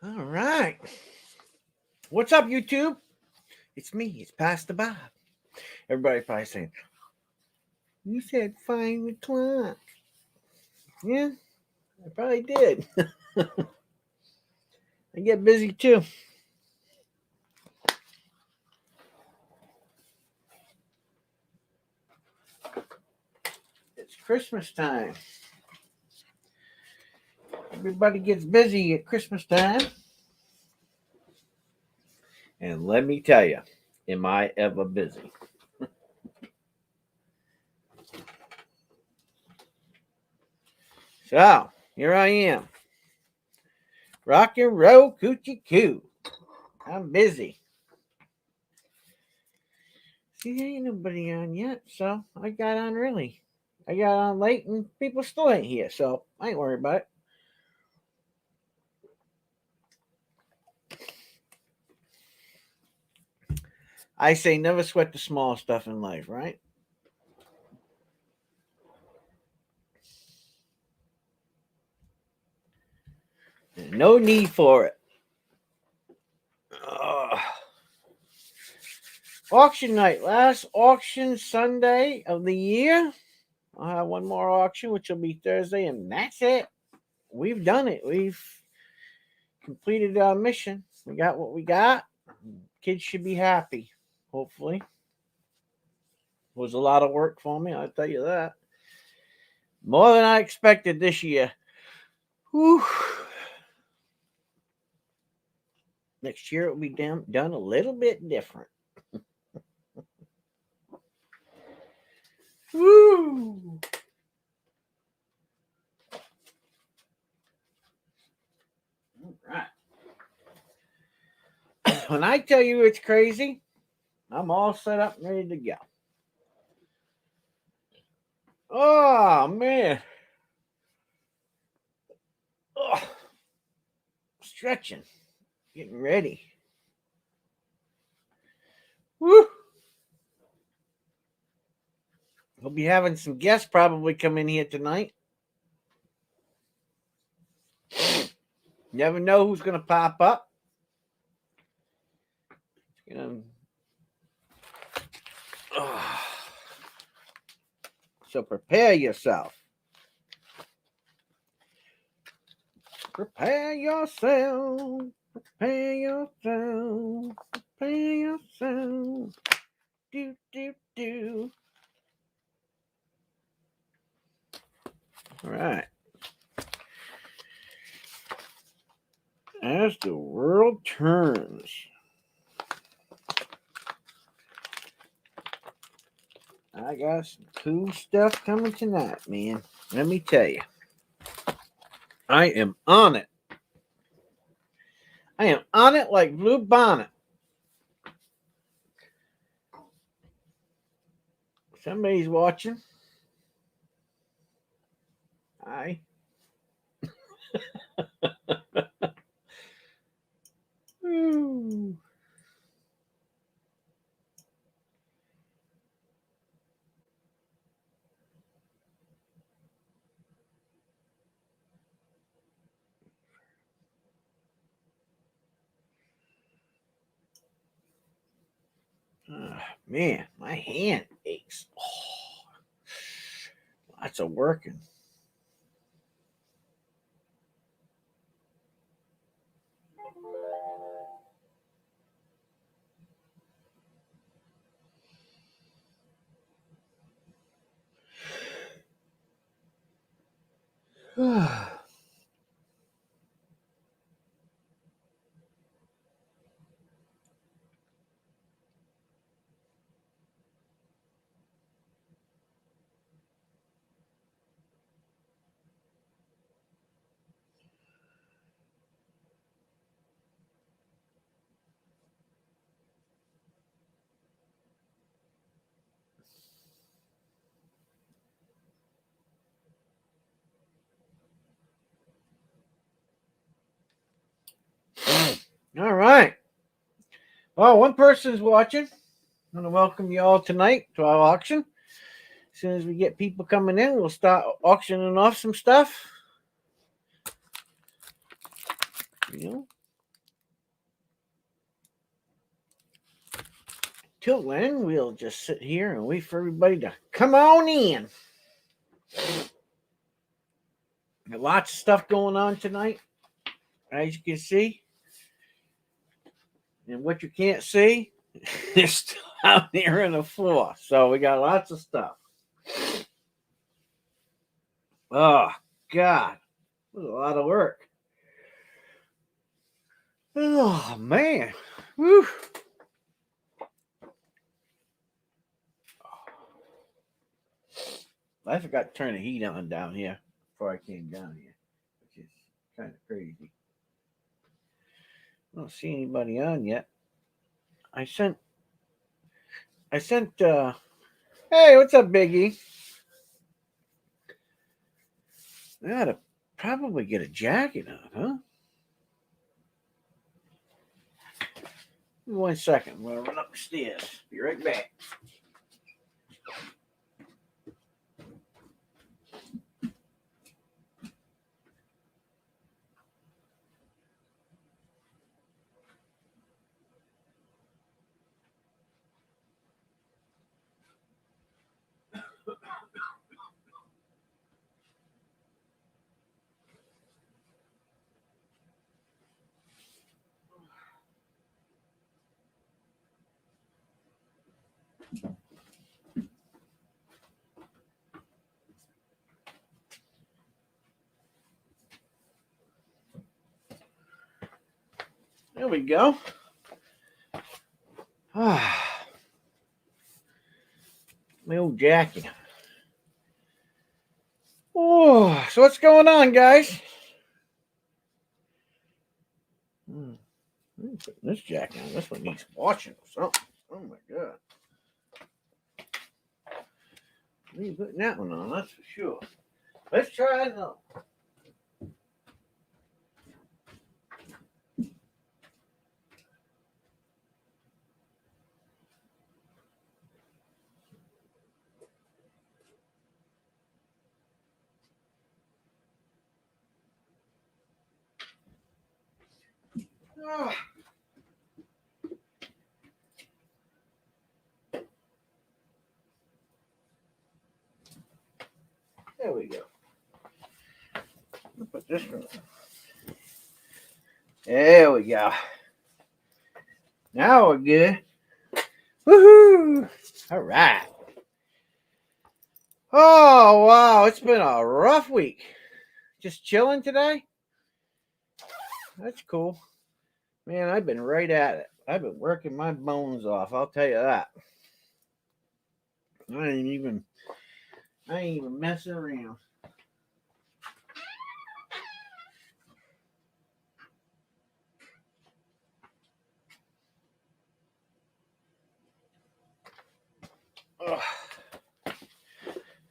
All right. What's up, YouTube? It's me. It's Pastor Bob. Everybody probably saying, you said 5 o'clock. Yeah, I probably did. I get busy too. It's Christmas time. Everybody gets busy at Christmas time. And let me tell you, am I ever busy? So, here I am. Rock and roll coochie coo. I'm busy. See, there ain't nobody on yet, so I got on early. I got on late and people still ain't here, so I ain't worried about it. I say never sweat the small stuff in life, right? No need for it. Ugh. Auction night, last auction Sunday of the year. I'll have one more auction, which will be Thursday, and that's it. We've done it. We've completed our mission. We got what we got. Kids should be happy, hopefully. It was a lot of work for me, I'll tell you that. More than I expected this year. Whew. Next year it will be done a little bit different. Woo! All right. When I tell you it's crazy, I'm all set up and ready to go. Oh man. Oh, stretching. Getting ready. Woo! We'll be having some guests probably come in here tonight. Never know who's gonna pop up. So prepare yourself. Prepare yourself. Prepare yourself. Prepare yourself. Do, do, do. All right. As the world turns, I got some cool stuff coming tonight, man. Let me tell you. I am on it. I am on it like Blue Bonnet. Somebody's watching. Hi. Ooh. Man, my hand aches. Oh, lots of working. Oh, one person's watching. I want to welcome you all tonight to our auction. As soon as we get people coming in, we'll start auctioning off some stuff. You know. Till then, we'll just sit here and wait for everybody to come on in. Got lots of stuff going on tonight, as you can see. And what you can't see is still out there on the floor. So we got lots of stuff. Oh, God. It was a lot of work. Oh, man. Whew. I forgot to turn the heat on down here before I came down here, which is kind of crazy. I don't see anybody on yet. I sent hey, what's up, Biggie? I gotta probably get a jacket on, huh? 1 second. I'm gonna run upstairs. Be right back. There we go. Ah, my old jacket. Oh, so what's going on, guys? I'm putting this jacket on. This one needs washing or something. Oh my god. I ain't putting that one on, that's for sure. Let's try another. Oh. There we go. I'll put this one on. There we go. Now we're good. Woohoo! All right. Oh, wow. It's been a rough week. Just chilling today? That's cool. Man, I've been right at it. I've been working my bones off. I'll tell you that. I ain't even messing around. Ugh.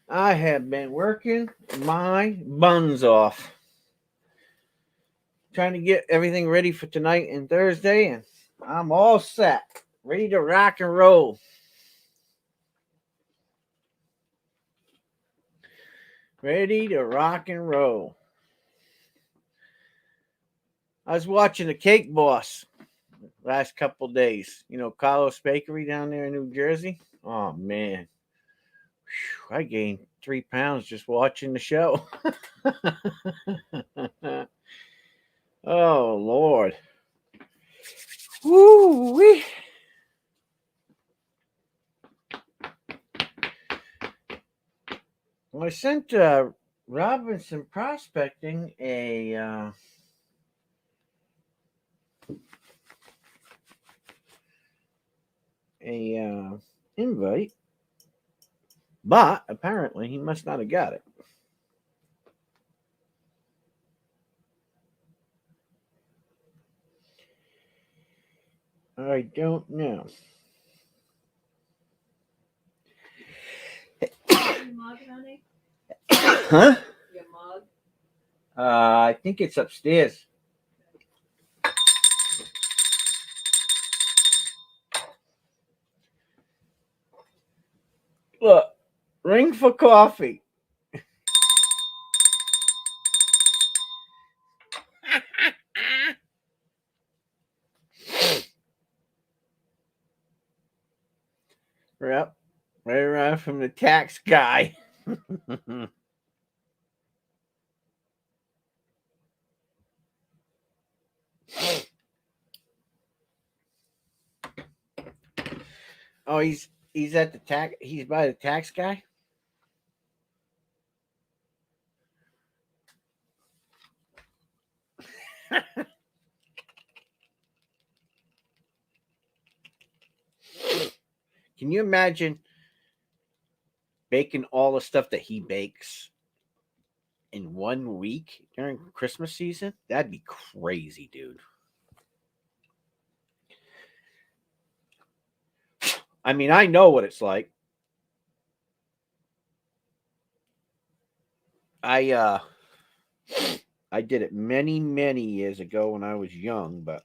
I have been working my buns off. Trying to get everything ready for tonight and Thursday, and I'm all set. Ready to rock and roll. Ready to rock and roll. I was watching the Cake Boss last couple days. You know, Carlos Bakery down there in New Jersey. Oh, man. Whew, I gained 3 pounds just watching the show. Oh, Lord. Woo-wee. Well, I sent Robinson Prospecting a invite, but apparently he must not have got it. I don't know. Your mug, honey? Huh? Your mug? I think it's upstairs. Look, ring for coffee. Yep, right around from the tax guy. Oh, he's at the tax. He's by the tax guy. Can you imagine baking all the stuff that he bakes in 1 week during Christmas season? That'd be crazy, dude. I mean, I know what it's like. I did it many, many years ago when I was young, but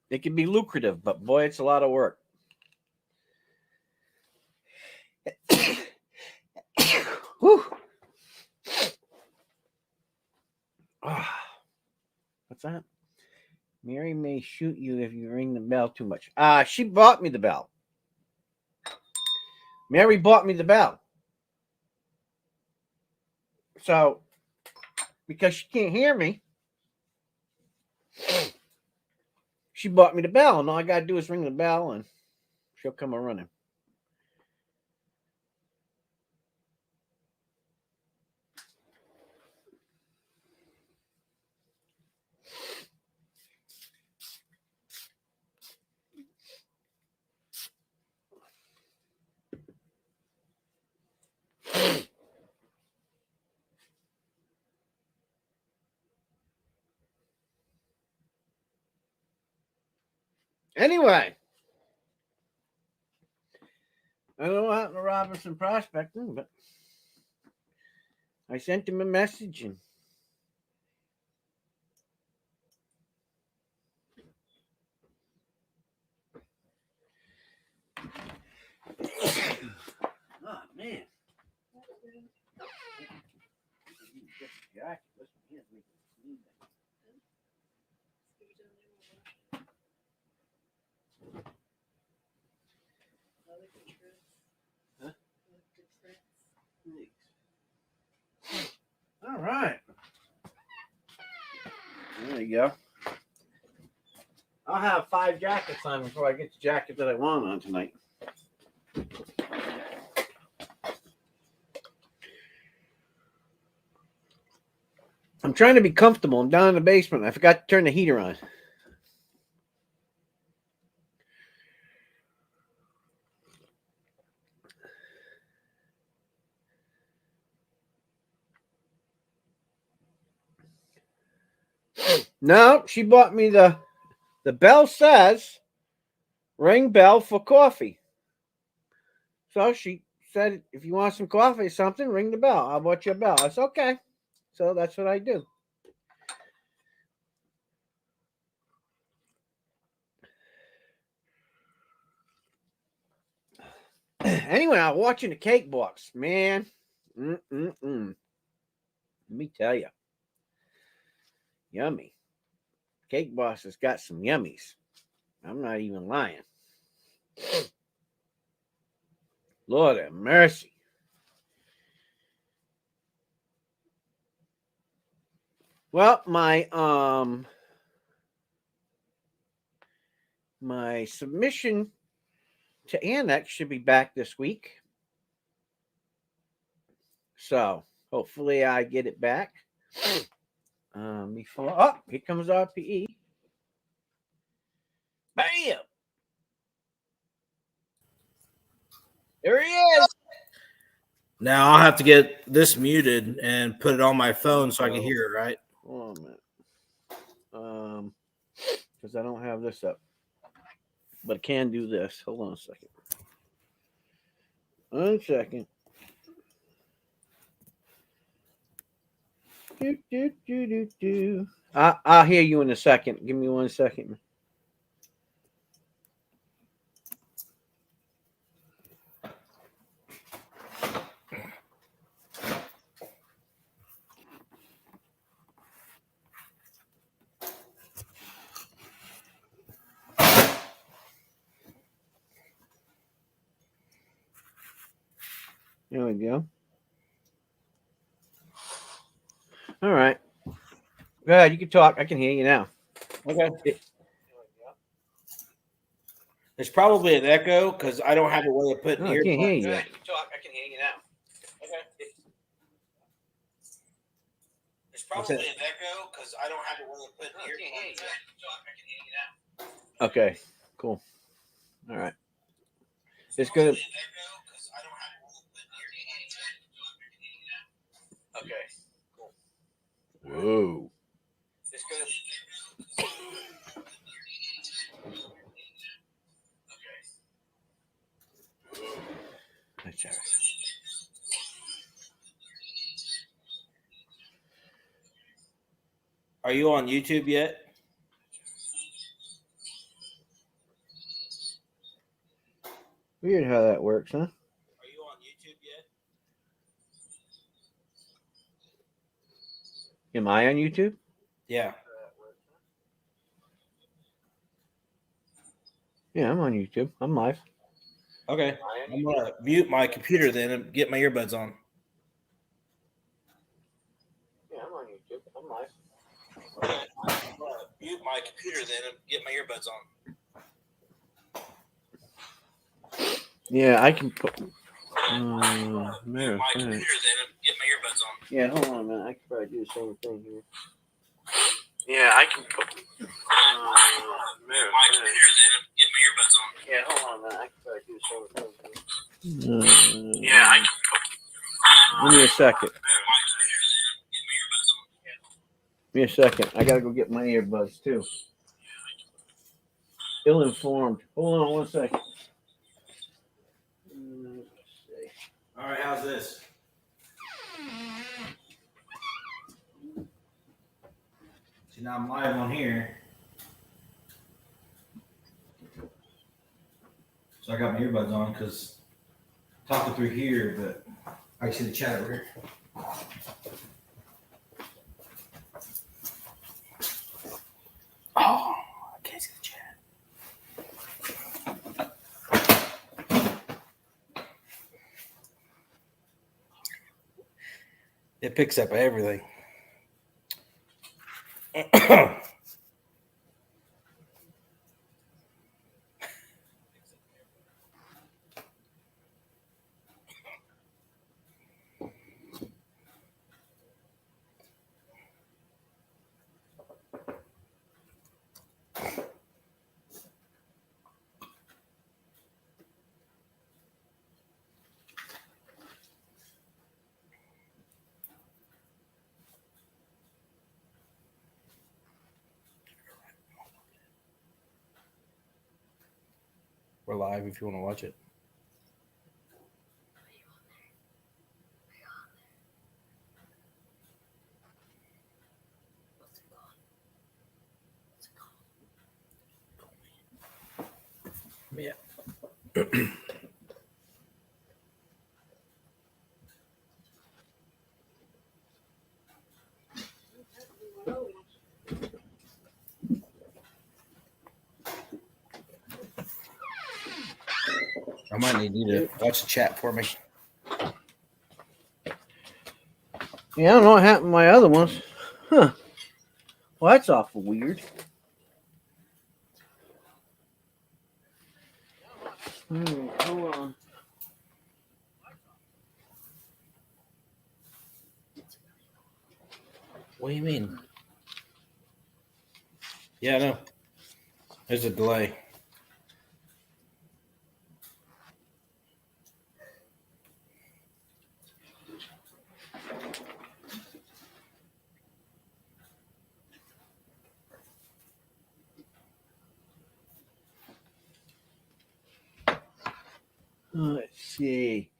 it can be lucrative, but boy, it's a lot of work. Whew. What's that? Mary may shoot you if you ring the bell too much. She bought me the bell. Mary bought me the bell. So, because she can't hear me, she bought me the bell. And all I got to do is ring the bell and she'll come a running. Anyway, I don't know what happened to Robinson Prospecting, but I sent him a message and oh man. All right. There you go. I'll have 5 jackets on before I get the jacket that I want on tonight. I'm trying to be comfortable. I'm down in the basement. I forgot to turn the heater on. No, she bought me the bell says ring bell for coffee. So she said, if you want some coffee or something, ring the bell. I bought you a bell. I said, okay. So that's what I do. Anyway, I'm watching the cake box, man. Let me tell you. Yummy. Cake box has got some yummies. I'm not even lying. Lord have mercy. Well, my submission to Annex should be back this week. So hopefully I get it back. Before here comes RPE. Bam! There he is. Now I'll have to get this muted and put it on my phone so I can hear it, right? Hold on a minute. Because I don't have this up. But I can do this. Hold on a second. 1 second. I'll hear you in a second. Give me 1 second. There we go. All right. Go ahead. You can talk. I can hear you now. Okay. There's probably an echo because I don't have a way of putting No, I can't hear you. Go yet. ahead, you can talk. I can hear you now. Okay. There's probably an echo because I don't have a way of putting No, I can't hear you. Go ahead, you can talk. I can hear you now. Okay. Cool. All right. It's Probably good. an echo because I don't have a way of putting Okay. Cool. Whoa. It's good. That's all right. Are you on YouTube yet? Weird how that works, huh? Are you on YouTube yet? Am I on YouTube? Yeah. Yeah, I'm on YouTube. I'm live. Okay. I'm gonna mute my computer then and get my earbuds on. Yeah, I'm on YouTube. I'm live. Okay. I'm gonna mute my computer then and get my earbuds on. Yeah, I can put. Mute Matter my of computer then fact. and get my earbuds on. Yeah, hold on a minute. I can probably do the same thing here. Yeah, I can put. Mute my computer then and get my earbuds on. Yeah, hold on a minute. I can probably do the same thing here. Yeah, I can Give me a second. mute my computer then and get my earbuds on. Give me a second. I gotta go get my earbuds too. Ill-informed. Hold on 1 second. Let's see. All right, how's this? See, now I'm live on here. So I got my earbuds on because talking through here, but I can see the chat over here. Oh, I can't see the chat. It picks up everything. We're live if you want to watch it. Yeah. I might need you to watch the chat for me. Yeah, I don't know what happened to my other ones. Huh. Well, that's awful weird. Hold on. What do you mean? Yeah, I know. There's a delay. Let's see.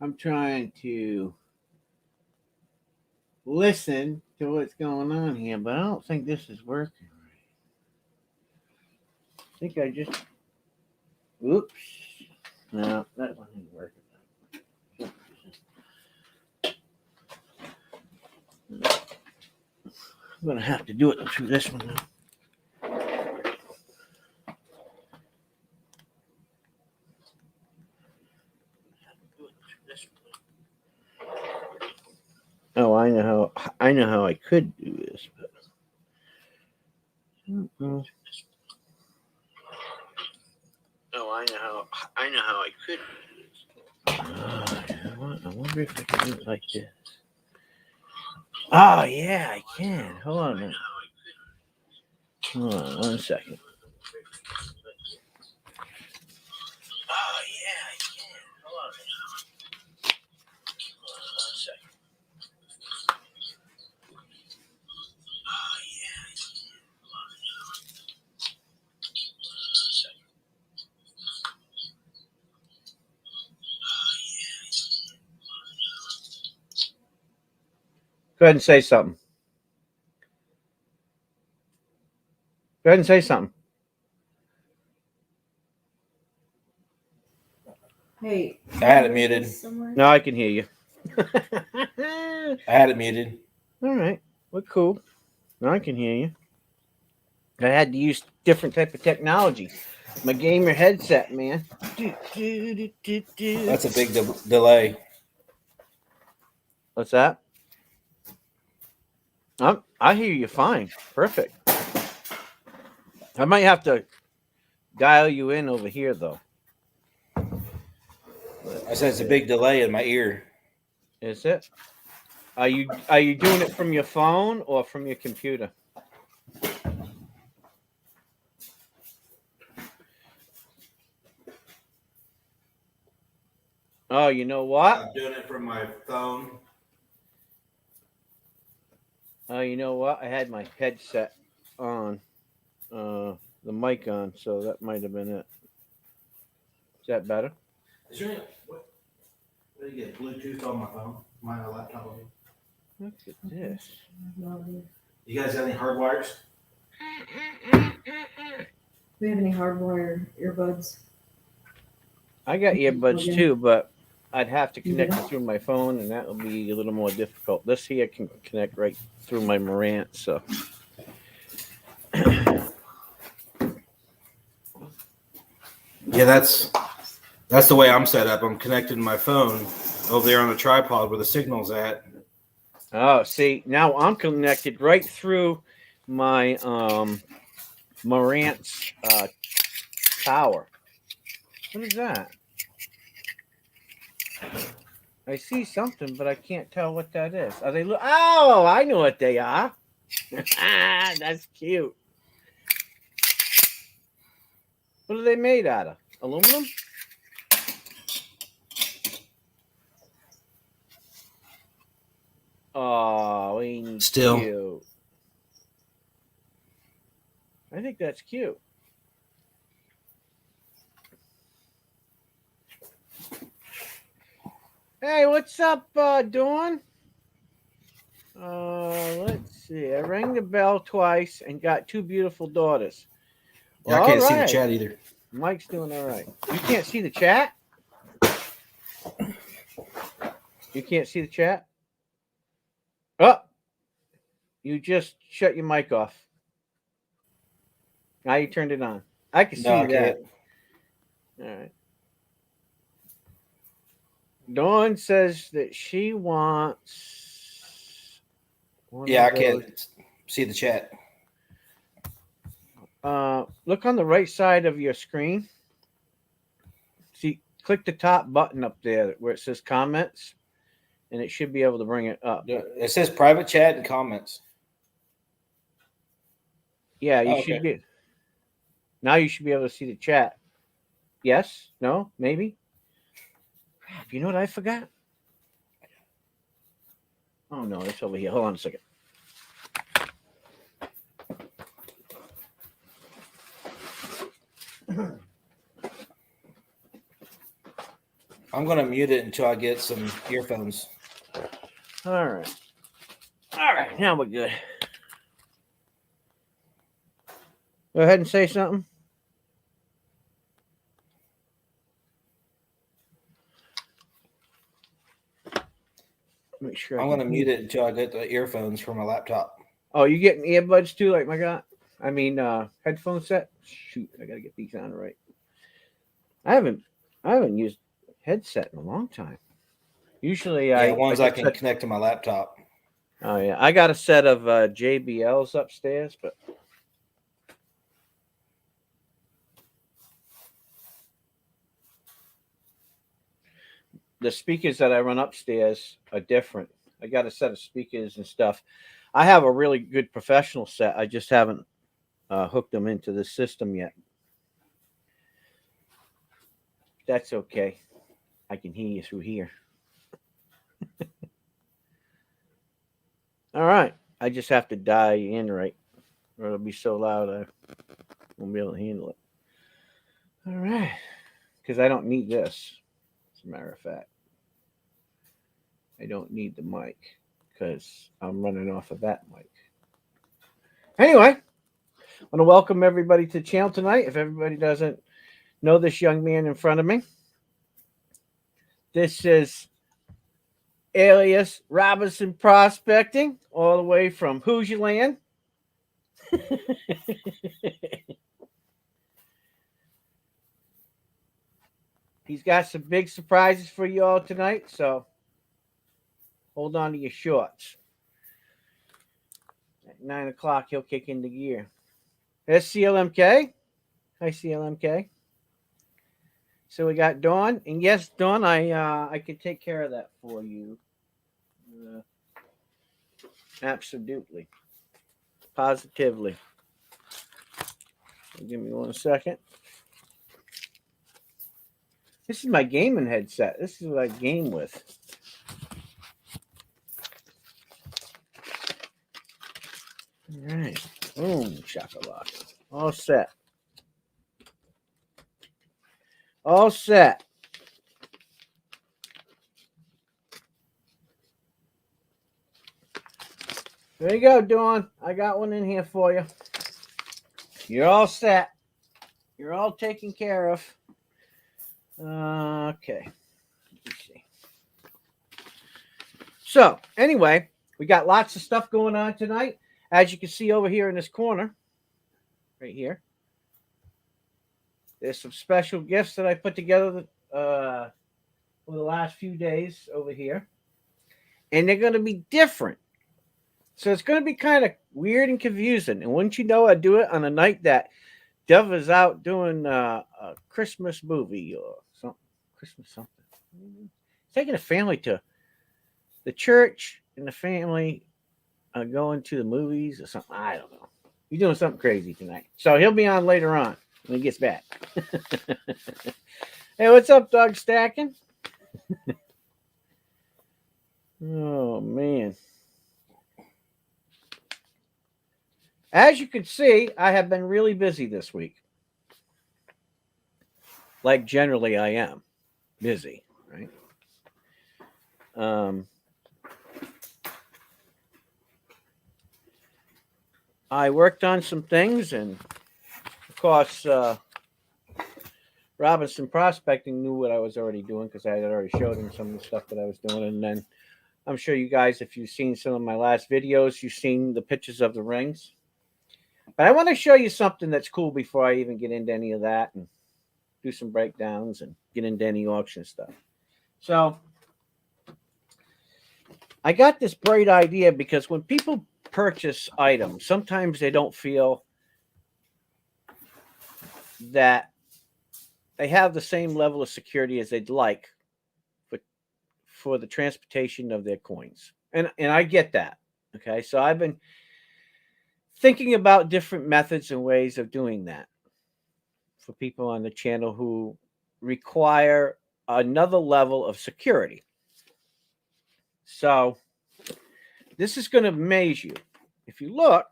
I'm trying to listen to what's going on here, but I don't think this is working right. I think I just. Oops. No, that one ain't working. I'm gonna have to do it through this one now. Oh, I know how I could do this, but oh, I know how I could do this. I wonder if I can do it like this. Oh yeah, I can. Hold on a minute. Hold on 1 second. Oh yeah, I can. Hold on a minute. Hold on 1 second. Oh yeah, I can. Hold on a minute. Hold on 1 second. Oh yeah, I can. Go ahead and say something. Go ahead and say something. Hey. I had it muted. No, I can hear you. I had it muted. All right. We're cool. No, I can hear you. I had to use different type of technology. My gamer headset, man. That's a big delay. What's that? I hear you fine. Perfect. I might have to dial you in over here, though. I said it's a big delay in my ear. Is it? Are you doing it from your phone or from your computer? Oh, you know what? I'm doing it from my phone. Oh, you know what? I had my headset on, the mic on, so that might have been it. Is that better? Is there any, what do you get? Bluetooth on my phone? My laptop? Look at this. You guys have any hard wires? Do we have any hardwired earbuds? I got earbuds too, but I'd have to connect it through my phone, and that will be a little more difficult. This here can connect right through my Marantz, so. Yeah, that's the way I'm set up. I'm connected to my phone over there on the tripod where the signal's at. Oh, see, now I'm connected right through my Marantz tower. What is that? I see something, but I can't tell what that is. Are they? Oh, I know what they are. That's cute. What are they made out of? Aluminum? Oh, ain't Still. cute. I think that's cute. Hey, what's up, Dawn? Let's see. I rang the bell twice and got two beautiful daughters. Yeah, I can't see the right. chat either. Mike's doing all right. You can't see the chat? You can't see the chat? Oh, you just shut your mic off. Now you turned it on. I can see No, I that. can't. All right. Dawn says that she wants. Yeah, I can't see the chat. Look on the right side of your screen. See, click the top button up there where it says comments, and it should be able to bring it up. It says private chat and comments. Yeah, you should be. Now you should be able to see the chat. Yes? No? Maybe? Crap, you know what I forgot? Oh, no, it's over here. Hold on a second. I'm going to mute it until I get some earphones. All right. All right. Now we're good. Go ahead and say something. Make sure I'm can going to mute it until I get the earphones for my laptop. Oh, you getting earbuds too, like my God? I mean, headphone set. Shoot, I gotta get these on right. I haven't used headset in a long time. Usually, Yeah, ones I can set, connect to my laptop. Oh yeah, I got a set of JBLs upstairs, but the speakers that I run upstairs are different. I got a set of speakers and stuff. I have a really good professional set. I just haven't hooked them into the system yet. That's okay. I can hear you through here. All right. I just have to die in right, or it'll be so loud I won't be able to handle it. All right. Because I don't need this, as a matter of fact. I don't need the mic because I'm running off of that mic. Anyway, I want to welcome everybody to the channel tonight. If everybody doesn't know this young man in front of me, this is alias Robinson Prospecting, all the way from Hoosier Land. He's got some big surprises for you all tonight, so hold on to your shorts. At 9 o'clock, he'll kick into gear. There's CLMK. Hi, CLMK. So we got Dawn, and yes, Dawn, I could take care of that for you. Absolutely, positively. Give me 1 second. This is my gaming headset. This is what I game with. All right, boom, shakalaka. All set. All set. There you go, Dawn. I got one in here for you. You're all set. You're all taken care of. Okay. Let me see. So, anyway, we got lots of stuff going on tonight. As you can see over here in this corner, right here, there's some special gifts that I put together over the last few days over here. And they're going to be different. So it's going to be kind of weird and confusing. And wouldn't you know, I do it on a night that Dove is out doing a Christmas movie or something. Christmas something. Taking a family to the church, and the family going to the movies or something. I don't know. He's doing something crazy tonight. So he'll be on later on when he gets back. Hey, what's up, Doug Stacking? Oh, man. As you can see, I have been really busy this week. Like generally I am busy, right? I worked on some things, and of course, Robinson Prospecting knew what I was already doing because I had already showed him some of the stuff that I was doing. And then I'm sure you guys, if you've seen some of my last videos, you've seen the pictures of the rings. But I want to show you something that's cool before I even get into any of that and do some breakdowns and get into any auction stuff. So I got this bright idea because when people purchase items, sometimes they don't feel that they have the same level of security as they'd like for the transportation of their coins. And I get that. Okay. So I've been thinking about different methods and ways of doing that for people on the channel who require another level of security. So this is going to amaze you. If you look,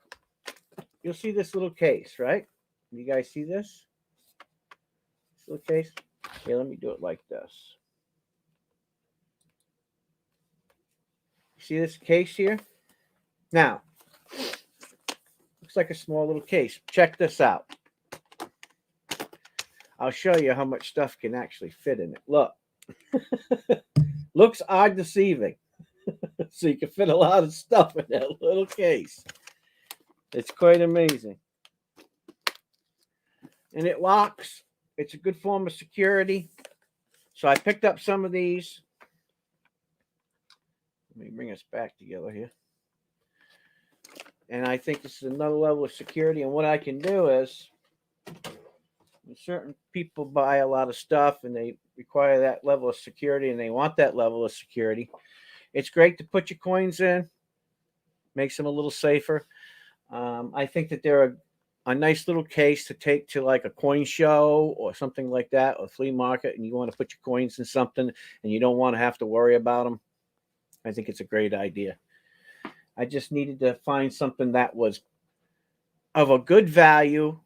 you'll see this little case, right? You guys see this? This little case? Here, let me do it like this. See this case here? Now, looks like a small little case. Check this out. I'll show you how much stuff can actually fit in it. Look. Looks odd deceiving. So you can fit a lot of stuff in that little case. It's quite amazing. And it locks. It's a good form of security. So I picked up some of these. Let me bring us back together here. And I think this is another level of security. And what I can do is, when certain people buy a lot of stuff and they require that level of security and they want that level of security, it's great to put your coins in. Makes them a little safer. I think that they're a nice little case to take to like a coin show or something like that, or flea market, and you want to put your coins in something and you don't want to have to worry about them. I think it's a great idea. I just needed to find something that was of a good value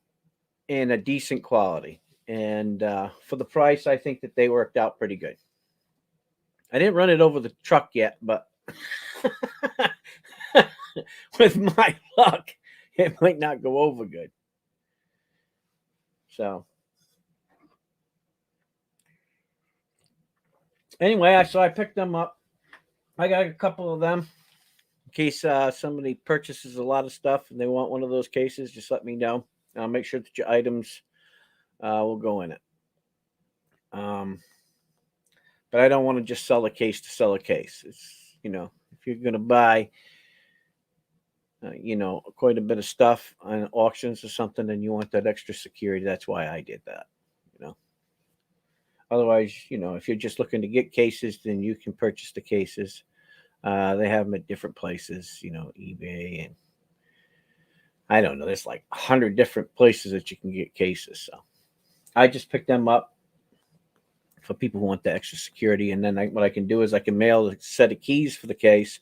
and a decent quality. And for the price, I think that they worked out pretty good. I didn't run it over the truck yet, but with my luck, it might not go over good. So anyway, I picked them up. I got a couple of them in case somebody purchases a lot of stuff and they want one of those cases. Just let me know. I'll make sure that your items will go in it. But I don't want to just sell a case to sell a case. It's, if you're going to buy, quite a bit of stuff on auctions or something, and you want that extra security, that's why I did that. Otherwise, if you're just looking to get cases, then you can purchase the cases. They have them at different places, eBay, and I don't know. There's like 100 different places that you can get cases. So I just picked them up for people who want the extra security. And then what I can do is I can mail a set of keys for the case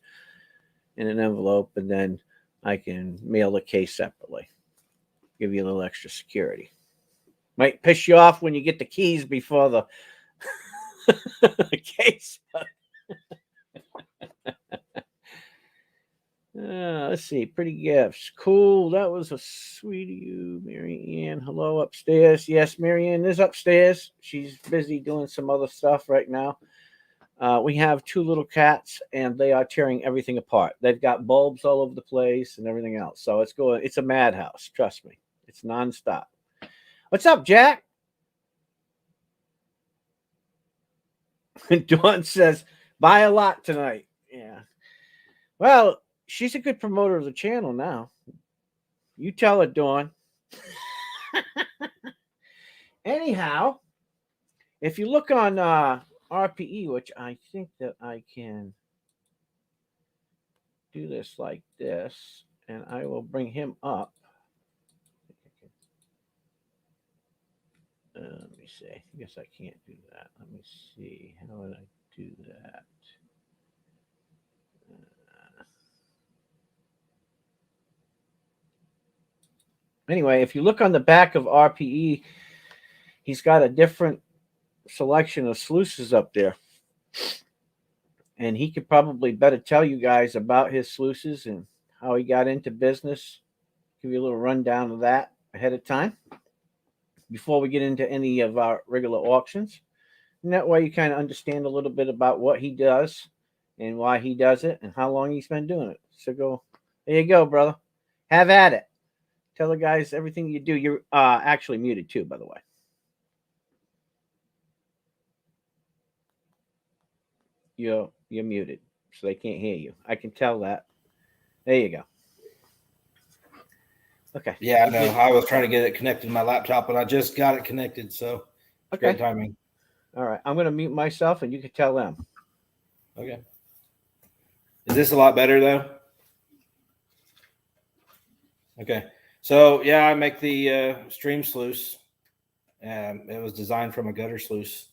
in an envelope, and then I can mail the case separately. Give you a little extra security. Might piss you off when you get the keys before the case. Let's see. Pretty gifts. Cool. That was a sweet of you, Mary Ann. Hello upstairs. Yes, Mary Ann is upstairs. She's busy doing some other stuff right now. We have 2 little cats, and they are tearing everything apart. They've got bulbs all over the place and everything else. So it's a madhouse. Trust me. It's nonstop. What's up, Jack? Dawn says, buy a lot tonight. Yeah. Well, she's a good promoter of the channel now. You tell her, Dawn. Anyhow, if you look on RPE, which I think that I can do this like this, and I will bring him up. Let me see. I guess I can't do that. Let me see. How would I do that? Anyway, if you look on the back of RPE, he's got a different selection of sluices up there. And he could probably better tell you guys about his sluices and how he got into business. Give you a little rundown of that ahead of time before we get into any of our regular auctions. And that way you kind of understand a little bit about what he does and why he does it and how long he's been doing it. So there you go, brother. Have at it. Tell the guys everything you do. You're actually muted too, by the way. You're muted, so they can't hear you. I can tell that. There you go. Okay. Yeah, I know. I was trying to get it connected to my laptop, and I just got it connected, so okay. Great timing. All right. I'm going to mute myself, and you can tell them. Okay. Is this a lot better, though? Okay. So, yeah, I make the stream sluice. It was designed from a gutter sluice.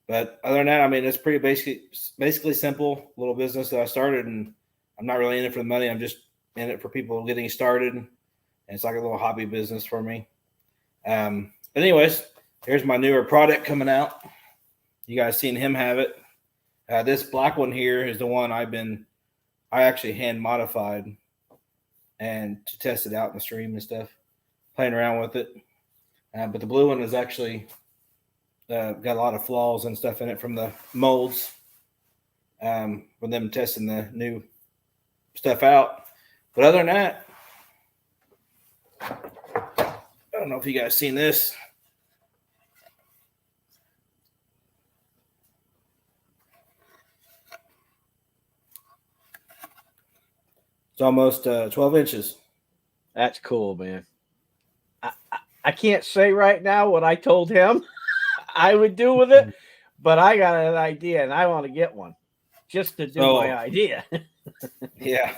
But other than that, I mean, it's pretty basically simple little business that I started, and I'm not really in it for the money. I'm just in it for people getting started. And it's like a little hobby business for me. But anyways, here's my newer product coming out. You guys seen him have it. This black one here is the one I actually hand modified. and to test it out in the stream and stuff, playing around with it. But the blue one is actually got a lot of flaws and stuff in it from the molds from them testing the new stuff out. But other than that, I don't know if you guys seen this. It's almost 12 inches. That's cool, man. I can't say right now what I told him I would do with it, but I got an idea and I want to get one just to do my idea. Yeah.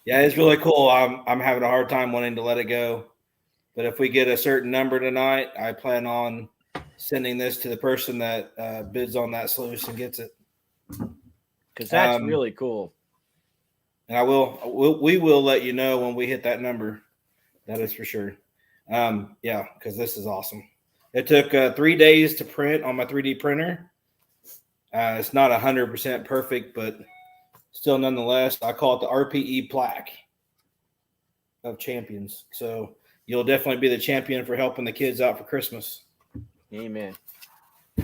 Yeah, it's really cool. I'm having a hard time wanting to let it go. But if we get a certain number tonight, I plan on sending this to the person that bids on that sluice and gets it. Because that's really cool. And we will let you know when we hit that number. That is for sure. Yeah, because this is awesome. It took 3 days to print on my 3D printer. It's not 100% perfect, but still nonetheless, I call it the RPE plaque of champions. So you'll definitely be the champion for helping the kids out for Christmas. Amen.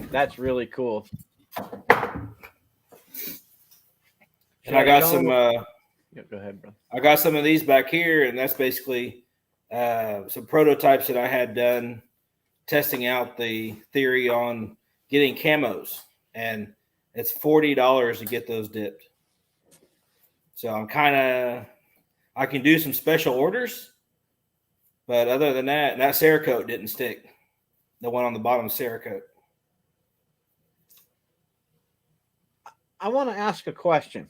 That's really cool. And I got some yeah, go ahead, bro. I got some of these back here, and that's basically some prototypes that I had done testing out the theory on getting camos, and it's $40 to get those dipped. So I can do some special orders, but other than that Cerakote didn't stick. The one on the bottom of Cerakote. I want to ask a question.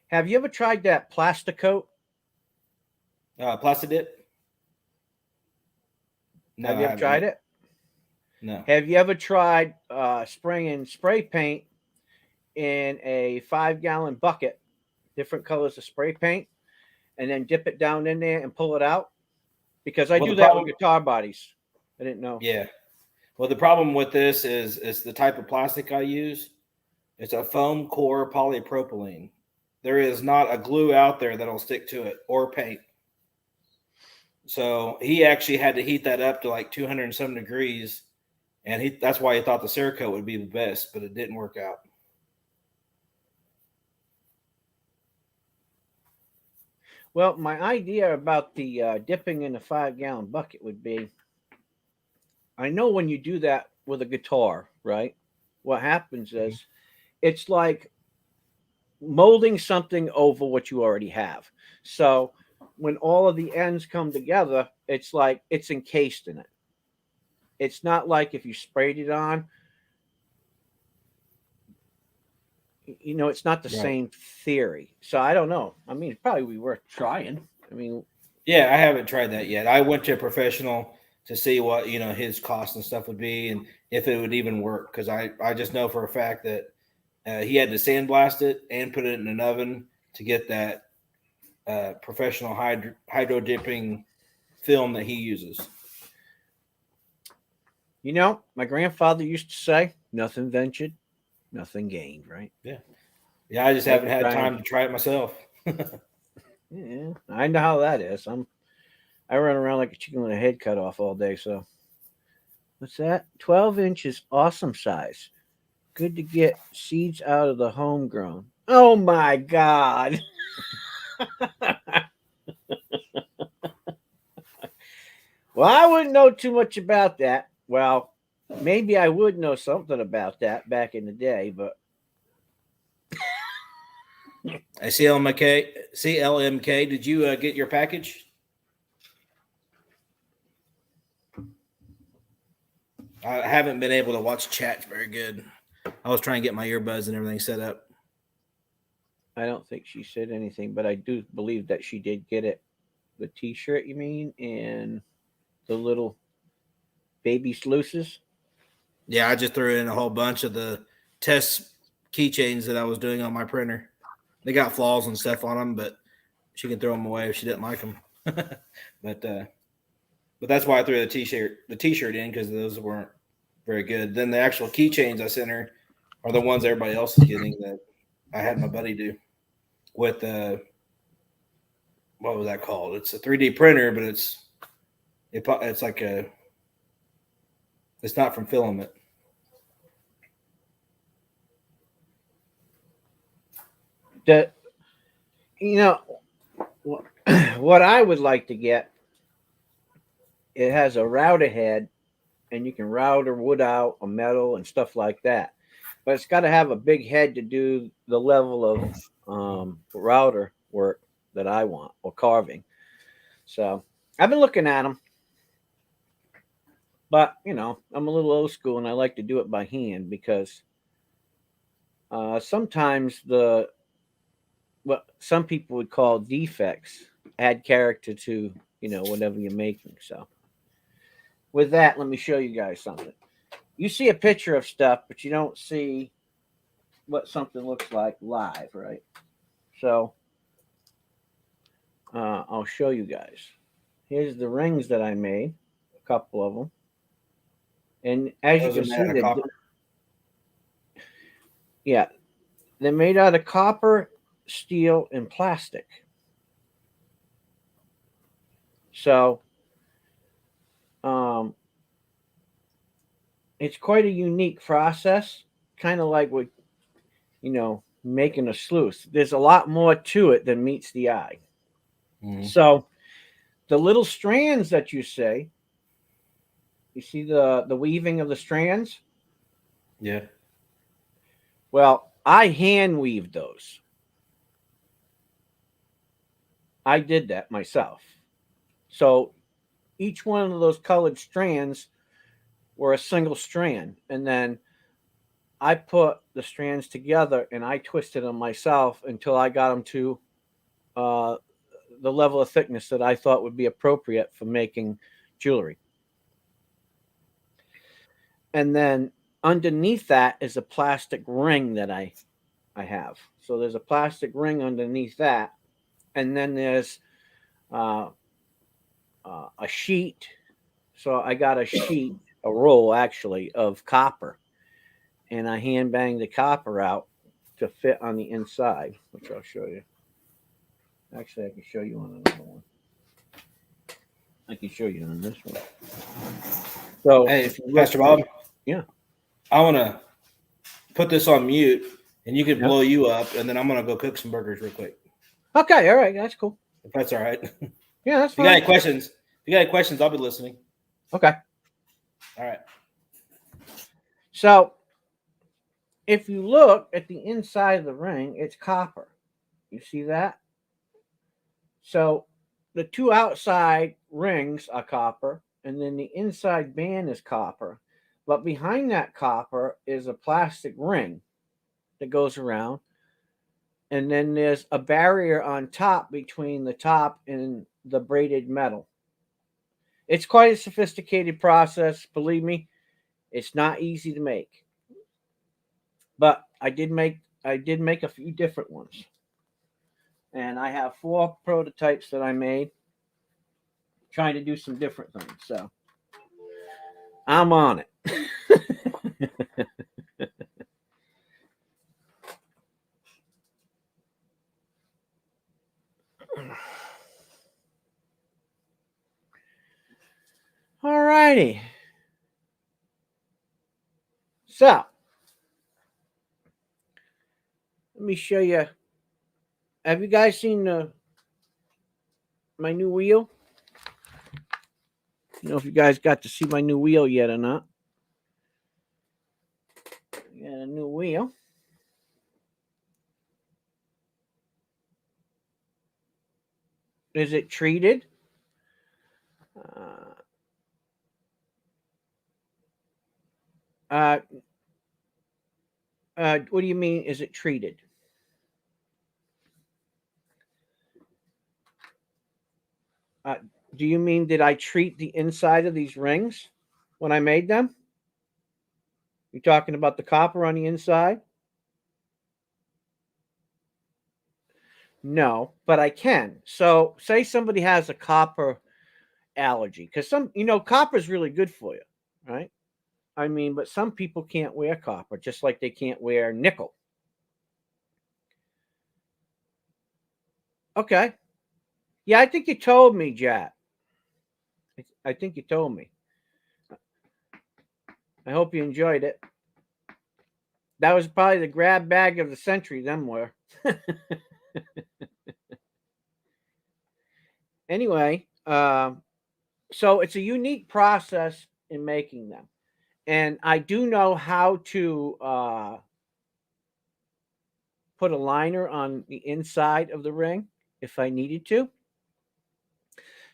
Have you ever tried that Plasticoat? Plastidip? No, Have you ever tried it? No. Have you ever tried spraying spray paint in a 5-gallon bucket, different colors of spray paint, and then dip it down in there and pull it out? Because I do that with guitar bodies. I didn't know. Yeah. Well, the problem with this is the type of plastic I use. It's a foam core polypropylene. There is not a glue out there that'll stick to it or paint. So he actually had to heat that up to like 200 and some degrees. And that's why he thought the Cerakote would be the best, but it didn't work out. Well, my idea about the dipping in a 5-gallon bucket would be, I know when you do that with a guitar, right? What happens is it's like molding something over what you already have. So when all of the ends come together, it's like it's encased in it. It's not like if you sprayed it on, you know, it's not the same theory. So I don't know. I mean, it'd probably be worth trying. I mean, yeah, I haven't tried that yet. I went to a professional to see what, you know, his cost and stuff would be and if it would even work. Because I just know for a fact that he had to sandblast it and put it in an oven to get that professional hydro dipping film that he uses. You know, my grandfather used to say, nothing ventured, nothing gained, right? Yeah. Yeah, I just haven't had time to try it myself. Yeah, I know how that is. I run around like a chicken with a head cut off all day. So what's that? 12 inches, awesome size. Good to get seeds out of the homegrown. Oh my God. Well, I wouldn't know too much about that. Well, maybe I would know something about that back in the day, but CLMK, did you get your package? I haven't been able to watch chat very good. I was trying to get my earbuds and everything set up. I don't think she said anything, but I do believe that she did get it. The t-shirt, you mean, and the little baby sluices? Yeah, I just threw in a whole bunch of the test keychains that I was doing on my printer. They got flaws and stuff on them, but she can throw them away if she didn't like them. But that's why I threw the t-shirt in, because those weren't very good. Then the actual keychains I sent her are the ones everybody else is getting that I had my buddy do. with what was that called? It's a 3D printer, but it's like it's not from filament. That, what I would like to get, it has a router head, and you can router wood out, a metal, and stuff like that. But it's got to have a big head to do the level of router work that I want, or carving. So I've been looking at them, but I'm a little old school, and I like to do it by hand because sometimes what some people would call defects add character to whatever you're making. So with that, let me show you guys something. You see a picture of stuff, but you don't see what something looks like live, right? So I'll show you guys. Here's the rings that I made, a couple of them, and as you Those can are made see, out of copper. yeah, they're made out of copper, steel, and plastic. So it's quite a unique process, kind of like with making a sluice. There's a lot more to it than meets the eye. Mhm. So the little strands that you see the weaving of the strands? Yeah. Well, I hand weaved those. I did that myself. So each one of those colored strands were a single strand. And then I put the strands together and I twisted them myself until I got them to the level of thickness that I thought would be appropriate for making jewelry. And then underneath that is a plastic ring that I have. So there's a plastic ring underneath that, and then there's a sheet. So I got a sheet, a roll actually, of copper, and I hand banged the copper out to fit on the inside, which I'll show you. Actually, I can show you on another one. I can show you on this one. So, Hey, if you look, Pastor Bob. Yeah. I want to put this on mute, and you can Yep. blow you up, and then I'm gonna go cook some burgers real quick. Okay, all right, that's cool. If that's all right. Yeah, that's If you got fine. any questions, I'll be listening. Okay. All right. So, if you look at the inside of the ring, it's copper. You see that? So, the two outside rings are copper, and then the inside band is copper. But behind that copper is a plastic ring that goes around. And then there's a barrier on top between the top and the braided metal. It's quite a sophisticated process. Believe me, it's not easy to make. But I did make a few different ones. And I have 4 prototypes that I made trying to do some different things. So I'm on it. All righty. So let me show you. Have you guys seen my new wheel? I don't know if you guys got to see my new wheel yet or not. I got a new wheel. Is it treated? What do you mean? Is it treated? Do you mean did I treat the inside of these rings when I made them? You talking about the copper on the inside? No, but I can. So, say somebody has a copper allergy, because copper is really good for you, right? I mean, but some people can't wear copper, just like they can't wear nickel. Okay. Yeah, I think you told me, Jack. I think you told me. I hope you enjoyed it. That was probably the grab bag of the century, them were. Anyway, so it's a unique process in making them. And I do know how to put a liner on the inside of the ring if I needed to.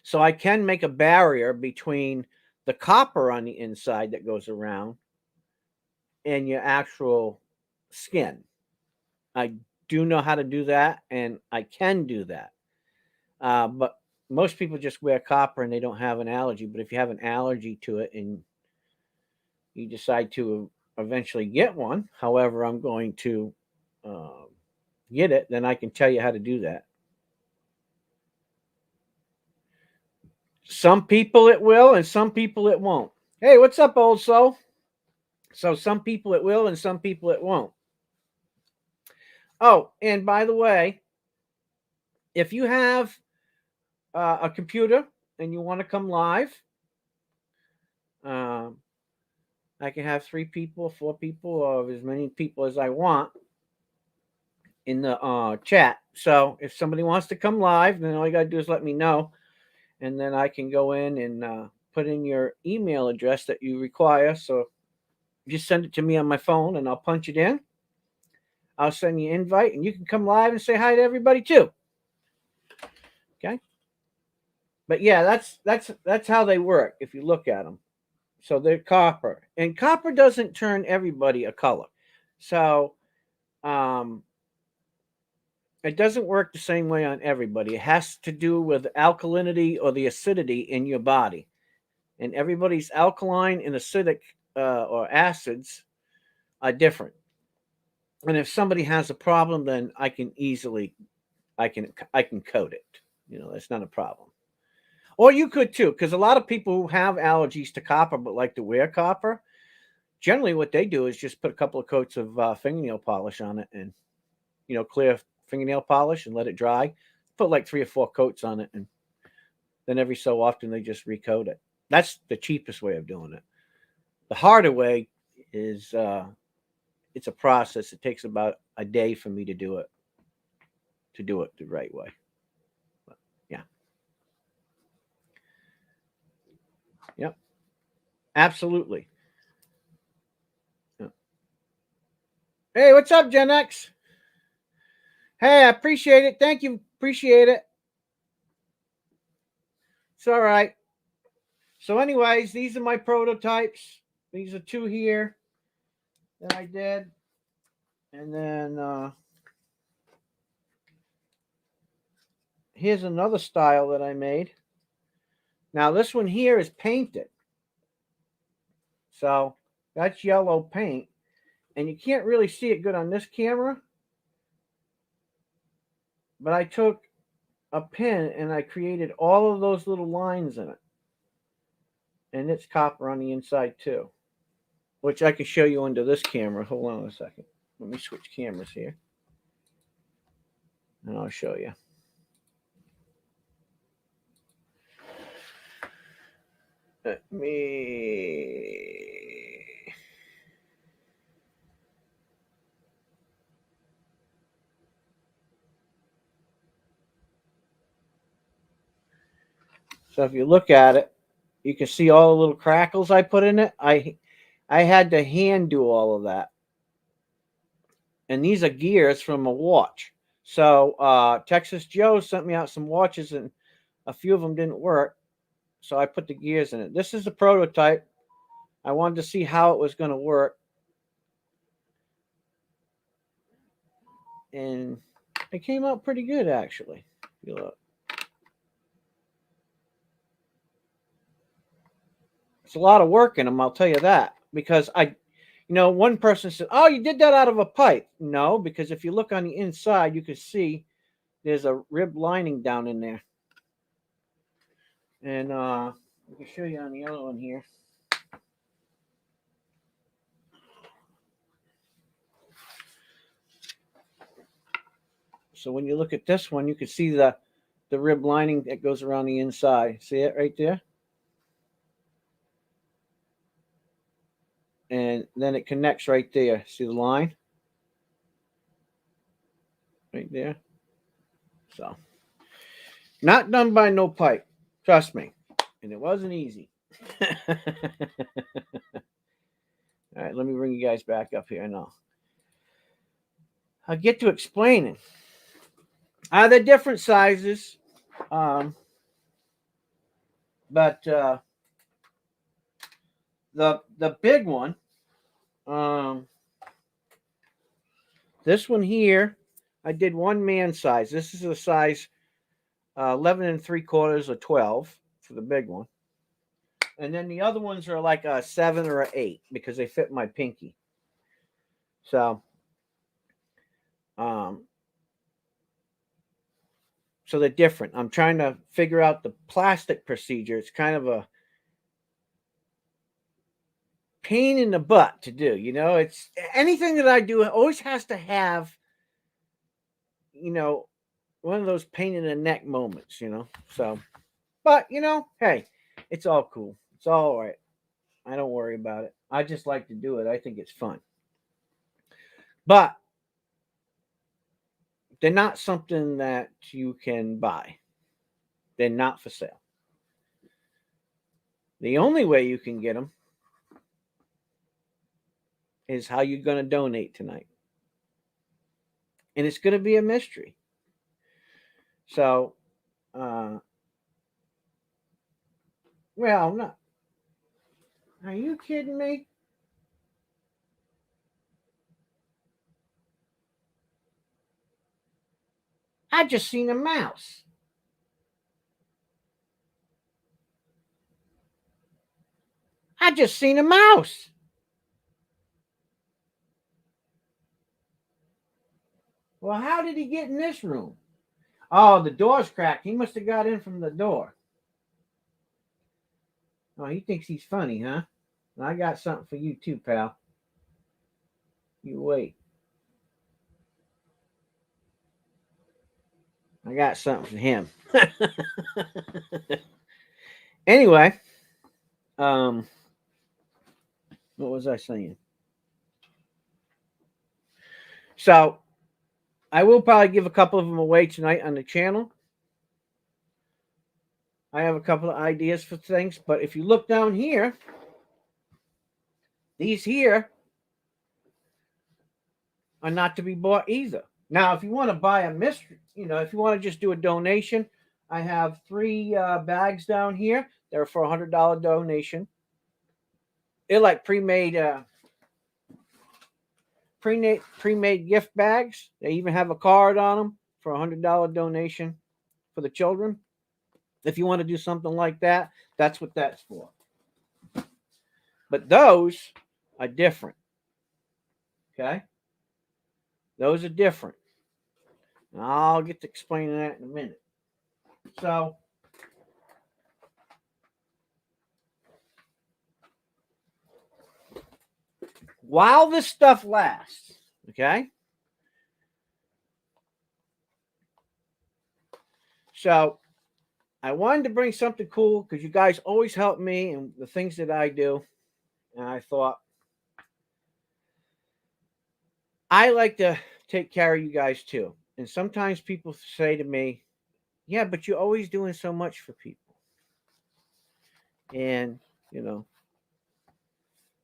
So I can make a barrier between the copper on the inside that goes around and your actual skin. I do know how to do that, and I can do that. But most people just wear copper and they don't have an allergy. But if you have an allergy to it and you decide to eventually get one, however, I'm going to um, get it, then I can tell you how to do that. Some people it will, and some people it won't. Hey, what's up, old soul? So some people it will, and some people it won't. Oh, and by the way, if you have a computer and you want to come live, um, I can have 3 people, 4 people, or as many people as I want in the chat. So if somebody wants to come live, then all you got to do is let me know. And then I can go in and put in your email address that you require. So just send it to me on my phone and I'll punch it in. I'll send you an invite and you can come live and say hi to everybody too. Okay. But yeah, that's how they work if you look at them. So they're copper. And copper doesn't turn everybody a color. So it doesn't work the same way on everybody. It has to do with alkalinity or the acidity in your body. And everybody's alkaline and acidic or acids are different. And if somebody has a problem, then I can code it. That's not a problem. Or you could too, because a lot of people who have allergies to copper but like to wear copper, generally what they do is just put a couple of coats of fingernail polish on it and clear fingernail polish and let it dry. Put like 3 or 4 coats on it, and then every so often they just recoat it. That's the cheapest way of doing it. The harder way is it's a process. It takes about a day for me to do it the right way. But, yeah. Yep. Absolutely. Yep. Hey, what's up, Gen X? Hey, I appreciate it. Thank you. Appreciate it. It's all right. So, anyways, these are my prototypes. These are 2 here that I did. And then here's another style that I made. Now, this one here is painted. So, that's yellow paint. And you can't really see it good on this camera. But I took a pen and I created all of those little lines in it. And it's copper on the inside too, which I can show you under this camera. Hold on a second. Let me switch cameras here. And I'll show you. Let me. So if you look at it, you can see all the little crackles I put in it. I had to hand do all of that. And these are gears from a watch. So Texas Joe sent me out some watches and a few of them didn't work. So I put the gears in it. This is the prototype. I wanted to see how it was going to work. And it came out pretty good, actually. If you look. It's a lot of work in them, I'll tell you that. Because one person said, "Oh, you did that out of a pipe." No, because if you look on the inside, you can see there's a rib lining down in there. And I can show you on the other one here. So when you look at this one, you can see the rib lining that goes around the inside. See it right there? And then it connects right there. See the line? Right there. So, not done by no pipe. Trust me. And it wasn't easy. All right, let me bring you guys back up here now. I'll get to explaining. They're different sizes. But the big one, this one here, I did one man size. This is a size 11 3/4 or 12 for the big one. And then the other ones are like a 7 or an 8 because they fit my pinky. So they're different. I'm trying to figure out the plastic procedure. It's kind of a pain in the butt to do. You know, it's anything that I do always has to have, you know, one of those pain in the neck moments, you know. So, but you know, hey, it's all cool. It's all right. I don't worry about it. I just like to do it. I think it's fun. But they're not something that you can buy. They're not for sale. The only way you can get them is how you're going to donate tonight. And it's going to be a mystery. So, well, no. Are you kidding me? I just seen a mouse. I just seen a mouse. Well, how did he get in this room? Oh, the door's cracked. He must have got in from the door. Oh, he thinks he's funny, huh? I got something for you too, pal. You wait. I got something for him. Anyway, what was I saying? So, I will probably give a couple of them away tonight on the channel. I have a couple of ideas for things, but if you look down here, these here are not to be bought either. Now, if you want to buy a mystery, you know, if you want to just do a donation, I have 3 bags down here. They're for $100 donation. They're like pre-made gift bags. They even have a card on them for $100 donation for the children. If you want to do something like that, that's what that's for. But those are different. Okay? Those are different. And I'll get to explaining that in a minute. So, while this stuff lasts, okay? So, I wanted to bring something cool because you guys always help me and the things that I do. And I thought, I like to take care of you guys too. And sometimes people say to me, yeah, but you're always doing so much for people. And, you know,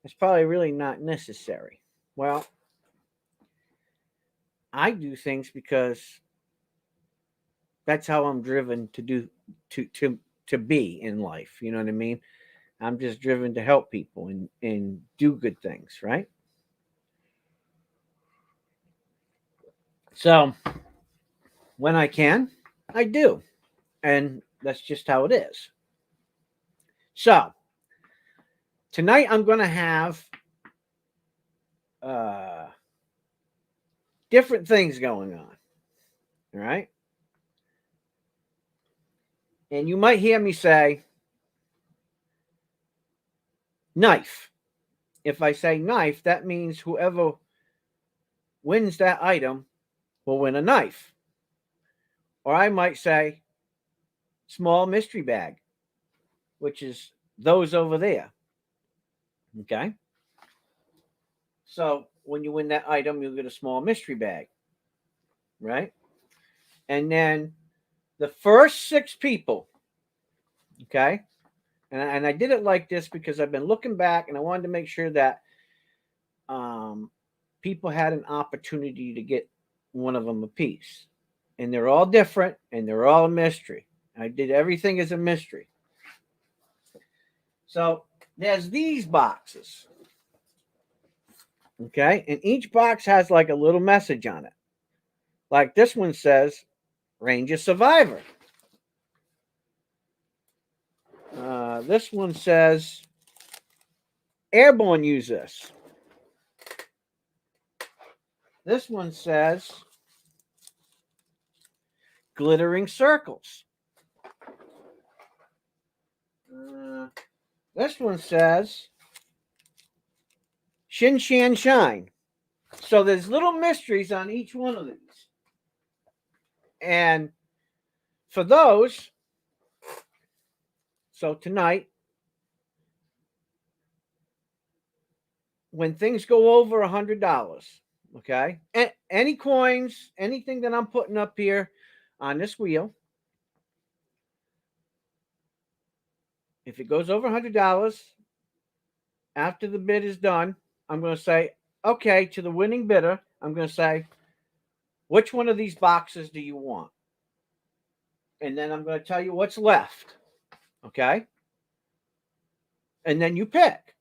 it's probably really not necessary. Well, I do things because that's how I'm driven to do to be in life. You know what I mean? I'm just driven to help people and do good things, right? So when I can, I do. And that's just how it is. So tonight I'm going to have different things going on. All right. And you might hear me say knife. If I say knife, that means whoever wins that item will win a knife. Or I might say small mystery bag, which is those over there. Okay. So when you win that item, you'll get a small mystery bag. Right. And then the first 6 people, okay, and I did it like this because I've been looking back and I wanted to make sure that people had an opportunity to get one of them a piece. And they're all different and they're all a mystery. I did everything as a mystery. So there's these boxes. Okay. And each box has like a little message on it. Like this one says, Ranger Survivor. This one says, Airborne use this. This one says, Glittering Circles. This one says, Shin Shan Shine. So there's little mysteries on each one of these. And for those, so tonight, when things go over $100, okay, any coins, anything that I'm putting up here on this wheel, if it goes over $100, after the bid is done, I'm going to say, okay, to the winning bidder, I'm going to say, which one of these boxes do you want? And then I'm going to tell you what's left. Okay. And then you pick.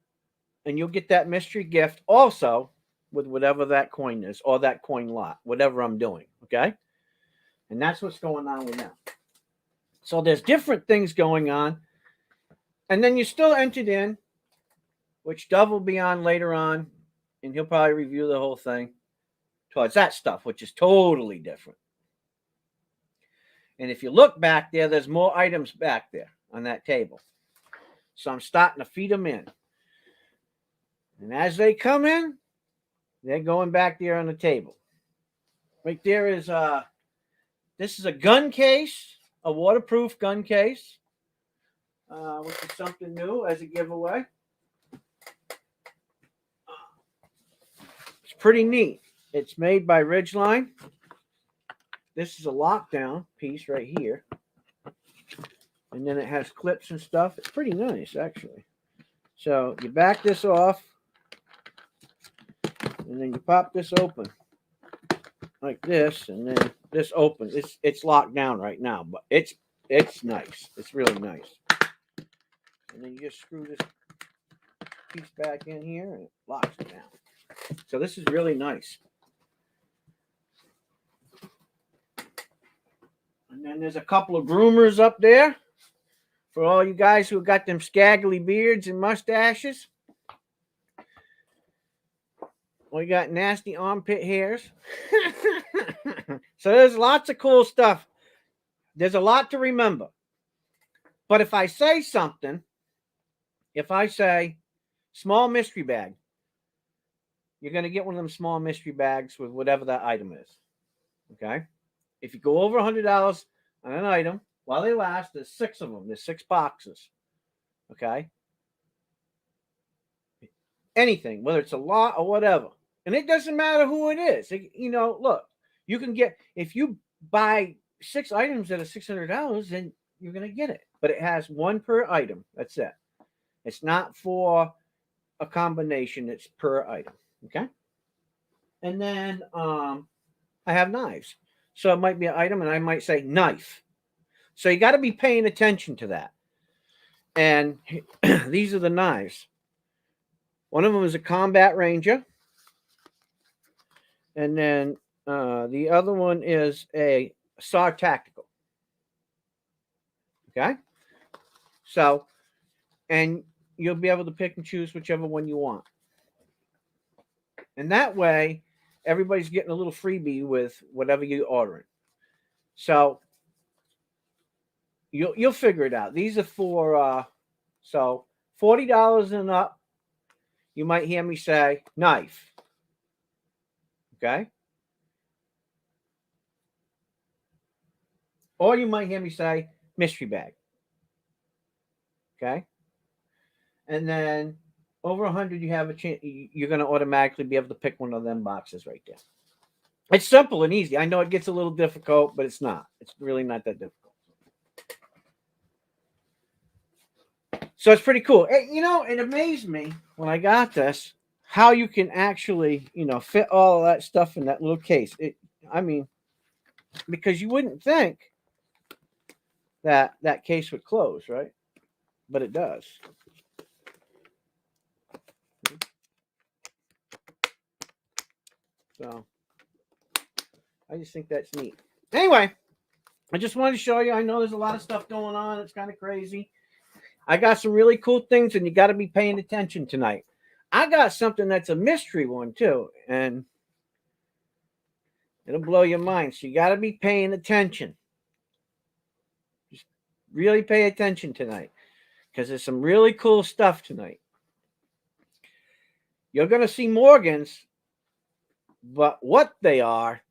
And you'll get that mystery gift also with whatever that coin is or that coin lot, whatever I'm doing. Okay. And that's what's going on with them. So there's different things going on. And then you still entered in, which Dove will be on later on. And he'll probably review the whole thing towards that stuff, which is totally different. And if you look back there, there's more items back there on that table. So I'm starting to feed them in. And as they come in, they're going back there on the table. Right there is this is a gun case, a waterproof gun case, which is something new as a giveaway. It's pretty neat. It's made by Ridgeline. This is a lockdown piece right here. And then it has clips and stuff. It's pretty nice, actually. So you back this off. And then you pop this open. Like this. And then this opens. It's locked down right now. But it's nice. It's really nice. And then you just screw this piece back in here. And it locks it down. So this is really nice. And then there's a couple of groomers up there for all you guys who got them scraggly beards and mustaches. We got nasty armpit hairs. So there's lots of cool stuff. There's a lot to remember. But if I say something, if I say small mystery bag, you're going to get one of them small mystery bags with whatever that item is. Okay? If you go over $100 on an item, while they last, there's 6 of them. There's 6 boxes. Okay? Anything, whether it's a lot or whatever. And it doesn't matter who it is. Look, you can get, if you buy 6 items that are $600, then you're going to get it. But it has 1 per item. That's it. It's not for a combination. It's per item. Okay? And then I have knives. So it might be an item, and I might say knife. So you got to be paying attention to that. And these are the knives. One of them is a Combat Ranger. And then the other one is a SAR Tactical. Okay? So, and you'll be able to pick and choose whichever one you want. And that way, everybody's getting a little freebie with whatever you're ordering. So you'll figure it out. These are for so $40 and up. You might hear me say knife. Okay. Or you might hear me say mystery bag. Okay. And then over 100, you have a chance. You're going to automatically be able to pick one of them boxes right there. It's simple and easy. I know it gets a little difficult, but it's not. It's really not that difficult. So it's pretty cool. It amazed me when I got this how you can actually, fit all of that stuff in that little case. Because you wouldn't think that that case would close, right? But it does. So I just think that's neat. Anyway, I just wanted to show you. I know there's a lot of stuff going on. It's kind of crazy. I got some really cool things, and you got to be paying attention tonight. I got something that's a mystery one, too, and it'll blow your mind. So you got to be paying attention. Just really pay attention tonight because there's some really cool stuff tonight. You're going to see Morgans, but what they are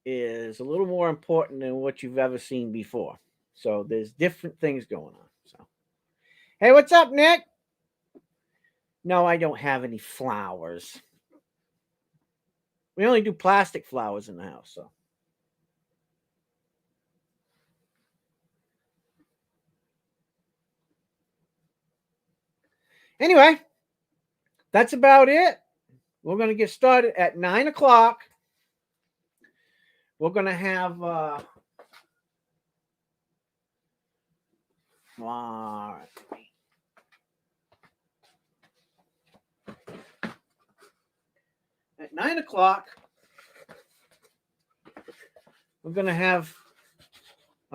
is a little more important than what you've ever seen before. So there's different things going on. So, hey, what's up, Nick? No, I don't have any flowers. We only do plastic flowers in the house. So, anyway, that's about it. We're going to get started at 9 o'clock. We're going to have all right. At 9 o'clock, we're going to have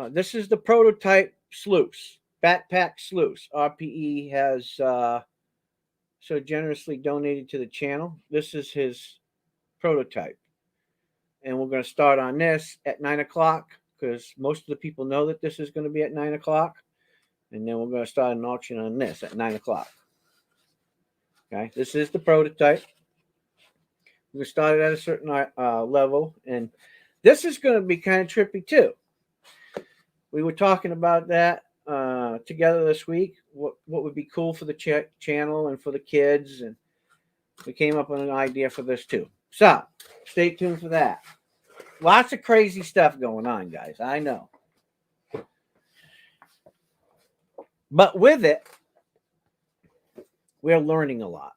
this is the prototype sluice, backpack sluice. RPE has so generously donated to the channel. This is his prototype. And we're going to start on this at 9 o'clock because most of the people know that this is going to be at 9 o'clock. And then we're going to start an auction on this at 9 o'clock. Okay, this is the prototype. We're going to start it at a certain level. And this is going to be kind of trippy too. We were talking about that together this week. What would be cool for the channel and for the kids. And we came up with an idea for this too. So stay tuned for that. Lots of crazy stuff going on, guys. I know. But with it, we're learning a lot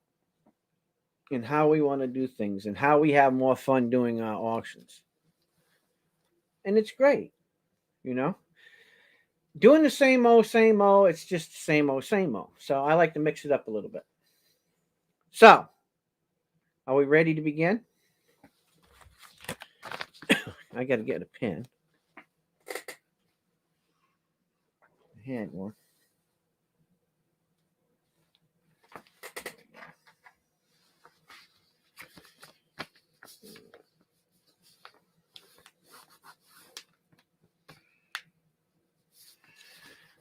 in how we want to do things and how we have more fun doing our auctions. And it's great, Doing the same old, it's just the same old. So I like to mix it up a little bit. So, are we ready to begin? I got to get a pen. I had one.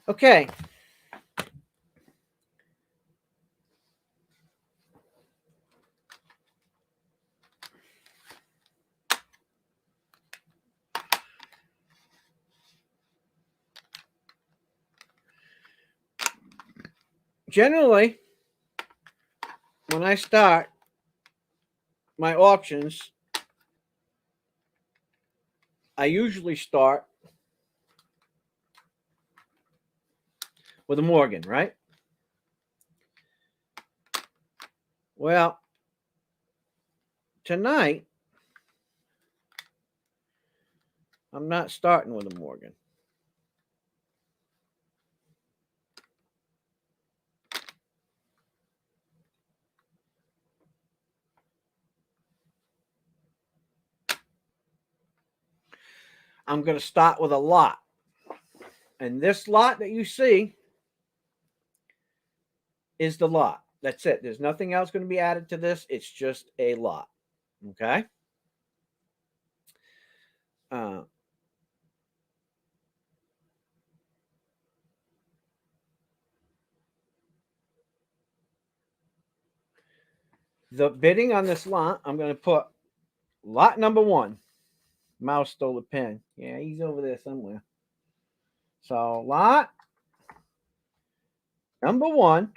Okay. Generally, when I start my auctions, I usually start with a Morgan, right? Well, tonight, I'm not starting with a Morgan. I'm going to start with a lot. And this lot that you see is the lot. That's it. There's nothing else going to be added to this. It's just a lot. Okay? The bidding on this lot, I'm going to put lot number 1, Mouse stole the pen. Yeah, he's over there somewhere. So lot number 1.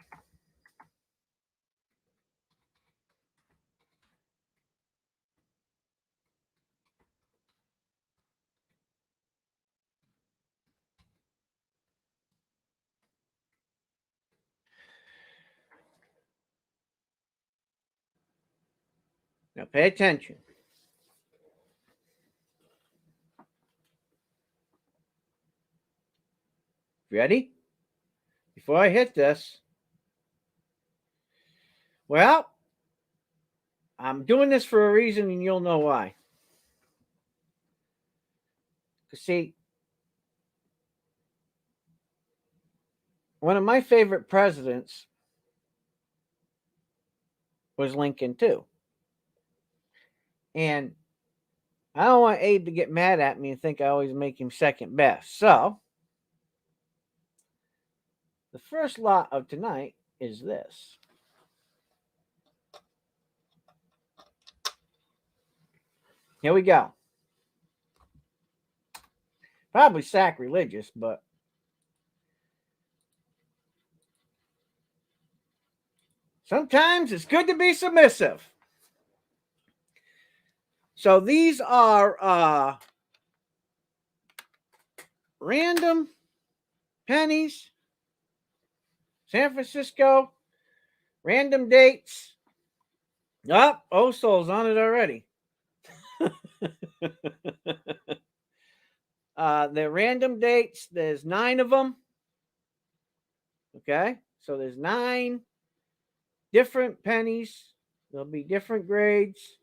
Now pay attention. Ready? Before I hit this, well, I'm doing this for a reason and you'll know why. Because, see, one of my favorite presidents was Lincoln, too. And I don't want Abe to get mad at me and think I always make him second best. So, the first lot of tonight is this. Here we go. Probably sacrilegious, but sometimes it's good to be submissive. So these are random pennies, San Francisco, random dates. Oh, Soul's on it already. They're random dates. There's 9 of them. Okay, so there's 9 different pennies. There'll be different grades.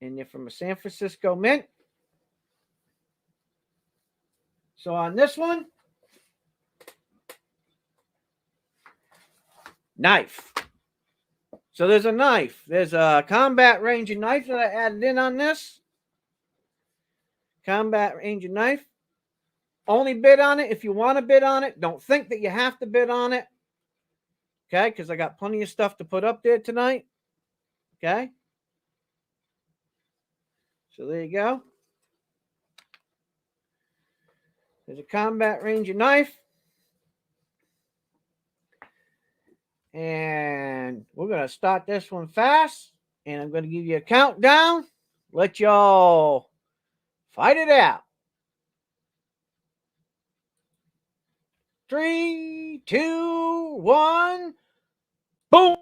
And they're from a San Francisco mint. So on this one, knife. So there's a knife. There's a combat ranger knife that I added in on this. Combat ranger knife. Only bid on it if you want to bid on it. Don't think that you have to bid on it. Okay, because I got plenty of stuff to put up there tonight. Okay. So there you go. There's a combat ranger knife. And we're going to start this one fast. And I'm going to give you a countdown. Let y'all fight it out. 3, 2, 1. Boom.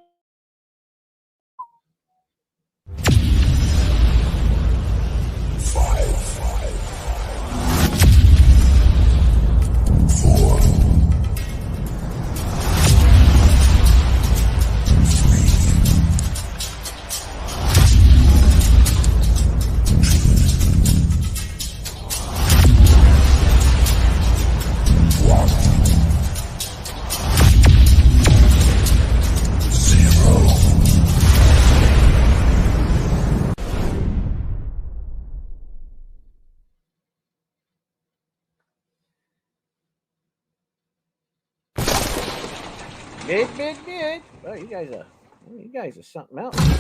Bid. Oh, you guys are something else. You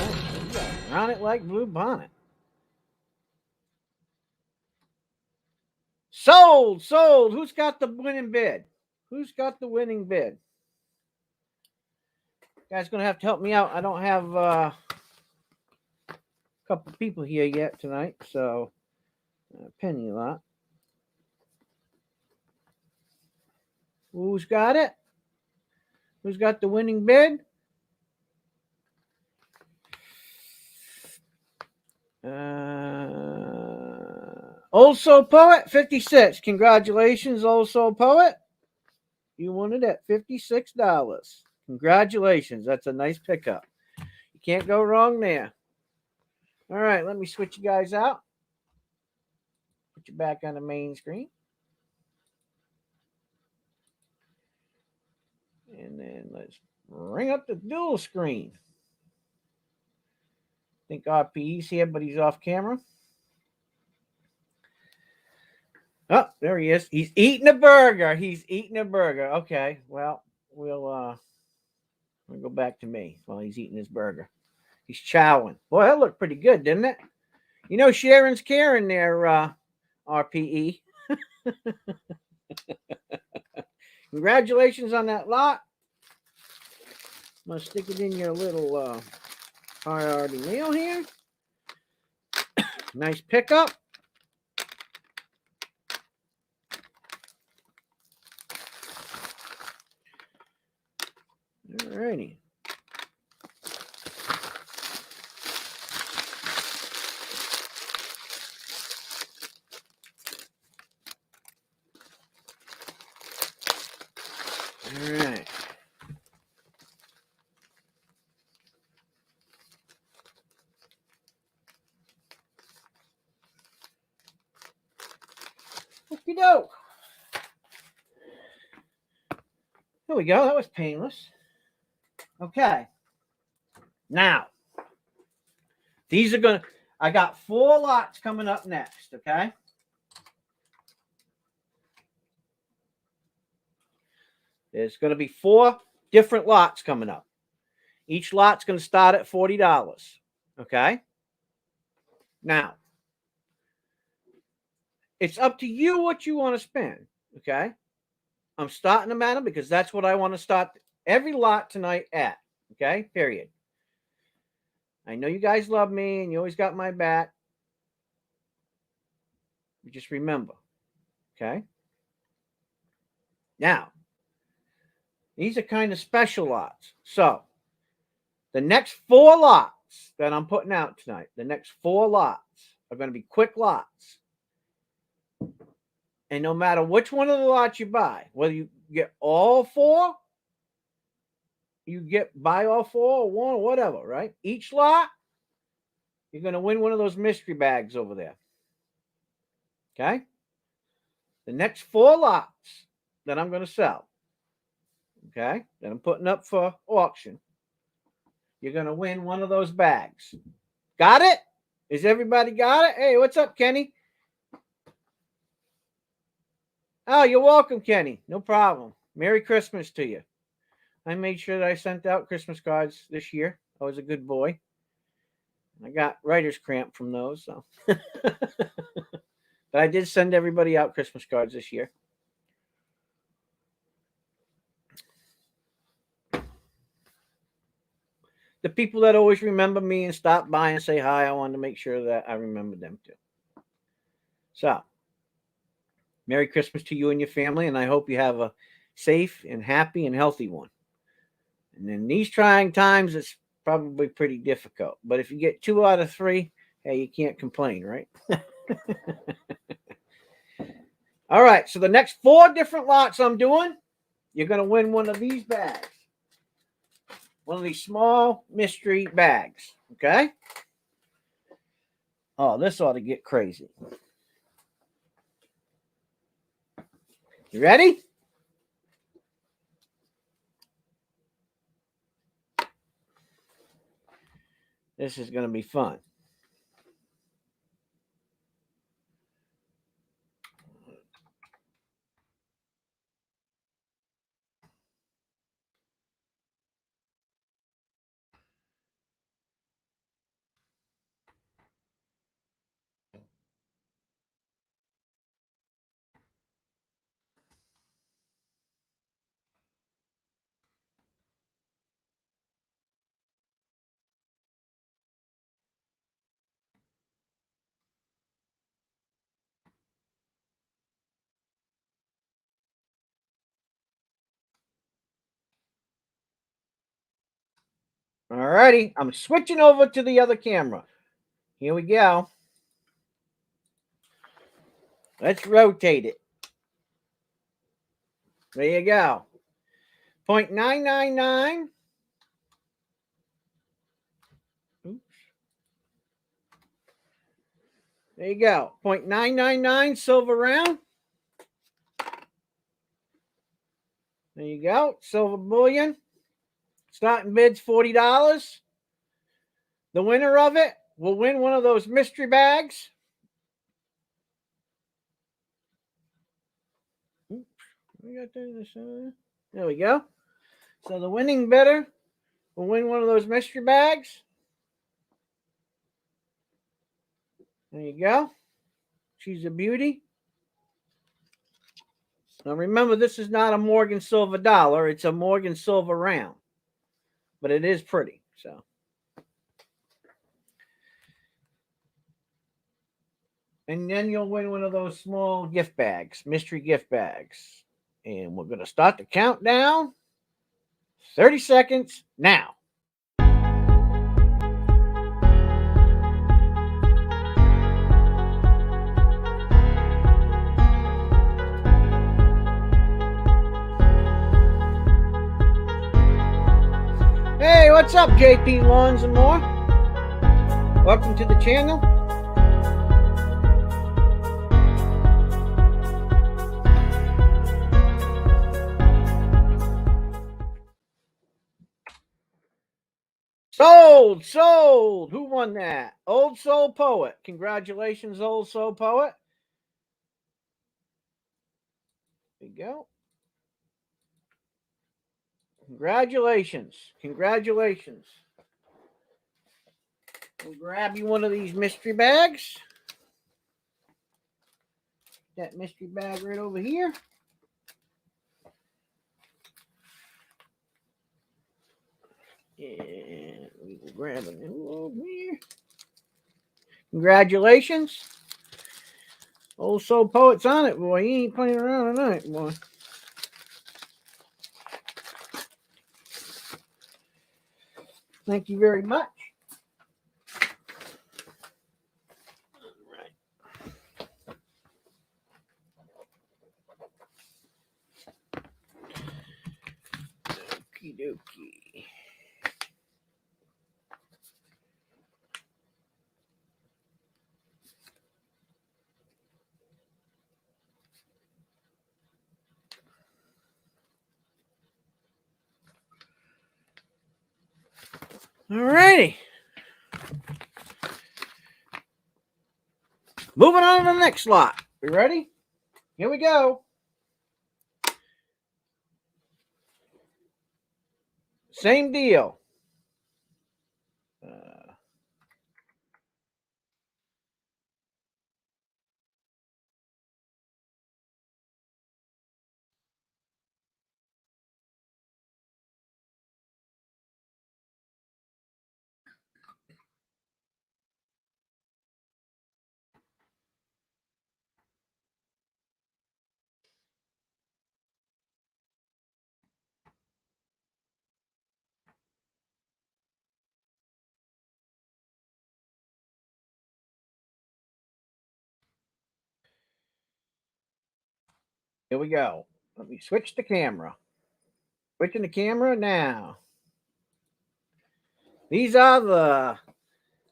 guys run it like Blue Bonnet. Sold. Who's got the winning bid? You guys gonna have to help me out. I don't have a couple people here yet tonight, so penny lot. Who's got it? Who's got the winning bid? Old Soul Poet, 56. Congratulations, Old Soul Poet. You won it at $56. Congratulations. That's a nice pickup. You can't go wrong there. All right, let me switch you guys out. Put you back on the main screen. And then let's bring up the dual screen. I think RPE's here, but he's off camera. Oh, there he is. He's eating a burger. Okay, well, we'll go back to me while he's eating his burger. He's chowing. Boy, that looked pretty good, didn't it? You know, Sharon's caring there, RPE. Congratulations on that lot. I'm going to stick it in your little priority mail here. Nice pickup. All righty. All right. Okie doke. There we go. That was painless. Okay. Now, these are going to, I got 4 lots coming up next. Okay. There's going to be 4 different lots coming up. Each lot's going to start at $40. Okay. Now, it's up to you what you want to spend. Okay. I'm starting them at them because that's what I want to start every lot tonight at. Okay. Period. I know you guys love me and you always got my back. You just remember. Okay. Now, these are kind of special lots. So, the next 4 lots that I'm putting out tonight, the next 4 lots are going to be quick lots. And no matter which one of the lots you buy, whether you get all 4, you buy all 4 or 1 or whatever, right? Each lot, you're going to win one of those mystery bags over there. Okay? The next 4 lots that I'm going to sell, okay, that I'm putting up for auction, you're going to win one of those bags. Got it? Is everybody got it? Hey, what's up, Kenny? Oh, you're welcome, Kenny. No problem. Merry Christmas to you. I made sure that I sent out Christmas cards this year. I was a good boy. I got writer's cramp from those, so. But I did send everybody out Christmas cards this year. The people that always remember me and stop by and say hi, I wanted to make sure that I remember them too. So, Merry Christmas to you and your family, and I hope you have a safe and happy and healthy one. And in these trying times, it's probably pretty difficult. But if you get 2 out of 3, hey, you can't complain, right? All right, so the next 4 different lots I'm doing, you're going to win one of these bags. One of these small mystery bags, okay? Oh, this ought to get crazy. You ready? This is going to be fun. All righty, I'm switching over to the other camera. Here we go. Let's rotate it. There you go. 0.999. Oops. There you go. 0.999 silver round. There you go. Silver bullion. Starting bid's $40. The winner of it will win one of those mystery bags. Oops. There we go. So the winning bidder will win one of those mystery bags. There you go. She's a beauty. Now remember, this is not a Morgan Silver dollar. It's a Morgan Silver round. But it is pretty. So. And then you'll win one of those small gift bags, mystery gift bags. And we're going to start the countdown. 30 seconds now. Hey, what's up, JP Lawns and more? Welcome to the channel. Sold. Who won that? Old Soul Poet. Congratulations, Old Soul Poet. There you go. Congratulations. We'll grab you one of these mystery bags. That mystery bag right over here. And we will grab a new over here. Congratulations. Old Soul Poet's on it, boy. He ain't playing around tonight, boy. Thank you very much. All right. Okie dokie. All righty. Moving on to the next lot. We ready? Here we go. Same deal. Here we go. Let me switch the camera. Switching the camera now. These are the,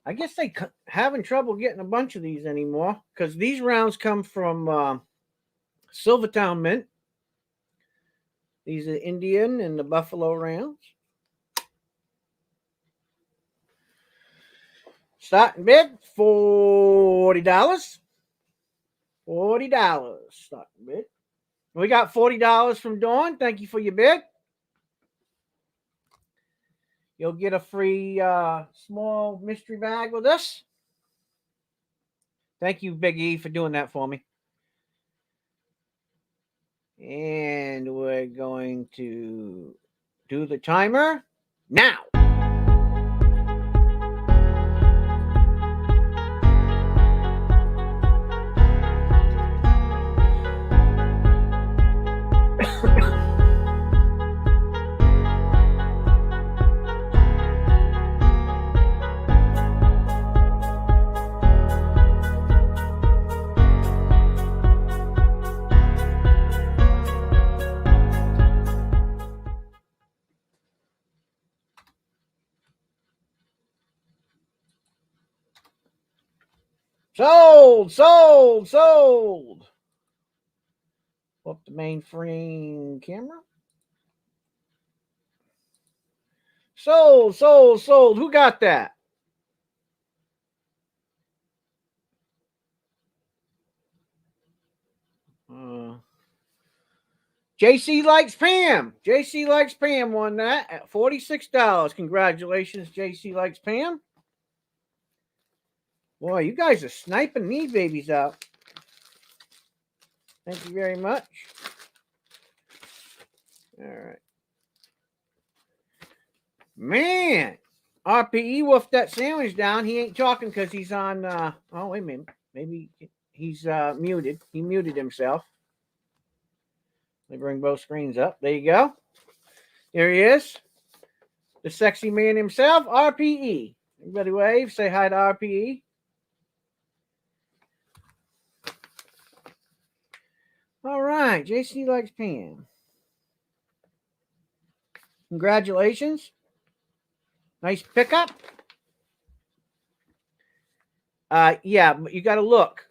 I guess they having trouble getting a bunch of these anymore because these rounds come from Silvertown Mint. These are Indian and the Buffalo rounds. Starting bid, $40. $40 starting bid. We got $40 from Dawn. Thank you for your bid. You'll get a free small mystery bag with us. Thank you, Big E, for doing that for me. And we're going to do the timer now. Sold. Up the mainframe camera. Sold. Who got that? JC Likes Pam. JC Likes Pam won that at $46. Congratulations, JC Likes Pam. Boy, you guys are sniping these babies out. Thank you very much. All right. Man, RPE wolfed that sandwich down. He ain't talking because he's on. Oh, wait a minute. Maybe he's muted. He muted himself. Let me bring both screens up. There you go. There he is. The sexy man himself, RPE. Everybody wave. Say hi to RPE. All right. JC likes Pam. Congratulations. Nice pickup. Yeah, but you got to look.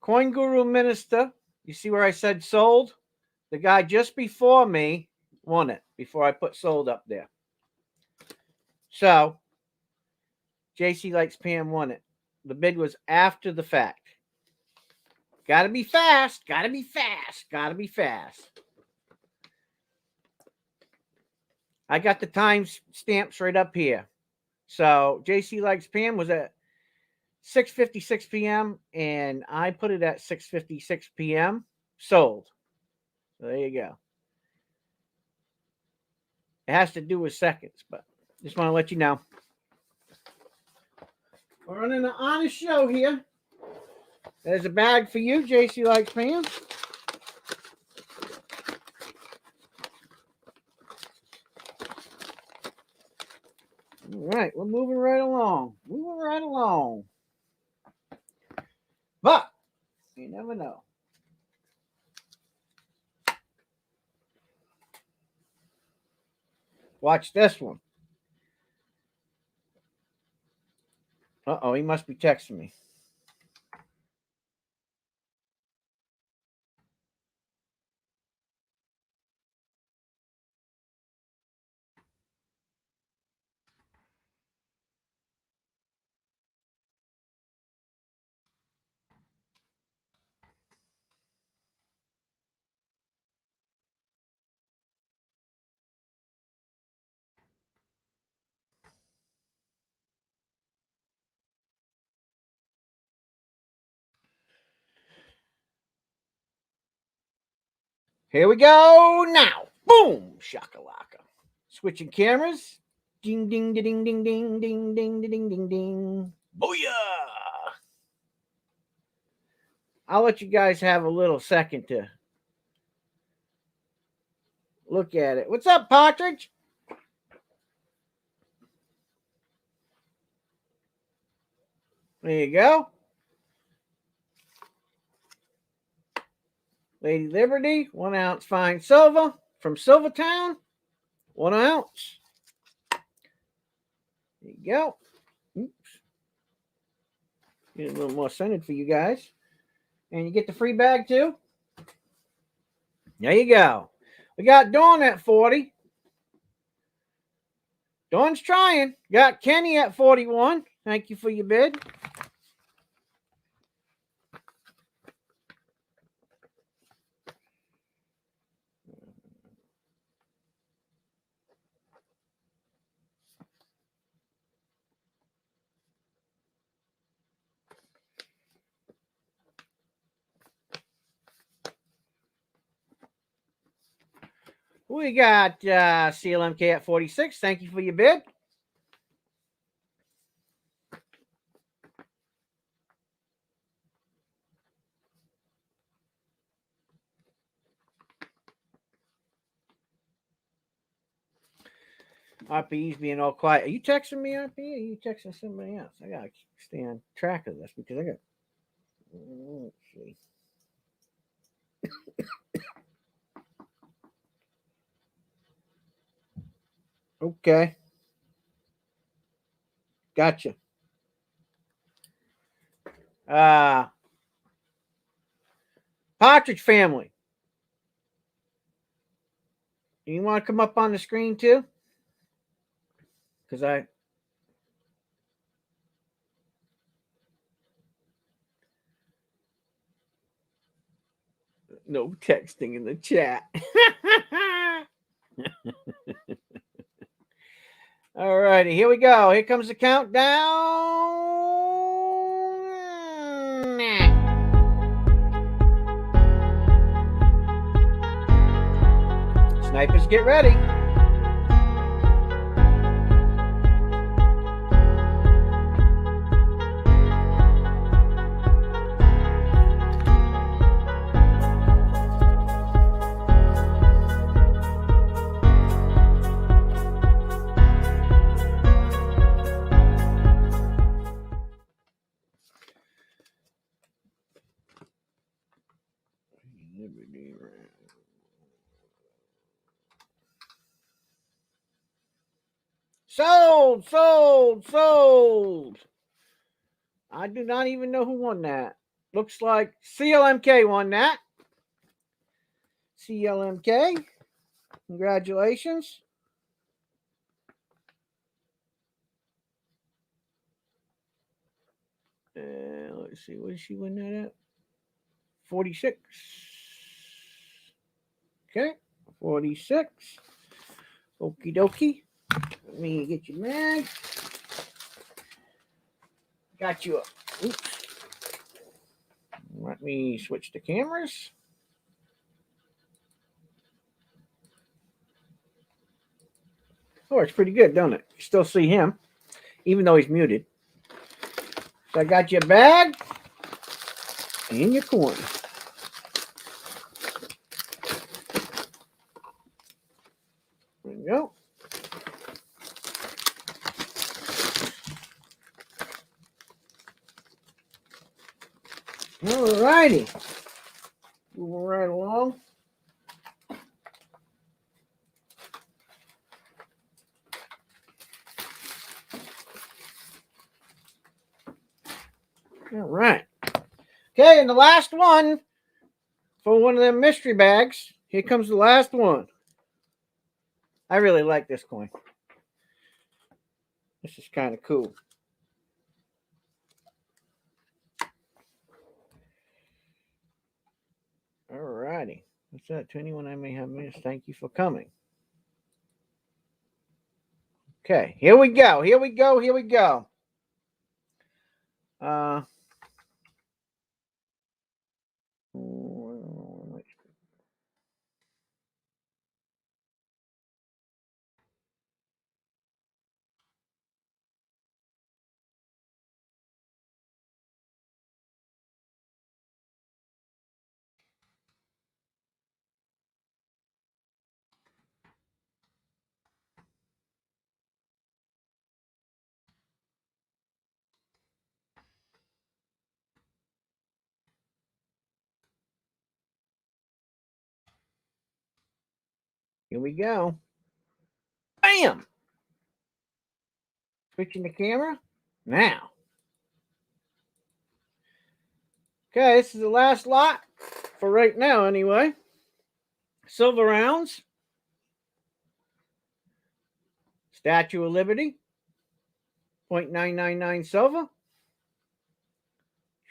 Coin Guru Minister. You see where I said sold? The guy just before me won it before I put sold up there. So, JC Likes Pam won it. The bid was after the fact. Got to be fast. Got to be fast. Got to be fast. I got the time stamps right up here. So, JC Likes Pam was at 6:56 p.m. and I put it at 6:56 p.m. Sold. So there you go. It has to do with seconds, but just want to let you know. We're running an honest show here. There's a bag for you, JC Likes Pam. All right, we're moving right along. Moving right along. But you never know. Watch this one. Uh-oh, he must be texting me. Here we go now. Boom! Shakalaka. Switching cameras. Ding, ding, ding, ding, ding, ding, ding, ding, ding, ding. Booyah! I'll let you guys have a little second to look at it. What's up, Partridge? There you go. Lady Liberty, 1 ounce fine silver from Silvertown. 1 ounce. There you go. Oops. Get a little more scented for you guys. And you get the free bag too. There you go. We got Dawn at 40. Dawn's trying. Got Kenny at 41. Thank you for your bid. We got CLMK at 46. Thank you for your bid. RPE's being all quiet. Are you texting me, RPE? Or are you texting somebody else? I got to stay on track of this because I got... Let's see. Okay. Gotcha. Partridge family. You want to come up on the screen too? Because no texting in the chat. All righty, here we go. Here comes the countdown. Snipers, get ready. Sold, sold, sold. I do not even know who won that. Looks like CLMK won that. CLMK, congratulations. Let's see, what did she win that at? 46. Okay, 46. Okie dokie. Let me get your mag. Got you up. Oops. Let me switch the cameras. Oh, it's pretty good, don't it? You still see him, even though he's muted. So I got your bag and your coin. There you go. All righty. Moving right along. All right. Okay, and the last one for one of them mystery bags. Here comes the last one. I really like this coin. This is kind of cool. All righty. What's that? To anyone I may have missed, thank you for coming. Okay, here we go. Here we go. Here we go. Here we go. Bam! Switching the camera. Now. Okay, this is the last lot for right now anyway. Silver rounds. Statue of Liberty. 0.999 silver.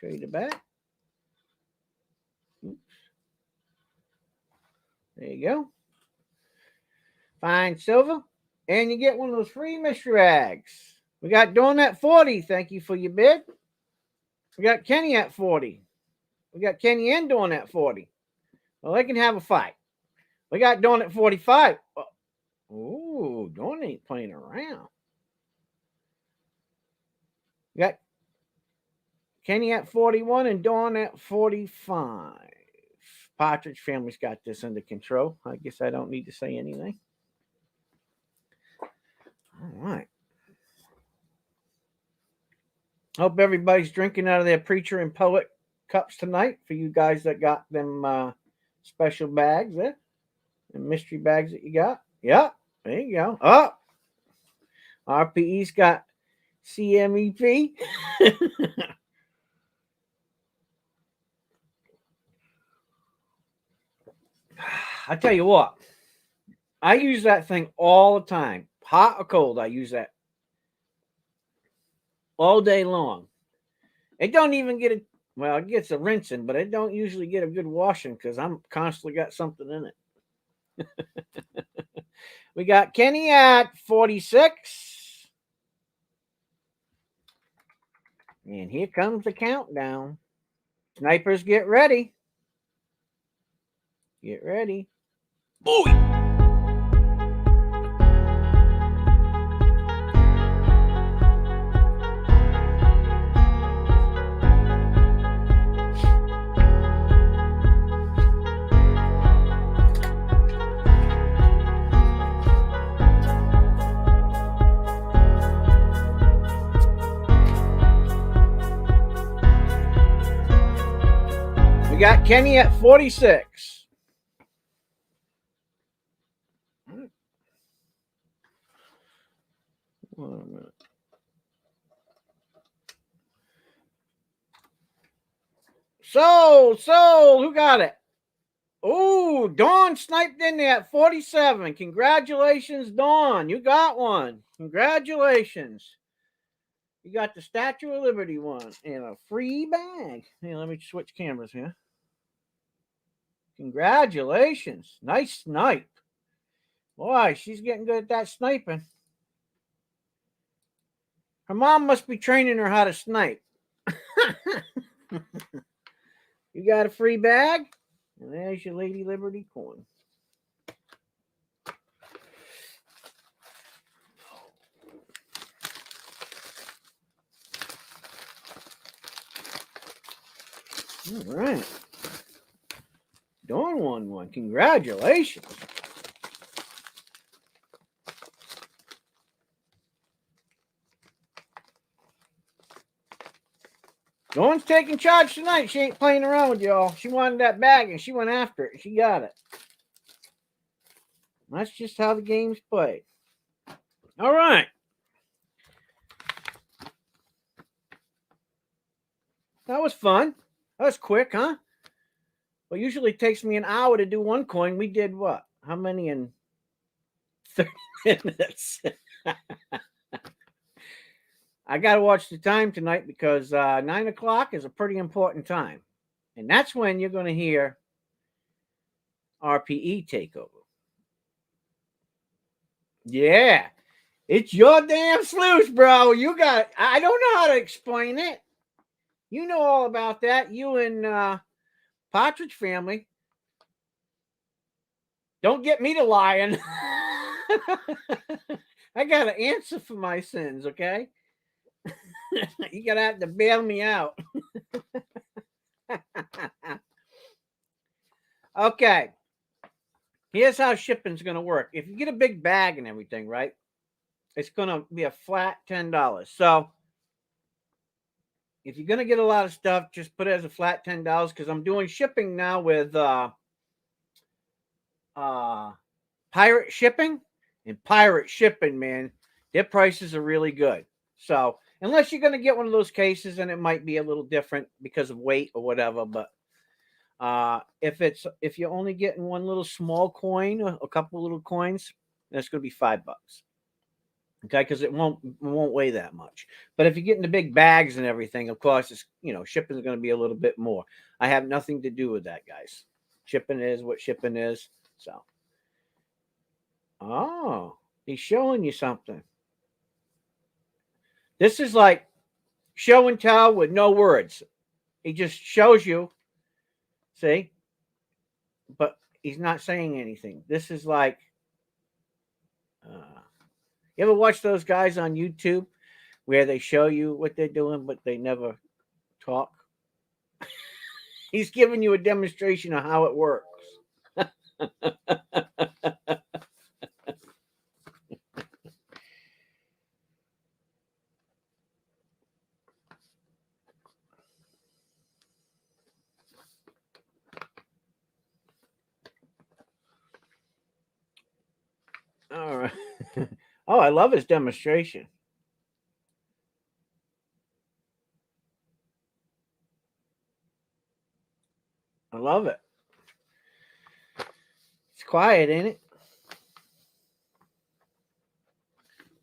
Show you the back. Oops. There you go. Fine silver. And you get one of those free mystery bags. We got Dawn at 40. Thank you for your bid. We got Kenny at 40. We got Kenny and Dawn at 40. Well, they can have a fight. We got Dawn at 45. Oh, Dawn ain't playing around. We got Kenny at 41 and Dawn at 45. Partridge family's got this under control. I guess I don't need to say anything. All right. Hope everybody's drinking out of their preacher and poet cups tonight for you guys that got them special bags there. And mystery bags that you got. Yep. There you go. Oh. RPE's got CMEP. I tell you what. I use that thing all the time. Hot or cold, I use that all day long. It don't even get well, it gets a rinsing, but it don't usually get a good washing because I'm constantly got something in it. We got Kenny at 46. And here comes the countdown. Snipers, get ready. Get ready. Boy! got Kenny at 46. Wait a minute. So, who got it? Oh, Dawn sniped in there at 47. Congratulations, Dawn. You got one. Congratulations. You got the Statue of Liberty one and a free bag. Hey, let me switch cameras here. Congratulations. Nice snipe. Boy, she's getting good at that sniping. Her mom must be training her how to snipe. You got a free bag? And there's your Lady Liberty coin. All right. Dawn won one. Congratulations. Dawn's taking charge tonight. She ain't playing around with y'all. She wanted that bag and she went after it. She got it. That's just how the game's played. All right. That was fun. That was quick, huh? Well, usually it takes me an hour to do one coin. We did what? How many in 30 minutes? I got to watch the time tonight because 9 o'clock is a pretty important time. And that's when you're going to hear RPE take over. Yeah. It's your damn sluice, bro. You got it. I don't know how to explain it. You know all about that. You and Partridge Family. Don't get me to lying. I got to answer for my sins, okay? You're going to have to bail me out. Okay. Here's how shipping's going to work. If you get a big bag and everything, right? It's going to be a flat $10. So if you're going to get a lot of stuff, just put it as a flat $10 because I'm doing shipping now with Pirate Shipping. And Pirate Shipping, man, their prices are really good. So unless you're going to get one of those cases, and it might be a little different because of weight or whatever, but if you're only getting one little small coin or a couple little coins, that's going to be $5. Okay, because it won't weigh that much. But if you're getting the big bags and everything, of course, it's shipping is going to be a little bit more. I have nothing to do with that, guys. Shipping is what shipping is. So, oh, he's showing you something. This is like show and tell with no words. He just shows you. See? But he's not saying anything. This is like, you ever watch those guys on YouTube where they show you what they're doing, but they never talk? He's giving you a demonstration of how it works. All right. Oh, I love his demonstration. I love it. It's quiet, ain't it?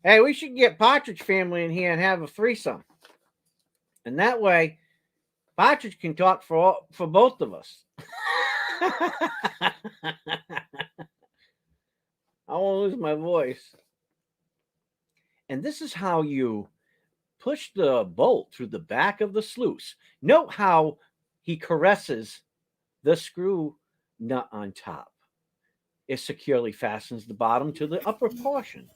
Hey, we should get Partridge Family in here and have a threesome. And that way, Partridge can talk for both of us. I won't lose my voice. And this is how you push the bolt through the back of the sluice. Note how he caresses the screw nut on top. It securely fastens the bottom to the upper portion,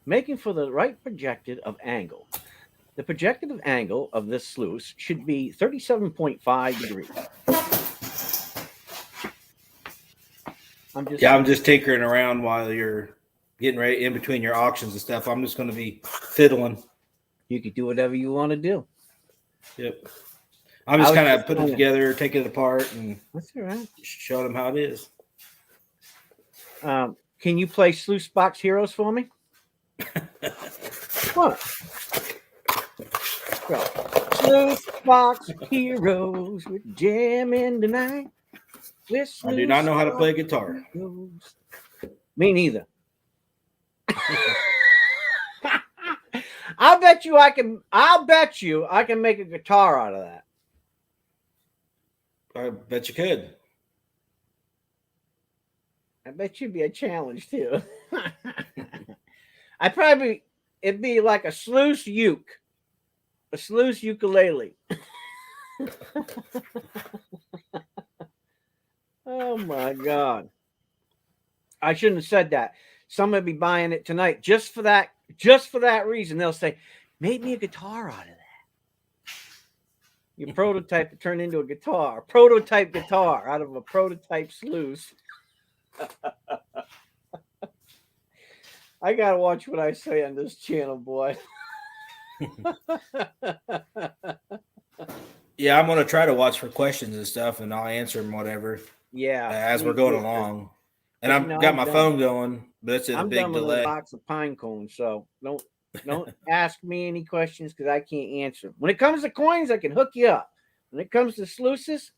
making for the right projected of angle. The projected angle of this sluice should be 37.5 degrees. I'm just tinkering around while you're getting ready in between your auctions and stuff. I'm just going to be fiddling. You can do whatever you want to do. Yep. I'm I just was kind of just putting it kinda- together, taking it apart, and That's all right. showing them how it is. Can you play Sluice Box Heroes for me? What? Go. Sluice Box Heroes, we're jamming tonight. With I do not Sluice know how to play a Box guitar. Heroes. Me neither. I'll bet you I can make a guitar out of that. I bet you could. I bet you'd be a challenge too. It'd be like a sluice uke, a sluice ukulele. Oh my God. I shouldn't have said that. Somebody be buying it tonight just for that reason. They'll say, make me a guitar out of that. Your prototype will turn into a guitar. Prototype guitar out of a prototype sluice. I gotta watch what I say on this channel, boy. Yeah, I'm gonna try to watch for questions and stuff, and I'll answer them whatever Yeah. as we're going along. And But, I've you know, got I'm my done. phone going, but it's in a I'm big done with a delay. box of pine cones, so don't ask me any questions because I can't answer them. When it comes to coins, I can hook you up. When it comes to sluices,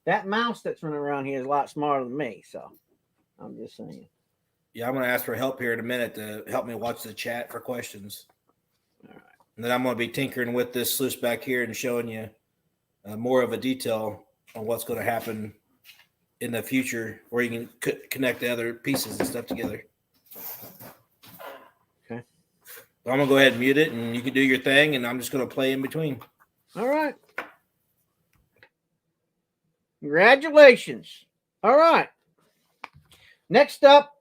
that mouse that's running around here is a lot smarter than me. So I'm just saying. Yeah, I'm gonna ask for help here in a minute to help me watch the chat for questions. All right. And then I'm gonna be tinkering with this sluice back here and showing you more of a detail on what's going to happen in the future, where you can connect the other pieces and stuff together. Okay. So I'm gonna go ahead and mute it, and you can do your thing, and I'm just gonna play in between. All right. Congratulations. All right. Next up.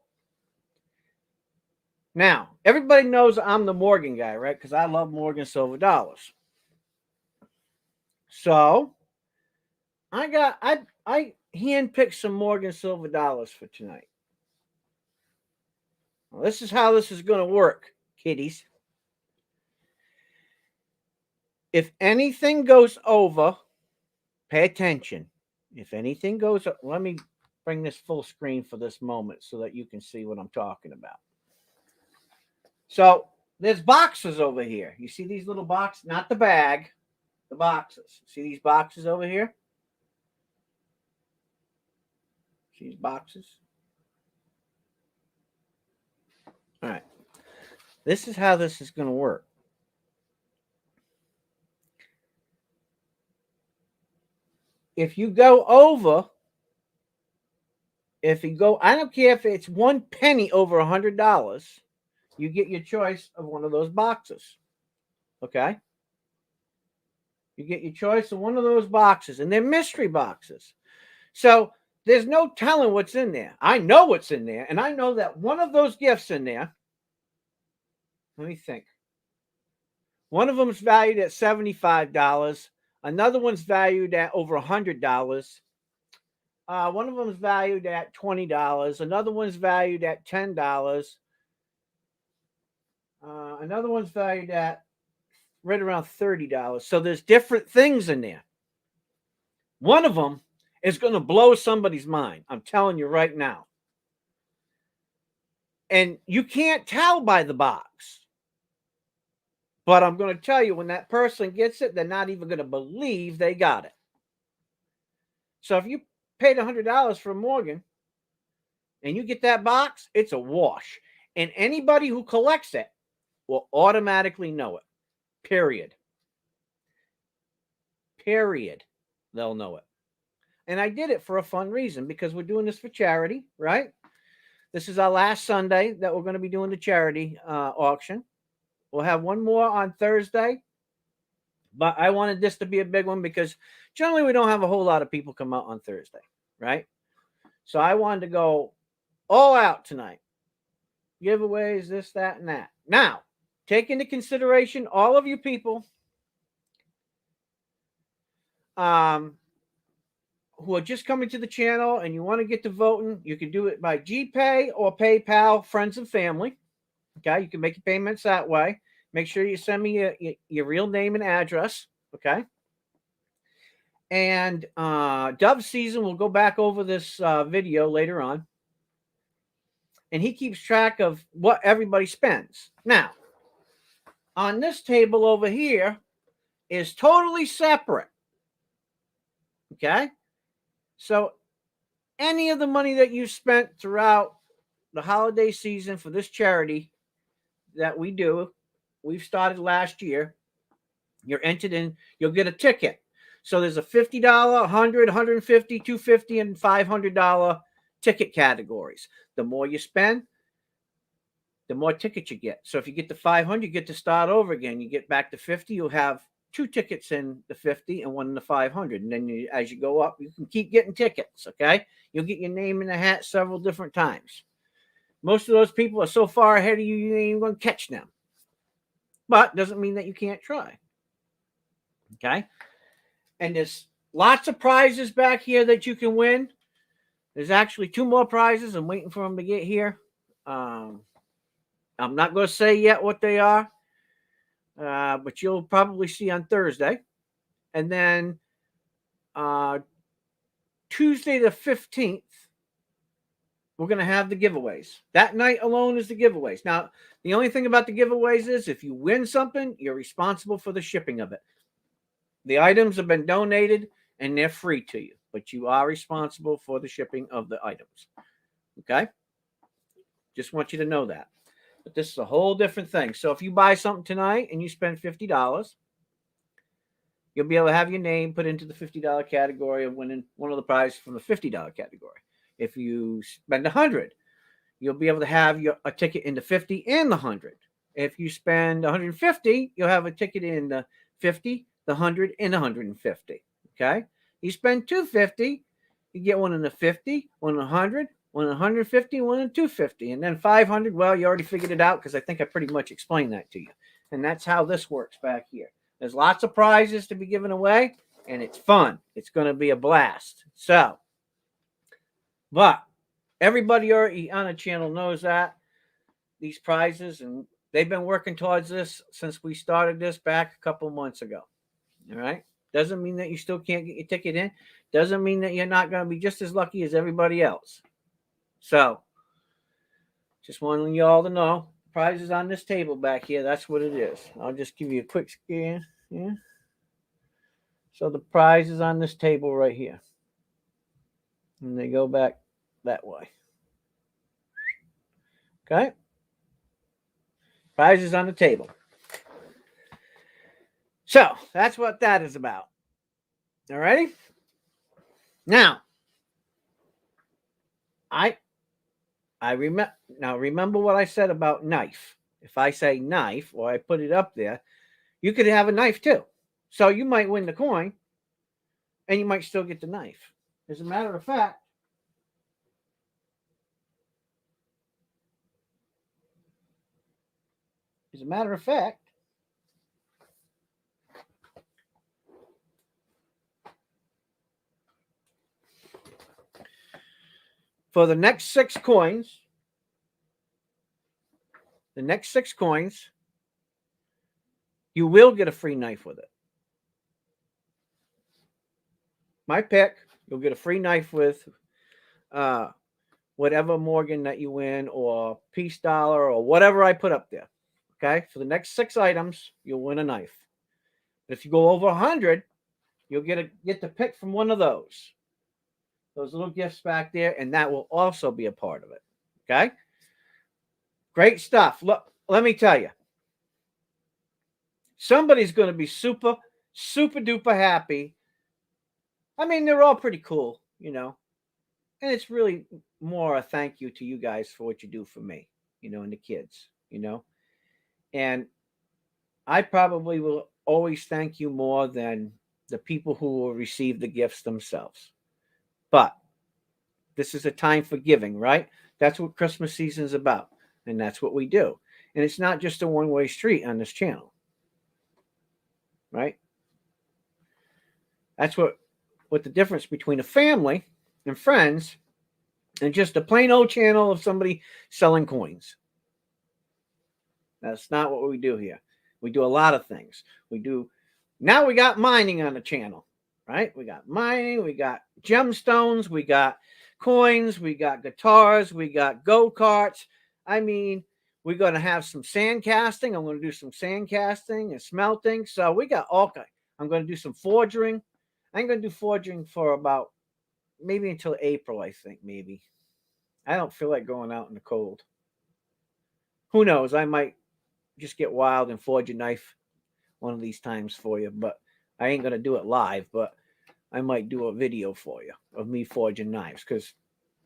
Now, everybody knows I'm the Morgan guy, right? Because I love Morgan silver dollars. So I handpicked some Morgan silver dollars for tonight. Well, this is how this is going to work, kiddies. If anything goes over, pay attention. If anything goes up, let me bring this full screen for this moment so that you can see what I'm talking about. So there's boxes over here. You see these little boxes? Not the bag, the boxes. See these boxes over here? See these boxes? All right. This is how this is going to work. If you go over, I don't care if it's 1 penny over $100, you get your choice of one of those boxes. Okay? You get your choice of one of those boxes, and they're mystery boxes. So there's no telling what's in there. I know what's in there, and I know that one of those gifts in there, let me think. One of them is valued at $75. Another one's valued at over $100. One of them is valued at $20. Another one's valued at $10. Another one's valued at right around $30. So there's different things in there. One of them is going to blow somebody's mind. I'm telling you right now. And you can't tell by the box. But I'm going to tell you, when that person gets it, they're not even going to believe they got it. So if you paid $100 for a Morgan and you get that box, it's a wash. And anybody who collects it will automatically know it. Period. They'll know it. And I did it for a fun reason, because we're doing this for charity, right? This is our last Sunday that we're going to be doing the charity auction. We'll have one more on Thursday. But I wanted this to be a big one because generally we don't have a whole lot of people come out on Thursday, right? So I wanted to go all out tonight. Giveaways, this, that, and that. Now, take into consideration all of you people who are just coming to the channel and you want to get to voting. You can do it by GPay or PayPal, friends and family. Okay, you can make your payments that way. Make sure you send me your real name and address. Okay. And dove season, we'll go back over this video later on. And he keeps track of what everybody spends. Now, on this table over here is totally separate. Okay? So any of the money that you spent throughout the holiday season for this charity that we do, we've started last year, you're entered in, you'll get a ticket. So there's a $50, $100, $150, $250, and $500 ticket categories. The more you spend, the more tickets you get. So if you get to 500, you get to start over again. You get back to 50, you'll have 2 tickets in the 50 and 1 in the 500. And then as you go up, you can keep getting tickets, okay? You'll get your name in the hat several different times. Most of those people are so far ahead of you, you ain't even going to catch them. But doesn't mean that you can't try. Okay? And there's lots of prizes back here that you can win. There's actually 2 more prizes. I'm waiting for them to get here. I'm not going to say yet what they are, but you'll probably see on Thursday. And then Tuesday the 15th, we're going to have the giveaways. That night alone is the giveaways. Now, the only thing about the giveaways is if you win something, you're responsible for the shipping of it. The items have been donated and they're free to you, but you are responsible for the shipping of the items. Okay? Just want you to know that. But this is a whole different thing. So if you buy something tonight and you spend $50, you'll be able to have your name put into the $50 category of winning one of the prizes from the $50 category. If you spend $100, you'll be able to have a ticket in the 50 and the 100. If you spend $150, you'll have a ticket in the 50, the 100, and the 150. Okay? You spend $250, you get one in the 50, one in the 100, one in the 150, one in the 250, and then 500. Well, you already figured it out because I think I pretty much explained that to you. And that's how this works back here. There's lots of prizes to be given away, and it's fun. It's going to be a blast. So, but everybody already on the channel knows that these prizes, and they've been working towards this since we started this back a couple months ago. All right. Doesn't mean that you still can't get your ticket in. Doesn't mean that you're not going to be just as lucky as everybody else. So, just wanting you all to know, prizes on this table back here, that's what it is. I'll just give you a quick scan. Yeah. So the prizes on this table right here. And they go back that way. Okay. Prizes on the table. So that's what that is about. All righty. Now, remember what I said about knife. If I say knife or I put it up there, you could have a knife too. So you might win the coin and you might still get the knife. As a matter of fact, for the next 6 coins, you will get a free knife with it. My pick, you'll get a free knife with whatever Morgan that you win or Peace Dollar or whatever I put up there. Okay? For the next 6 items, you'll win a knife. But if you go over 100, you'll get to pick from one of those little gifts back there, and that will also be a part of it. Okay? Great stuff. Look, let me tell you. Somebody's going to be super, super duper happy. I mean, they're all pretty cool, you know. And it's really more a thank you to you guys for what you do for me, you know, and the kids, you know. And I probably will always thank you more than the people who will receive the gifts themselves. But this is a time for giving, right? That's what Christmas season is about. And that's what we do. And it's not just a one-way street on this channel. Right? That's what the difference between a family and friends and just a plain old channel of somebody selling coins. That's not what we do here. We do a lot of things. Now we got mining on the channel, right? We got mining, we got gemstones, we got coins, we got guitars, we got go-karts. I mean, we're going to have some sand casting. I'm going to do some sand casting and smelting. So we got all kinds. I'm going to do some forging. I'm going to do forging for about maybe until April, I think, maybe. I don't feel like going out in the cold. Who knows? I might just get wild and forge a knife one of these times for you, but I ain't going to do it live, but I might do a video for you of me forging knives because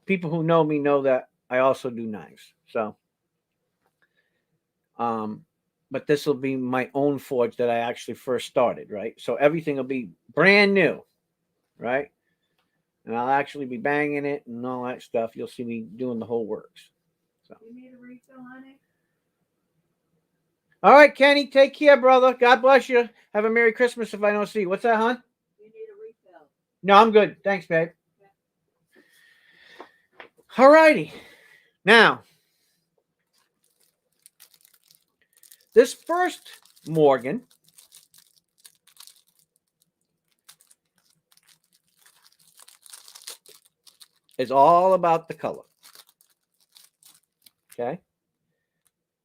people who know me know that I also do knives. So, but this will be my own forge that I actually first started, right? So everything will be brand new, right? And I'll actually be banging it and all that stuff. You'll see me doing the whole works. So. You need a refill, honey? All right, Kenny, take care, brother. God bless you. Have a Merry Christmas if I don't see you. What's that, hon? You need a refill. No, I'm good. Thanks, babe. All righty. Now, this first Morgan is all about the color. Okay.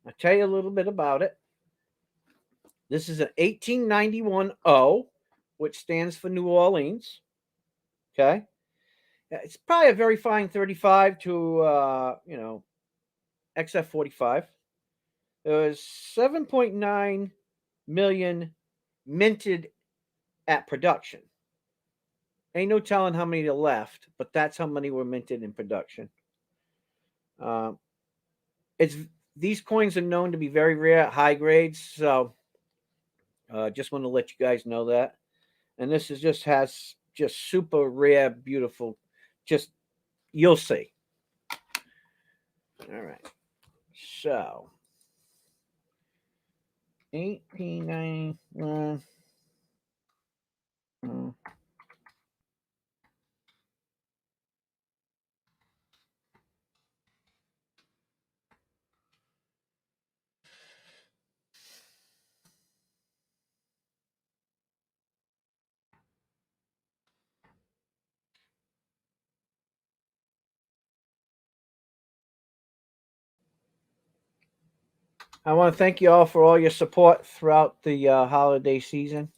I'll tell you a little bit about it. This is an 1891 O, which stands for New Orleans. Okay. It's probably a very fine 35 to, XF45. There was 7.9 million minted at production. Ain't no telling how many are left, but that's how many were minted in production. These coins are known to be very rare at high grades, so just want to let you guys know that. And this has super rare, beautiful. Just you'll see. All right. So 1891. I want to thank you all for all your support throughout the holiday season.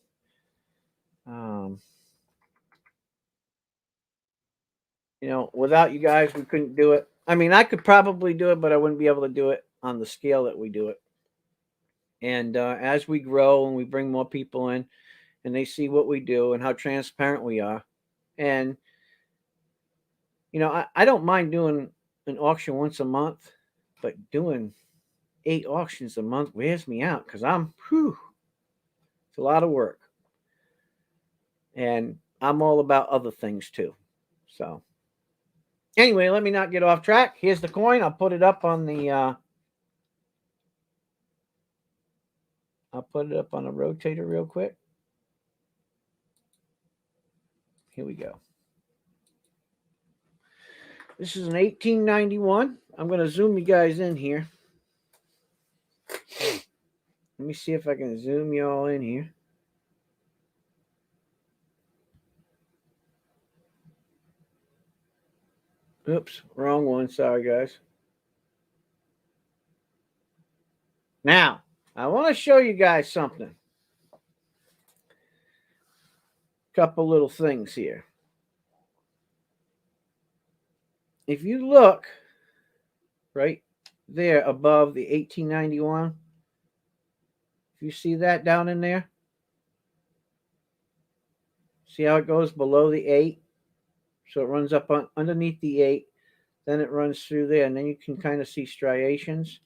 Without you guys, we couldn't do it. I mean, I could probably do it, but I wouldn't be able to do it on the scale that we do it. And as we grow and we bring more people in and they see what we do and how transparent we are, and, I don't mind doing an auction once a month, but doing 8 auctions a month wears me out because it's a lot of work. And I'm all about other things too. So anyway, let me not get off track. Here's the coin. I'll put it up on the rotator real quick. Here we go. This is an 1891. I'm going to zoom you guys in here. Let me see if I can zoom you all in here. Oops, wrong one. Sorry, guys. Now, I want to show you guys something. Couple little things here. If you look right there above the 1891, if you see that down in there, see how it goes below the 8? So it runs up underneath the 8, then it runs through there, and then you can kind of see striations.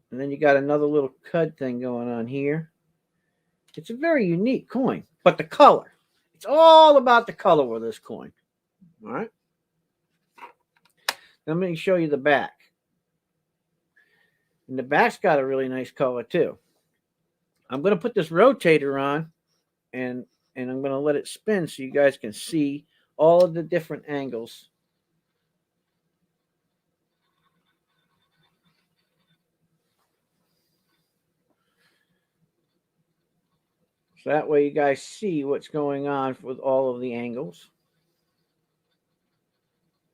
And then you got another little cud thing going on here. It's a very unique coin, but the color, it's all about the color with this coin. All right. Let me show you the back. And the back's got a really nice color too. I'm going to put this rotator on and I'm going to let it spin so you guys can see all of the different angles. So that way you guys see what's going on with all of the angles.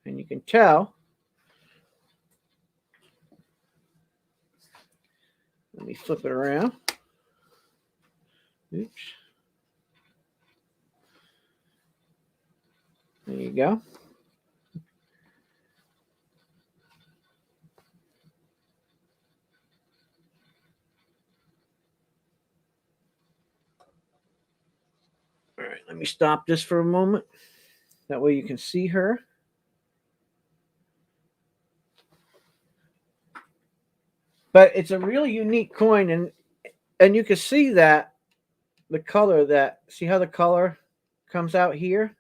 And you can tell. Let me flip it around. Oops. There you go. All right, let me stop this for a moment. That way you can see her. But it's a really unique coin, and you can see that the color see how the color comes out here?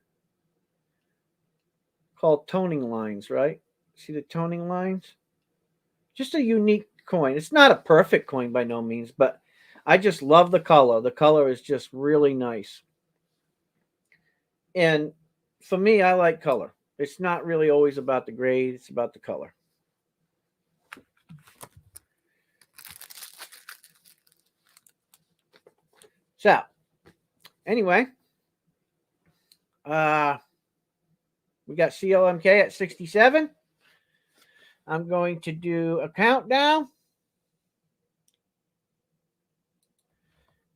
Called toning lines, right? See the toning lines? Just a unique coin. It's not a perfect coin by no means, but I just love the color. The color is just really nice. And for me, I like color. It's not really always about the grade, it's about the color. So, anyway, we got CLMK at 67. I'm going to do a countdown.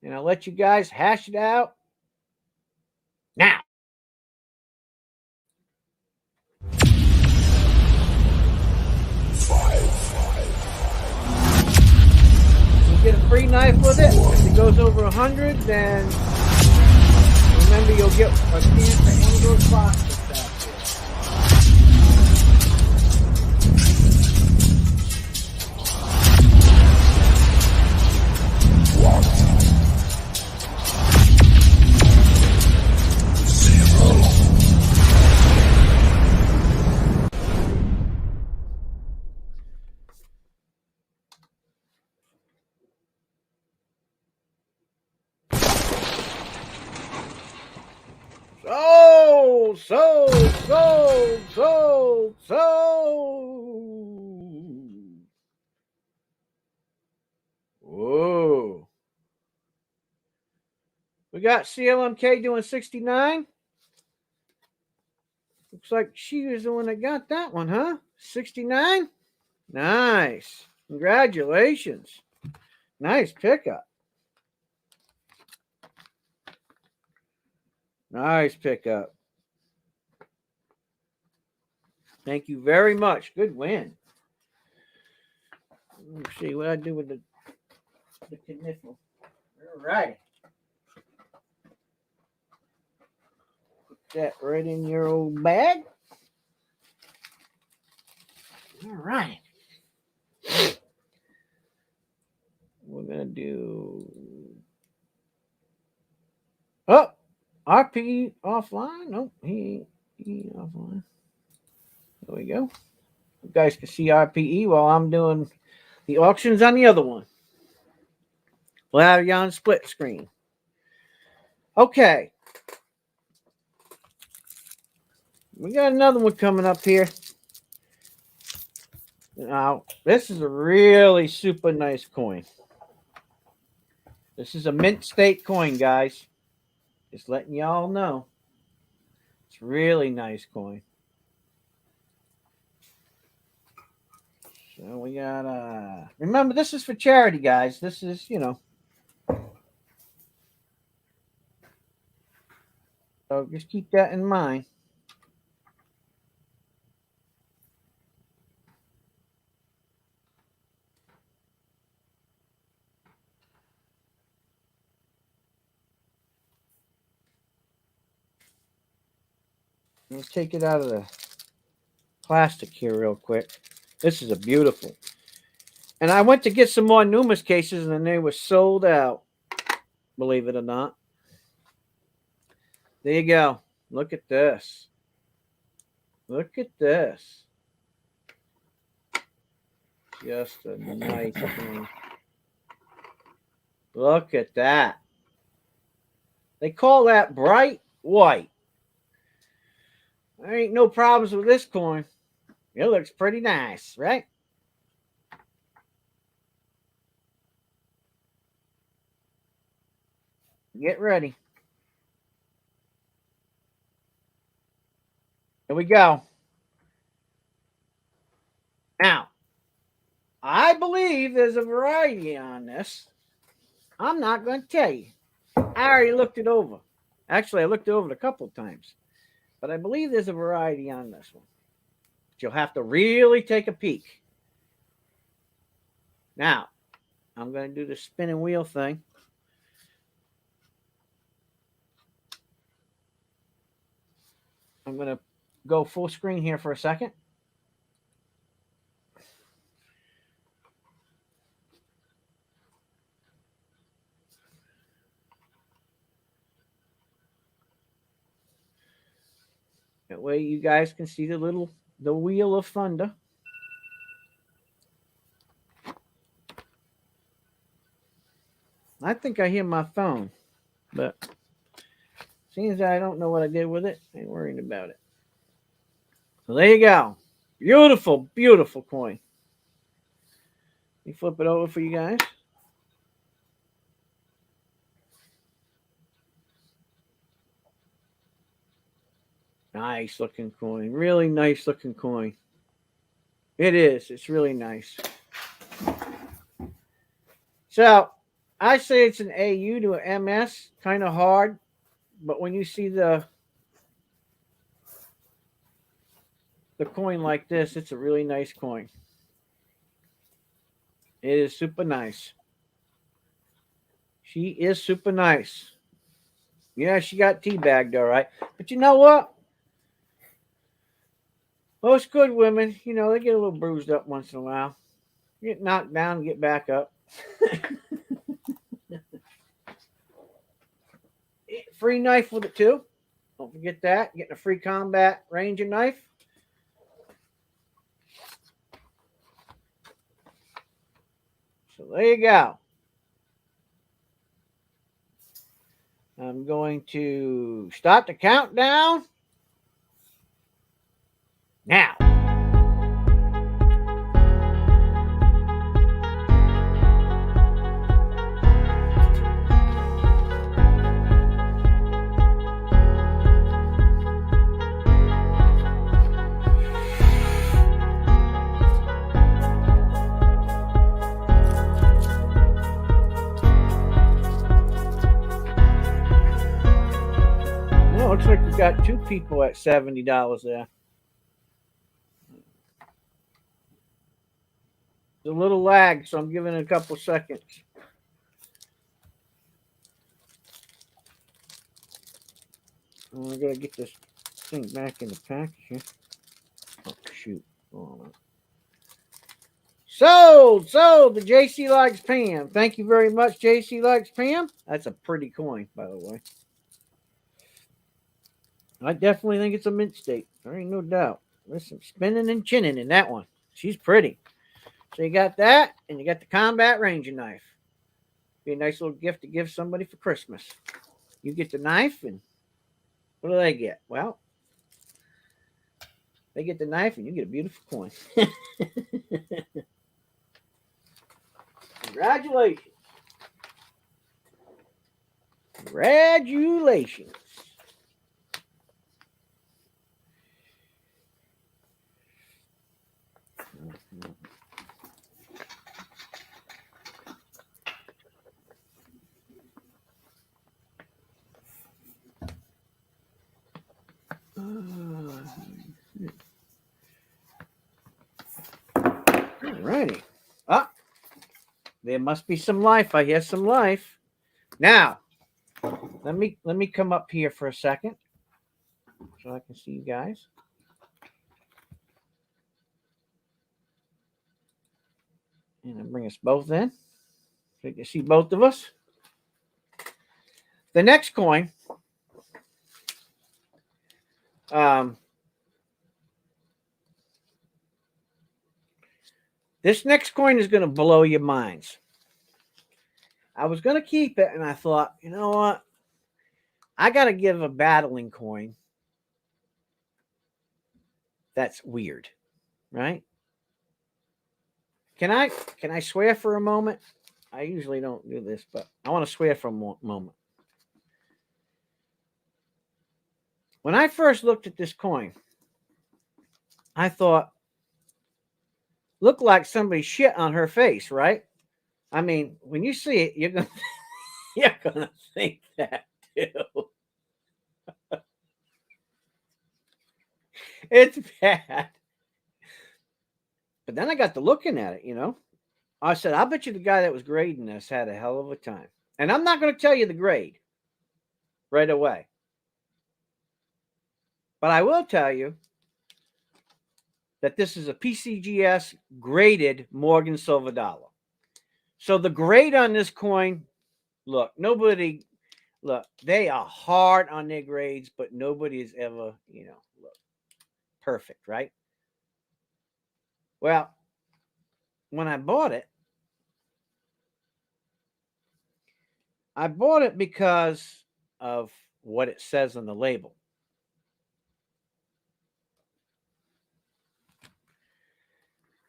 And I'll let you guys hash it out now. You get a free knife with it. If it goes over 100, then remember you'll get a chance at one of those boxes out there. Sold. Whoa. We got CLMK doing 69. Looks like she was the one that got that one, huh? 69? Nice. Congratulations. Nice pickup. Nice pickup. Thank you very much. Good win. Let me see what I do with the kniffle. All right. Put that right in your old bag. All right. We're going to do... Oh, RP offline. Nope, he offline. There we go. You guys can see RPE while I'm doing the auctions on the other one. We'll have you on split screen. Okay. We got another one coming up here. Now, this is a really super nice coin. This is a mint state coin, guys. Just letting y'all know. It's really nice coin. So we got remember, this is for charity, guys. This is, so just keep that in mind. Let's take it out of the plastic here real quick. This is a beautiful. And I went to get some more Numis cases, and they were sold out. Believe it or not. There you go. Look at this. Look at this. Just a nice thing. Look at that. They call that bright white. There ain't no problems with this coin. It looks pretty nice, right? Get ready. Here we go. Now, I believe there's a variety on this. I'm not going to tell you. I already looked it over. Actually, I looked it over a couple of times. But I believe there's a variety on this one. But you'll have to really take a peek. Now, I'm going to do the spinning wheel thing. I'm going to go full screen here for a second. That way you guys can see the wheel of thunder. I think I hear my phone, but seeing as I don't know what I did with it, I ain't worrying about it. So there you go. Beautiful, beautiful coin. Let me flip it over for you guys. Nice looking coin. Really nice looking coin. It is. It's really nice. So I say it's an AU to an MS. Kind of hard. But when you see the coin like this, it's a really nice coin. It is super nice. She is super nice. Yeah, she got teabagged, all right. But you know what? Most good women, they get a little bruised up once in a while. Get knocked down and get back up. Free knife with it, too. Don't forget that. Getting a free combat Ranger knife. So there you go. I'm going to start the countdown now. Well, looks like we've got two people at $70 there. It's a little lag, so I'm giving it a couple seconds. Oh, I gotta get this thing back in the package here. Oh, shoot. Oh. Sold the JC Likes Pam. Thank you very much, JC Likes Pam. That's a pretty coin, by the way. I definitely think it's a mint state. There ain't no doubt. There's some spinning and chinning in that one. She's pretty. So you got that, and you got the Combat Ranger knife. Be a nice little gift to give somebody for Christmas. You get the knife, and what do they get? Well, they get the knife, and you get a beautiful coin. Congratulations. Congratulations. Alrighty. There must be some life. I hear some life. Now, let me come up here for a second so I can see you guys. And I'll bring us both in so you can see both of us. The next coin, this next coin is going to blow your minds. I was going to keep it, and I thought, you know what? I got to give a battling coin that's weird, right? Can I swear for a moment? I usually don't do this, but I want to swear for a moment. When I first looked at this coin, I thought, looked like somebody shit on her face, right? I mean, when you see it, you're gonna think that too. It's bad. But then I got to looking at it. I said, I bet you the guy that was grading this had a hell of a time. And I'm not going to tell you the grade right away. But I will tell you that this is a PCGS graded Morgan Silver dollar. So the grade on this coin, look, they are hard on their grades, but nobody is ever, look, perfect, right? Well, when I bought it because of what it says on the label.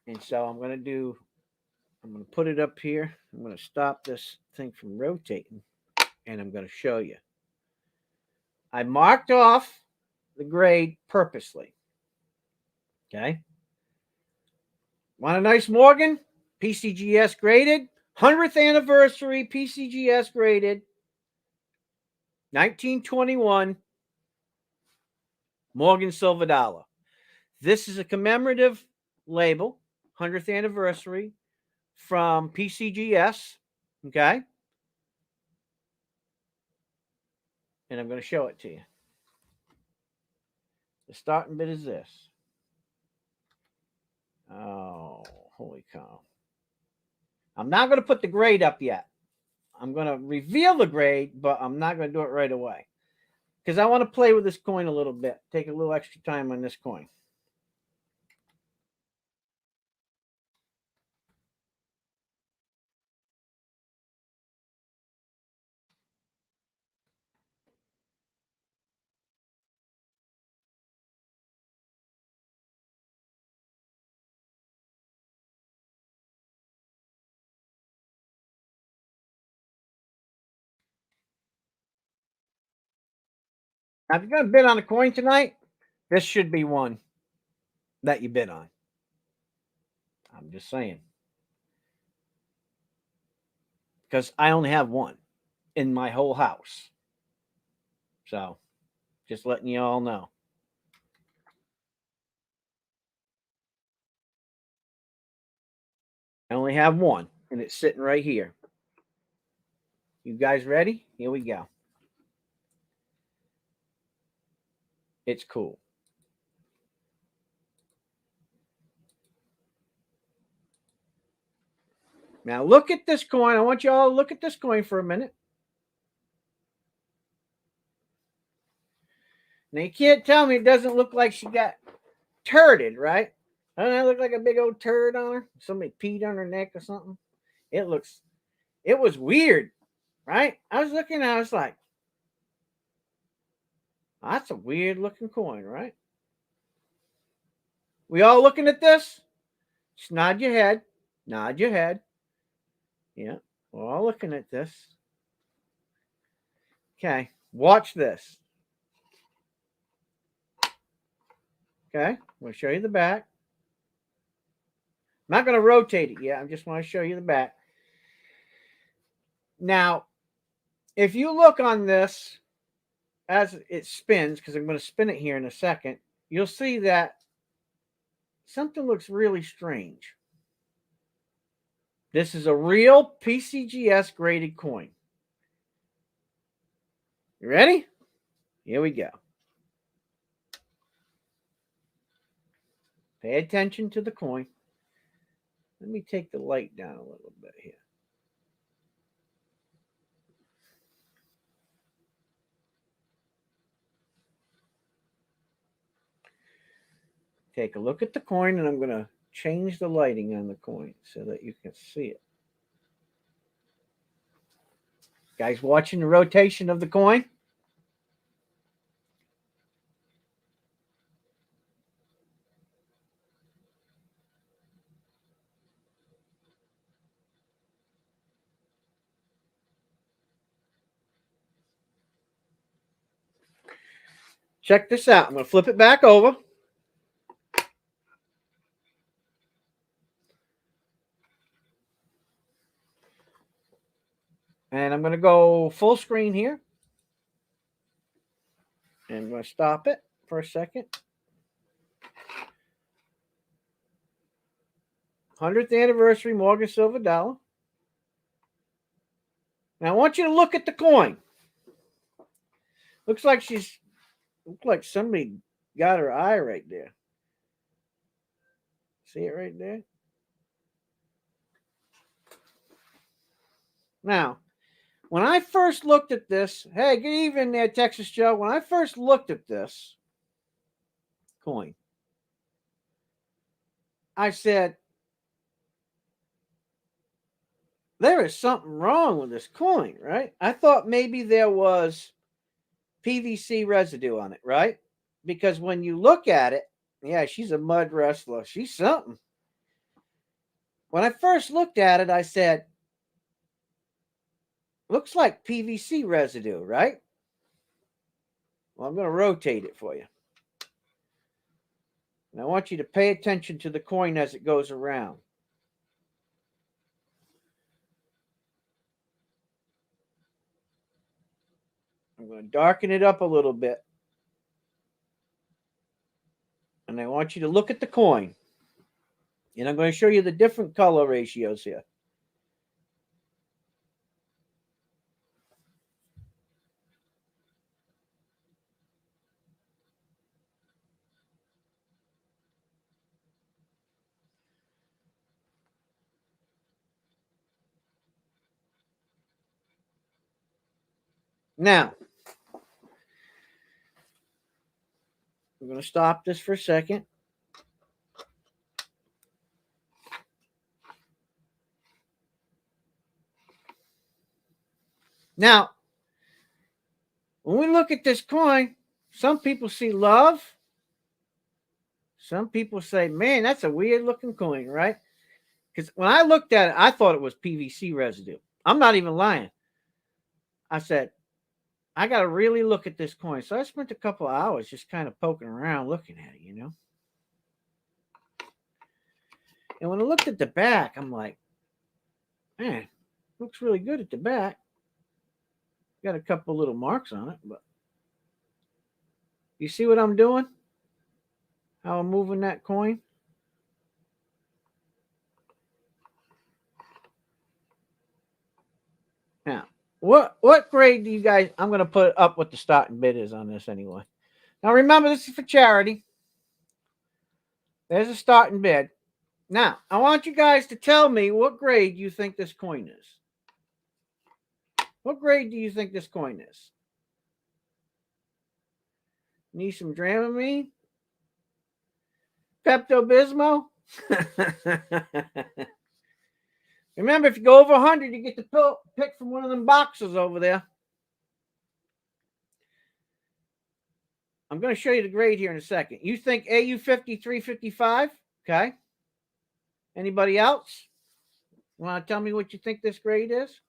And so I'm going to put it up here. I'm going to stop this thing from rotating, and I'm going to show you. I marked off the grade purposely. Okay. Want a nice Morgan? PCGS graded. 100th anniversary PCGS graded. 1921 Morgan Silver dollar. This is a commemorative label, 100th anniversary from PCGS. Okay. And I'm going to show it to you. The starting bit is this. Oh, holy cow. I'm not going to put the grade up yet. I'm going to reveal the grade, but I'm not going to do it right away. Because I want to play with this coin a little bit. Take a little extra time on this coin. Now, if you're going to bid on a coin tonight, this should be one that you bid on. I'm just saying. Because I only have one in my whole house. So, just letting you all know. I only have one, and it's sitting right here. You guys ready? Here we go. It's cool. Now look at this coin. I want you all to look at this coin for a minute. Now you can't tell me it doesn't look like she got turded, right? Doesn't that look like a big old turd on her? Somebody peed on her neck or something? It was weird, right? I was looking at it, I was like, that's a weird looking coin, right? We all looking at this? Just nod your head. Nod your head. Yeah, we're all looking at this. Okay, watch this. Okay, I'm going to show you the back. I'm not going to rotate it yet. I just want to show you the back. Now, if you look on this as it spins, because I'm going to spin it here in a second, you'll see that something looks really strange. This is a real PCGS graded coin. You ready? Here we go. Pay attention to the coin. Let me take the light down a little bit here. Take a look at the coin, and I'm going to change the lighting on the coin so that you can see it. Guys watching the rotation of the coin? check this out. I'm going to flip it back over. And I'm going to go full screen here. And I'm going to stop it for a second. 100th anniversary Morgan Silver dollar. Now I want you to look at the coin. Looks like somebody got her eye right there. See it right there? Now, when I first looked at this, hey, good evening there, Texas Joe. When I first looked at this coin, I said, there is something wrong with this coin, right? I thought maybe there was PVC residue on it, right? Because when you look at it, yeah, she's a mud wrestler. She's something. When I first looked at it, I said, looks like PVC residue, right? Well, I'm going to rotate it for you. And I want you to pay attention to the coin as it goes around. I'm going to darken it up a little bit. And I want you to look at the coin. And I'm going to show you the different color ratios here. Now, I'm going to stop this for a second. Now, when we look at this coin, some people see love. Some people say, man, that's a weird looking coin, right? Because when I looked at it, I thought it was PVC residue. I'm not even lying. I said, I got to really look at this coin. So I spent a couple of hours just kind of poking around looking at it, you know. And when I looked at the back, I'm like, man, looks really good at the back. Got a couple little marks on it, but you see what I'm doing? How I'm moving that coin? Now, what grade do you guys, I'm going to put up what the starting bid is on this anyway. Now, remember, this is for charity. There's a starting bid. Now, I want you guys to tell me what grade you think this coin is. What grade do you think this coin is? Need some Dramamine? Pepto-Bismol? Remember, if you go over 100, you get to pick from one of them boxes over there. I'm going to show you the grade here in a second. You think AU 5355? Okay. Anybody else? Want to tell me what you think this grade is?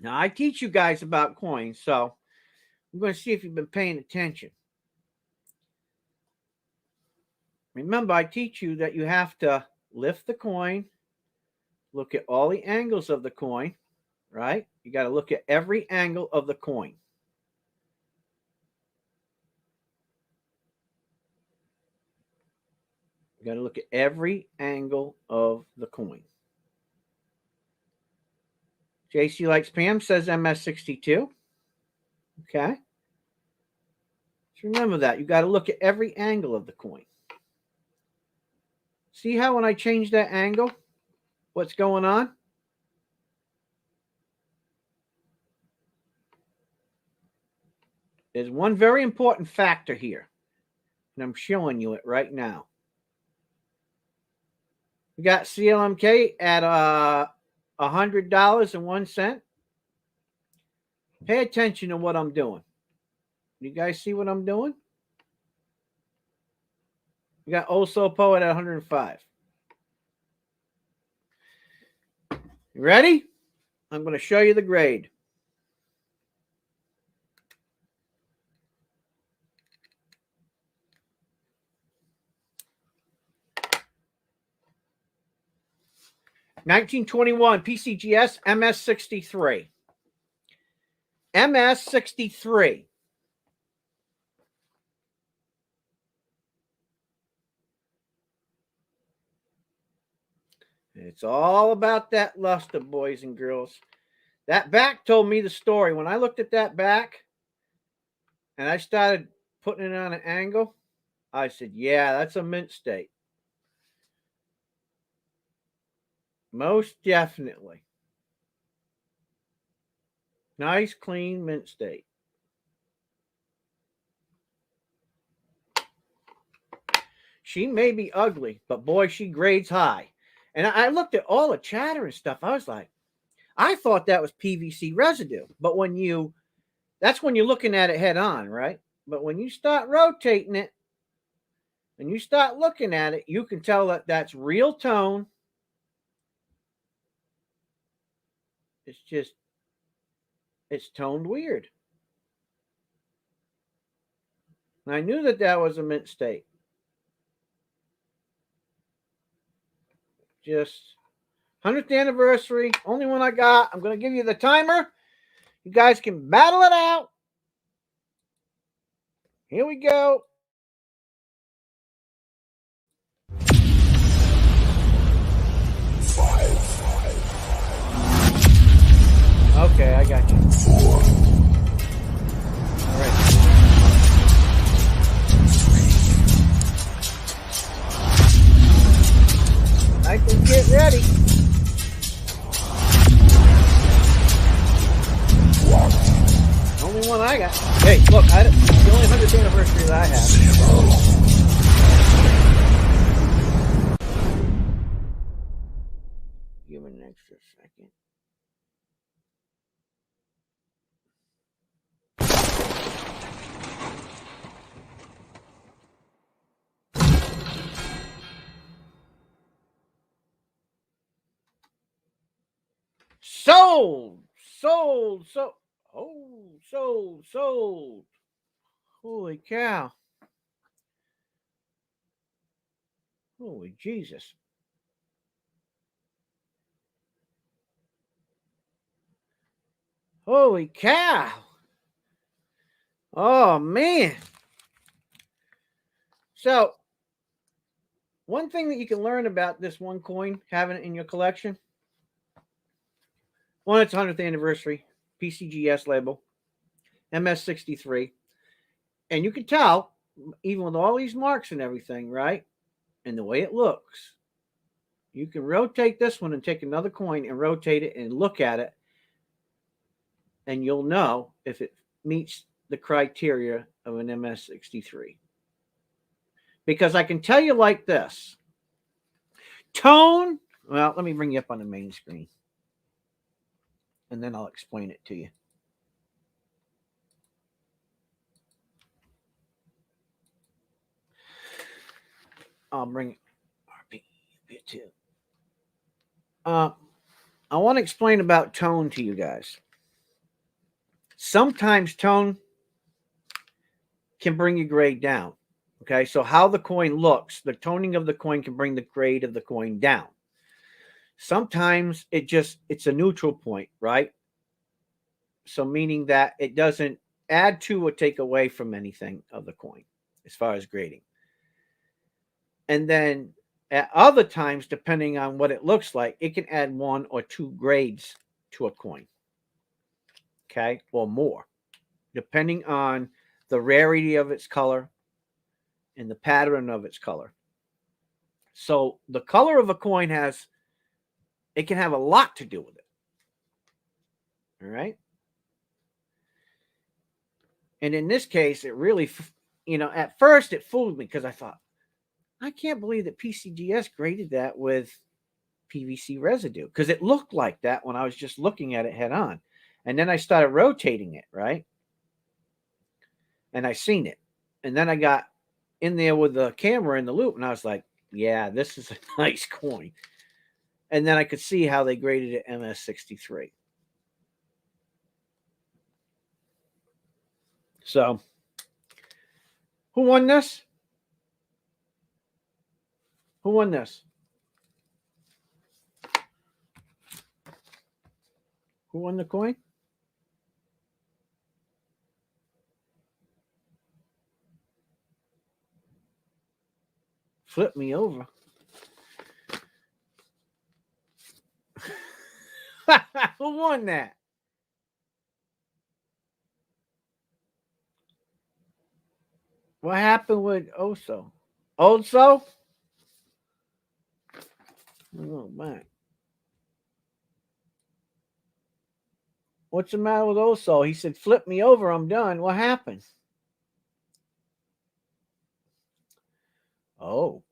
Now, I teach you guys about coins, so I'm going to see if you've been paying attention. Remember, I teach you that you have to lift the coin, look at all the angles of the coin, right? You got to look at every angle of the coin. You got to look at every angle of the coin. JC Likes Pam says MS62. Okay. Just remember that. You got to look at every angle of the coin. See how when I change that angle, what's going on? There's one very important factor here, and I'm showing you it right now. We got CLMK at $100.01. Pay attention to what I'm doing. You guys see what I'm doing? We got Also Poet at 105. You ready? I'm going to show you the grade. (1921) PCGS MS63. MS63. It's all about that luster, boys and girls. That back told me the story. When I looked at that back and I started putting it on an angle, I said, yeah, that's a mint state. Most definitely. Nice, clean mint state. She may be ugly, but boy, she grades high. And I looked at all the chatter and stuff. I was like, I thought that was PVC residue. But that's when you're looking at it head on, right? But when you start rotating it and you start looking at it, you can tell that that's real tone. It's toned weird. And I knew that was a mint state. Just 100th anniversary, only one I got. I'm going to give you the timer. You guys can battle it out. Here we go. Okay, I got you. 4. All right. I can get ready. Only one I got. Hey, look, the only 100th anniversary that I have. 0. Give it an extra second. Sold. Holy cow. Holy Jesus. Holy cow. Oh, man. So, one thing that you can learn about this one coin, having it in your collection, one, it's 100th anniversary, PCGS label, MS63. And you can tell, even with all these marks and everything, right? And the way it looks, you can rotate this one and take another coin and rotate it and look at it. And you'll know if it meets the criteria of an MS63. Because I can tell you like this. Tone, well, let me bring you up on the main screen. And then I'll explain it to you. I'll bring RP too. I want to explain about tone to you guys. Sometimes tone can bring your grade down. Okay, so how the coin looks, the toning of the coin can bring the grade of the coin down. Sometimes it's a neutral point, right? So meaning that it doesn't add to or take away from anything of the coin as far as grading. And then at other times, depending on what it looks like, it can add 1 or 2 grades to a coin. Okay, or more, depending on the rarity of its color and the pattern of its color. So the color of a coin can have a lot to do with it. All right. And in this case, it really, at first it fooled me because I thought, I can't believe that PCGS graded that with PVC residue because it looked like that when I was just looking at it head on. And then I started rotating it, right? And I seen it. And then I got in there with the camera in the loop and I was like, yeah, this is a nice coin. And then I could see how they graded it MS63. So, who won this? Who won this? Who won the coin? Flip me over. Who won that? What happened with Oso? Oso? Oh, man. What's the matter with Oso? He said, flip me over. I'm done. What happened? Oh.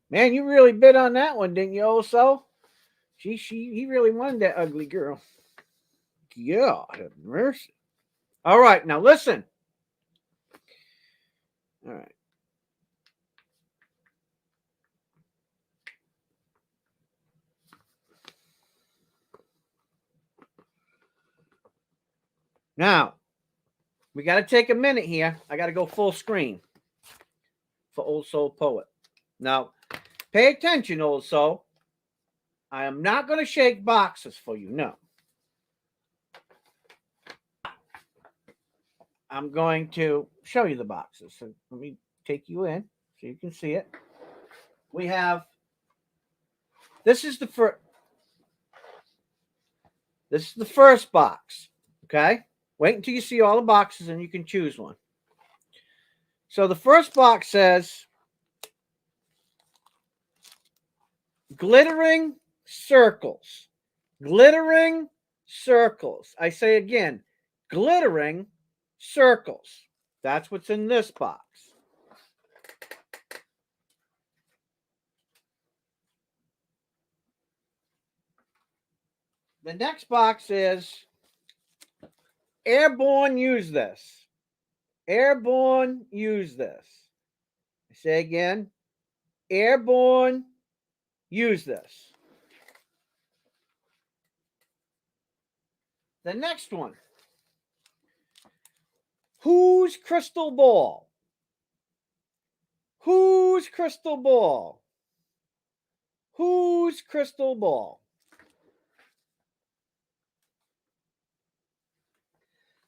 Man, you really bid on that one, didn't you, Oso? He really wanted that ugly girl. God have mercy. All right, now listen. All right. Now, we got to take a minute here. I got to go full screen for Old Soul Poet. Now, pay attention, Old Soul. I am not going to shake boxes for you. No. I'm going to show you the boxes. So let me take you in so you can see it. We have, this is the first box. Okay. Wait until you see all the boxes and you can choose one. So the first box says glittering circles. Glittering circles. I say again, glittering circles. That's what's in this box. The next box is airborne, use this. Airborne, use this. I say again, airborne, use this. The next one. Whose crystal ball? Whose crystal ball? Whose crystal ball?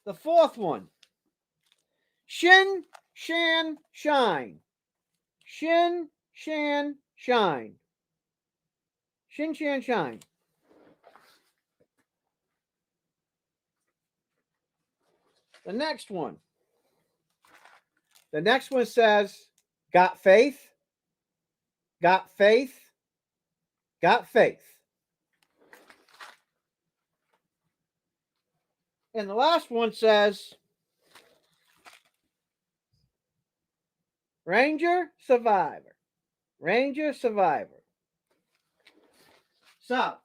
The fourth one. Shin, shan, shine. Shin, shan, shine. Shin, shan, shine. The next one. The next one says, got faith, got faith, got faith. And the last one says, Ranger, Survivor. Ranger, Survivor. So,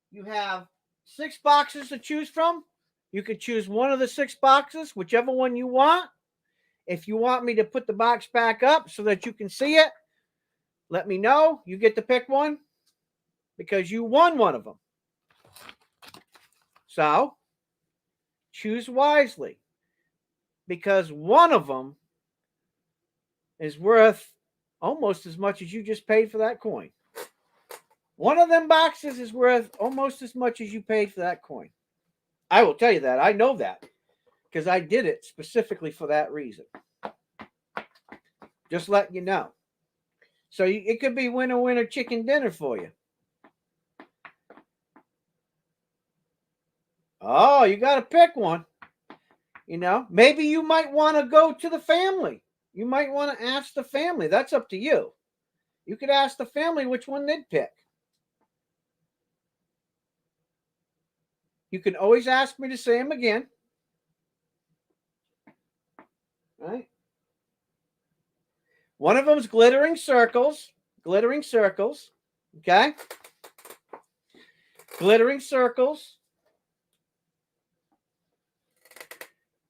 you have 6 boxes to choose from. You could choose one of the 6 boxes, whichever one you want. If you want me to put the box back up so that you can see it, let me know. You get to pick one because you won one of them. So, choose wisely because one of them is worth almost as much as you just paid for that coin. One of them boxes is worth almost as much as you paid for that coin. I will tell you that. I know that because I did it specifically for that reason. Just letting you know. So it could be winner, winner, chicken dinner for you. Oh, you got to pick one. You know, maybe you might want to go to the family. You might want to ask the family. That's up to you. You could ask the family which one they'd pick. You can always ask me to say them again. Right? One of them is glittering circles. Glittering circles. Okay? Glittering circles.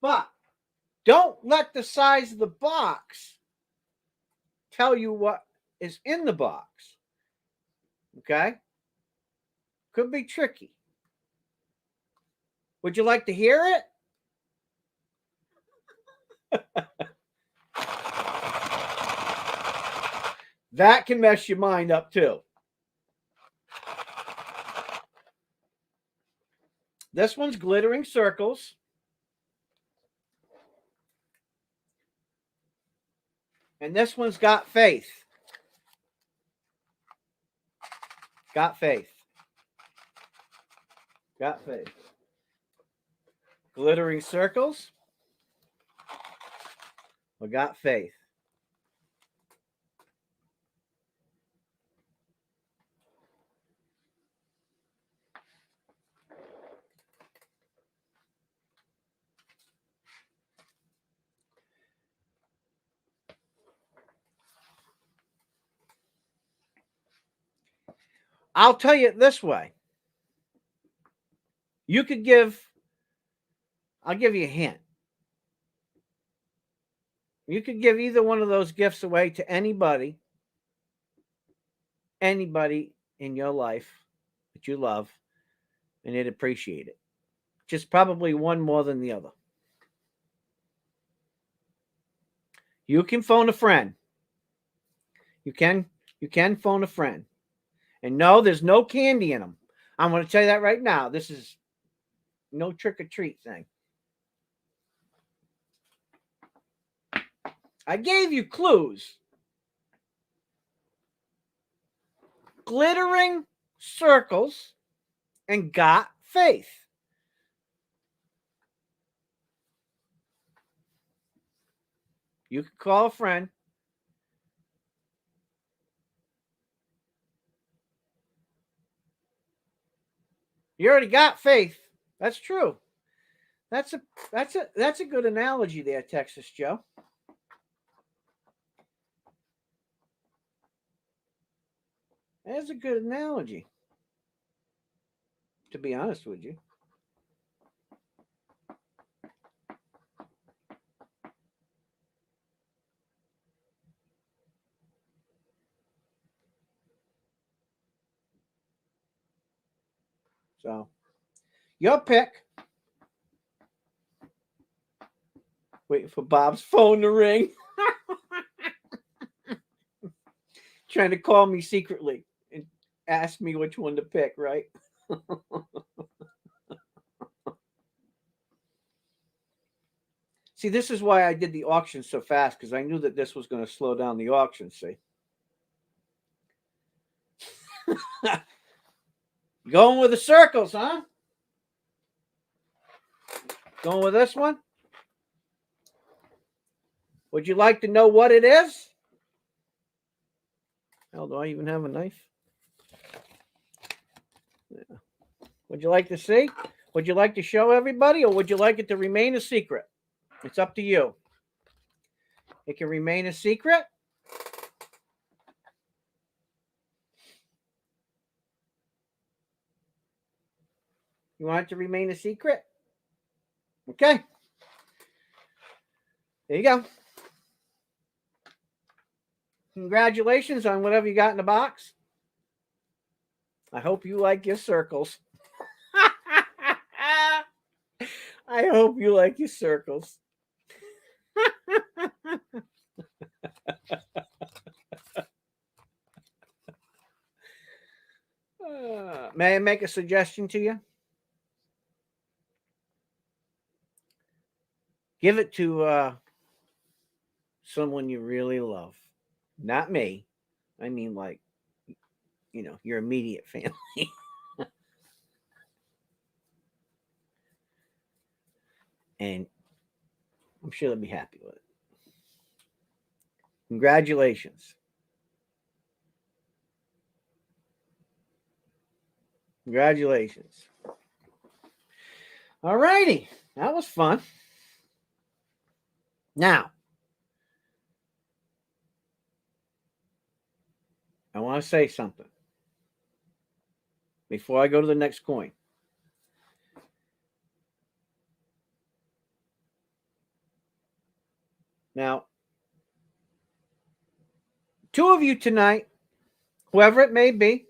But don't let the size of the box tell you what is in the box. Okay? Could be tricky. Would you like to hear it? That can mess your mind up too. This one's glittering circles. And this one's got faith. Got faith. Got faith. Glittering circles. We got faith. I'll tell you it this way. I'll give you a hint. You could give either one of those gifts away to anybody in your life that you love, and they'd appreciate it. Just probably one more than the other. You can phone a friend. You can phone a friend. And no, there's no candy in them. I'm going to tell you that right now. This is no trick or treat thing. I gave you clues. Glittering circles and got faith. You can call a friend. You already got faith. That's true. That's a good analogy there, Texas Joe. That's a good analogy, to be honest with you. So, your pick. Waiting for Bob's phone to ring. Trying to call me secretly and ask me which one to pick, right? See, this is why I did the auction so fast, because I knew that this was going to slow down the auction, see? Going with the circles, huh? Going with this one? Would you like to know what it is? Hell, do I even have a knife? Yeah. Would you like to see? Would you like to show everybody, or would you like it to remain a secret? It's up to you. It can remain a secret. You want it to remain a secret? Okay. There you go. Congratulations on whatever you got in the box. I hope you like your circles. I hope you like your circles. May I make a suggestion to you? Give it to someone you really love. Not me. I mean, like, your immediate family. And I'm sure they'll be happy with it. Congratulations. Congratulations. All righty. That was fun. Now, I want to say something before I go to the next coin. Now, two of you tonight, whoever it may be,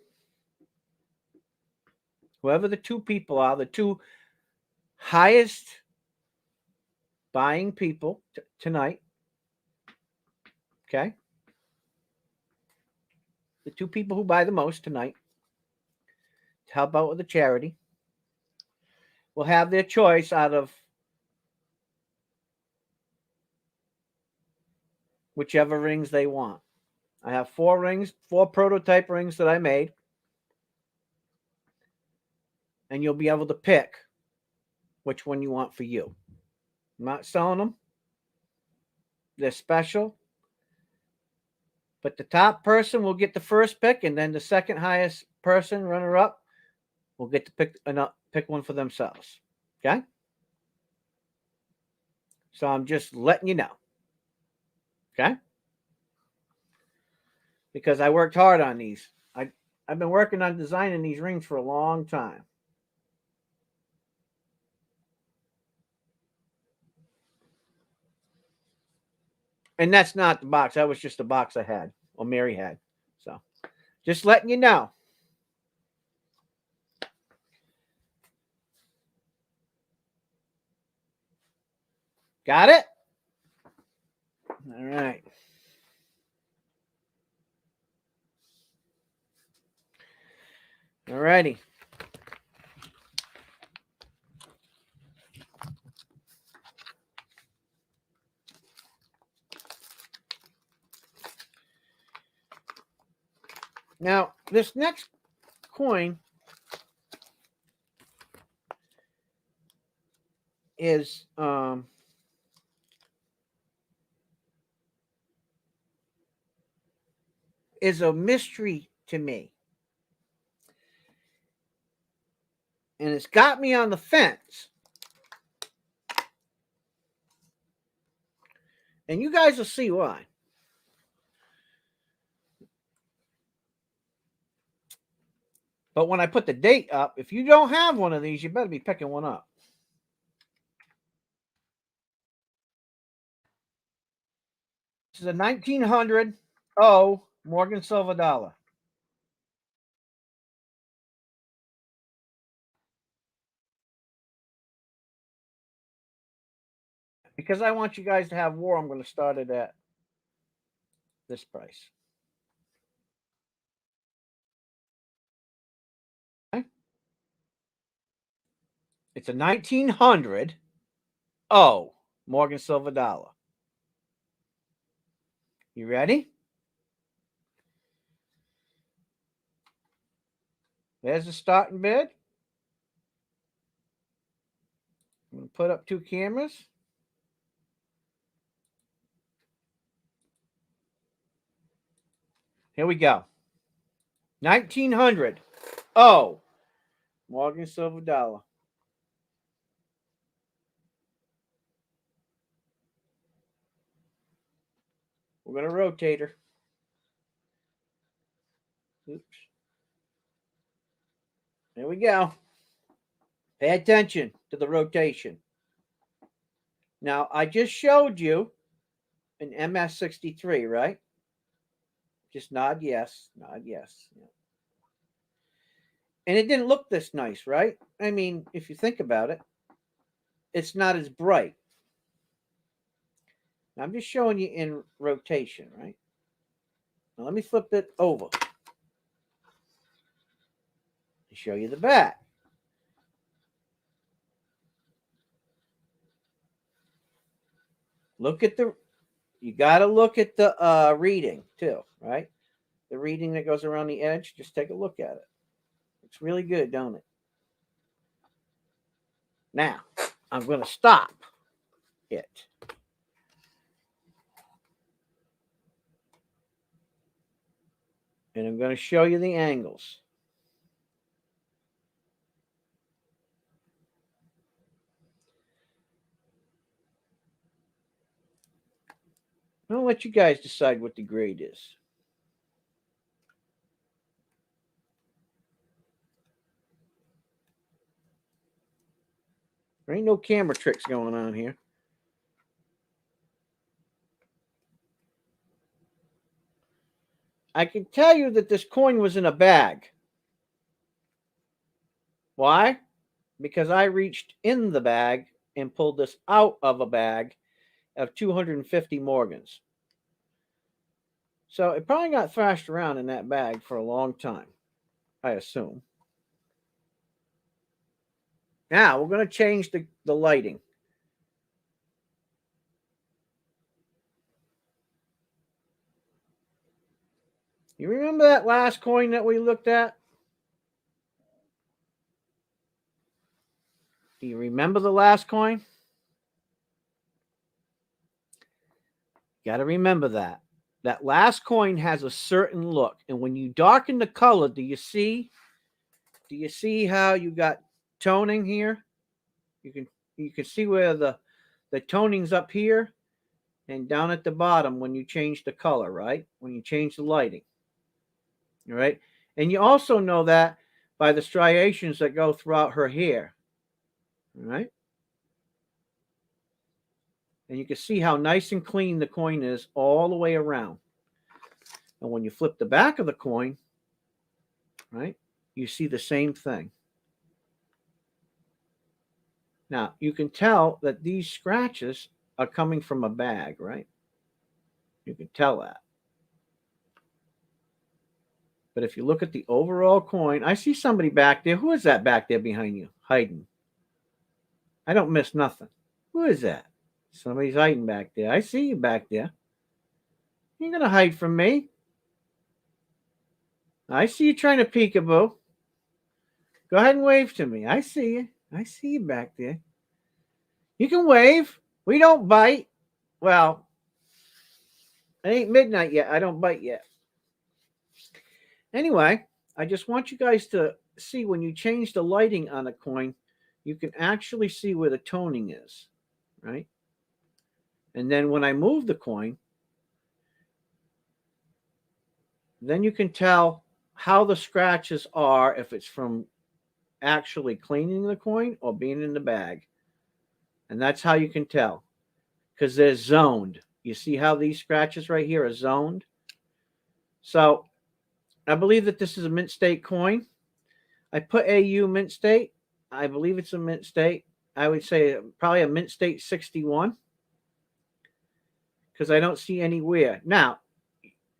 whoever the two people are, the two highest buying people tonight. Okay. The 2 people who buy the most tonight to help out with the charity will have their choice out of whichever rings they want. I have 4 rings, 4 prototype rings that I made. And you'll be able to pick which one you want for you. I'm not selling them. They're special. But the top person will get the first pick, and then the second highest person, runner up, will get to pick one for themselves. Okay? So I'm just letting you know. Okay? Because I worked hard on these. I've been working on designing these rings for a long time. And that's not the box. That was just the box I had, or Mary had. So just letting you know. Got it? All right. All righty. Now, this next coin is a mystery to me. And it's got me on the fence. And you guys will see why. But when I put the date up, if you don't have one of these, you better be picking one up. This is a 1900 Morgan Silver dollar. Because I want you guys to have war, I'm going to start it at this price. Okay. It's a 1900 Morgan Silver dollar. You ready? There's the starting bid. I'm going to put up 2 cameras. Here we go. 1900 Morgan Silver dollar. We're going to rotate her. Oops. There we go. Pay attention to the rotation. Now, I just showed you an MS63, right? Just nod yes. Nod yes. Yeah. And it didn't look this nice, right? I mean, if you think about it, it's not as bright. Now, I'm just showing you in rotation, right? Now, let me flip it over to show you the back. You got to look at the reading too, right? The reading that goes around the edge, just take a look at it. It's really good, don't it? Now, I'm going to stop it. And I'm going to show you the angles. I'll let you guys decide what the grade is. There ain't no camera tricks going on here. I can tell you that this coin was in a bag. Why? because I reached in the bag and pulled this out of a bag of 250 Morgans. So it probably got thrashed around in that bag for a long time, I assume. Now we're going to change the lighting. You remember that last coin that we looked at? Do you remember the last coin? Got to remember that. That last coin has a certain look. And when you darken the color, do you see how you got toning here? You can see where the toning's up here and down at the bottom when you change the color, right? When you change the lighting. All right. And you also know that by the striations that go throughout her hair. All right. And you can see how nice and clean the coin is all the way around. And when you flip the back of the coin, right, you see the same thing. Now, you can tell that these scratches are coming from a bag, right? You can tell that. But if you look at the overall coin, I see somebody back there. Who is that back there behind you, hiding? I don't miss nothing. Who is that? Somebody's hiding back there. I see you back there. You're going to hide from me. I see you trying to peekaboo. Go ahead and wave to me. I see you. I see you back there. You can wave. We don't bite. Well, it ain't midnight yet. I don't bite yet. Anyway, I just want you guys to see when you change the lighting on a coin, you can actually see where the toning is, right? And then when I move the coin, then you can tell how the scratches are if it's from actually cleaning the coin or being in the bag. And that's how you can tell, because they're zoned. You see how these scratches right here are zoned? So I believe that this is a mint state coin. I put AU mint state. I believe it's a mint state. I would say probably a mint state 61, because I don't see anywhere. Now,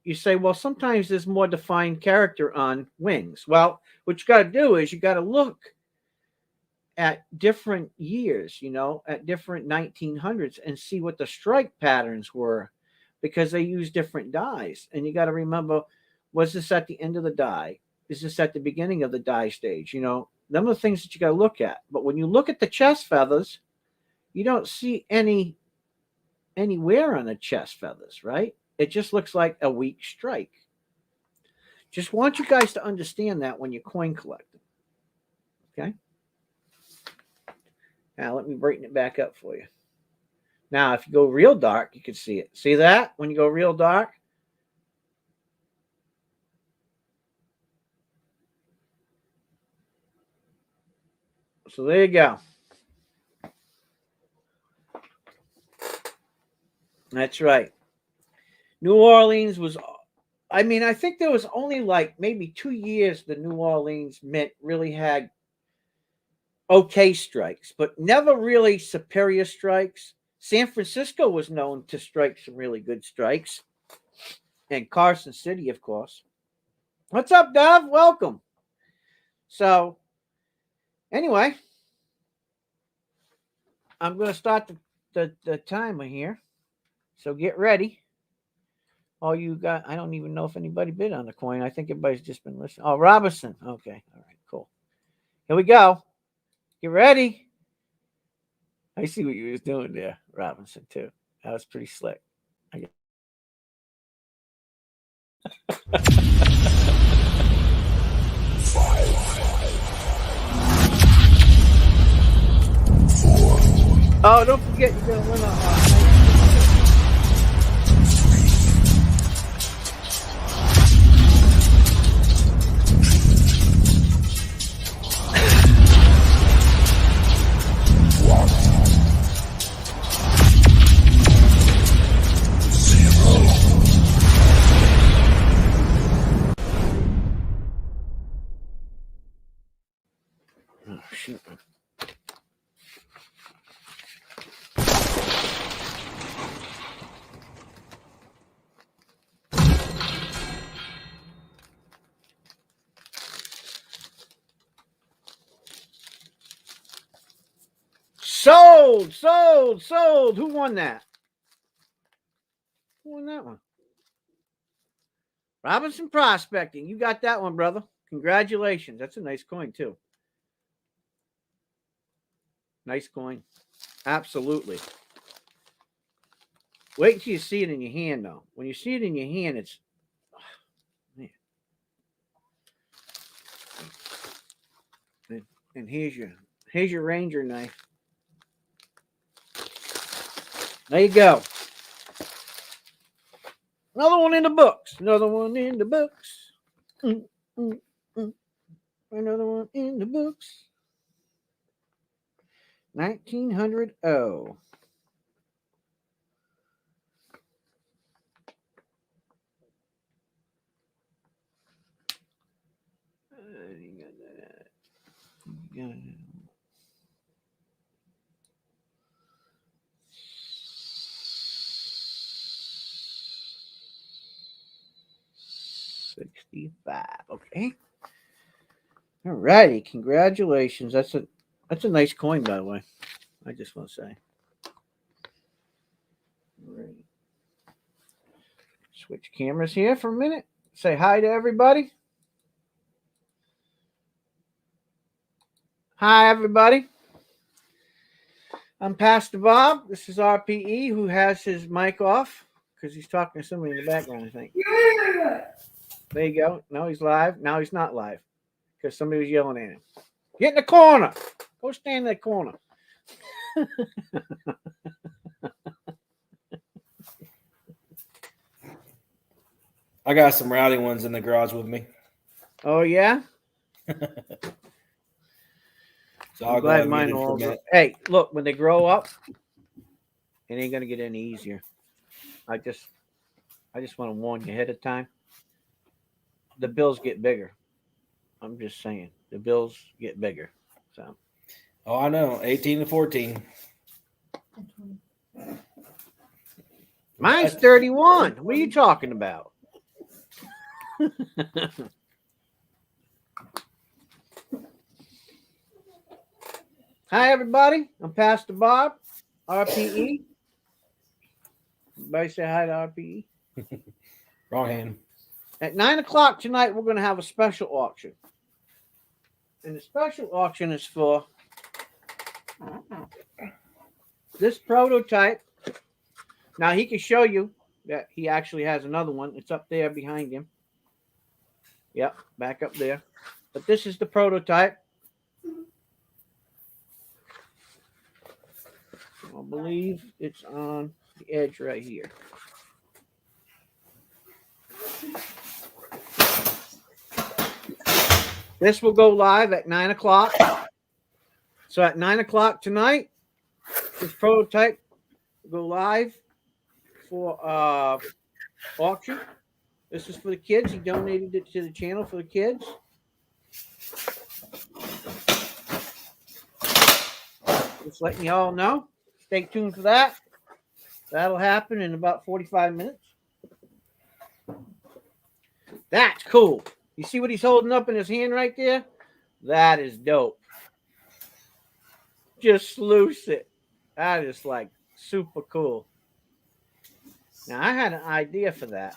you say, well, sometimes there's more defined character on wings. Well, what you got to do is you got to look at different years, at different 1900s and see what the strike patterns were, because they use different dyes. And you got to remember, was this at the end of the dye? Is this at the beginning of the dye stage? Them are the things that you got to look at. But when you look at the chest feathers, you don't see any wear on the chest feathers, right? It just looks like a weak strike. Just want you guys to understand that when you're coin collecting. Okay? Now, let me brighten it back up for you. Now, if you go real dark, you can see it. See that? When you go real dark? So there you go. That's right. New Orleans was, I think there was only like maybe 2 years the New Orleans Mint really had okay strikes, but never really superior strikes. San Francisco was known to strike some really good strikes. And Carson City, of course. What's up, Dov? Welcome. So, anyway, I'm going to start the timer here. So get ready. All you got, I don't even know if anybody bid on the coin. I think everybody's just been listening. Oh, Robinson. Okay. All right, cool. Here we go. Get ready. I see what you was doing there, Robinson, too. That was pretty slick. Oh, don't forget you're going to win a shoot. Sold. Who won that? Who won that one? Robinson Prospecting. You got that one, brother. Congratulations. That's a nice coin, too. Nice coin. Absolutely. Wait until you see it in your hand, though. When you see it in your hand, it's... Oh, man. And here's your Ranger knife. There you go. Another one in the books. Another one in the books. Another one in the books. 1900. Oh. Yeah. $65. Okay. All righty. Congratulations. That's a nice coin, by the way. I just want to say. All right. Switch cameras here for a minute. Say hi to everybody. Hi, everybody. I'm Pastor Bob. This is RPE, who has his mic off because he's talking to somebody in the background, I think. Yeah. There you go. Now he's live. Now he's not live because somebody was yelling at him. Get in the corner. Go stand in that corner. I got some rowdy ones in the garage with me. Oh, yeah? So I'll I'm glad mine are all. Hey, look, when they grow up, it ain't gonna get any easier. I just want to warn you ahead of time. The bills get bigger. I'm just saying, the bills get bigger. So. Oh, I know. 18 to 14. Mine's 31. What are you talking about? Hi, everybody. I'm Pastor Bob, RPE. Everybody say hi to RPE. Wrong hand. At 9 o'clock tonight, we're going to have a special auction. And the special auction is for this prototype. Now, he can show you that he actually has another one. It's up there behind him. Yep, back up there. But this is the prototype. I believe it's on the edge right here. This will go live at 9 o'clock. So at 9 o'clock tonight, this prototype will go live for auction. This is for the kids. He donated it to the channel for the kids. Just letting you all know. Stay tuned for that. That'll happen in about 45 minutes. That's cool. You see what he's holding up in his hand right there? That is dope. Just sluice it. That is like super cool. Now I had an idea for that.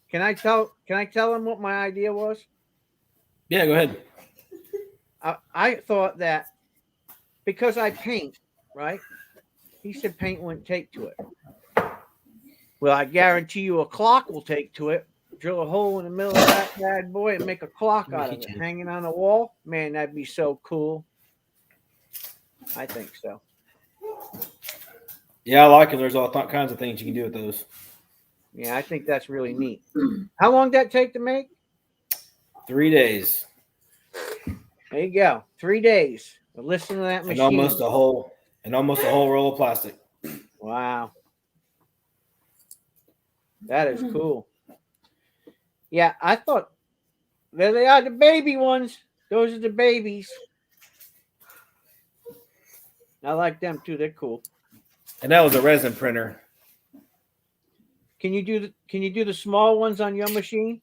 Can I tell him what my idea was? Yeah, go ahead. I thought that because I paint, right? He said paint wouldn't take to it. Well, I guarantee you a clock will take to it. Drill a hole in the middle of that bad boy and make a clock out of it. Hanging on the wall. Man, that'd be so cool. I think so. Yeah, I like it. There's all kinds of things you can do with those. Yeah, I think that's really neat. How long did that take to make? 3 days. There you go. 3 days. But listen to that machine. And almost a whole roll of plastic. Wow. That is cool. Yeah, I thought there they are, the baby ones. Those are the babies. I like them too. They're cool. And that was a resin printer. Can you do the small ones on your machine?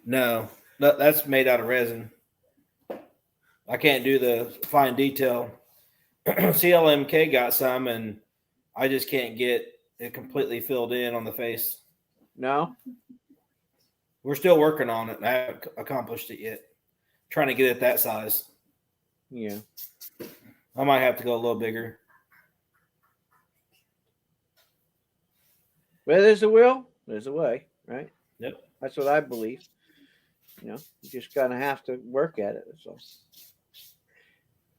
No, that's made out of resin. I can't do the fine detail. CLMK got some, and I just can't get it completely filled in on the face. No. We're still working on it. I haven't accomplished it yet. Trying to get it that size. Yeah. I might have to go a little bigger. Where there's a will, there's a way, right? Yep. That's what I believe. You just gotta have to work at it. So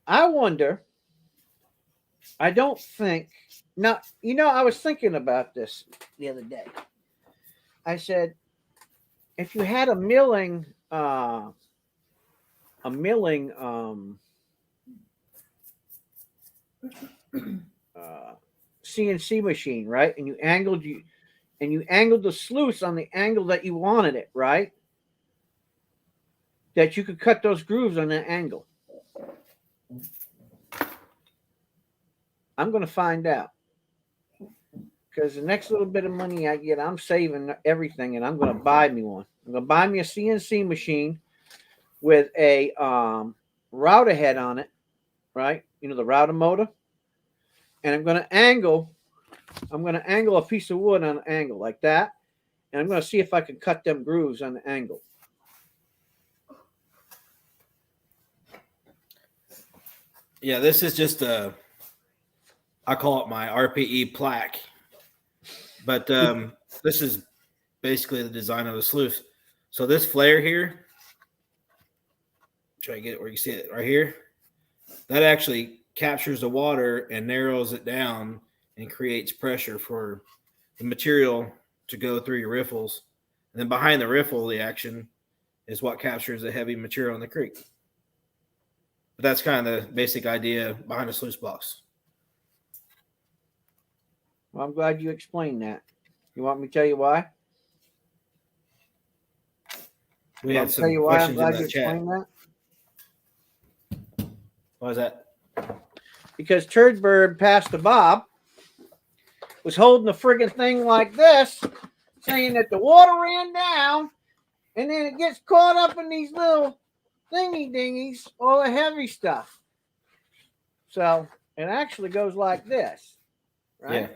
I wonder. I don't think now. I was thinking about this the other day. I said, if you had a milling CNC machine, right? And you angled the sluice on the angle that you wanted it, right? That you could cut those grooves on that angle. I'm going to find out. Because the next little bit of money I get, I'm saving everything, and I'm going to buy me one. I'm going to buy me a CNC machine with a router head on it, right? The router motor. And I'm going to angle a piece of wood on an angle like that. And I'm going to see if I can cut them grooves on the angle. Yeah, this is just I call it my RPE plaque. But this is basically the design of the sluice. So this flare here, try to get it where you see it right here. That actually captures the water and narrows it down and creates pressure for the material to go through your riffles. And then behind the riffle, the action is what captures the heavy material in the creek. But that's kind of the basic idea behind a sluice box. Well, I'm glad you explained that. You want me to tell you why? We had some I'm questions glad in you the chat. explained that. Why is that? Because Turdbird, Pastor Bob, was holding the friggin' thing like this, saying that the water ran down, and then it gets caught up in these little thingy dingies, all the heavy stuff. So it actually goes like this, right? Yeah.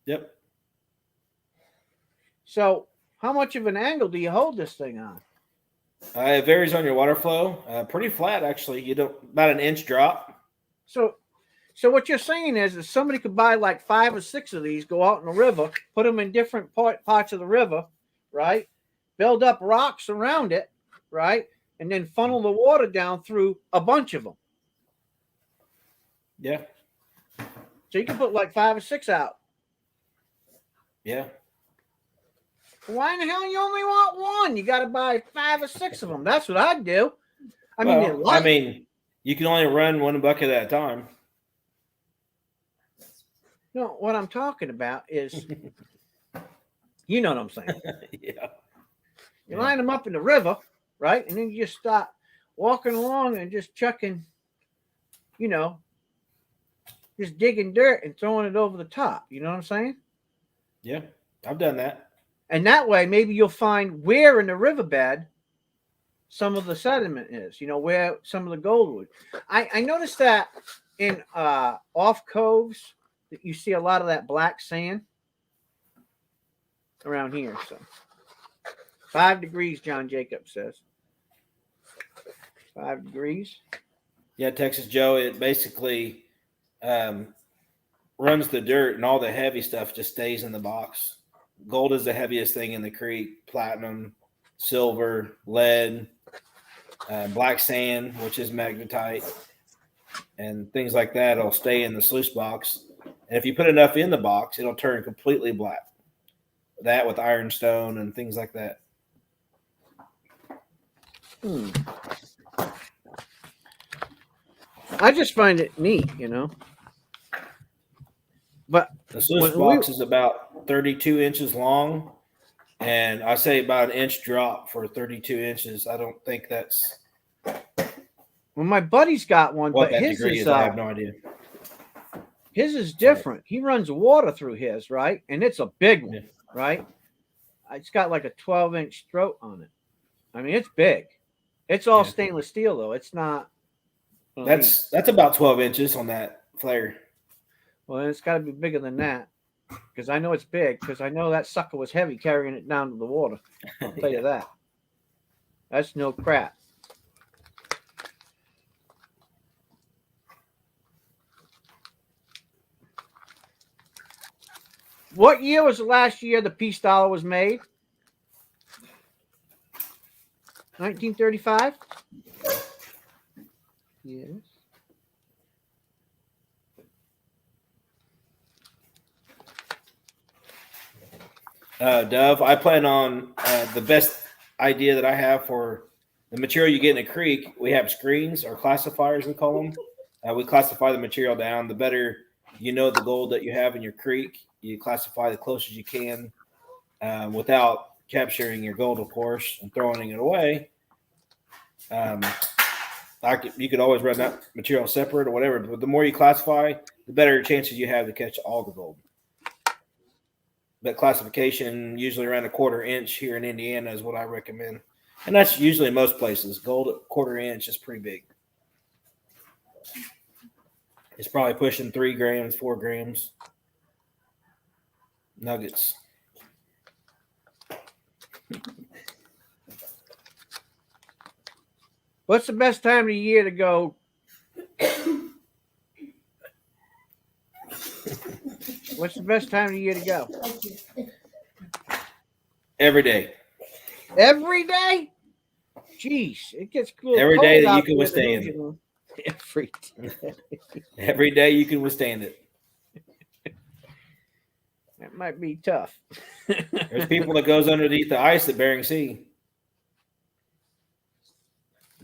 Yep. So how much of an angle do you hold this thing on? It varies on your water flow. Pretty flat, actually. You don't about an inch drop. So what you're saying is that somebody could buy like 5 or 6 of these, go out in the river, put them in different parts of the river, right? Build up rocks around it, right? And then funnel the water down through a bunch of them. Yeah. So you can put like 5 or 6 out. Yeah. Why in the hell you only want one? You got to buy 5 or 6 of them. That's what I'd do. I mean, you can only run one bucket at a time. no, what I'm talking about is, you know what I'm saying. Yeah. You line them up in the river, right? And then you just start walking along and just chucking, just digging dirt and throwing it over the top. You know what I'm saying? Yeah. I've done that. And that way, maybe you'll find where in the riverbed some of the sediment is, where some of the gold would. I noticed that in off coves that you see a lot of that black sand around here. So 5 degrees, John Jacobs says. 5 degrees. Yeah, Texas Joe, it basically runs the dirt and all the heavy stuff just stays in the box. Gold is the heaviest thing in the creek. Platinum, silver, lead, black sand, which is magnetite, and things like that will stay in the sluice box. And if you put enough in the box, it'll turn completely black. That with ironstone and things like that. I just find it neat, But the sluice box is about 32 inches long, and I say about an inch drop for 32 inches. I don't think that's well, my buddy's got one, what but that his degree is is. I have no idea. His is different. He runs water through his, right? And it's a big one, right? It's got like a 12-inch throat on it. I mean, it's big. It's all stainless steel, though. It's not That's about 12 inches on that flare. Well, it's got to be bigger than that, because I know it's big. Because I know that sucker was heavy carrying it down to the water. I'll tell you that. That's no crap. What year was the last year the peace dollar was made? 1935? Yes. Dove, I plan on the best idea that I have for the material you get in a creek. We have screens or classifiers, we call them. We classify the material down. The better you know the gold that you have in your creek, you classify the close as you can without capturing your gold, of course, and throwing it away. You could always run that material separate or whatever, but the more you classify, the better chances you have to catch all the gold. But classification, usually around a 1/4 inch here in Indiana, is what I recommend. And that's usually in most places. Gold at 1/4 inch is pretty big. It's probably pushing 3 grams, 4 grams. Nuggets. What's the best time of the year to go? What's the best time of the year to go? Every day. Every day? Jeez, it gets cool. Every day that you can withstand. Every day. Every day you can withstand it. That might be tough. There's people that goes underneath the ice at Bering Sea.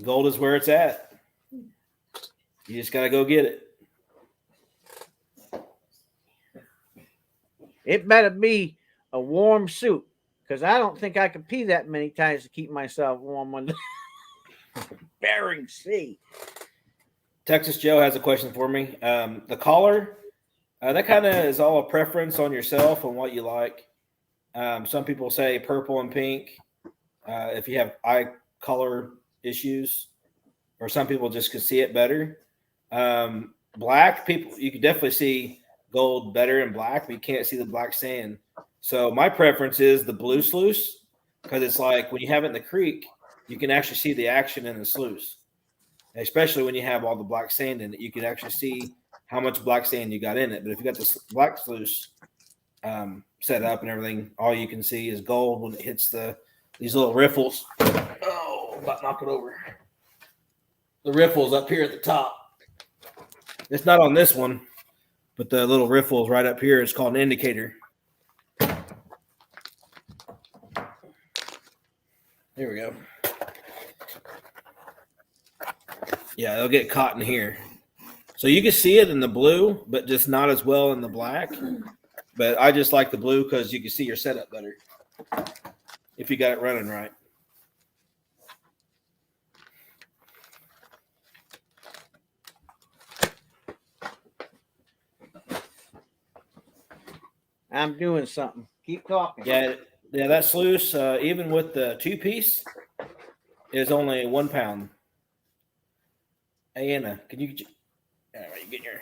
Gold is where it's at. You just got to go get it. It better be a warm suit, because I don't think I can pee that many times to keep myself warm on the Bering Sea. Texas Joe has a question for me. The collar, that kind of is all a preference on yourself and what you like. Some people say purple and pink if you have eye color issues, or some people just can see it better. Black people, you can definitely see gold better in black, but you can't see the black sand. So my preference is the blue sluice, because it's like when you have it in the creek, you can actually see the action in the sluice. Especially when you have all the black sand in it, you can actually see how much black sand you got in it. But if you got this black sluice set up and everything, all you can see is gold when it hits these little riffles. Oh, about to knock it over. The riffles up here at the top. It's not on this one, but the little riffles right up here is called an indicator. Here we go. Yeah, they'll get caught in here. So you can see it in the blue, but just not as well in the black. But I just like the blue because you can see your setup better if you got it running right. I'm doing something. Keep talking. Yeah, that sluice, even with the 2-piece, is only 1 pound. Hey, Anna, can you get you get your...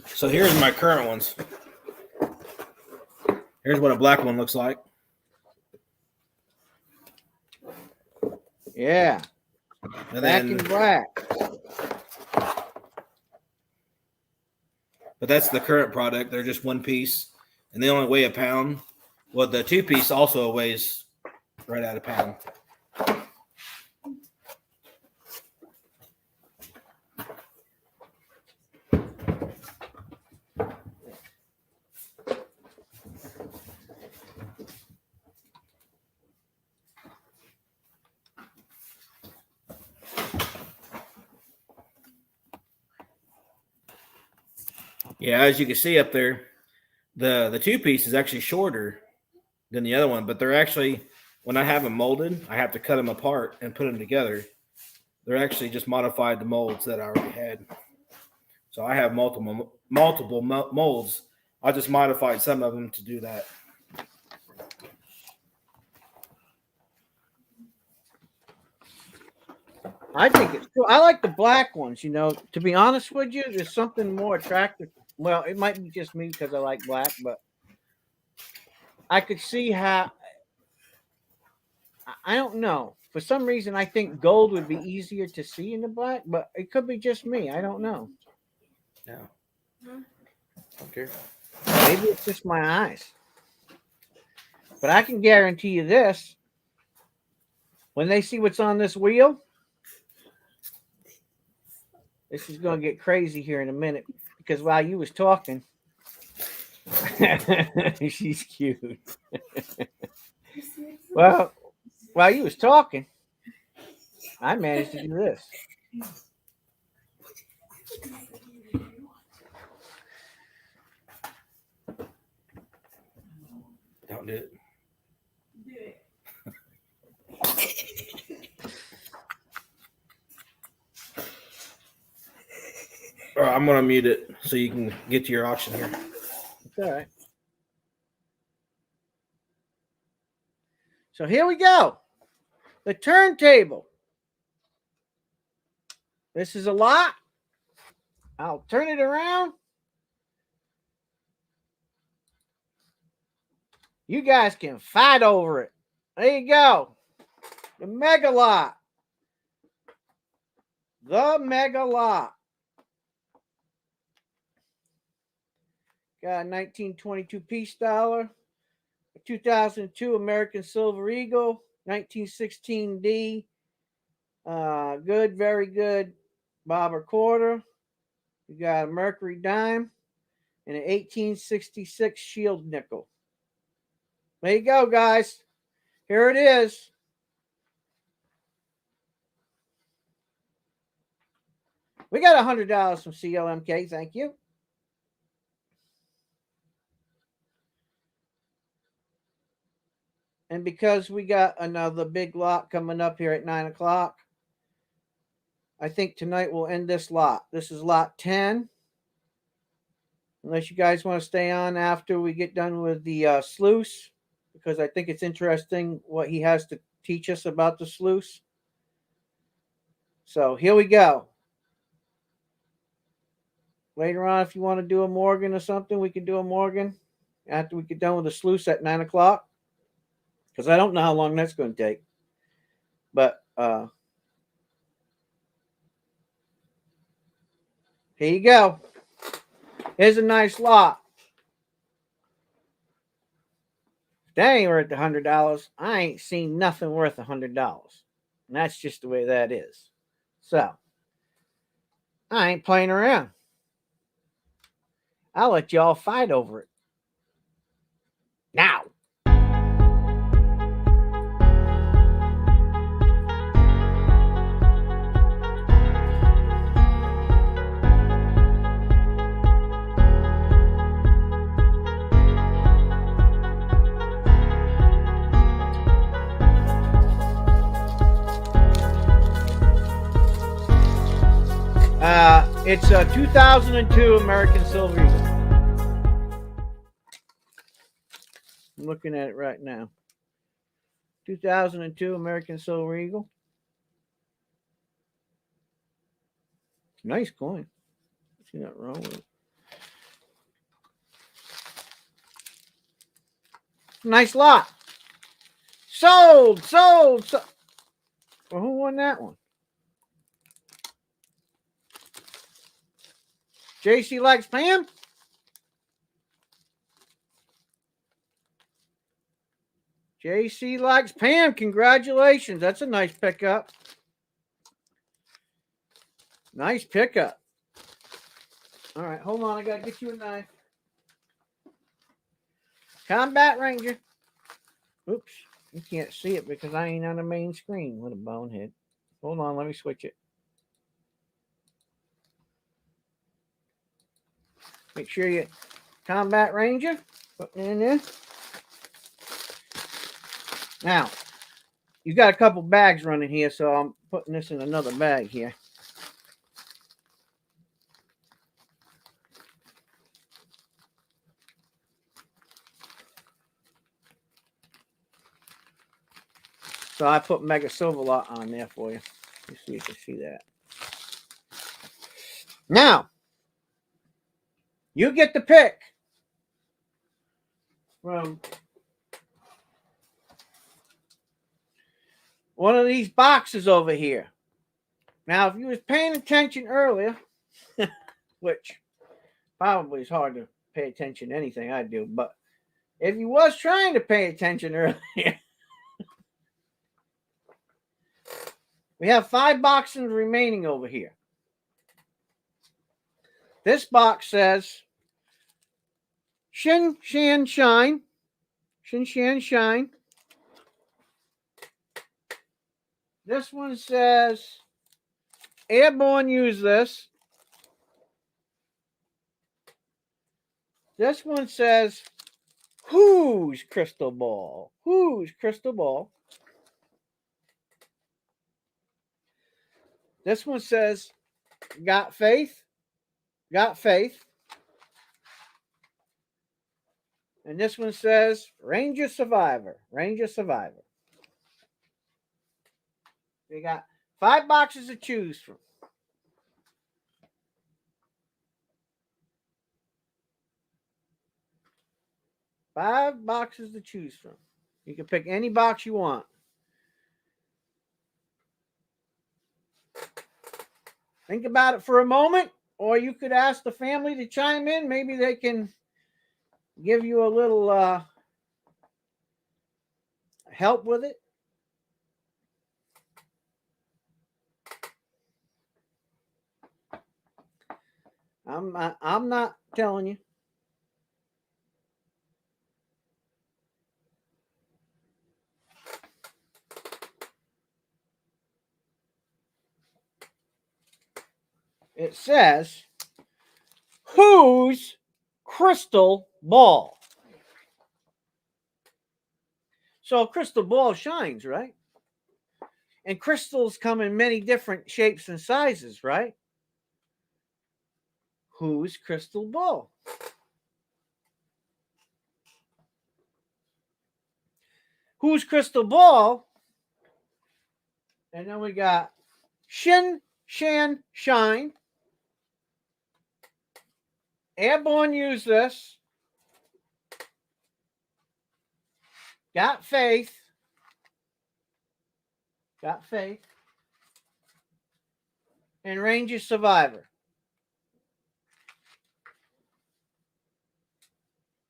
So here's my current ones. Here's what a black one looks like. Yeah. And Back then, in black. but that's the current product. They're just 1 piece, and they only weigh 1 pound. Well, the 2-piece also weighs right at 1 pound. Yeah, as you can see up there, the 2-piece is actually shorter than the other one, but they're actually, when I have them molded, I have to cut them apart and put them together. They're actually just modified the molds that I already had. So I have multiple molds I just modified some of them to do that. I think it's cool. I like the black ones. To be honest with you, there's something more attractive. Well, it might be just me because I like black, but I could see how. I don't know. For some reason, I think gold would be easier to see in the black, but it could be just me. I don't know. Yeah. Okay. Maybe it's just my eyes. But I can guarantee you this. When they see what's on this wheel, this is going to get crazy here in a minute. Because while you was talking, she's cute. Well, while you was talking, I managed to do this. Don't do it. Do it. All right, I'm going to mute it so you can get to your auction here. It's all right. So here we go. The turntable. This is a lot. I'll turn it around. You guys can fight over it. There you go. The Mega Lot. The Mega Lot. Got a 1922 Peace Dollar, a 2002 American Silver Eagle, 1916 D. Good, very good Bobber quarter. You got a Mercury dime and an 1866 Shield nickel. There you go, guys. Here it is. We got $100 from CLMK. Thank you. And because we got another big lot coming up here at 9 o'clock, I think tonight we'll end this lot. This is lot 10. Unless you guys want to stay on after we get done with the sluice, because I think it's interesting what he has to teach us about the sluice. So here we go. Later on, if you want to do a Morgan or something, we can do a Morgan after we get done with the sluice at 9 o'clock. Because I don't know how long that's going to take. But here you go. Here's a nice lot. If that ain't worth $100, I ain't seen nothing worth $100. And that's just the way that is. So, I ain't playing around. I'll let y'all fight over it. Now. It's a 2002 American Silver Eagle. I'm looking at it right now. 2002 American Silver Eagle. Nice coin. See nothing wrong with it. Nice lot. Sold. Well, who won that one? JC likes Pam. JC likes Pam. Congratulations. That's a nice pickup. Nice pickup. All right, hold on. I got to get you a knife. Combat Ranger. Oops. You can't see it because I ain't on the main screen. What a bonehead. Hold on. Let me switch it. Make sure you Combat Ranger. Putting it in there. Now, you got a couple bags running here, so I'm putting this in another bag here. So I put Mega Silverlot on there for you. You see, you can see that. Now, you get to pick from one of these boxes over here. Now, if you was paying attention earlier, which probably is hard to pay attention to anything I do, but if you was trying to pay attention earlier, we have 5 boxes remaining over here. This box says Shin Shan Shine. Shin Shan Shine. This one says Airborne Use This. This one says Who's Crystal Ball? Who's Crystal Ball? This one says Got Faith. Got Faith. And this one says Ranger Survivor. Ranger Survivor. We got 5 boxes to choose from. Five boxes to choose from. You can pick any box you want. Think about it for a moment, or you could ask the family to chime in. Maybe they can give you a little help with it. I'm not telling you. It says, Who's Crystal Ball? So a crystal ball shines, right? And crystals come in many different shapes and sizes, right? Who's Crystal Ball? Who's Crystal Ball? And then we got Shin Shan Shine. Airborne Use This. Got Faith. Got Faith. And Ranger Survivor.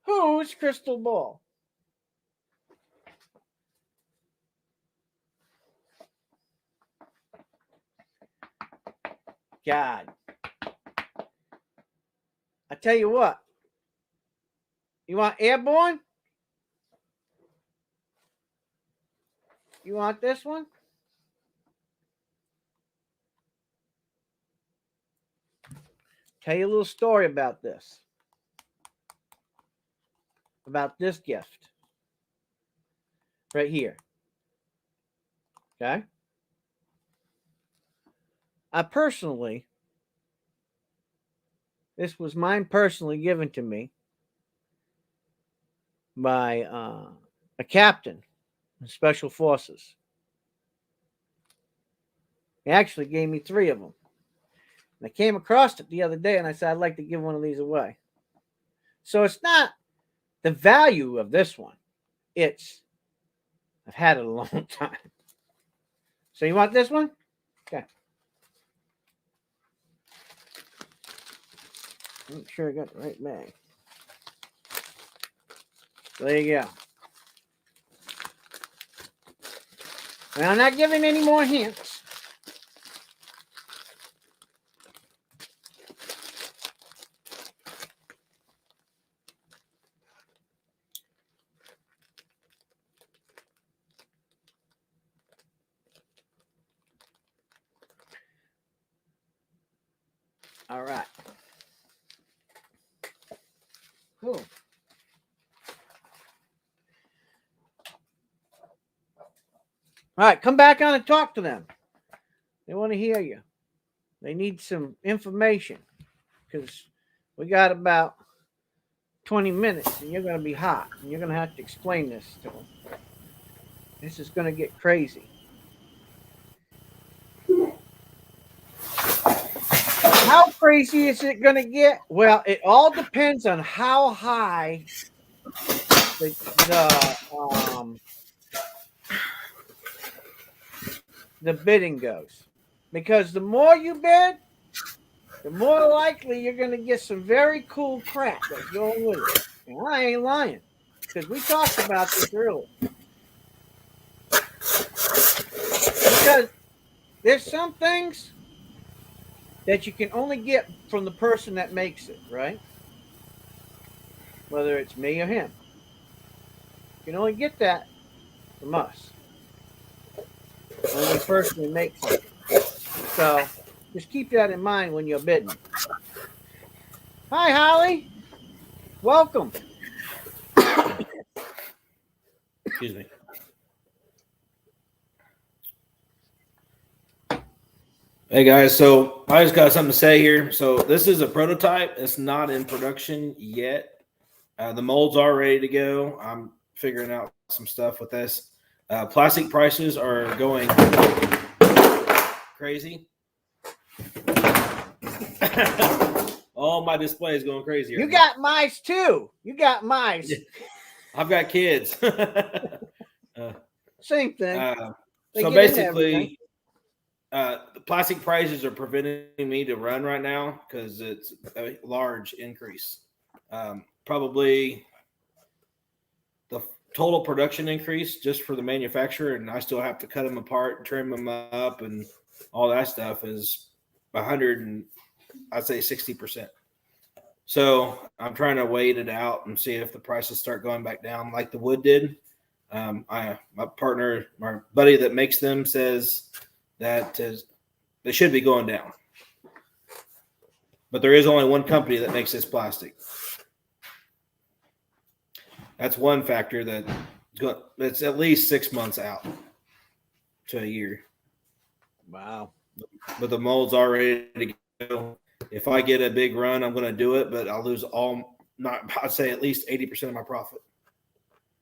Who's Crystal Ball? God. I tell you what. You want Airborne? You want this one? Tell you a little story about this. About this gift. Right here. Okay? This was mine personally given to me by a captain in Special Forces. He actually gave me 3 of them. And I came across it the other day and I said, I'd like to give one of these away. So it's not the value of this one. It's, I've had it a long time. So you want this one? Okay. Make sure I got the right bag. There you go. And I'm not giving any more hints. All right. Cool. All right, come back on and talk to them. They want to hear you. They need some information because we got about 20 minutes and you're going to be hot and you're going to have to explain this to them. This is going to get crazy. How crazy is it going to get? Well, it all depends on how high the bidding goes. Because the more you bid, the more likely you're going to get some very cool crap that's going with it. And I ain't lying, because we talked about this earlier. Because there's some things that you can only get from the person that makes it, right? Whether it's me or him. You can only get that from us. When we personally make something. So just keep that in mind when you're bidding. Hi, Holly. Welcome. Excuse me. Hey guys, so I just got something to say here. So this is a prototype. It's not in production yet. The molds are ready to go. I'm figuring out some stuff with this. Plastic prices are going crazy. All my display is going crazy. You got mice too. You got mice. I've got kids. Same thing. So basically, the plastic prices are preventing me to run right now because it's a large increase. Probably the total production increase just for the manufacturer, and I still have to cut them apart and trim them up and all that stuff is 100 and I'd say 60%. So I'm trying to wait it out and see if the prices start going back down like the wood did. My partner, my buddy that makes them says that they should be going down. But there is only one company that makes this plastic. That's one factor that's at least 6 months out to a year. Wow. But the mold's are ready to go. If I get a big run, I'm going to do it, but I'll lose I'd say at least 80% of my profit.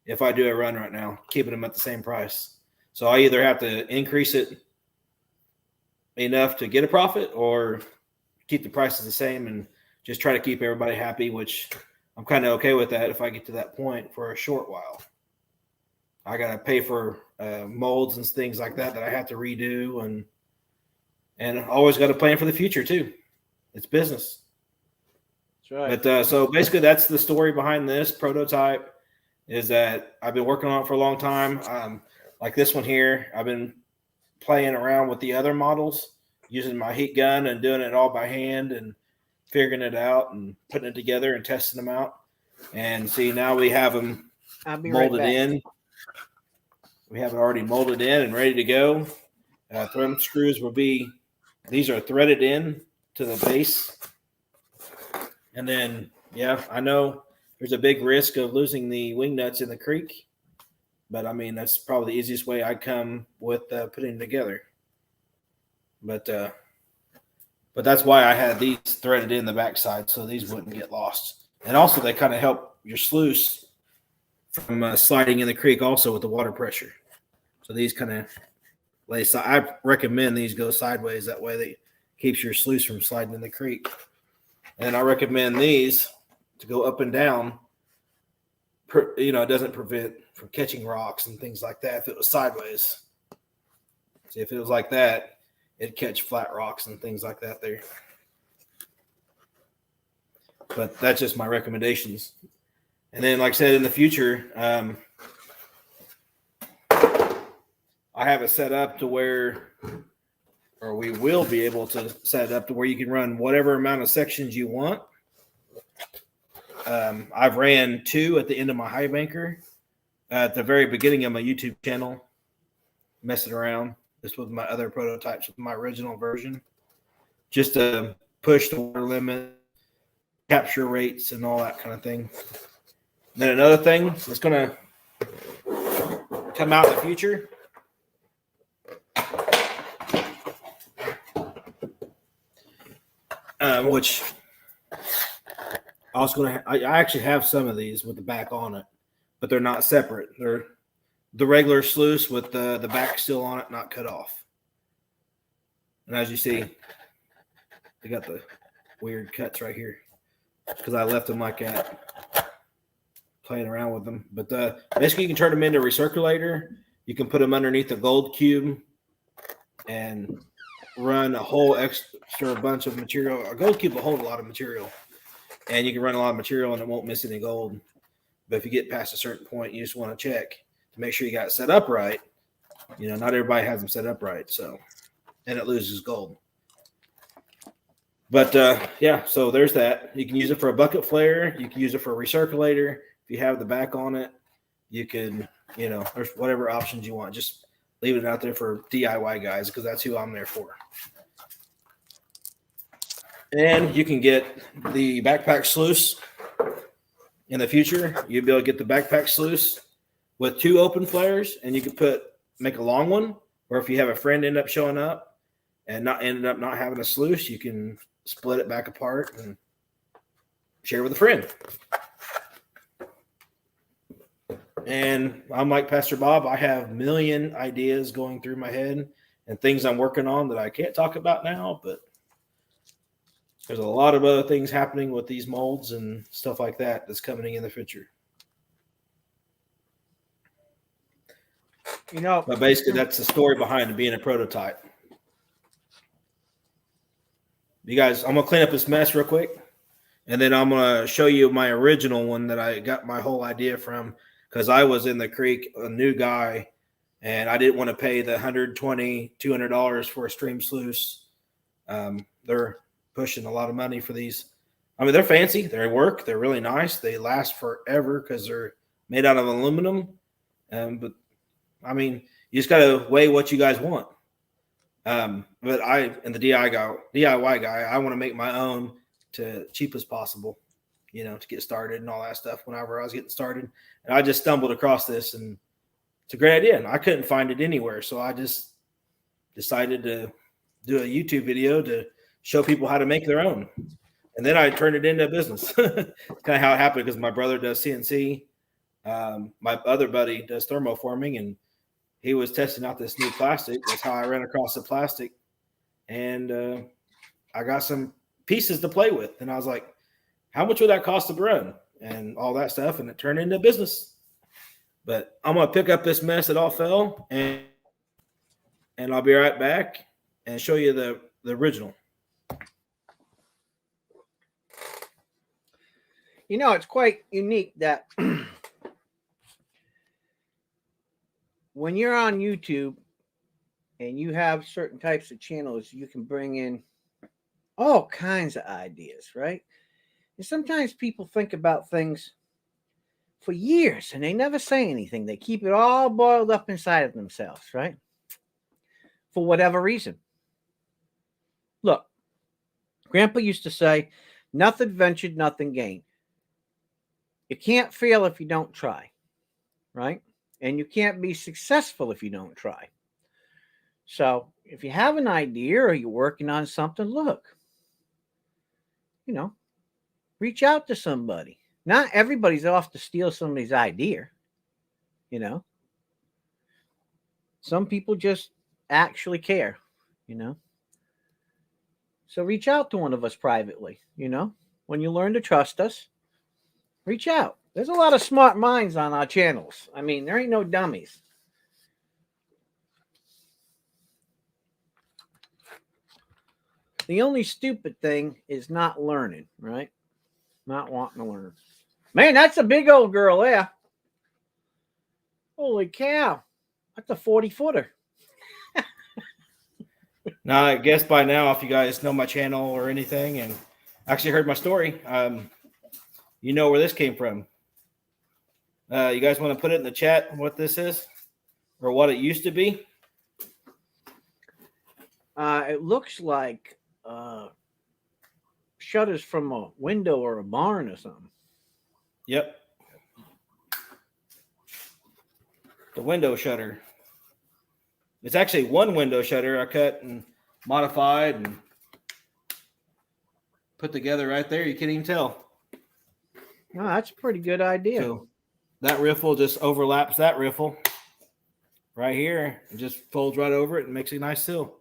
If I do a run right now, keeping them at the same price. So I either have to increase it enough to get a profit or keep the prices the same and just try to keep everybody happy, which I'm kind of okay with that if I get to that point for a short while. I got to pay for molds and things like that I have to redo and always got to plan for the future too. It's business. That's right. But so basically that's the story behind this prototype is that I've been working on it for a long time. Like this one here, I've been playing around with the other models using my heat gun and doing it all by hand and figuring it out and putting it together and testing them out. And see, now we have them molded in. We have it already molded in and ready to go. Thread screws will be, these are threaded in to the base. And then, yeah, I know there's a big risk of losing the wing nuts in the creek. But, I mean, that's probably the easiest way I come with putting them together. But that's why I had these threaded in the backside so these wouldn't get lost. And also they kind of help your sluice from sliding in the creek also with the water pressure. So these kind of lay side. I recommend these go sideways. That way they keeps your sluice from sliding in the creek. And I recommend these to go up and down. It doesn't prevent from catching rocks and things like that if it was sideways. See, if it was like that, it'd catch flat rocks and things like that there. But that's just my recommendations. And then, like I said, in the future, I have it set up to where, or we will be able to set it up to where you can run whatever amount of sections you want. I've ran 2 at the end of my high banker at the very beginning of my YouTube channel, messing around. This was my other prototypes with my original version, just to push the water limit, capture rates, and all that kind of thing. And then another thing that's going to come out in the future. Which I was going to, I actually have some of these with the back on it, but they're not separate. the regular sluice with the back still on it, not cut off. And as you see, they got the weird cuts right here because I left them like that, playing around with them. But basically, you can turn them into a recirculator. You can put them underneath a gold cube and run a whole extra bunch of material. A gold cube will hold a lot of material, and you can run a lot of material and it won't miss any gold. But if you get past a certain point, you just want to check to make sure you got it set up right. You know, not everybody has them set up right, so and it loses gold. But yeah, so there's that. You can use it for a bucket flare. You can use it for a recirculator. If you have the back on it, you can, you know, there's whatever options you want. Just leave it out there for DIY guys because that's who I'm there for. And you can get the backpack sluice in the future. You'll be able to get the backpack sluice with 2 open flares, and you can make a long one. Or if you have a friend end up showing up and not having a sluice, you can split it back apart and share with a friend. And I'm like Pastor Bob. I have a million ideas going through my head and things I'm working on that I can't talk about now, but there's a lot of other things happening with these molds and stuff like that that's coming in the future. You know, But basically, that's the story behind being a prototype. You guys, I'm going to clean up this mess real quick, and then I'm going to show you my original one that I got my whole idea from because I was in the creek, a new guy, and I didn't want to pay the $120, $200 for a stream sluice. They're pushing a lot of money for these. I mean, they're fancy. They work. They're really nice. They last forever because they're made out of aluminum. But, I mean, you just got to weigh what you guys want. But I, and the DIY guy, I want to make my own to cheap as possible, you know, to get started and all that stuff whenever I was getting started. And I just stumbled across this, and it's a great idea. And I couldn't find it anywhere. So I just decided to do a YouTube video to show people how to make their own. And then I turned it into a business. Kind of how it happened because my brother does CNC. My other buddy does thermoforming, and he was testing out this new plastic. That's how I ran across the plastic. And I got some pieces to play with. And I was like, how much would that cost to run? And all that stuff. And it turned into a business. But I'm going to pick up this mess that all fell. And I'll be right back and show you the original. You know, it's quite unique that when you're on YouTube and you have certain types of channels, you can bring in all kinds of ideas, right? And sometimes people think about things for years and they never say anything. They keep it all boiled up inside of themselves, right? For whatever reason. Look, Grandpa used to say, nothing ventured, nothing gained. You can't fail if you don't try, right? And you can't be successful if you don't try. So if you have an idea or you're working on something, look, you know, reach out to somebody. Not everybody's off to steal somebody's idea, you know. Some people just actually care, you know. So reach out to one of us privately, you know. When you learn to trust us, reach out. There's a lot of smart minds on our channels. I mean, there ain't no dummies. The only stupid thing is not learning, right? Not wanting to learn. Man, that's a big old girl there. Holy cow. That's a 40-footer. Now, I guess by now, if you guys know my channel or anything and actually heard my story, you know where this came from. You guys want to put it in the chat what this is or what it used to be? It looks like shutters from a window or a barn or something. Yep. The window shutter. It's actually one window shutter I cut and modified and put together right there. You can't even tell. Oh, that's a pretty good idea. So that riffle just overlaps that riffle. right here. It just folds right over it and makes a nice seal.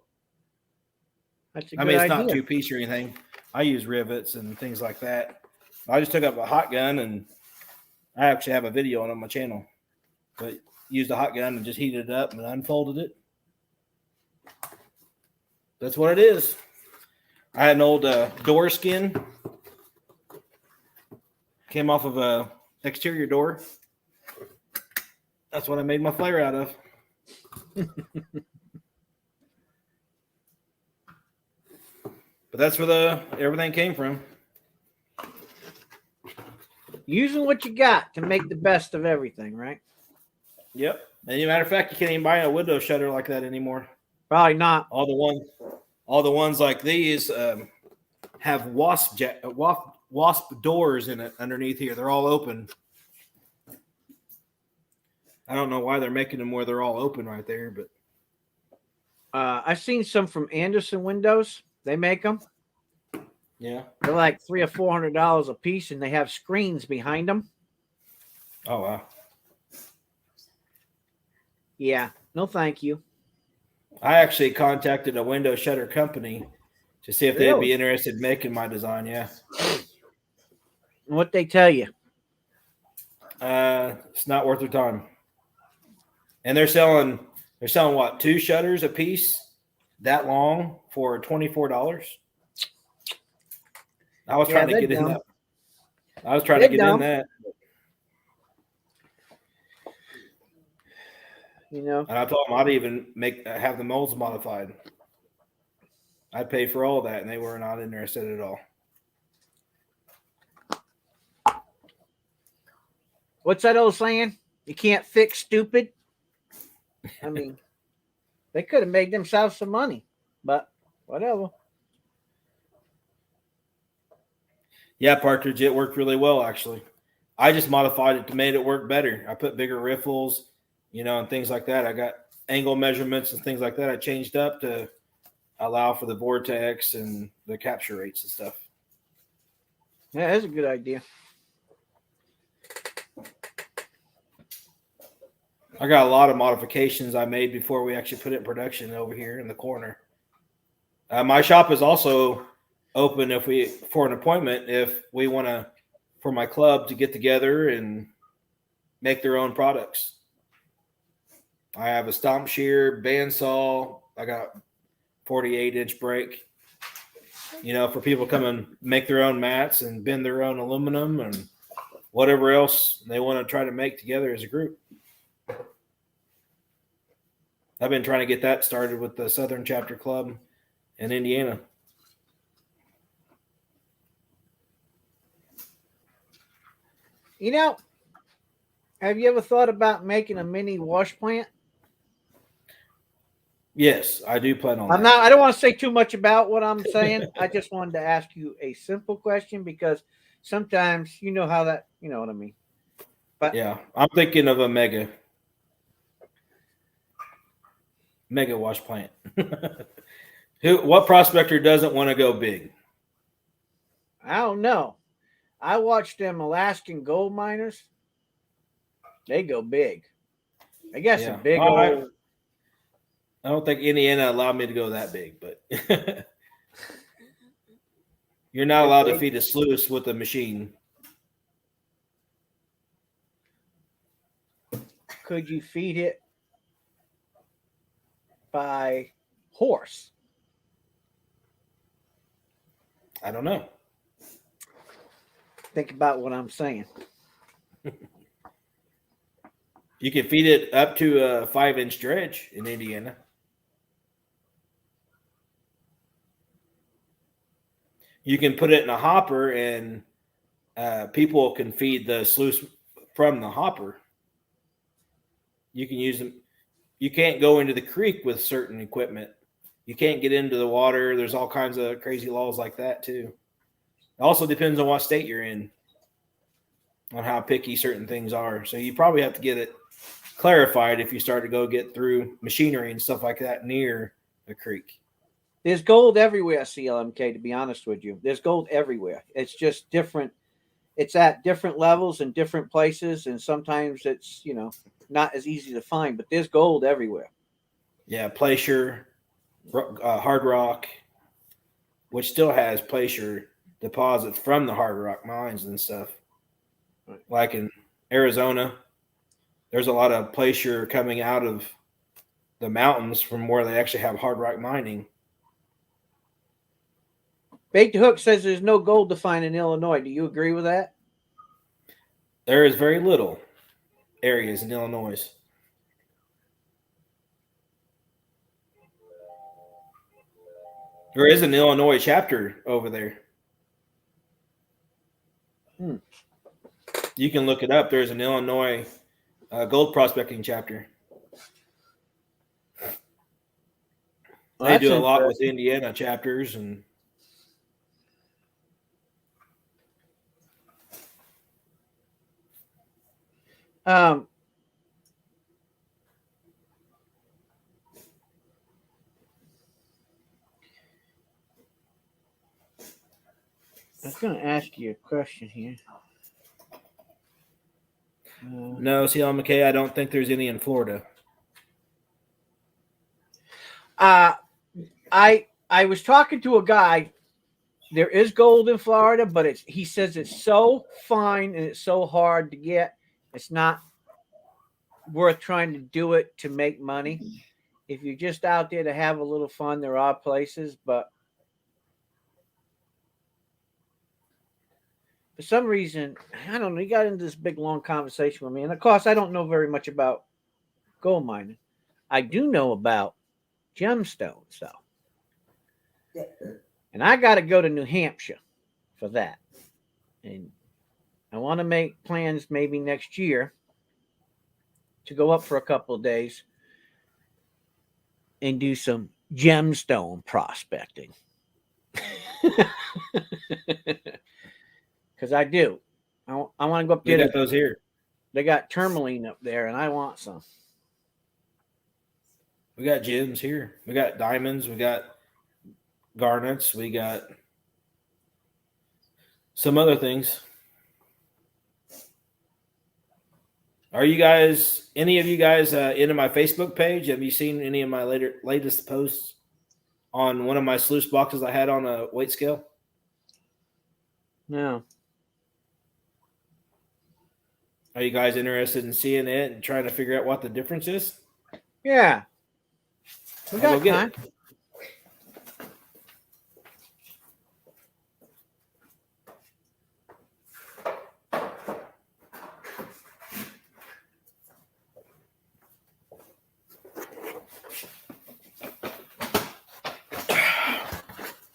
That's a good I mean, it's idea. not two-piece or anything. I use rivets and things like that. I just took up a hot gun, and I actually have a video on my channel. But used a hot gun and just heated it up and unfolded it. That's what it is. I had an old door skin. Came off of a exterior door. That's what I made my flare out of. But that's where everything came from. Using what you got to make the best of everything, right? Yep. And as a matter of fact, you can't even buy a window shutter like that anymore. Probably not. All the ones like these have wasp doors in it underneath here. They're all open. I don't know why they're making them where they're all open right there, but I've seen some from Anderson Windows. They make them. yeah. They're like $300 or $400 a piece, and they have screens behind them. Oh wow. Yeah. No, thank you. I actually contacted a window shutter company to see if they'd Really? be interested in making my design. Yeah. What they tell you? It's not worth their time. And they're selling what, 2 shutters a piece that long for $24. I was trying to they're get in dumb. that. I was trying They're to get dumb. in that. You know, And I told them I'd even have the molds modified. I'd pay for all that, and they were not interested at all. what's that old saying? You can't fix stupid. I mean, they could have made themselves some money, but whatever. Yeah, Partridge, it worked really well, actually. I just modified it to make it work better. I put bigger riffles, and things like that. I got angle measurements and things like that. I changed up to allow for the vortex and the capture rates and stuff. Yeah, that's a good idea. I got a lot of modifications I made before we actually put it in production over here in the corner. My shop is also open for an appointment if we want to, for my club to get together and make their own products. I have a stomp shear, bandsaw. I got 48-inch brake. For people to come and make their own mats and bend their own aluminum and whatever else they want to try to make together as a group. I've been trying to get that started with the Southern Chapter Club in Indiana. Have you ever thought about making a mini wash plant? Yes, I do plan on that. I don't want to say too much about what I'm saying. I just wanted to ask you a simple question because sometimes you know how that, you know what I mean. But yeah, I'm thinking of a mega wash plant. What prospector doesn't want to go big? I don't know. I watched them Alaskan gold miners. They go big. I guess Yeah. a big All right. old. I don't think Indiana allowed me to go that big, but you're not allowed to feed a sluice with a machine. Could you feed it by horse? I don't know. Think about what I'm saying. You can feed it up to a 5-inch dredge in Indiana. You can put it in a hopper, and people can feed the sluice from the hopper. You can use them. You can't go into the creek with certain equipment. You can't get into the water. There's all kinds of crazy laws like that too. It also depends on what state you're in, on how picky certain things are. So you probably have to get it clarified if you start to go get through machinery and stuff like that near a creek. There's gold everywhere, CLMK, to be honest with you. There's gold everywhere. It's just different. it's at different levels in different places, and sometimes it's not as easy to find. But there's gold everywhere. Yeah, Placer, Hard Rock, which still has Placer deposits from the Hard Rock mines and stuff. Right. Like in Arizona, there's a lot of Placer coming out of the mountains from where they actually have hard rock mining. Bait the Hook says there's no gold to find in Illinois. Do you agree with that? There is very little areas in Illinois. There is an Illinois chapter over there. You can look it up. There's an Illinois gold prospecting chapter. Well, They do a lot with Indiana chapters and I was going to ask you a question here. no, CL McKay, I don't think there's any in Florida. I was talking to a guy. There is gold in Florida, but he says it's so fine and it's so hard to get. It's not worth trying to do it to make money. If you're just out there to have a little fun, there are places, but for some reason, I don't know, he got into this big, long conversation with me. And of course, I don't know very much about gold mining. I do know about gemstones, though. And I got to go to New Hampshire for that. And I want to make plans maybe next year to go up for a couple of days and do some gemstone prospecting. Because I do. I want to go up We there. got those here. They got tourmaline up there, and I want some. We got gems here. We got diamonds. We got garnets. We got some other things. Are you guys, any of you guys, into my Facebook page? Have you seen any of my latest posts on one of my sluice boxes I had on a weight scale? No. Are you guys interested in seeing it and trying to figure out what the difference is? Yeah. We I'll got go get time. it.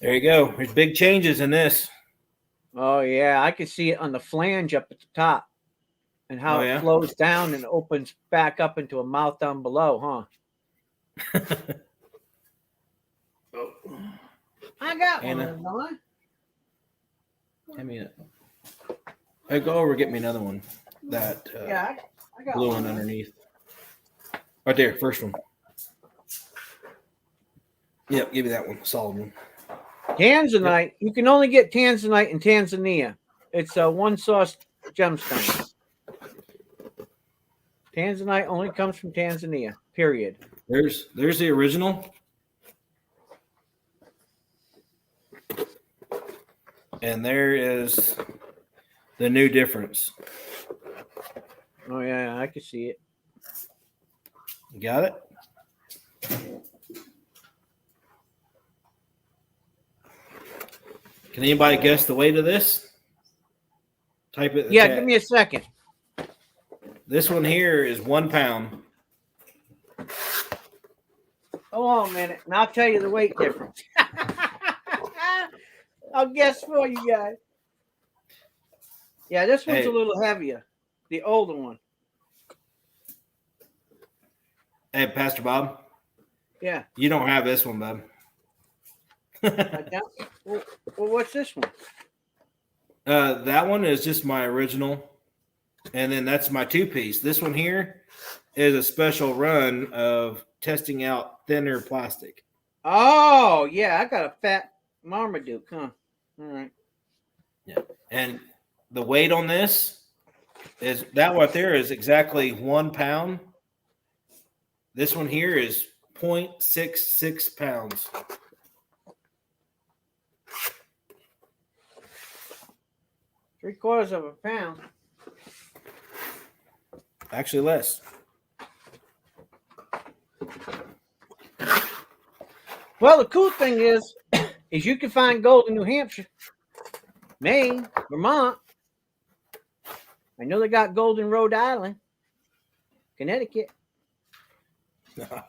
There you go. There's big changes in this. Oh, yeah. I can see it on the flange up at the top and how Oh, yeah? it flows down and opens back up into a mouth down below, huh? I got Anna. one, don't I? Give me it. Hey, go over and get me another one. That Yeah, I got blue one. one underneath. Right there, first one. Yep, give me that one. Solid one. Tanzanite. You can only get Tanzanite in Tanzania. It's a one source gemstone. Tanzanite only comes from Tanzania. Period. There's the original. And there is the new difference. Oh yeah, I can see it. You got it? Can anybody guess the weight of this? Type it in the Yeah, chat. give me a second. This one here is 1 pound. Hold on a minute, and I'll tell you the weight difference. I'll guess for you guys. Yeah, this one's Hey. a little heavier. The older one. Hey, Pastor Bob, Yeah. you don't have this one, bub. I don't. Well, what's this one? That one is just my original. And then that's my 2-piece. This one here is a special run of testing out thinner plastic. Oh, yeah, I got a fat Marmaduke, huh? All right. And the weight on this is that right there is exactly 1 pound. This one here is 0.66 pounds. Three-quarters of a pound. Actually, less. Well, the cool thing is you can find gold in New Hampshire, Maine, Vermont. I know they got gold in Rhode Island, Connecticut. I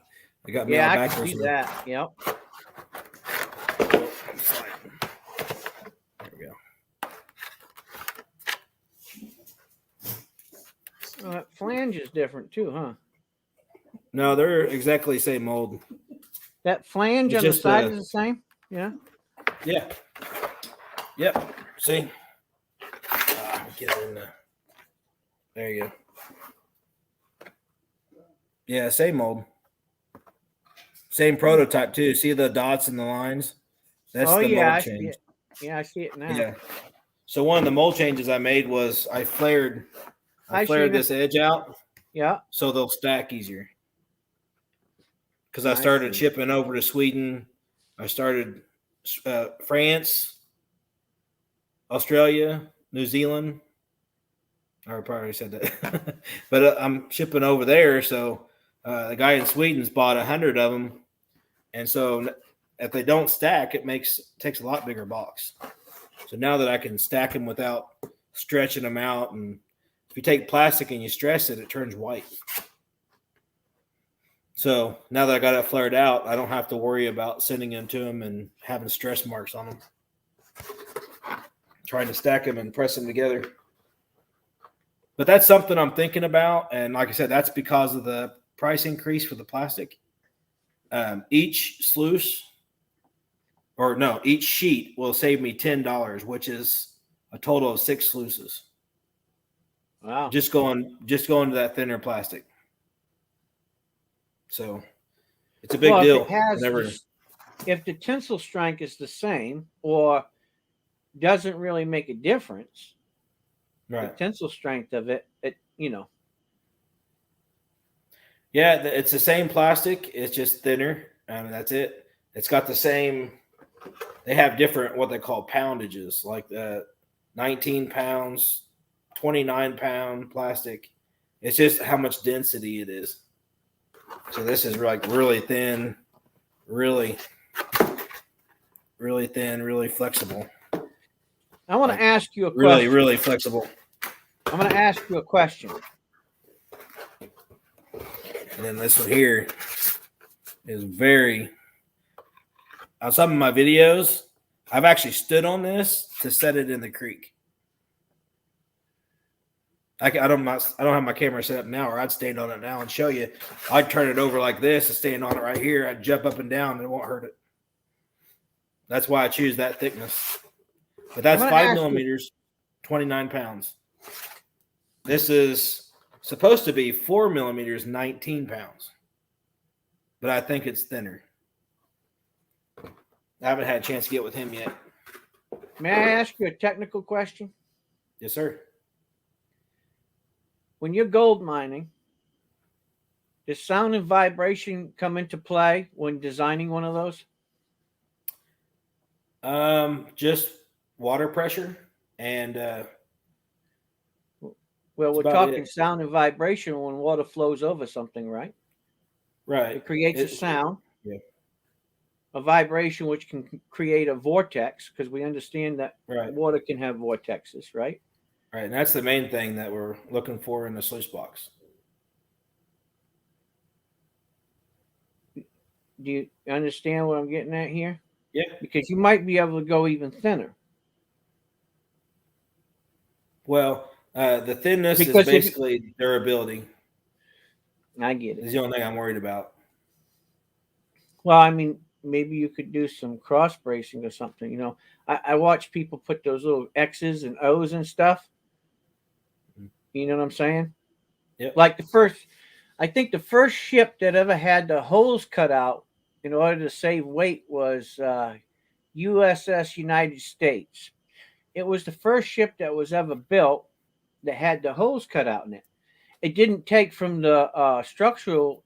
got me all Yeah, I can backwards see here. that. Yep. There we go. That flange is different too, huh? No, they're exactly the same mold. That flange It's on the just, side is the same. Yeah. Yeah. Yep. See? Get it in there. There you go. Yeah, same mold. Same prototype too. See the dots and the lines? That's Oh the yeah, I mold see change. it. Yeah, I see it now. Yeah. So one of the mold changes I made was I flared I flared see this edge out Yeah. so they'll stack easier. Because I I started see. shipping over to Sweden. I started France, Australia, New Zealand. I probably said that. But I'm shipping over there. So the guy in Sweden's bought 100 of them. And so if they don't stack, it takes a lot bigger box. So now that I can stack them without stretching them out, and if you take plastic and you stress it, it turns white. So now that I got it flared out, I don't have to worry about sending them to them and having stress marks on them. Trying to stack them and press them together. But that's something I'm thinking about. And like I said, that's because of the price increase for the plastic. Each sluice, each sheet will save me $10, which is a total of 6 sluices. Wow. Just going to that thinner plastic. So it's a big deal. If the tensile strength is the same or doesn't really make a difference, right? The tensile strength of it. Yeah, it's the same plastic. It's just thinner. That's it. It's got the same. They have different what they call poundages, like the 19 pounds, 29-pound plastic. It's just how much density it is. So this is like really thin, really thin, really flexible. I want to ask you a question. Really, really flexible. I'm going to ask you a question. And then this one here is on some of my videos, I've actually stood on this to set it in the creek. I don't have my camera set up now, or I'd stand on it now and show you. I'd turn it over like this and stand on it right here. I'd jump up and down and it won't hurt it. That's why I choose that thickness. But that's 5 millimeters, 29 pounds. This is supposed to be 4 millimeters, 19 pounds. But I think it's thinner. I haven't had a chance to get with him yet. May I ask you a technical question? Yes, sir. When you're gold mining, does sound and vibration come into play when designing one of those? Just water pressure and well, we're talking sound and vibration when water flows over something, right? Right. It creates a sound. Yeah. A vibration which can create a vortex, because we understand that water can have vortexes, right? Right, and that's the main thing that we're looking for in the sluice box. Do you understand what I'm getting at here? Yeah. Because you might be able to go even thinner. Well, the thinness is basically durability. I get it. It's the only thing I'm worried about. Well, I mean, maybe you could do some cross bracing or something. I watch people put those little X's and O's and stuff. You know what I'm saying? Yeah. Like I think the first ship that ever had the holes cut out in order to save weight was USS United States. it was the first ship that was ever built that had the holes cut out in it. It didn't take from the structural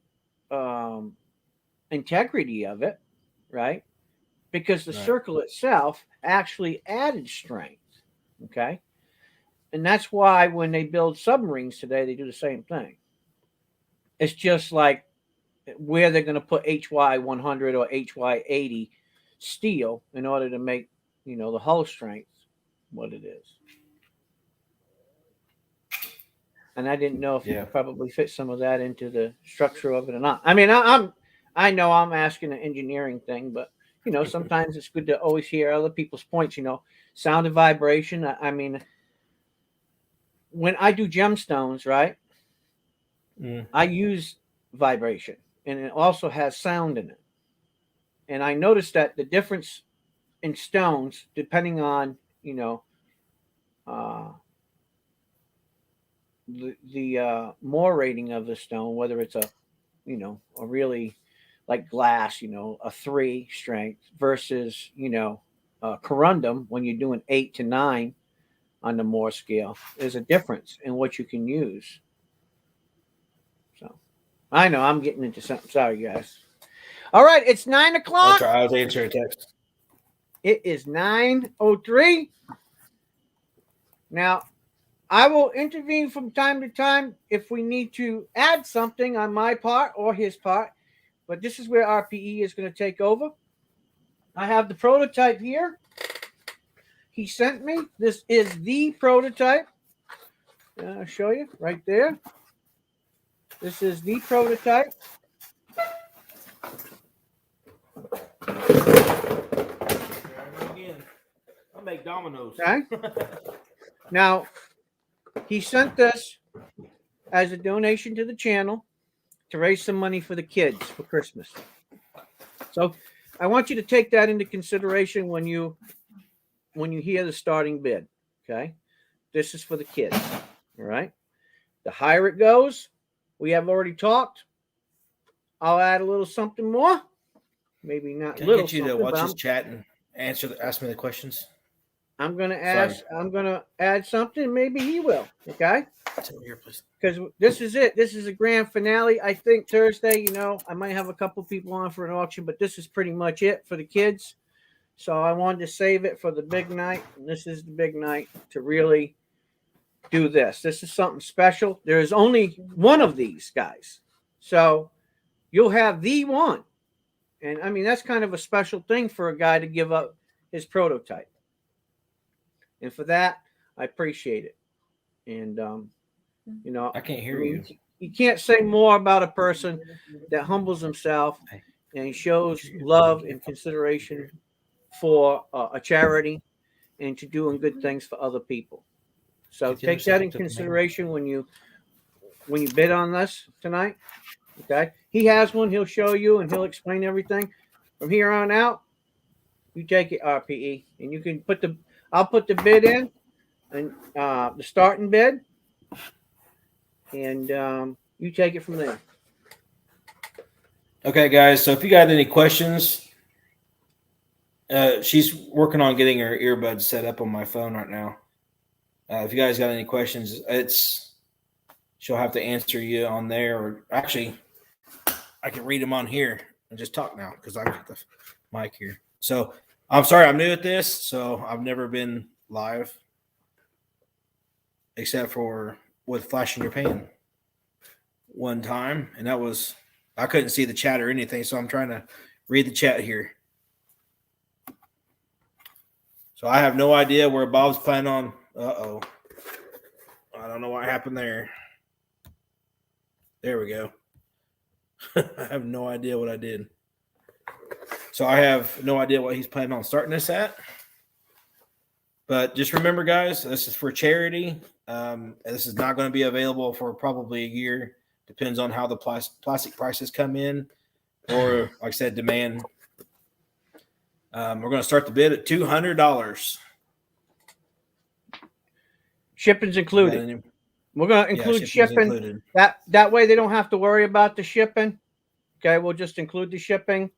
um, integrity of it, right? Because the Right. circle itself actually added strength. Okay. And that's why when they build submarines today, they do the same thing. It's just like where they're going to put HY 100 or HY 80 steel in order to make, the hull strength what it is. And I didn't know if you Yeah. could probably fit some of that into the structure of it or not. I mean, I know I'm asking an engineering thing, but sometimes it's good to always hear other people's points. Sound and vibration. I mean, when I do gemstones, right, I use vibration, and it also has sound in it. And I noticed that the difference in stones, depending on uh, the Moore rating of the stone, whether it's a really like glass, a 3 strength versus corundum when you're doing 8 to 9 on the Moore scale, there's a difference in what you can use. So I know I'm getting into something. Sorry, guys. All right, it's 9 o'clock. That's right. I was answering a text. It is 9:03. Now, I will intervene from time to time if we need to add something on my part or his part, but this is where RPE is going to take over. I have the prototype here. He sent me. This is the prototype. I'll show you right there. This is the prototype. I'll make dominoes. Okay. Now, he sent this as a donation to the channel to raise some money for the kids for Christmas. So I want you to take that into consideration when you hear the starting bid. Okay. This is for the kids. All right. The higher it goes, we have already talked. I'll add a little something more. Maybe not Can I little get you to something, watch but his chat and ask me the questions? I'm gonna add something. Maybe he will. Okay. Sit here, please. Because this is it. This is a grand finale. I think Thursday, I might have a couple people on for an auction, but this is pretty much it for the kids. So I wanted to save it for the big night. And this is the big night to really do this. This is something special. There is only one of these guys. So you'll have the one. And I mean, that's kind of a special thing for a guy to give up his prototype. And for that, I appreciate it. And, I can't hear you. You can't say more about a person that humbles himself and he shows love and consideration for a charity and to doing good things for other people. So take that in consideration when you bid on this tonight. Okay. He has one. He'll show you and he'll explain everything. From here on out, you take it, RPE, and you can I'll put the bid in and the starting bid, and you take it from there. Okay, guys. So if you got any questions, she's working on getting her earbuds set up on my phone right now. If you guys got any questions, she'll have to answer you on there, or actually, I can read them on here and just talk now because I got the mic here. So I'm sorry, I'm new at this, so I've never been live except for with flashing your pan one time, and that was I couldn't see the chat or anything, so I'm trying to read the chat here. So I have no idea where Bob's planning on. I don't know what happened there. There we go. I have no idea what I did. So I have no idea what he's planning on starting this at. But just remember, guys, this is for charity. This is not going to be available for probably a year. Depends on how the plastic prices come in, or like I said, demand. We're going to start the bid at $200. Shipping's included. We're going to include shipping. Included. That way they don't have to worry about the shipping. Okay, we'll just include the shipping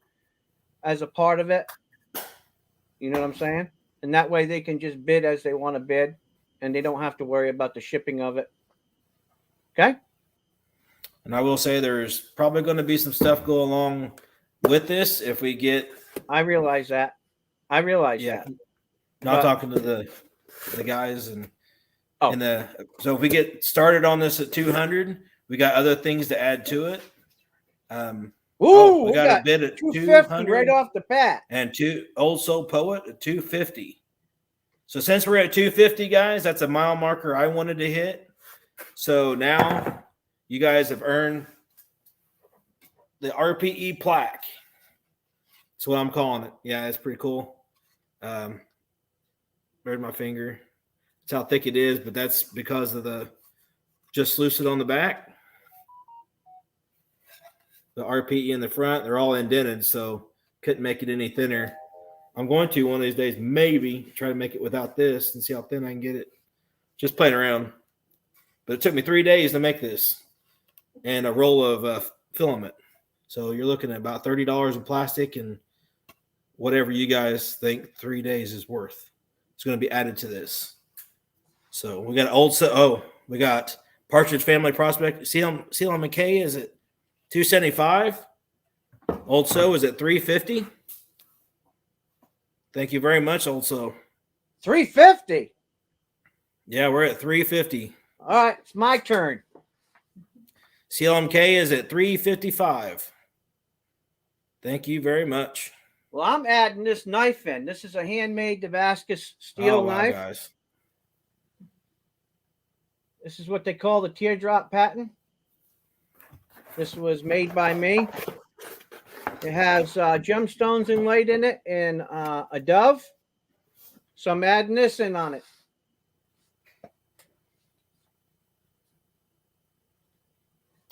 as a part of it. You know what I'm saying? And that way they can just bid as they want to bid and they don't have to worry about the shipping of it. Okay? And I will say there's probably going to be some stuff go along with this if we get. I realize that. I realize that. Not But- talking to the guys and Oh. so if we get started on this at 200, we got other things to add to it. Ooh, We got a bid at 250 200 right off the bat. and Old Soul Poet at 250. So since we're at 250, guys, that's a mile marker I wanted to hit. So now you guys have earned the RPE plaque. That's what I'm calling it. Yeah, it's pretty cool. There's my finger. That's how thick it is, but that's because of the just sluiced on the back. The RPE in the front, they're all indented, so couldn't make it any thinner. I'm going to one of these days maybe try to make it without this and see how thin I can get it. Just playing around. But it took me 3 days to make this and a roll of filament. So you're looking at about $30 in plastic and whatever you guys think 3 days is worth. It's going to be added to this. So we got we got Partridge Family Prospect. Seal McKay is at $275. Old So is at $350. Thank you very much, Old So. $350. Yeah, we're at $350. All right, it's my turn. CLMK is at $355. Thank you very much. Well, I'm adding this knife in. This is a handmade Damascus steel wow, knife. guys. This is what they call the teardrop pattern. This was made by me. It has gemstones inlaid in it and a dove. So I'm adding this in on it.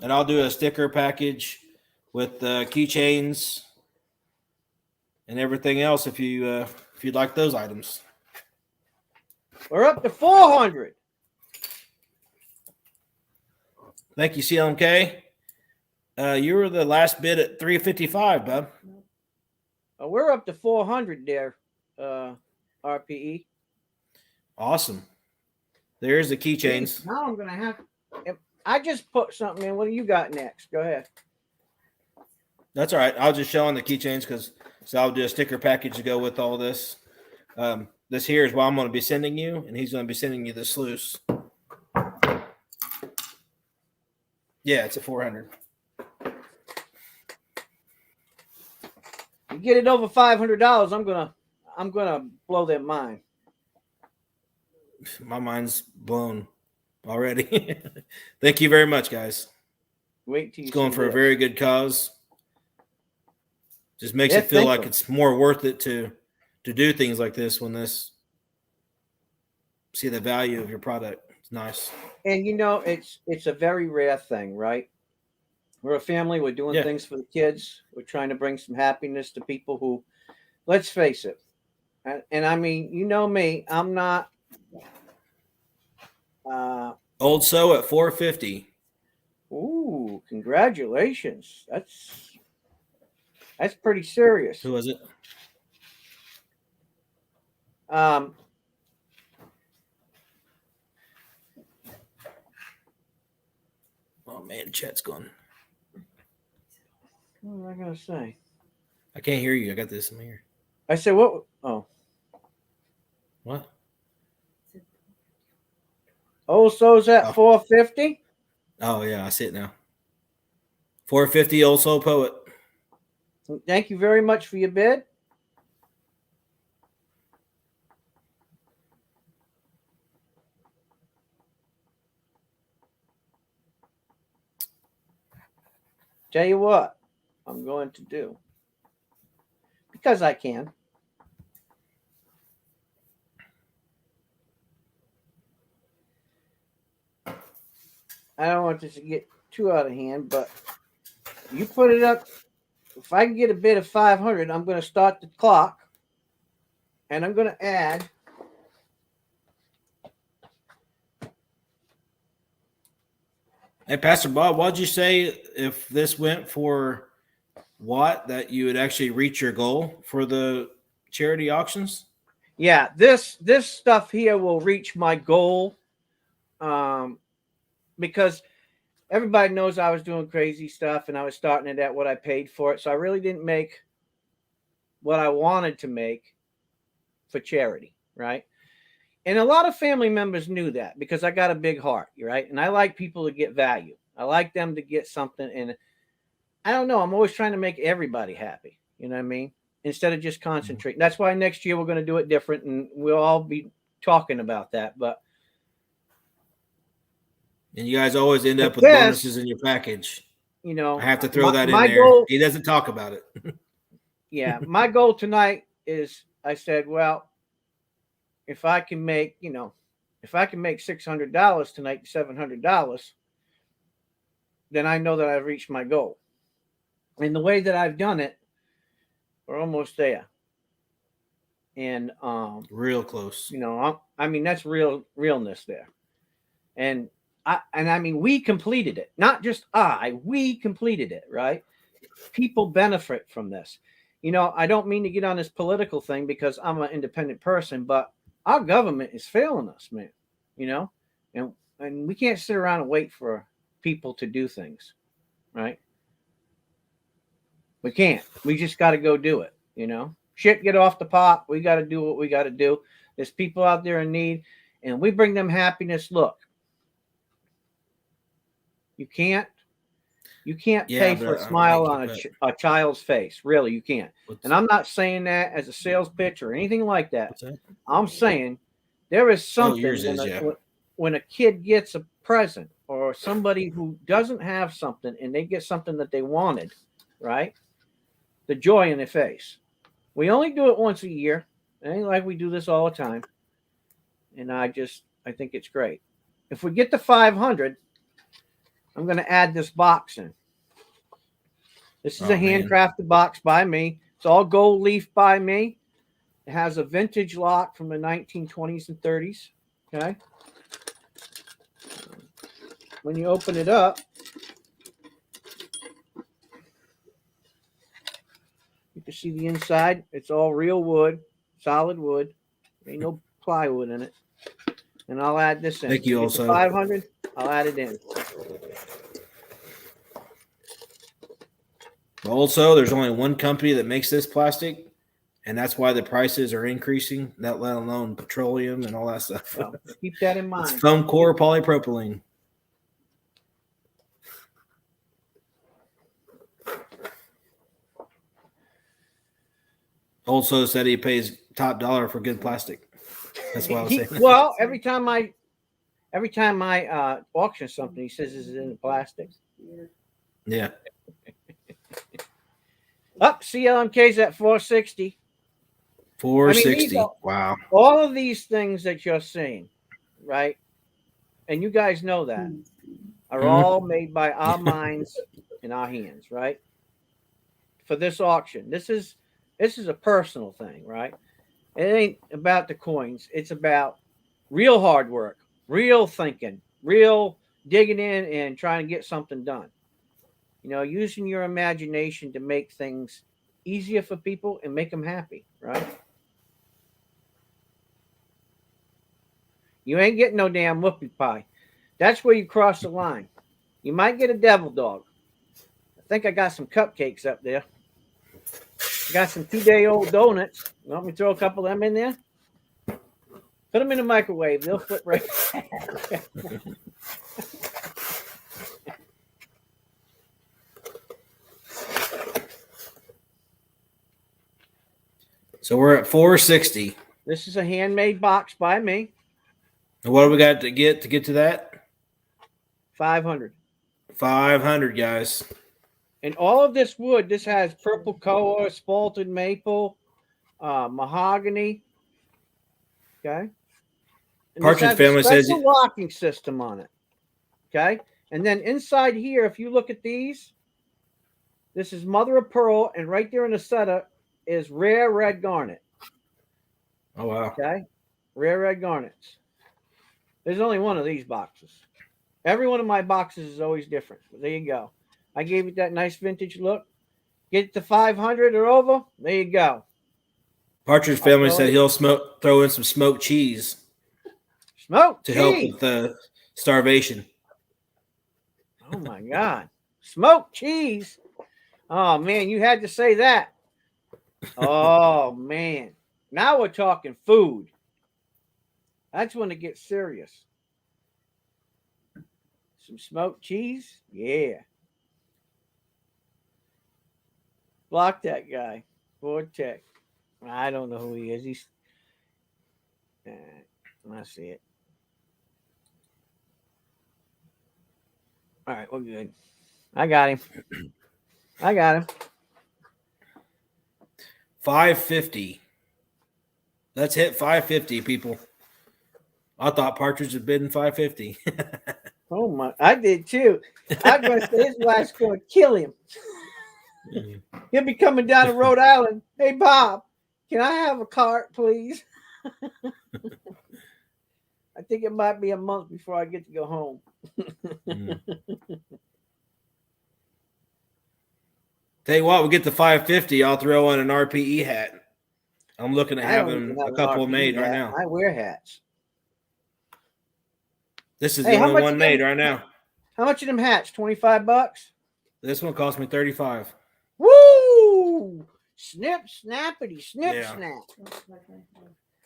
And I'll do a sticker package with keychains and everything else if you'd like those items. We're up to 400. Thank you, CLMK. You were the last bid at $355, bub. We're up to 400 there, RPE. Awesome. There's the keychains. Now I'm going to have. I just put something in. What do you got next? Go ahead. That's all right. I'll just show on the keychains because I'll do a sticker package to go with all this. This here is what I'm going to be sending you, and he's going to be sending you the sluice. Yeah, it's at 400. You get it over $500, I'm gonna blow their mind. My mind's blown already. Thank you very much, guys. Wait till you It's going see for a this. very good cause. Just makes Yeah, it feel thank like you. it's more worth it to do things like this when see the value of your product. It's nice. And you know, it's a very rare thing, right? We're a family. We're doing Yeah. things for the kids. We're trying to bring some happiness to people who, let's face it, and I mean, you know me, I'm not. Old So at 450. Ooh, congratulations! That's pretty serious. Who was it? Oh man, chat's gone. What was I gonna say? I can't hear you. I got this in my ear. I said what? Oh, What? so's at Oh. 450. Oh yeah, I see it now. 450 Old Soul Poet. Thank you very much for your bid. Tell you what I'm going to do, because I can. I don't want this to get too out of hand, but you put it up. If I can get a bid of 500, I'm going to start the clock, and I'm going to add. Hey, Pastor Bob, what'd you say if this went for what that you would actually reach your goal for the charity auctions? Yeah, this stuff here will reach my goal, because everybody knows I was doing crazy stuff and I was starting it at what I paid for it. So I really didn't make what I wanted to make for charity, right? And a lot of family members knew that because I got a big heart, right? And I like people to get value. I like them to get something. And I don't know, I'm always trying to make everybody happy. You know what I mean? Instead of just concentrating. That's why next year we're going to do it different, and we'll all be talking about that. But And you guys always end up with this, bonuses in your package. you know, I have to throw that in my there. goal, He doesn't talk about it. yeah, my goal tonight is, I said, well, if I can make, you know, if I can make $600 tonight, $700, then I know that I've reached my goal. And the way that I've done it, we're almost there. And real close. You know, I mean, that's realness there. And I mean, we completed it. Not just we completed it, right? People benefit from this. You know, I don't mean to get on this political thing because I'm an independent person, but our government is failing us, man. You know, and we can't sit around and wait for people to do things, right? We can't. We just got to go do it, you know? Shit, get off the pot. We got to do what we got to do. There's people out there in need, and we bring them happiness. Look, you can't pay for a smile on a child's face. Really, you can't. And I'm not saying that as a sales pitch or anything like that. I'm saying there is something when a kid gets a present, or somebody who doesn't have something and they get something that they wanted, right? The joy in their face. We only do it once a year. It ain't like we do this all the time. And I think it's great. If we get to 500, I'm going to add this box in. This is a handcrafted box by me. It's all gold leaf by me. It has a vintage lock from the 1920s and 30s. Okay. When you open it up, you can see the inside. It's all real wood, solid wood. Ain't no plywood in it. And I'll add this in. Thank you also. 500, I'll add it in. Also, there's only one company that makes this plastic, and that's why the prices are increasing, not let alone petroleum and all that stuff. Well, keep that in mind. It's foam core polypropylene. Also said he pays top dollar for good plastic. That's why I was saying. Well, every time I auction something, he says, "Is it in the plastic?" Yeah. Up, CLMK's at 460. 460. I mean, wow. All of these things that you're seeing, right? And you guys know that are all made by our minds and our hands, right? For this auction, this is a personal thing, right? It ain't about the coins. It's about real hard work, real thinking, real digging in and trying to get something done. You know, using your imagination to make things easier for people and make them happy, right? You ain't getting no damn whoopie pie. That's where you cross the line. You might get a devil dog. I think I got some cupcakes up there. I got some 2-day-old donuts. You want me to throw a couple of them in there? Put them in the microwave. They'll flip right back. So we're at 460. This is a handmade box by me. And what do we got to get to that? 500. 500, guys. And all of this wood, this has purple koa, spalted maple, mahogany. Okay. And Partridge Family says a locking system on it. Okay. And then inside here, if you look at these, this is mother of pearl, and right there in the setup is rare red garnet. Oh, wow. Okay. Rare red garnets. There's only one of these boxes. Every one of my boxes is always different. But there you go. I gave it that nice vintage look. Get it to 500 or over. There you go. Partridge Family said he'll throw in some smoked cheese Smoked to cheese. help with the starvation. Oh my God. Smoked cheese. Oh man, you had to say that. Oh man. Now we're talking food. That's when it gets serious. Some smoked cheese? Yeah. Block that guy. Vortex. I don't know who he is. He's I see it. All right, we're good. I got him. I got him. 550. Let's hit 550, people. I thought Partridge was bidding 550. Oh my! I did too. I'm gonna say his wife's gonna kill him. He'll be coming down to Rhode Island. Hey Bob, can I have a cart, please? I think it might be a month before I get to go home. Tell you what, we get to 550. I'll throw in an RPE hat. I'm looking at having a couple made right now. I wear hats. This is the only one made right now. How much of them hats? $25? This one cost me $35. Woo! Snip, snappity, snip, snap.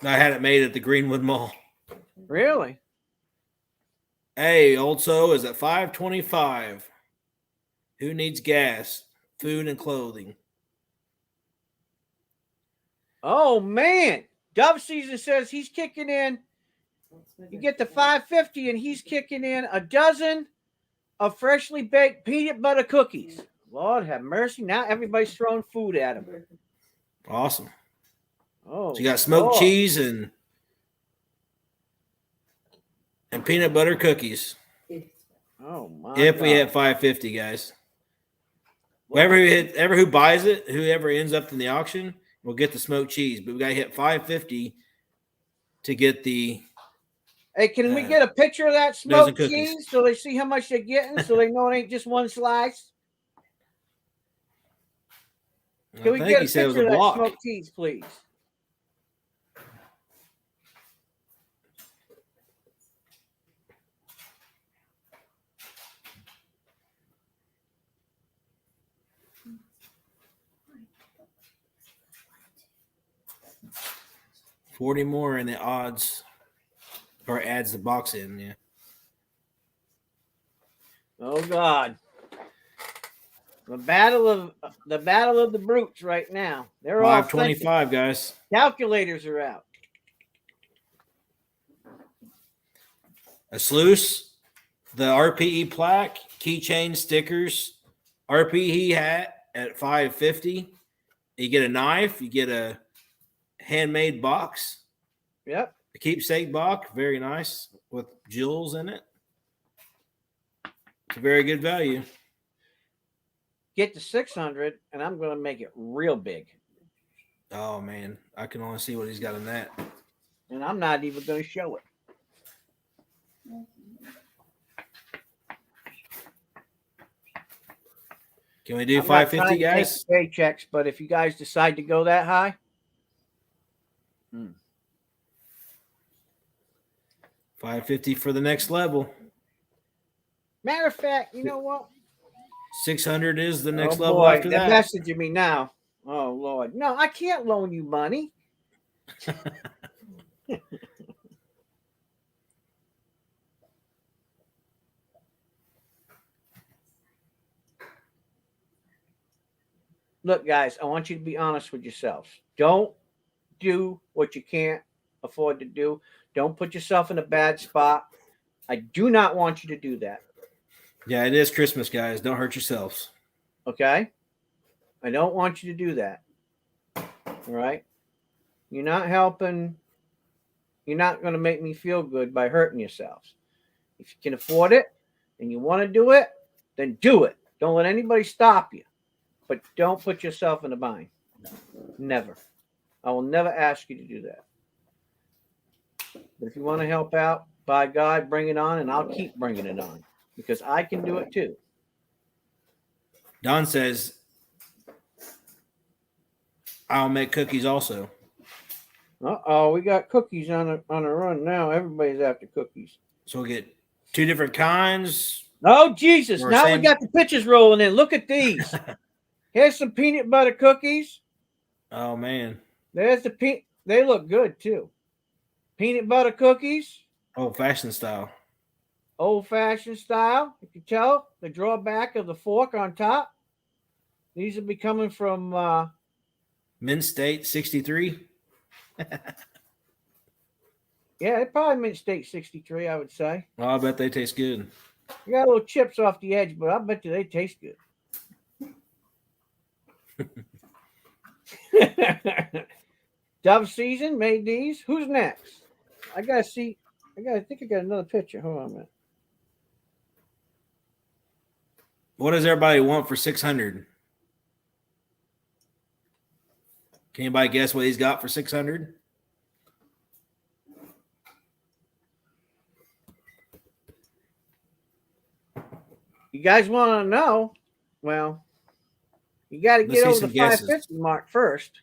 I had it made at the Greenwood Mall. Really? Hey, also is at 525. Who needs gas, food, and clothing? Oh man, Dove Season says he's kicking in. You get the 550, and he's kicking in a dozen of freshly baked peanut butter cookies. Lord have mercy! Now everybody's throwing food at him. Awesome. Oh, so you got smoked cheese and peanut butter cookies. Oh my! If we hit 550, guys. Whoever who buys it, whoever ends up in the auction, will get the smoked cheese. But we got to hit 550 to get the. Hey, can we get a picture of that smoked cheese so they see how much they're getting, so they know it ain't just one slice? Can we get a picture of that smoked cheese, please? $40 more in the odds, or adds the box in, yeah. Oh God. The battle of the brutes right now. They're all 525, guys. Calculators are out. A sluice, the RPE plaque, keychain stickers, RPE hat at 550. You get a knife, you get a handmade box. Yep. A keepsake box, very nice with jewels in it. It's a very good value. Get to 600, and I'm going to make it real big. Oh man, I can only see what he's got in that. And I'm not even going to show it. Can we do 550, guys? Paychecks, but if you guys decide to go that high, 550 for the next level. Matter of fact, you know what? 600 is the next level after that. They're messaging me now. Oh Lord, no, I can't loan you money. Look, guys, I want you to be honest with yourselves. Don't do what you can't afford to do. Don't put yourself in a bad spot. I do not want you to do that. Yeah, it is Christmas, guys. Don't hurt yourselves. Okay? I don't want you to do that. All right? You're not helping. You're not going to make me feel good by hurting yourselves. If you can afford it and you want to do it, then do it. Don't let anybody stop you. But don't put yourself in a bind. Never. I will never ask you to do that. But if you want to help out, by God, bring it on, and I'll keep bringing it on because I can do it too. Don says, I'll make cookies also. We got cookies on a run now. Everybody's after cookies. So we'll get 2 different kinds. Oh Jesus! Or Now same- we got the pictures rolling in. Look at these. Here's some peanut butter cookies. Oh man. There's the They look good too. Peanut butter cookies, Old fashioned style. old fashioned style. You can tell the drawback of the fork on top. These will be coming from Mint State 63. yeah, it probably Mint State 63, I would say. Well, I bet they taste good. You got little chips off the edge, but I bet you they taste good. Dove Season made these. Who's next? I think I got another picture. Hold on a minute. What does everybody want for 600? Can anybody guess what he's got for 600? You guys want to know? Well, you got to Let's get see over some the guesses. 550 mark first.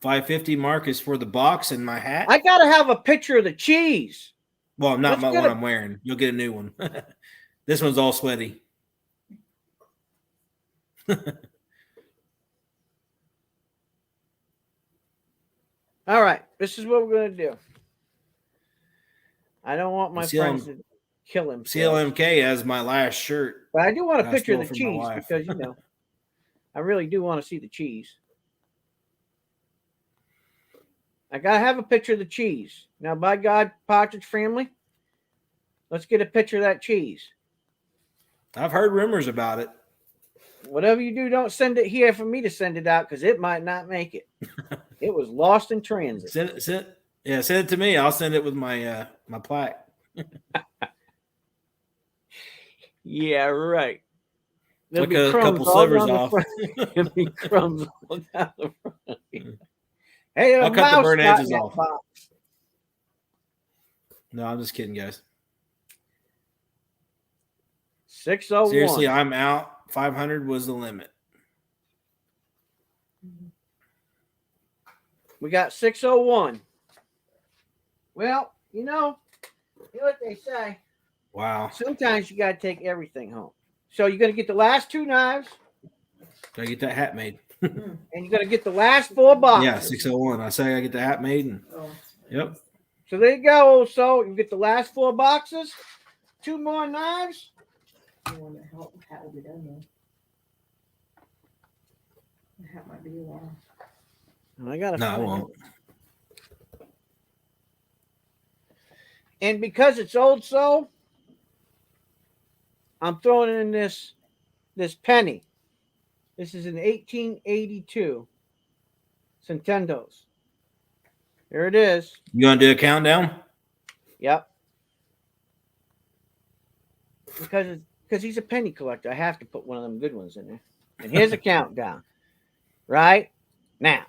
550 mark is for the box and my hat. I got to have a picture of the cheese. Well, not Let's my get one a- I'm wearing. You'll get a new one. This one's all sweaty. All right, this is what we're going to do. I don't want my CLM friends to kill him. CLMK as my last shirt. But I do want a I picture of stole the from my cheese wife. because, I really do want to see the cheese. I got to have a picture of the cheese. Now, by God, Partridge Family, let's get a picture of that cheese. I've heard rumors about it. Whatever you do, don't send it here for me to send it out because it might not make it. It was lost in transit. Send it to me. I'll send it with my my plaque. Yeah, right. There'll Took a couple all slivers down the off. front. There'll be crumbs all down the front. Hey, I'll cut the mouse burn got edges in that off. box. No, I'm just kidding, guys. 601. Seriously, I'm out. 500 was the limit. We got 601. Well, you know what they say. Wow. Sometimes you got to take everything home. So you're going to get the last 2 knives, Gotta get that hat made. and you're going to get the last 4 boxes. Yeah, 601. I say I get the hat made. And, yep. So there you go. So you get the last 4 boxes, 2 more knives. You want to help? Hat will be done though. The hat might be a while. And I got to No, I won't. And because it's old soul, I'm throwing in this penny. This is an 1882 Centendos. There it is. You gonna do a countdown? Yep. Because he's a penny collector, I have to put one of them good ones in there. And here's a countdown. Right now.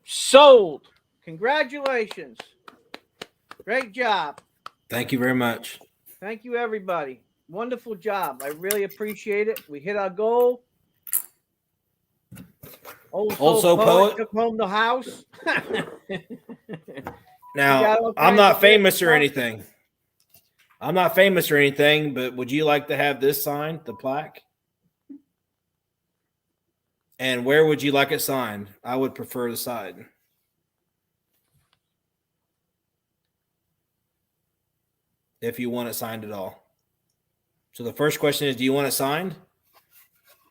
Sold. Congratulations. Great job. Thank you very much. Thank you, everybody. Wonderful job. I really appreciate it. We hit our goal. Old Soul Poet took home the house. Now, I'm not famous or anything. I'm not famous or anything, but would you like to have this signed, the plaque? And where would you like it signed? I would prefer the side. if you want it signed at all. So the first question is, do you want it signed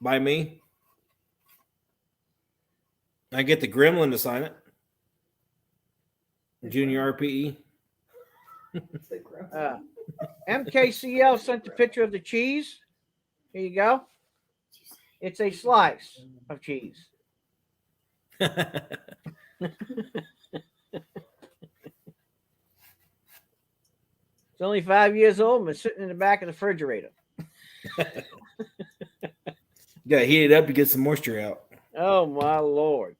by me? I get the Gremlin to sign it. Junior RPE. It's a gross. MKCL sent a picture of the cheese. Here you go. It's a slice of cheese. It's only 5 years old and it's sitting in the back of the refrigerator. You gotta heat it up to get some moisture out. Oh my lord.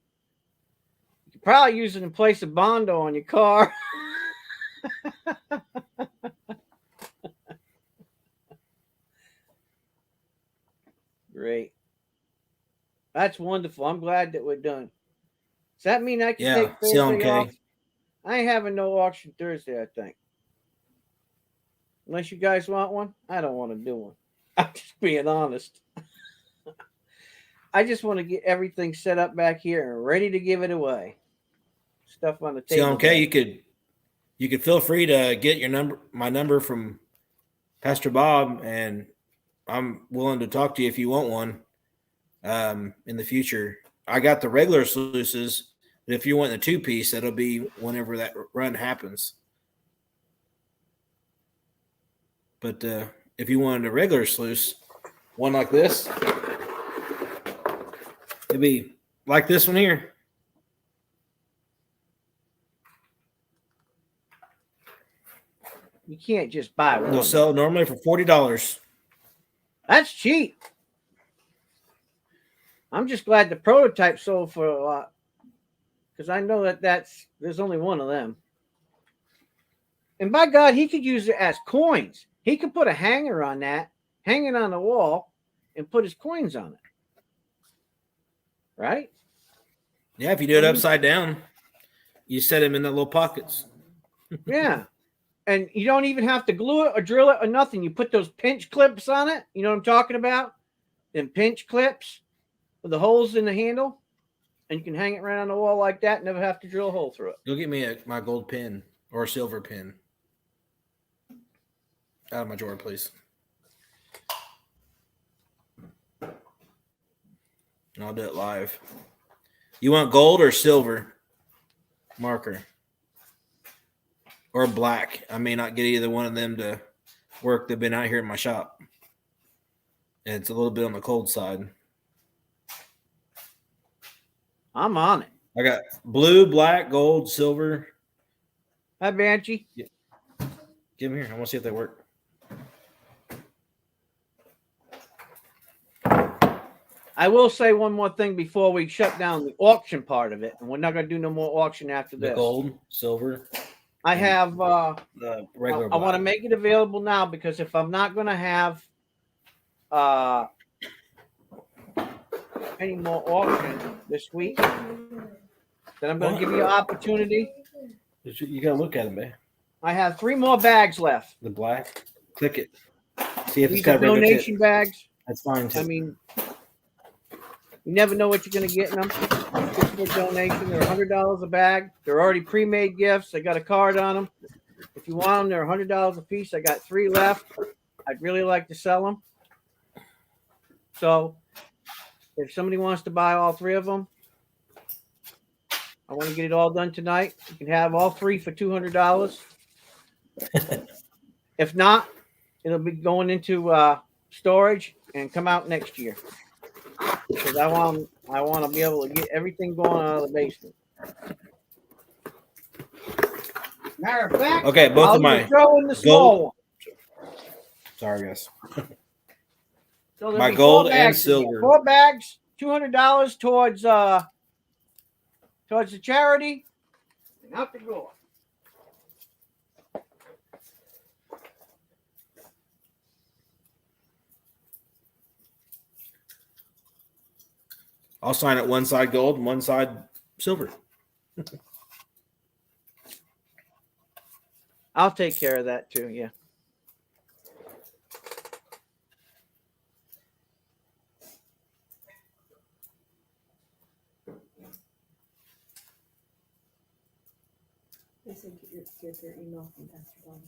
You could probably use it in place of Bondo on your car. Great. That's wonderful. I'm glad that we're done. Does that mean I can Yeah, take Thursday CLMK. off? I ain't having no auction Thursday, I think. Unless you guys want one, I don't want to do one. I'm just being honest. I just want to get everything set up back here and ready to give it away. Stuff on the table. CLMK, you could feel free to get my number from Pastor Bob, and I'm willing to talk to you if you want one in the future. I got the regular sluices, but if you want the 2-piece, that'll be whenever that run happens. But if you wanted a regular sluice, one like this, it'd be like this one here. You can't just buy one. They'll sell normally for $40. That's cheap. I'm just glad the prototype sold for a lot, because I know there's only one of them. And by God, he could use it as coins. He could put a hanger on that, hang it on the wall, and put his coins on it. Right? Yeah, if you do it upside down, you set them in the little pockets. Yeah. And you don't even have to glue it or drill it or nothing. You put those pinch clips on it. You know what I'm talking about? Them pinch clips with the holes in the handle. And you can hang it right on the wall like that and never have to drill a hole through it. Go get me my gold pin or a silver pin. Out of my drawer, please. And I'll do it live. You want gold or silver marker? Or black? I may not get either one of them to work. They've been out here in my shop. And it's a little bit on the cold side. I'm on it. I got blue, black, gold, silver. Hi, Banshee. Give them here. I want to see if they work. I will say one more thing before we shut down the auction part of it. And we're not going to do no more auction after The this. gold, silver, I have... the regular I want to make it available now, because if I'm not going to have any more auction this week, then I'm going to give you an opportunity. You got to look at it, man. I have 3 more bags left. The black. Click it. See if These it's are got a regular tip. donation bags. That's fine, too. I mean, you never know what you're going to get in them. Just for donation, they're $100 a bag. They're already pre-made gifts. I got a card on them. If you want them, they're $100 a piece. I got 3 left. I'd really like to sell them. So, if somebody wants to buy all 3 of them, I want to get it all done tonight. You can have all 3 for $200. If not, it'll be going into storage and come out next year. Because I want to be able to get everything going out of the basement. Matter of fact, Okay, both I'll of my throw in the small one. Sorry, guys. So there'll My be gold 4 and bags in there. silver. 4 bags, $200 towards the charity, and out the door. I'll sign it one side gold and one side silver. I'll take care of that too. Yeah. They said get their email from Pastor Bob.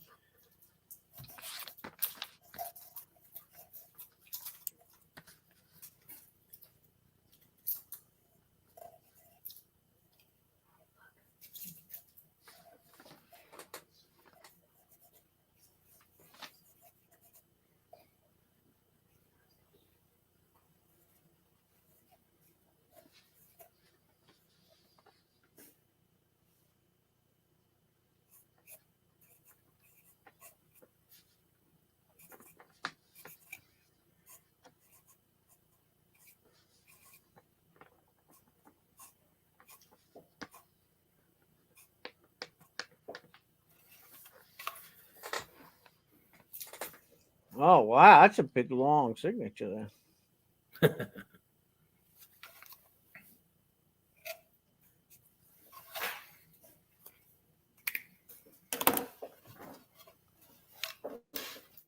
Oh wow, that's a big long signature there.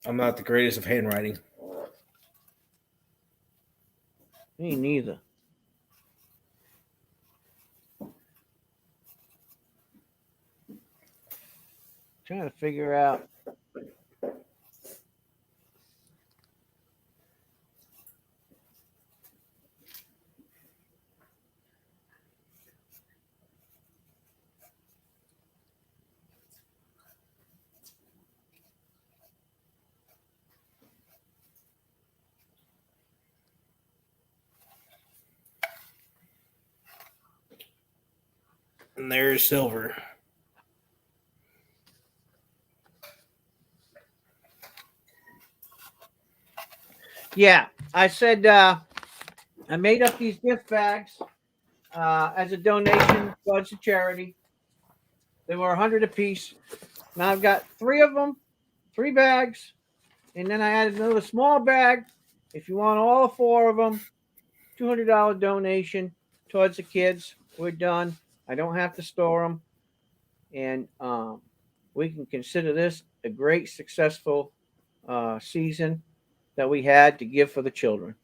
I'm not the greatest of handwriting. Me neither. Trying to figure out. And there's silver. Yeah, I said I made up these gift bags as a donation towards the charity. They were 100 apiece. Now I've got 3 of them, 3 bags, and then I added another small bag. If you want all 4 of them, $200 donation towards the kids. We're done. I don't have to store them, and we can consider this a great, successful season that we had to give for the children.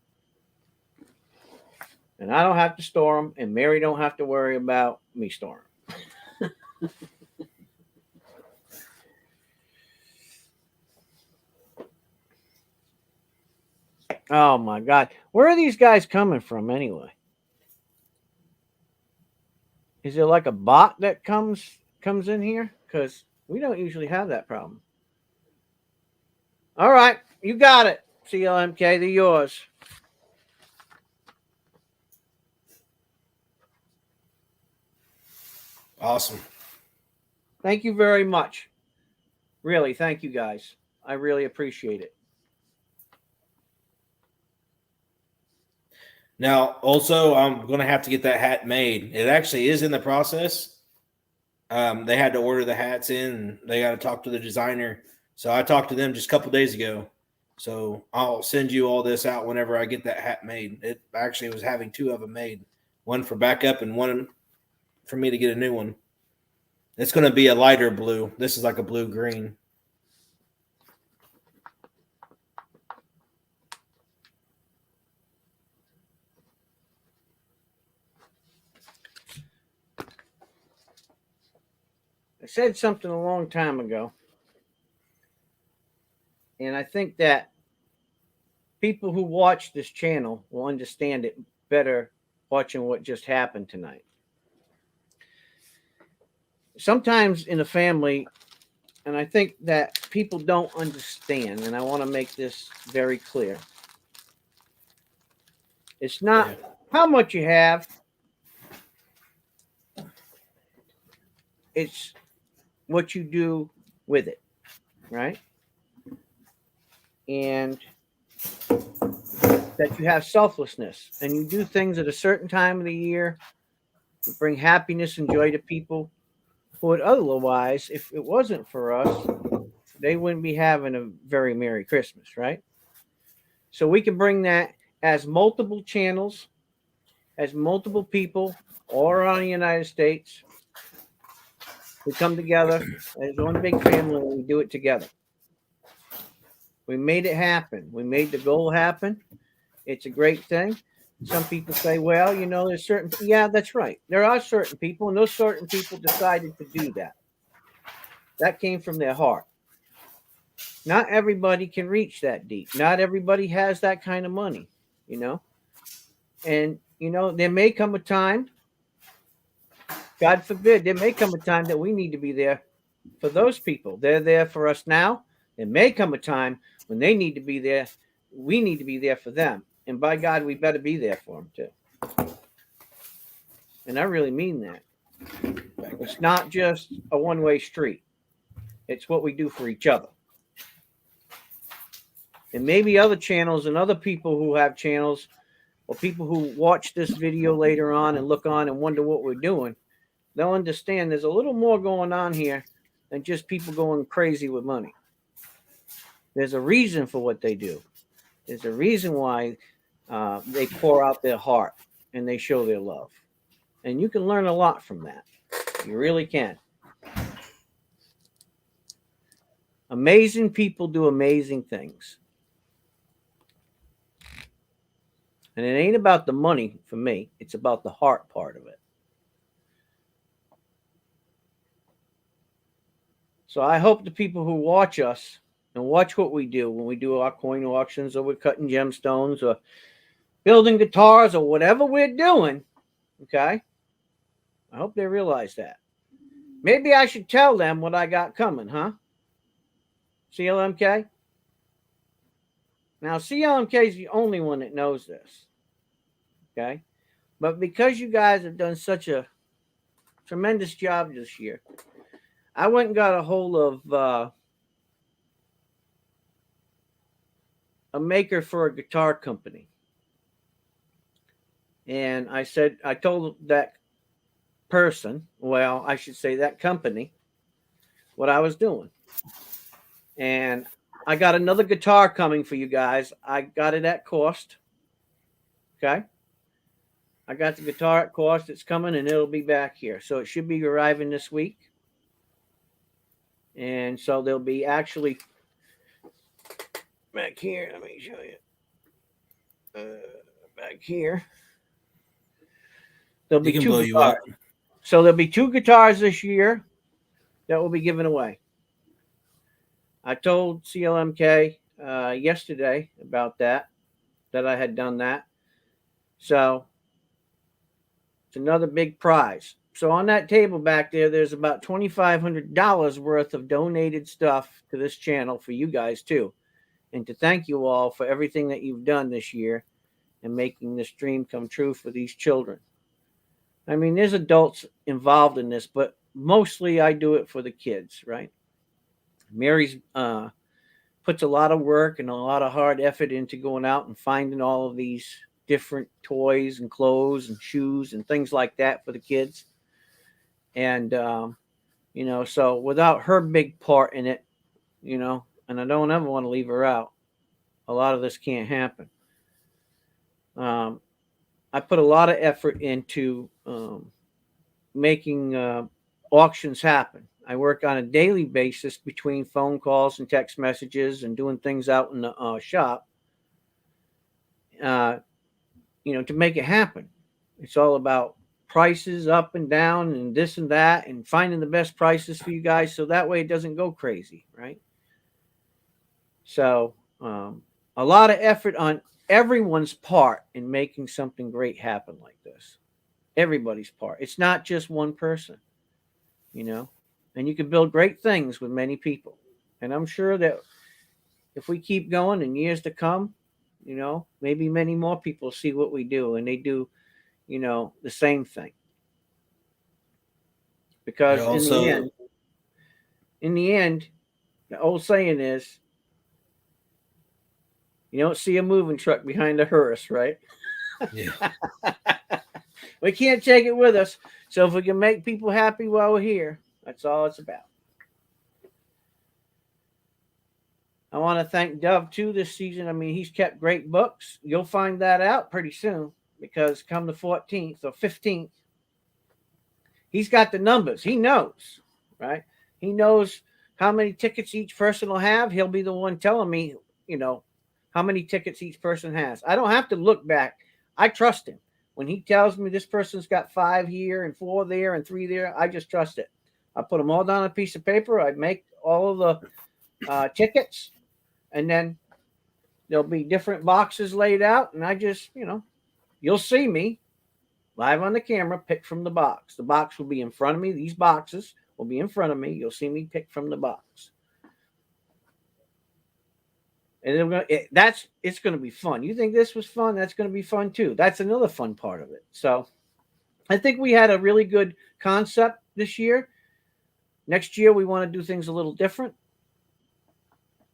And I don't have to store them, and Mary don't have to worry about me storing them. Oh my God. Where are these guys coming from anyway? Is there like a bot that comes in here? Because we don't usually have that problem. All right, you got it. CLMK, they're yours. Awesome. Thank you very much. Really, thank you guys. I really appreciate it. Now, also, I'm going to have to get that hat made. It actually is in the process. They had to order the hats in. They got to talk to the designer. So I talked to them just a couple days ago. So I'll send you all this out whenever I get that hat made. It actually was having 2 of them made, one for backup and one for me to get a new one. It's going to be a lighter blue. This is like a blue-green. I said something a long time ago, and I think that people who watch this channel will understand it better watching what just happened tonight. Sometimes in a family, and I think that people don't understand, and I want to make this very clear. It's not how much you have, it's what you do with it, right? And that you have selflessness and you do things at a certain time of the year to bring happiness and joy to people who would otherwise, if it wasn't for us, they wouldn't be having a very Merry Christmas, right? So we can bring that as multiple channels, as multiple people all around the United States. We come together as one big family and we do it together. We made it happen. We made the goal happen. It's a great thing. Some people say, well, you know, there's certain, yeah, that's right. There are certain people, and those certain people decided to do that. That came from their heart. Not everybody can reach that deep. Not everybody has that kind of money, you know. And, you know, there may come a time, God forbid, there may come a time that we need to be there for those people. They're there for us now. There may come a time when they need to be there. We need to be there for them. And by God, we better be there for them too. And I really mean that. It's not just a one-way street. It's what we do for each other. And maybe other channels and other people who have channels or people who watch this video later on and look on and wonder what we're doing, they'll understand there's a little more going on here than just people going crazy with money. There's a reason for what they do. There's a reason why they pour out their heart and they show their love. And you can learn a lot from that. You really can. Amazing people do amazing things. And it ain't about the money for me. It's about the heart part of it. So I hope the people who watch us and watch what we do when we do our coin auctions or we're cutting gemstones or building guitars or whatever we're doing, okay? I hope they realize that. Maybe I should tell them what I got coming, huh? CLMK? Now, CLMK is the only one that knows this, okay? But because you guys have done such a tremendous job this year, I went and got a hold of a maker for a guitar company. And I told that person, well, I should say that company, what I was doing. And I got another guitar coming for you guys. I got it at cost. Okay. I got the guitar at cost. It's coming and it'll be back here. So it should be arriving this week. And so they'll be actually back here. Let me show you. Back here. There'll be two guitars. So there'll be 2 guitars this year that will be given away. I told CLMK yesterday about that I had done that. So it's another big prize. So on that table back there, there's about $2,500 worth of donated stuff to this channel for you guys too. And to thank you all for everything that you've done this year and making this dream come true for these children. I mean, there's adults involved in this, but mostly I do it for the kids, right? Mary's puts a lot of work and a lot of hard effort into going out and finding all of these different toys and clothes and shoes and things like that for the kids. And, so without her big part in it, and I don't ever want to leave her out, a lot of this can't happen. I put a lot of effort into making auctions happen. I work on a daily basis between phone calls and text messages and doing things out in the shop, to make it happen. It's all about prices up and down and this and that and finding the best prices for you guys so that way it doesn't go crazy, right? So a lot of effort on everyone's part in making something great happen like this. Everybody's part. It's not just one person, and you can build great things with many people. And I'm sure that if we keep going in years to come, maybe many more people see what we do and they do, the same thing. Because in the end, the old saying is, you don't see a moving truck behind a hearse, right? Yeah. We can't take it with us. So if we can make people happy while we're here, that's all it's about. I want to thank Dove too this season. I mean, he's kept great books. You'll find that out pretty soon because come the 14th or 15th, he's got the numbers. He knows, right? He knows how many tickets each person will have. He'll be the one telling me, how many tickets each person has. I don't have to look back. I trust him. When he tells me this person's got 5 here and 4 there and 3 there, I just trust it. I put them all down on a piece of paper. I make all of the tickets, and then there'll be different boxes laid out. And I just, you'll see me live on the camera, pick from the box. The box will be in front of me. These boxes will be in front of me. You'll see me pick from the box. And it's going to be fun. You think this was fun? That's going to be fun too. That's another fun part of it. So I think we had a really good concept this year. Next year, we want to do things a little different.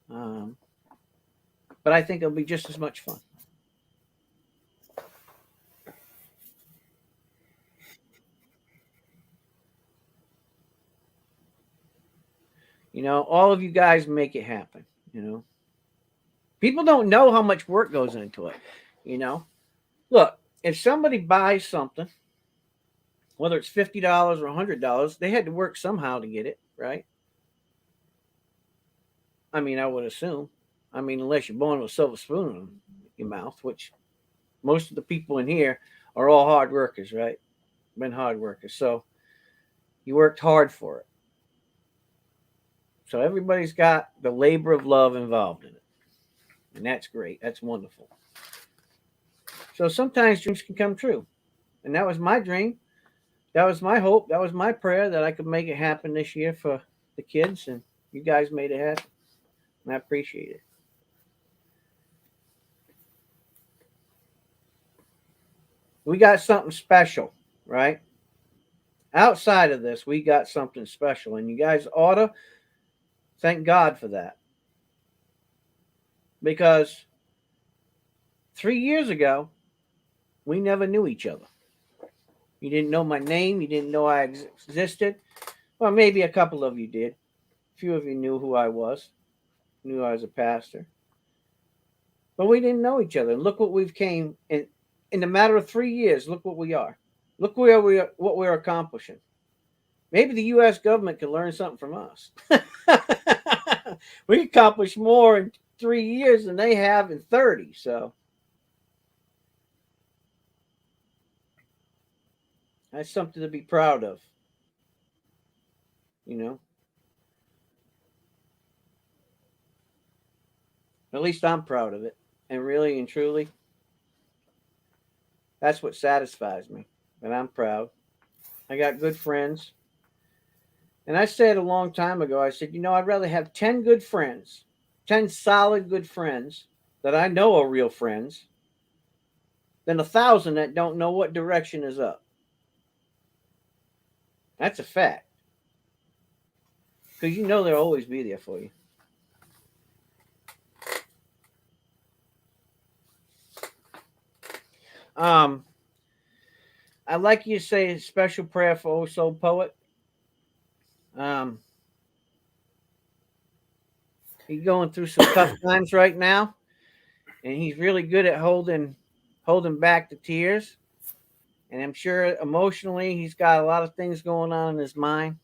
But I think it'll be just as much fun. All of you guys make it happen, People don't know how much work goes into it. You know, look, if somebody buys something, whether it's $50 or $100, they had to work somehow to get it, right? I mean, I would assume. I mean, unless you're born with a silver spoon in your mouth, which most of the people in here are all hard workers, right? Been hard workers. So you worked hard for it. So everybody's got the labor of love involved in it. And that's great. That's wonderful. So sometimes dreams can come true. And that was my dream. That was my hope. That was my prayer that I could make it happen this year for the kids. And you guys made it happen. And I appreciate it. We got something special, right? Outside of this, we got something special. And you guys ought to thank God for that. Because 3 years ago, we never knew each other. You didn't know my name. You didn't know I existed. Well, maybe a couple of you did. A few of you knew who I was, knew I was a pastor. But we didn't know each other. Look what we've came in the matter of 3 years. Look what we are. Look where we are, what we're accomplishing. Maybe the U.S. government can learn something from us. We accomplished more in 3 years than they have in 30. So that's something to be proud of. You know, at least I'm proud of it. And really and truly, that's what satisfies me. And I'm proud. I got good friends. And I said a long time ago, I said, I'd rather have 10 good friends, 10 solid good friends that I know are real friends than 1,000 that don't know what direction is up. That's a fact. Because they'll always be there for you. I'd like you to say a special prayer for Old Soul Poet. He's going through some tough times right now, and he's really good at holding back the tears. And I'm sure emotionally he's got a lot of things going on in his mind.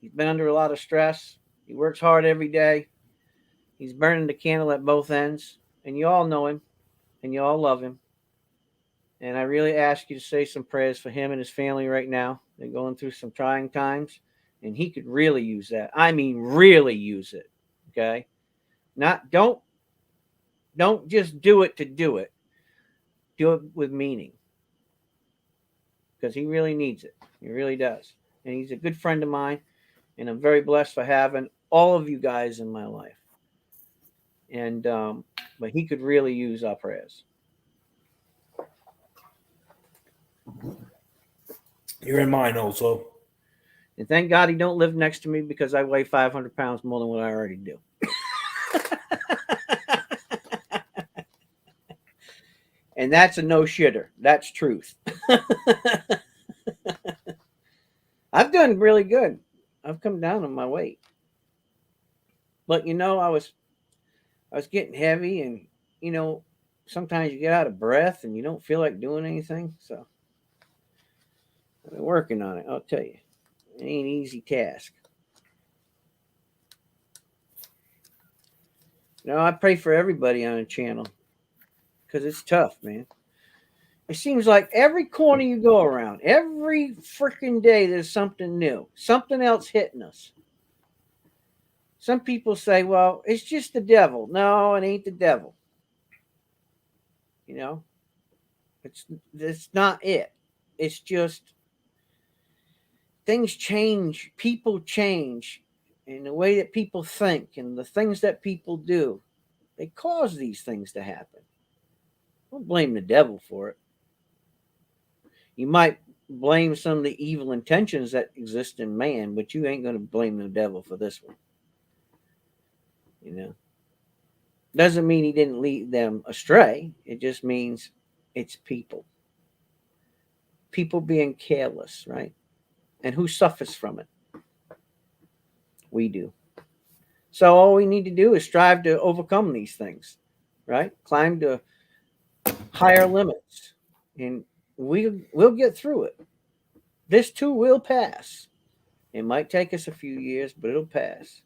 He's been under a lot of stress. He works hard every day. He's burning the candle at both ends. And you all know him, and you all love him. And I really ask you to say some prayers for him and his family right now. They're going through some trying times, and he could really use that. I mean, really use it. Okay? Don't just do it to do it. Do it with meaning. Because he really needs it. He really does. And he's a good friend of mine, and I'm very blessed for having all of you guys in my life. And but he could really use our prayers. You're in mine also. And thank God he don't live next to me because I weigh 500 pounds more than what I already do. And that's a no shitter. That's truth. I've done really good. I've come down on my weight. But I was getting heavy, and sometimes you get out of breath and you don't feel like doing anything. So I've been working on it, I'll tell you. It ain't an easy task. I pray for everybody on the channel because it's tough, man. It seems like every corner you go around, every freaking day, there's something new, something else hitting us. Some people say, well, it's just the devil. No, it ain't the devil. It's not it. It's just things change, people change, and the way that people think and the things that people do, they cause these things to happen. Don't blame the devil for it. You might blame some of the evil intentions that exist in man, but you ain't going to blame the devil for this one. Doesn't mean he didn't lead them astray. It just means it's people. People being careless, right? And who suffers from it? We do. So all we need to do is strive to overcome these things. right? Climb to higher limits, and we'll get through it. This too will pass. It might take us a few years, but it'll pass.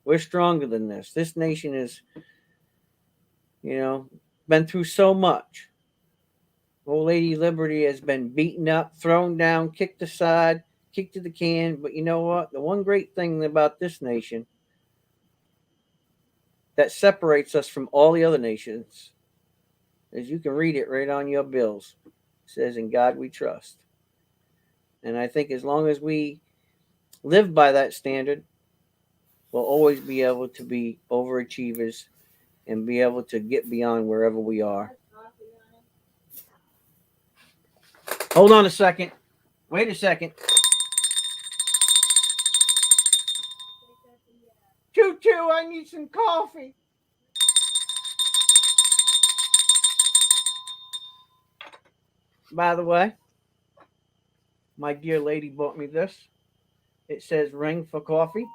We're stronger than this. This nation is, been through so much. Old Lady Liberty has been beaten up, thrown down, kicked aside, kicked to the can. But you know what? The one great thing about this nation that separates us from all the other nations is you can read it right on your bills. It says, "In God we trust." And I think as long as we live by that standard, we'll always be able to be overachievers and be able to get beyond wherever we are. Hold on a second. Wait a second. Choo choo, I need some coffee. By the way, my dear lady bought me this. It says ring for coffee.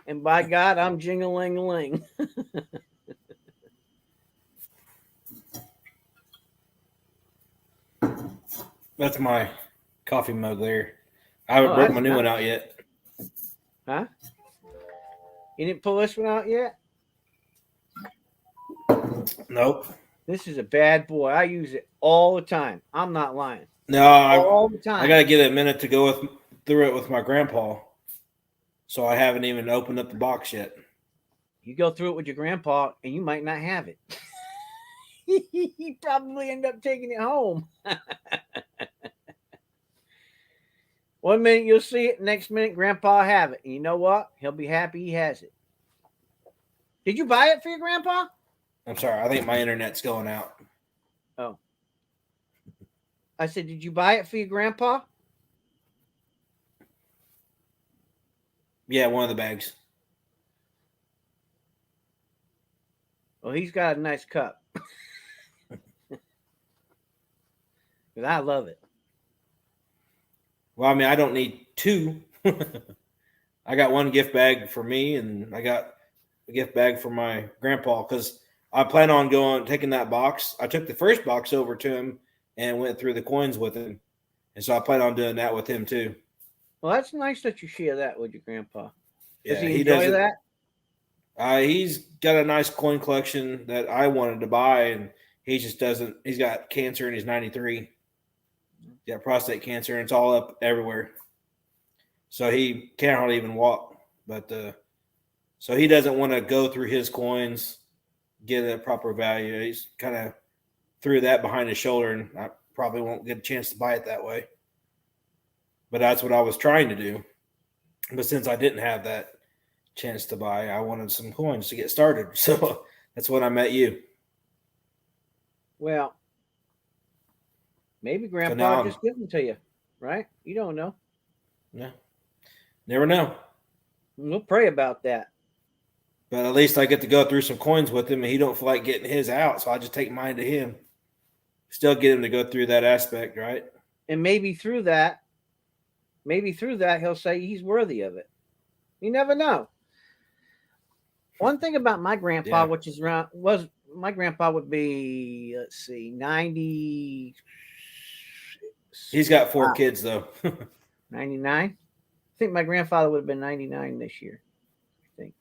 And by God, I'm jing-a-ling-a-ling. That's my coffee mug there. I haven't broke my new one out yet. Huh? You didn't pull this one out yet? Nope. This is a bad boy. I use it all the time. I'm not lying. No, All the time. I got to get a minute to go through it with my grandpa. So I haven't even opened up the box yet. You go through it with your grandpa, and you might not have it. He probably end up taking it home. One minute you'll see it, next minute grandpa have it. And you know what? He'll be happy he has it. Did you buy it for your grandpa? I'm sorry. I think my internet's going out. Oh. I said, did you buy it for your grandpa? Yeah, one of the bags. Well, he's got a nice cup. Because I love it. Well, I mean, I don't need two. I got one gift bag for me, and I got a gift bag for my grandpa because I plan on taking that box. I took the first box over to him and went through the coins with him. And so I plan on doing that with him too. Well, that's nice that you share that with your grandpa. Does Yeah, he enjoy that? He's got a nice coin collection that I wanted to buy, and he just doesn't. He's got cancer and he's 93. He's got prostate cancer, and it's all up everywhere. So he can't hardly even walk. But so he doesn't want to go through his coins, get a proper value. He's kind of threw that behind his shoulder, and I probably won't get a chance to buy it that way. But that's what I was trying to do. But since I didn't have that chance to buy, I wanted some coins to get started. So that's when I met you. Well, maybe grandpa just give them to you, right? You don't know. Yeah. Never know. We'll pray about that. But at least I get to go through some coins with him, and he don't feel like getting his out, so I just take mine to him. Still get him to go through that aspect, right? And maybe through that, he'll say he's worthy of it. You never know. One thing about my grandpa, which is my grandpa would be, 90. He's got 4 kids, though. 99? I think my grandfather would have been 99 this year. I think.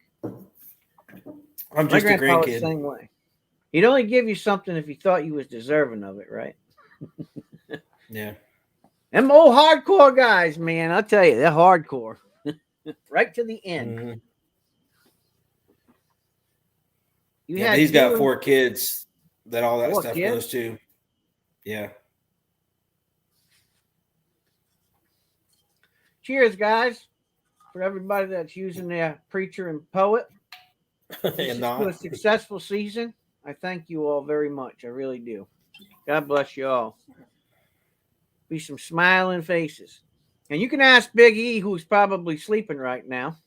I'm just a grandkid. Was the same way. He'd only give you something if he thought you was deserving of it, right? Yeah. Them old hardcore guys, man, I'll tell you, they're hardcore. Right to the end. Mm-hmm. He's got 4 kids that all that stuff goes to. Yeah. Cheers, guys, for everybody that's using their preacher and poet. This is a successful season. I thank you all very much. I really do. God bless you all. Be some smiling faces. And you can ask Big E, who's probably sleeping right now.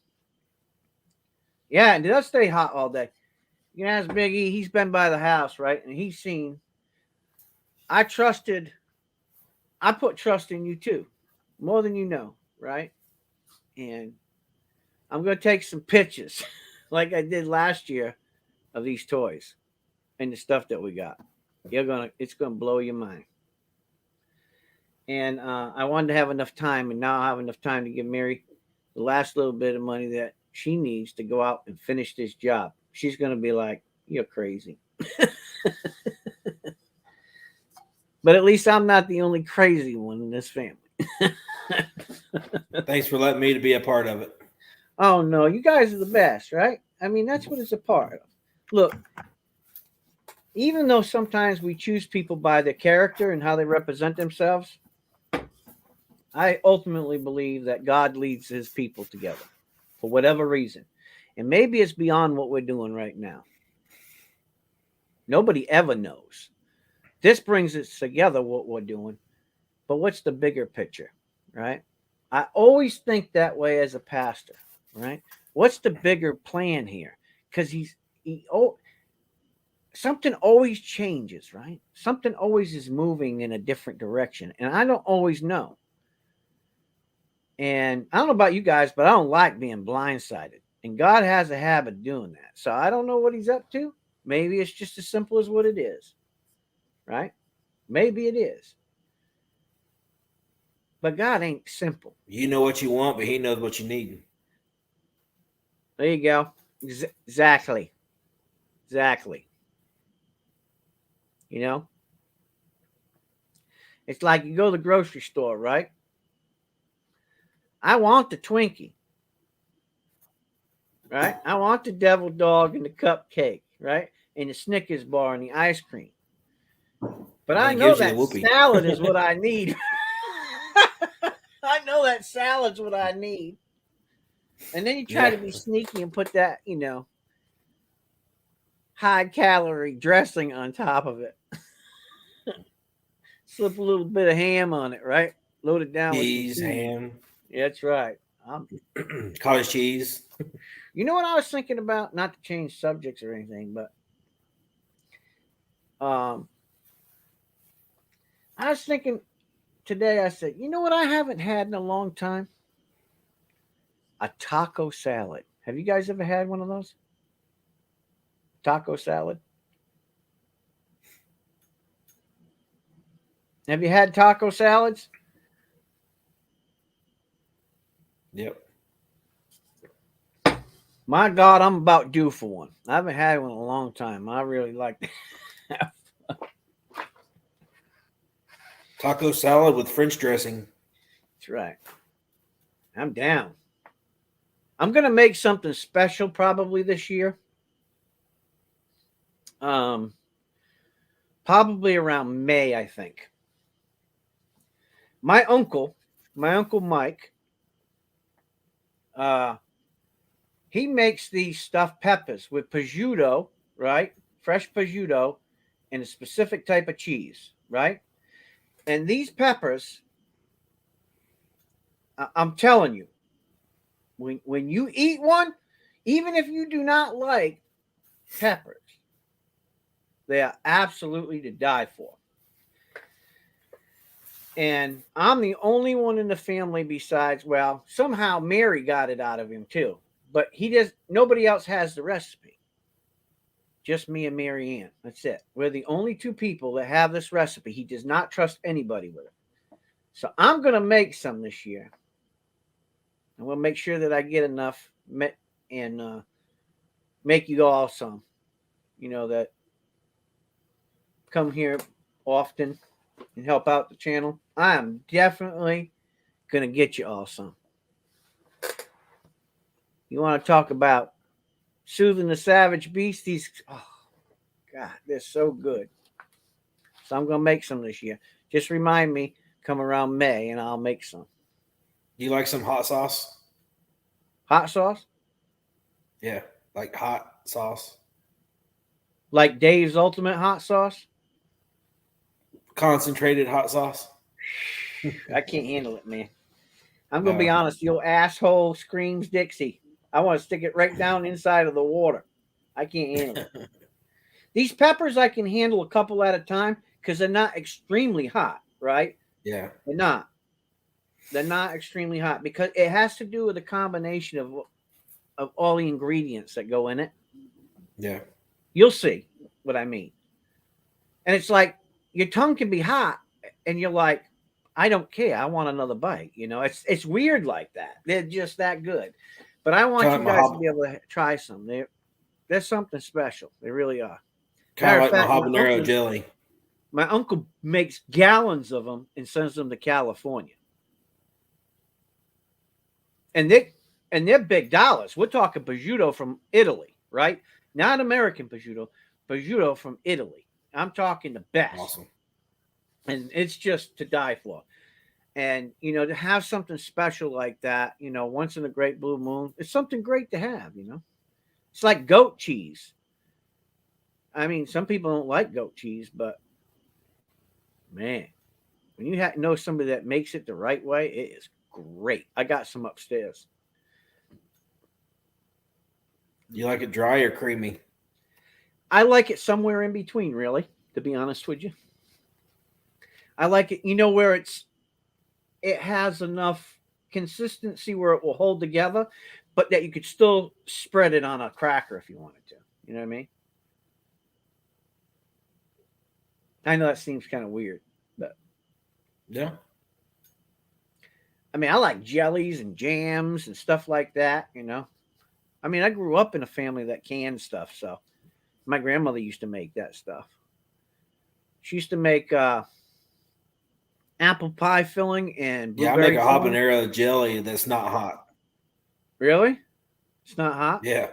Yeah, and it does stay hot all day. You can ask Big E. He's been by the house, right? And he's seen. I put trust in you too. More than you know, right? And I'm going to take some pictures like I did last year of these toys and the stuff that we got. It's gonna blow your mind. And I wanted to have enough time, and now I have enough time to give Mary the last little bit of money that she needs to go out and finish this job. She's gonna be like, "You're crazy," but at least I'm not the only crazy one in this family. Thanks for letting me to be a part of it. Oh no, you guys are the best, right? I mean, that's what it's a part of. Look, even though sometimes we choose people by their character and how they represent themselves, I ultimately believe that God leads his people together for whatever reason. And maybe it's beyond what we're doing right now. Nobody ever knows. This brings us together, what we're doing. But what's the bigger picture, right? I always think that way as a pastor, right? What's the bigger plan here? Because something always changes, right? Something always is moving in a different direction. And I don't always know. And I don't know about you guys, but I don't like being blindsided. And God has a habit of doing that. So I don't know what he's up to. Maybe it's just as simple as what it is, right? Maybe it is. But God ain't simple. You know what you want, but he knows what you need. There you go. Exactly. You know? It's like you go to the grocery store, right? I want the Twinkie, right? I want the devil dog and the cupcake, right? And the Snickers bar and the ice cream. But I know that salad is what I need. I know that salad's what I need. And then you try to be sneaky and put that, high calorie dressing on top of it. Slip a little bit of ham on it, right? Load it down cheese, with ham. Yeah, that's right. Cottage cheese. You know what I was thinking about? Not to change subjects or anything, but I was thinking today, I said, you know what I haven't had in a long time? A taco salad. Have you guys ever had one of those? Taco salad? Have you had taco salads? Yep. My God, I'm about due for one. I haven't had one in a long time. I really like that. Taco salad with French dressing. That's right. I'm down. I'm going to make something special probably this year. Probably around May, I think. My uncle Mike, he makes these stuffed peppers with prosciutto, right? Fresh prosciutto and a specific type of cheese, right? And these peppers, I'm telling you, when you eat one, even if you do not like peppers, they are absolutely to die for. And I'm the only one in the family besides, well, somehow Mary got it out of him too. But nobody else has the recipe. Just me and Mary Ann. That's it. We're the only two people that have this recipe. He does not trust anybody with it. So I'm going to make some this year. I'm going to make sure that I get enough and make you all some, that come here often and help out the channel. I am definitely going to get you all some. You want to talk about soothing the savage beast? Oh, God, they're so good. So I'm going to make some this year. Just remind me, come around May, and I'll make some. You like some hot sauce? Hot sauce? Yeah, like hot sauce. Like Dave's Ultimate Hot Sauce? Concentrated hot sauce? I can't handle it, man. I'm going to be honest. Your asshole screams Dixie. I want to stick it right down inside of the water. I can't handle it. These peppers I can handle a couple at a time because they're not extremely hot, right? Yeah. They're not. They're not extremely hot because it has to do with a combination of of all the ingredients that go in it. Yeah. You'll see what I mean. And it's like your tongue can be hot, and you're like, I don't care. I want another bite. It's weird like that. They're just that good. But I want Kind you of guys to be able to try some. They're something special. They really are. kind Matter of of like my fact, habanero jelly. my uncle makes gallons of them and sends them to California. And they're big dollars. We're talking prosciutto from Italy, right? Not American prosciutto from Italy. I'm talking the best. Awesome. And it's just to die for. And to have something special like that, once in a great blue moon, it's something great to have. It's like goat cheese. I mean, some people don't like goat cheese, but man, when you know somebody that makes it the right way, it is great. I got some upstairs. You like it dry or creamy? I like it somewhere in between, really, to be honest with you. I like it, where it has enough consistency where it will hold together, but that you could still spread it on a cracker if you wanted to. You know what I mean? I know that seems kind of weird, but Yeah. I mean, I like jellies and jams and stuff like that. I mean, I grew up in a family that canned stuff, so my grandmother used to make that stuff. She used to make apple pie filling and Yeah, I make blueberry a filling. habanero jelly that's not hot. Really? It's not hot? Yeah.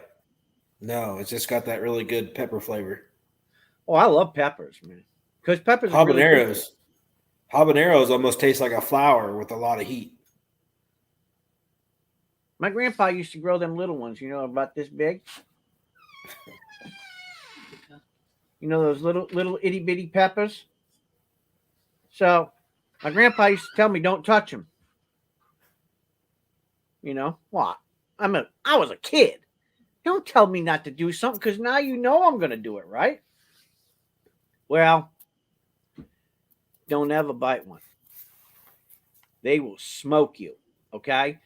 No, it's just got that really good pepper flavor. Oh, I love peppers, man. Because peppers are really good. Habaneros almost taste like a flower with a lot of heat. My grandpa used to grow them little ones, about this big. Those little itty bitty peppers. So my grandpa used to tell me, don't touch them. What? I was a kid. Don't tell me not to do something because now I'm going to do it, right? Well, don't ever bite one. They will smoke you, okay?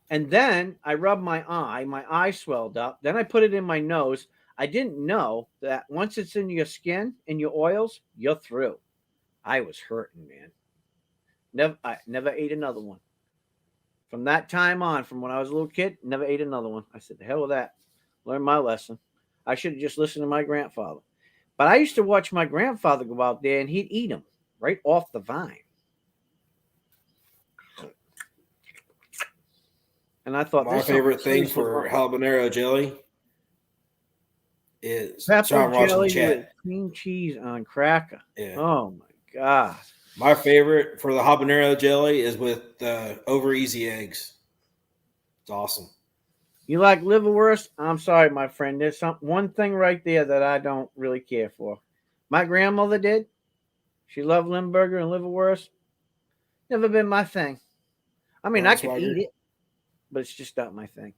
And then I rubbed my eye swelled up. Then I put it in my nose. I didn't know that once it's in your skin and your oils, you're through. I was hurting, man. I never ate another one. From that time on, from when I was a little kid, never ate another one. I said, the hell with that. Learned my lesson. I should have just listened to my grandfather. But I used to watch my grandfather go out there and he'd eat them right off the vine. And I thought My favorite thing for habanero jelly is pepper Sean watching jelly the chat. with cream cheese on cracker. Yeah. Oh my god! My favorite for the habanero jelly is with over easy eggs. It's awesome. You like liverwurst? I'm sorry, my friend. There's one thing right there that I don't really care for. My grandmother did. She loved Limburger and liverwurst. Never been my thing. I mean, I could eat it, but it's just not my thing.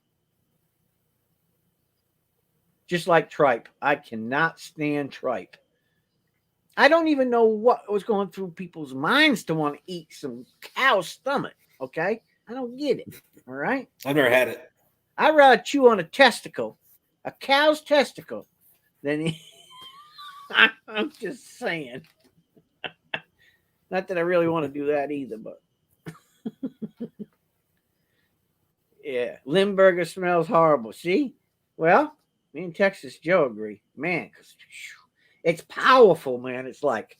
Just like tripe. I cannot stand tripe. I don't even know what was going through people's minds to want to eat some cow's stomach, okay? I don't get it, all right? I've never had it. I'd rather chew on a testicle, a cow's testicle, than I'm just saying. Not that I really want to do that either, but yeah, Limburger smells horrible. See? Well, me and Texas Joe agree. Man, because it's powerful, man. It's like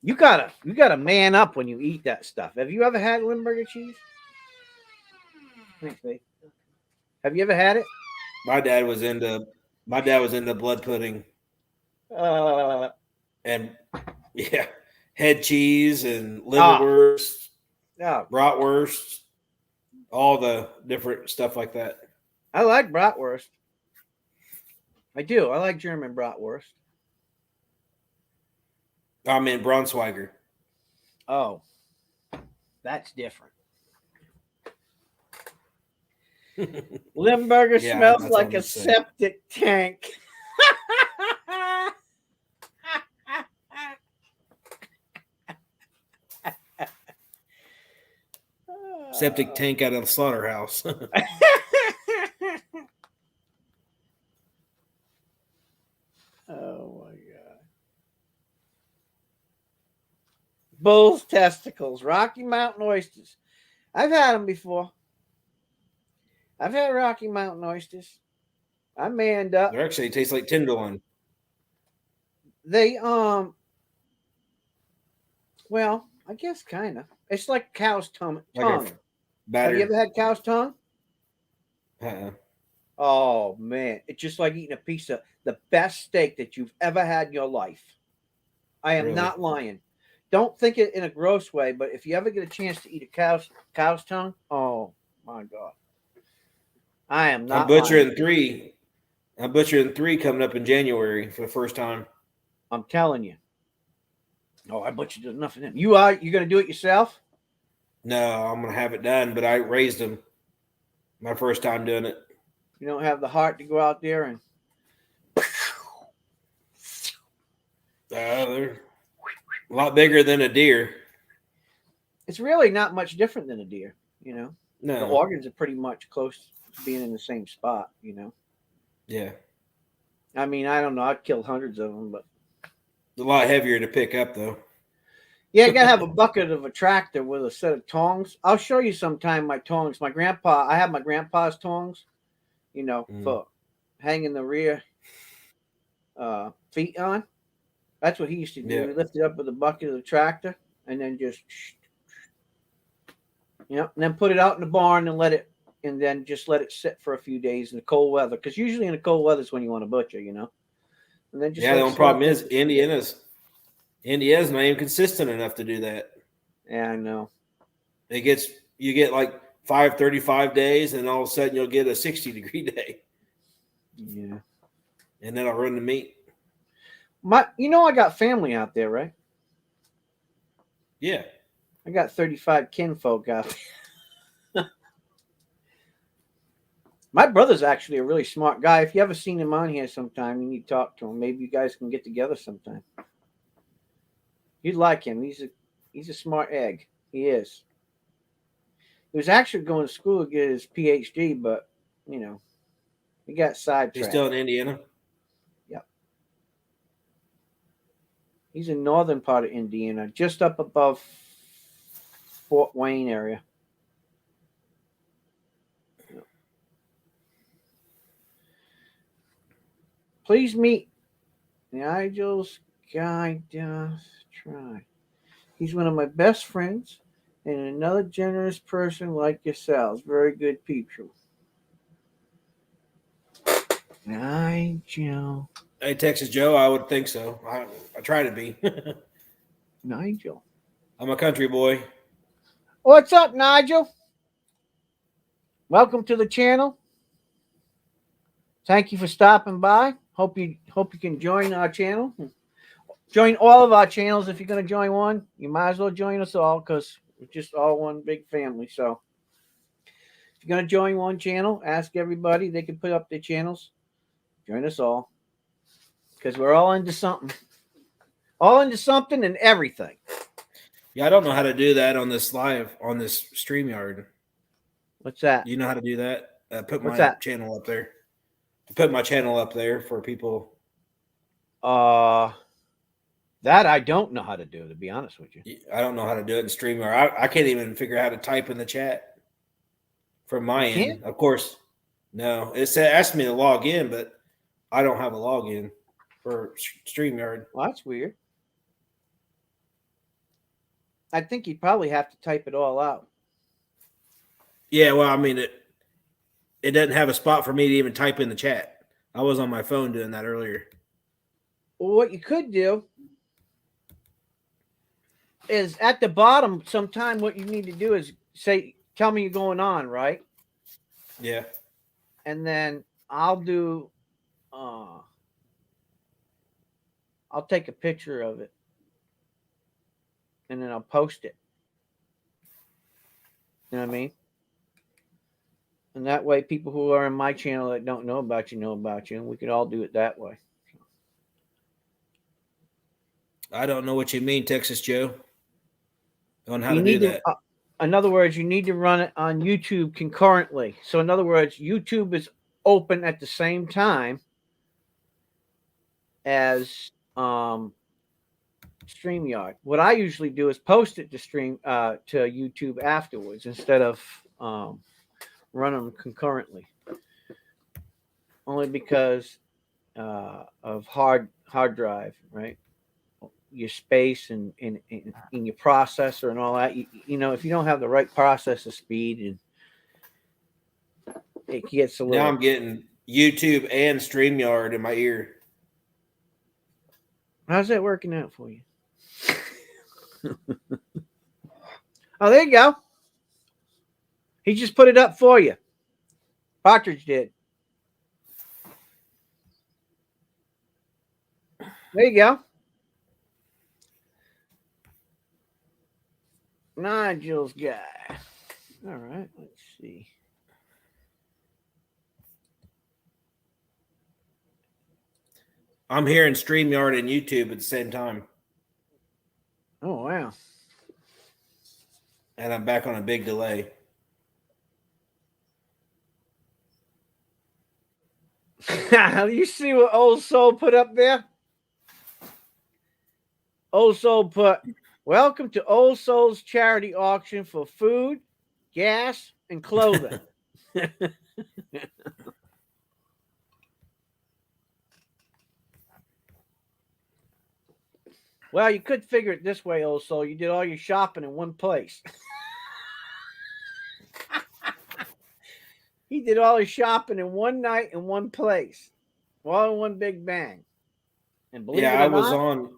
you gotta man up when you eat that stuff. Have you ever had Limburger cheese? Thanks, babe. Have you ever had it? My dad was into blood pudding and yeah, head cheese and liverwurst, bratwurst, all the different stuff like that. I like bratwurst. I do. I like German bratwurst. I mean Braunschweiger. Oh, that's different. Limburger smells like a septic tank. Septic tank out of the slaughterhouse. Bull's testicles, Rocky Mountain oysters. I've had them before. I've had Rocky Mountain oysters. I manned up. They actually taste like tenderloin. They well, I guess kind of. It's like cow's tongue. Like a batter. Have you ever had cow's tongue? Uh-uh. Oh man, it's just like eating a piece of the best steak that you've ever had in your life. I am Really? not lying. Don't think it in a gross way, but if you ever get a chance to eat a cow's tongue, oh my god, I am not. I'm butchering three. I'm butchering 3 coming up in January for the first time. I'm telling you. Oh, I butchered enough of them. You're gonna do it yourself? No, I'm gonna have it done, but I raised them. My first time doing it. You don't have the heart to go out there and They're a lot bigger than a deer. it's really not much different than a deer, you know. The No. organs are pretty much close to being in the same spot, you know. Yeah. I mean, I don't know. I've killed hundreds of them, but It's a lot heavier to pick up, though. yeah, you gotta have a bucket of a tractor with a set of tongs. I'll show you sometime my tongs. I have my grandpa's tongs, you know, for hanging the rear feet on. That's what he used to do. Yeah. He lifted up with a bucket of the tractor and then just, and then put it out in the barn and then just let it sit for a few days in the cold weather. Because usually in the cold weather is when you want to butcher, you know. And then just Yeah, the only problem is Indiana's not even consistent enough to do that. Yeah, I know. You get like 535 days, and all of a sudden you'll get a 60-degree day. Yeah. And then I'll run the meat. I got family out there, right? Yeah. I got 35 kinfolk out there. My brother's actually a really smart guy. If you ever seen him on here sometime, you need to talk to him. Maybe you guys can get together sometime. You'd like him. He's a smart egg. He is. He was actually going to school to get his PhD, but he got sidetracked. He's still in Indiana? Yep. He's in northern part of Indiana, just up above Fort Wayne area. Please meet Nigel's guy doth try. He's one of my best friends and another generous person like yourselves. Very good people. Nigel. Hey, Texas Joe, I would think so. I try to be. Nigel. I'm a country boy. What's up, Nigel? Welcome to the channel. Thank you for stopping by. Hope you can join our channel. Join all of our channels. If you're going to join one, you might as well join us all because we're just all one big family. So if you're going to join one channel, ask everybody. They can put up their channels. Join us all because we're all into something. All into something and everything. Yeah, I don't know how to do that on this StreamYard. What's that? You know how to do that? Put What's my that? channel up there. Put my channel up there for people. That I don't know how to do, to be honest with you. I don't know how to do it in StreamYard. I can't even figure out how to type in the chat from my end. Can't? Of course, no. It asked me to log in, but I don't have a login for StreamYard. Well, that's weird. I think you'd probably have to type it all out. Yeah, well, I mean, it doesn't have a spot for me to even type in the chat. I was on my phone doing that earlier. Well, what you could do is at the bottom, sometime what you need to do is say, tell me you're going on, right? Yeah. And then I'll do, I'll take a picture of it and then I'll post it. You know what I mean? And that way people who are in my channel that don't know about you, and we could all do it that way. I don't know what you mean, Texas Joe. On how to do that. In other words, you need to run it on YouTube concurrently. So in other words, YouTube is open at the same time as StreamYard. What I usually do is post it to YouTube afterwards instead of running them concurrently. Only because of hard drive, right? Your space and in your processor and all that. You know, if you don't have the right processor speed, and it gets a little. Now I'm getting YouTube and StreamYard in my ear. How's that working out for you? Oh, there you go. He just put it up for you. Partridge did. There you go. Nigel's guy. All right, let's see. I'm hearing StreamYard and YouTube at the same time. Oh, wow. And I'm back on a big delay. You see what Old Soul put up there? Old Soul put, welcome to Old Soul's charity auction for food, gas, and clothing. Well, you could figure it this way, Old Soul. You did all your shopping in one place. He did all his shopping in one night in one place. All in one big bang. And believe it or I was not, on.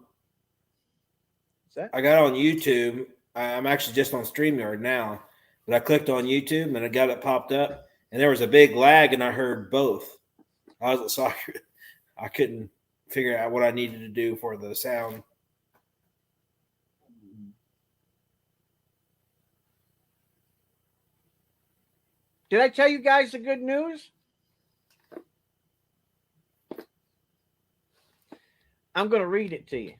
I got on YouTube. I'm actually just on StreamYard now, but I clicked on YouTube and I got it popped up, and there was a big lag, and I heard both. I couldn't figure out what I needed to do for the sound. Did I tell you guys the good news? I'm going to read it to you.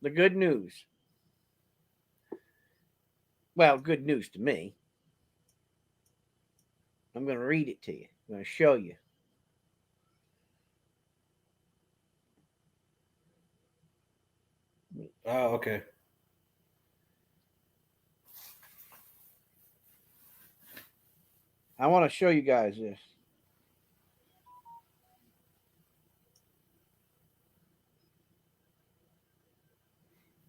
The good news. Well, good news to me. I'm going to read it to you. I'm going to show you. Oh, okay. I want to show you guys this.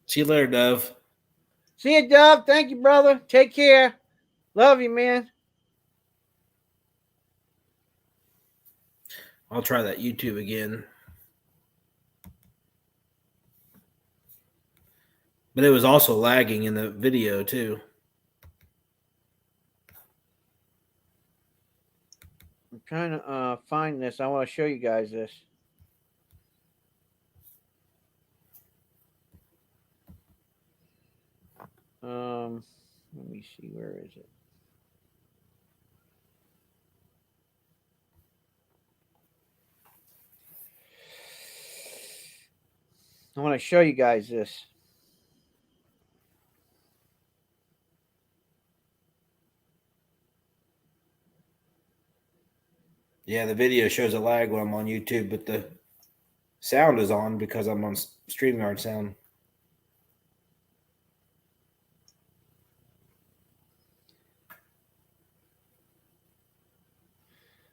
See you later, Dove. See you, Dove. Thank you, brother. Take care. Love you, man. I'll try that YouTube again. But it was also lagging in the video, too. I'm trying to find this. I want to show you guys this. Let me see. Where is it? I want to show you guys this. Yeah, the video shows a lag when I'm on YouTube, but the sound is on because I'm on StreamYard sound.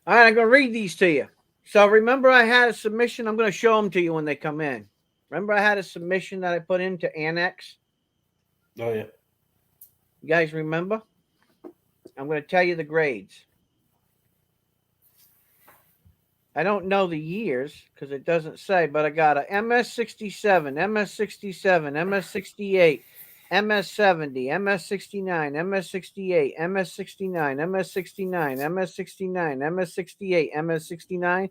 All right, I'm going to read these to you. So remember I had a submission. I'm going to show them to you when they come in. Remember I had a submission that I put into Annex? Oh, yeah. You guys remember? I'm going to tell you the grades. I don't know the years because it doesn't say, but I got a MS-67, MS-67, MS-68, MS-70, MS-69, MS-68, MS-69, MS-69, MS-69, MS-68, MS-69,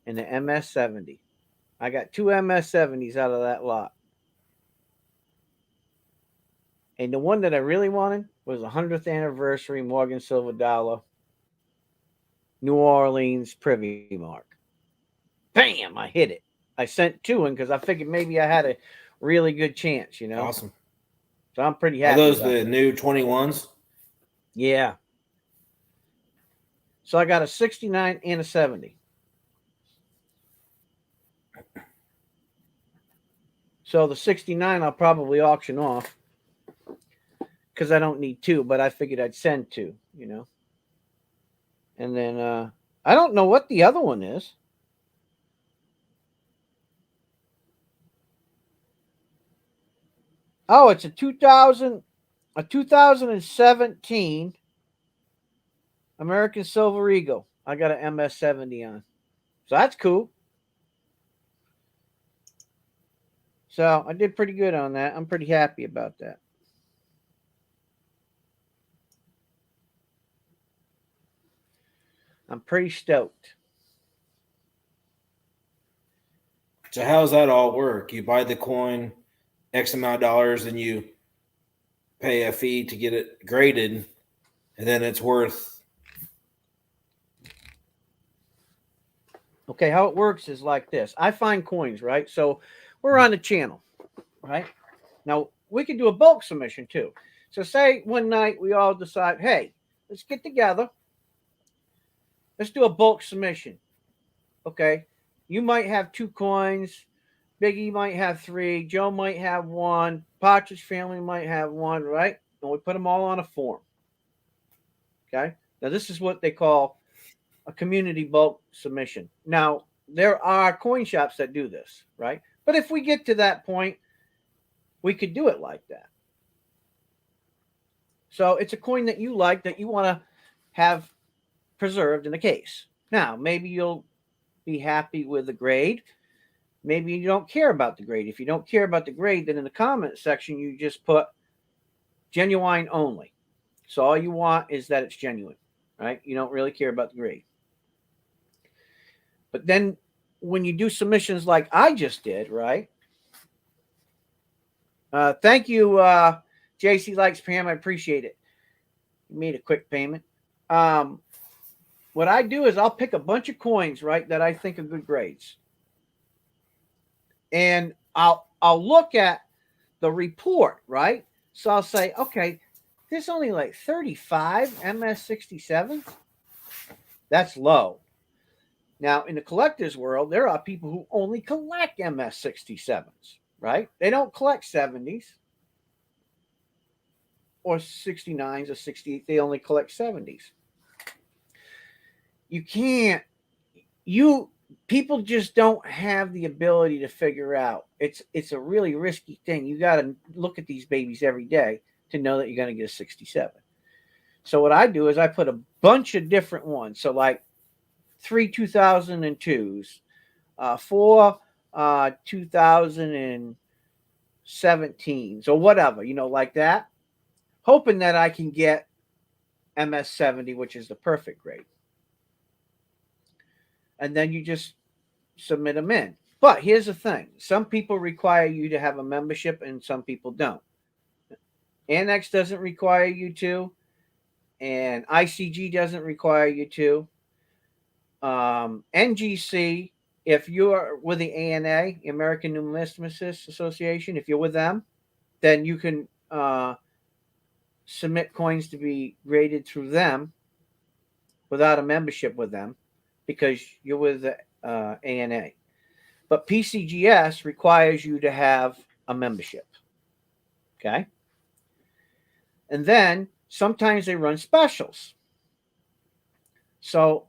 and the MS-70. I got 2 MS-70s out of that lot. And the one that I really wanted was the 100th anniversary Morgan Silver Dollar New Orleans Privy Mark. Bam! I hit it. I sent 2 in because I figured maybe I had a really good chance, you know. Awesome. So I'm pretty happy. Are those the new 21s? Yeah. So I got a 69 and a 70. So the 69 I'll probably auction off because I don't need two, but I figured I'd send two, you know. And then I don't know what the other one is. Oh, it's a 2017 American Silver Eagle. I got an MS-70 on. So that's cool. So I did pretty good on that. I'm pretty happy about that. I'm pretty stoked. So how does that all work? You buy the coin, X amount of dollars, and you pay a fee to get it graded, and then it's worth. Okay, how it works is like this. I find coins, right? So we're on the channel, right? Now we can do a bulk submission too. So say one night we all decide, hey, let's get together. Let's do a bulk submission. Okay. You might have two coins. Biggie might have three. Joe might have one. Partridge family might have one, right? And we put them all on a form. Okay. Now this is what they call a community bulk submission. Now there are coin shops that do this, right? But if we get to that point, we could do it like that. So it's a coin that you like that you want to have preserved in a case. Now, maybe you'll be happy with the grade. Maybe you don't care about the grade. If you don't care about the grade, then in the comment section, you just put genuine only. So all you want is that it's genuine, right? You don't really care about the grade. But then when you do submissions like I just did, right? Thank you, JC Likes Pam. I appreciate it. You made a quick payment. What I do is I'll pick a bunch of coins, right, that I think are good grades. And I'll look at the report, right? So I'll say, okay, there's only like 35 MS-67s. That's low. Now, in the collector's world, there are people who only collect MS-67s, right? They don't collect 70s or 69s or 68. They only collect 70s. You can't, people just don't have the ability to figure out. It's a really risky thing. You got to look at these babies every day to know that you're going to get a 67. So what I do is I put a bunch of different ones. So like 3 2002s, 4 2017s or whatever, you know, like that, hoping that I can get MS-70, which is the perfect grade. And then you just submit them in. But here's the thing. Some people require you to have a membership and some people don't. Annex doesn't require you to. And ICG doesn't require you to. NGC, if you're with the ANA, American Numismatists Association, if you're with them, then you can submit coins to be graded through them without a membership with them because you're with the ANA. But PCGS requires you to have a membership. Okay? And then sometimes they run specials. So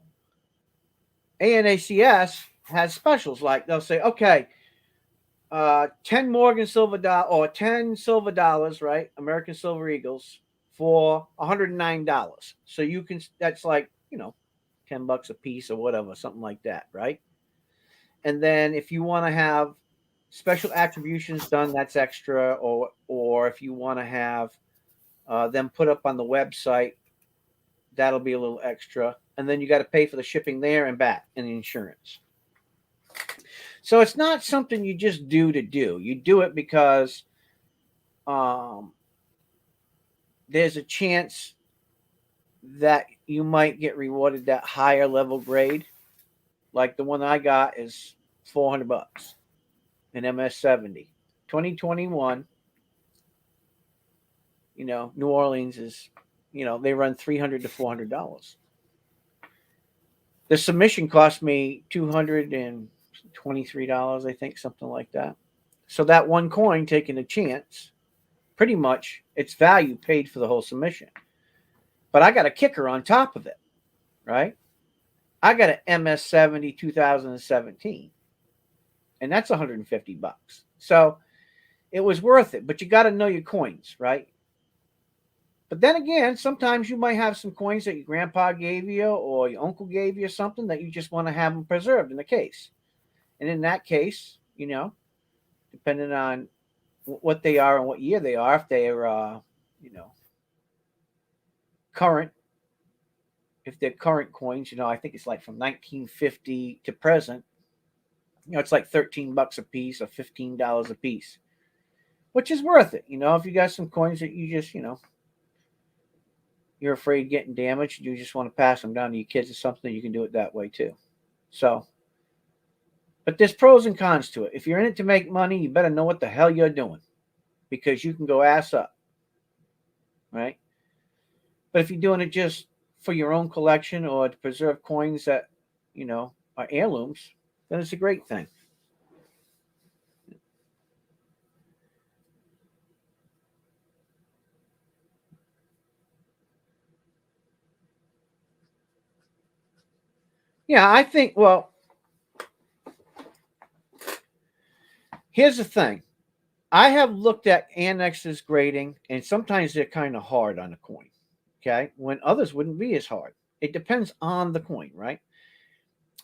ANACS has specials, like they'll say, okay, 10 Morgan silver dollar or 10 silver dollars, right? American Silver Eagles for $109. So you can, that's like, you know, $10 a piece or whatever, something like that, right? And then if you want to have special attributions done, that's extra. Or if you want to have them put up on the website, that'll be a little extra. And then you got to pay for the shipping there and back and the insurance. So it's not something you just do to do. You do it because there's a chance that you might get rewarded that higher level grade. Like the one I got is $400 in MS-70. 2021, you know, New Orleans is, you know, they run $300 to $400. The submission cost me $223, I think, something like that. So that one coin taking a chance, pretty much its value paid for the whole submission. But I got a kicker on top of it, right? I got an MS70 2017, and that's $150. So it was worth it, but you got to know your coins, right? But then again, sometimes you might have some coins that your grandpa gave you or your uncle gave you something that you just want to have them preserved in the case. And in that case, depending on what they are and what year they are, if they're, current, if they're current coins, I think it's like from 1950 to present, it's like $13 a piece or $15 a piece, which is worth it. If you got some coins that you just, you're afraid getting damaged, you just want to pass them down to your kids or something, you can do it that way too. So, but there's pros and cons to it. If you're in it to make money, you better know what the hell you're doing, because you can go ass up, right? But if you're doing it just for your own collection or to preserve coins that, are heirlooms, then it's a great thing. Yeah, I think, well, here's the thing. I have looked at annexes grading, and sometimes they're kind of hard on a coin, okay, when others wouldn't be as hard. It depends on the coin, right?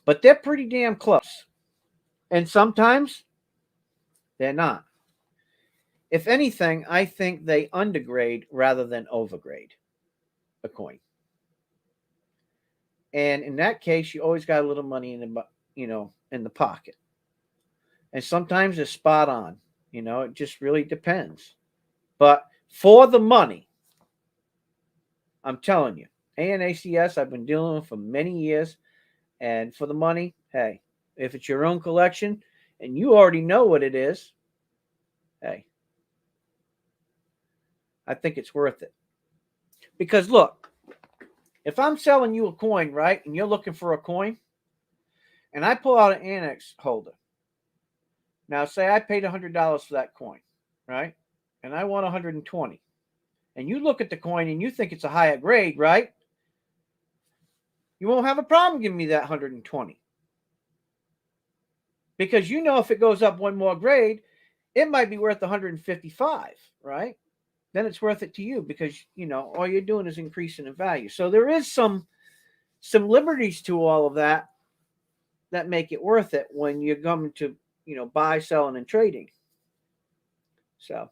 But they're pretty damn close. And sometimes they're not. If anything, I think they undergrade rather than overgrade a coin. And in that case, you always got a little money in the pocket. And sometimes it's spot on. It just really depends. But for the money, I'm telling you, ANACS, I've been dealing with for many years. And for the money, hey, if it's your own collection and you already know what it is, hey, I think it's worth it. Because look, if I'm selling you a coin, right, and you're looking for a coin, and I pull out an annex holder. Now, say I paid $100 for that coin, right? And I want 120. And you look at the coin and you think it's a higher grade, right? You won't have a problem giving me that 120. Because if it goes up one more grade, it might be worth 155, right? Then it's worth it to you because, all you're doing is increasing in value. So there is some liberties to all of that make it worth it when you're going to, buy, selling, and trading. So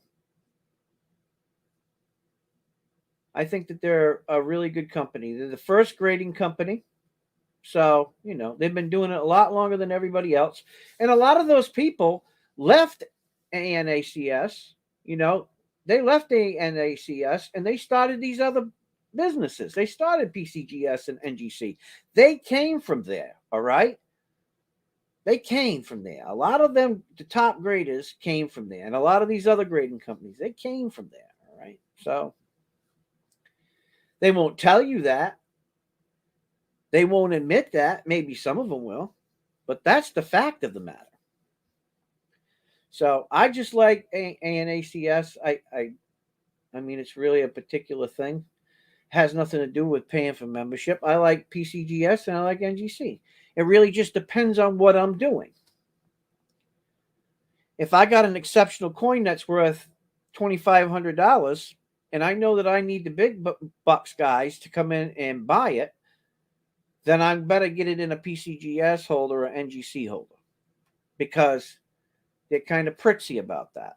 I think that they're a really good company. They're the first grading company. So, they've been doing it a lot longer than everybody else. And a lot of those people left ANACS, they left ANACS and they started these other businesses. They started PCGS and NGC. They came from there, all right? They came from there. A lot of them, the top graders, came from there. And a lot of these other grading companies, they came from there, all right? So they won't tell you that. They won't admit that. Maybe some of them will. But that's the fact of the matter. So I just like ANACS. I mean, it's really a particular thing. Has nothing to do with paying for membership. I like PCGS and I like NGC. It really just depends on what I'm doing. If I got an exceptional coin that's worth $2,500 and I know that I need the big bucks guys to come in and buy it, then I better get it in a PCGS holder or NGC holder because they're kind of pritsy about that.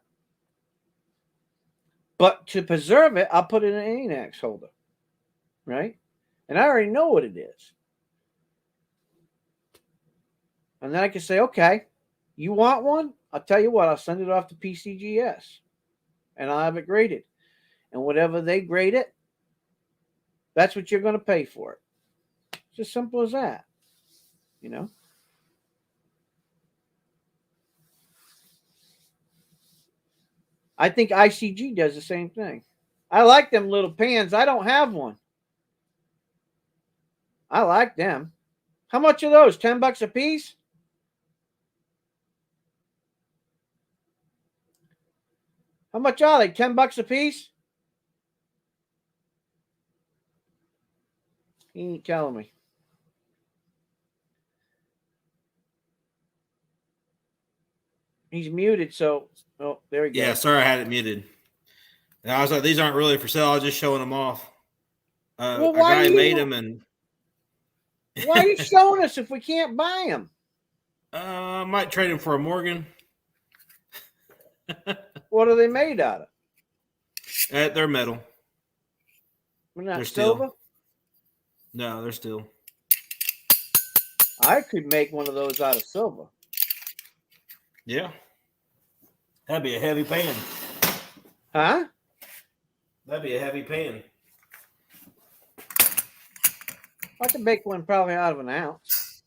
But to preserve it, I'll put it in an ANACS holder, right? And I already know what it is. And then I can say, okay, you want one? I'll tell you what, I'll send it off to PCGS and I'll have it graded. And whatever they grade it, that's what you're going to pay for it. It's as simple as that, I think ICG does the same thing. I like them little pans. I don't have one. I like them. How much are those? $10 a piece? How much are they? $10 a piece? He ain't telling me. He's muted, so oh, there we go. Yeah, sorry I had it muted. And I was like, these aren't really for sale. I was just showing them off. Well, A why guy do you- made them, and Why are you showing us if we can't buy them? I might trade them for a Morgan. What are they made out of? They're metal. We're not They're steel. silver. No, they're steel. I could make one of those out of silver. Yeah. That'd be a heavy pan. Huh? That'd be a heavy pan. I could make one probably out of an ounce.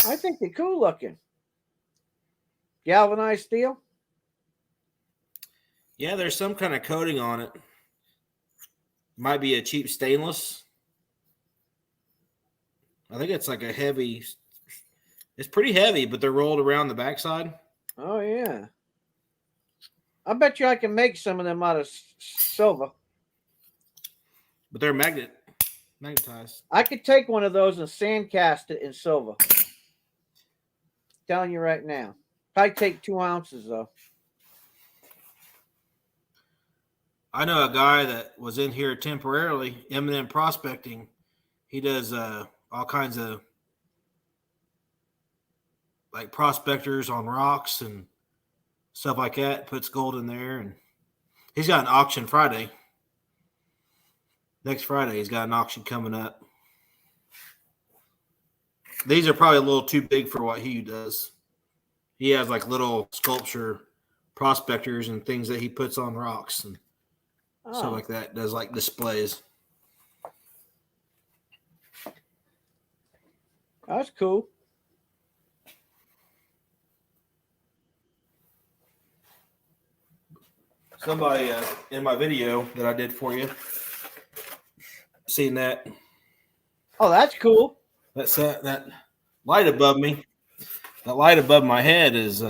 I think they're cool looking. Galvanized steel? Yeah, there's some kind of coating on it. Might be a cheap stainless. I think it's like a heavy. It's pretty heavy, but they're rolled around the backside. Oh, yeah. I bet you I can make some of them out of silver. But they're magnetized. I could take one of those and sand cast it in silver. Telling you right now. Probably take 2 ounces, though. I know a guy that was in here temporarily, M&M Prospecting. He does all kinds of like prospectors on rocks and stuff like that. Puts gold in there, and he's got an auction Friday. Next Friday, he's got an auction coming up. These are probably a little too big for what he does. He has like little sculpture prospectors and things that he puts on rocks and stuff like that. Does like displays. That's cool. Somebody in my video that I did for you, seen that. Oh, that's cool. That's that light above me. That light above my head is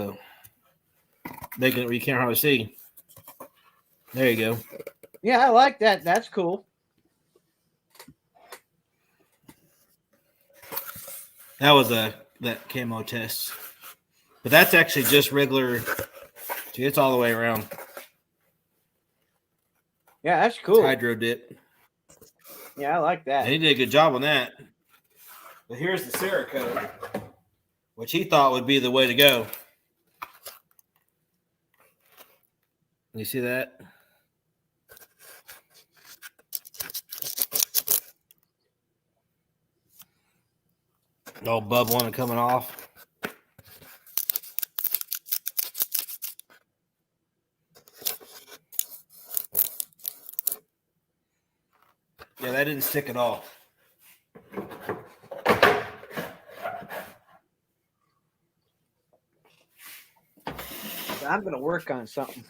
making it you can't hardly see. There you go. Yeah, I like that. That's cool. That was that camo test. But that's actually just regular. See, it's all the way around. Yeah, that's cool. Hydro dip. Yeah, I like that. And he did a good job on that. But here's the Cerakote, which he thought would be the way to go. You see that? All bubbling and coming off. Yeah, that didn't stick at all. I'm going to work on something.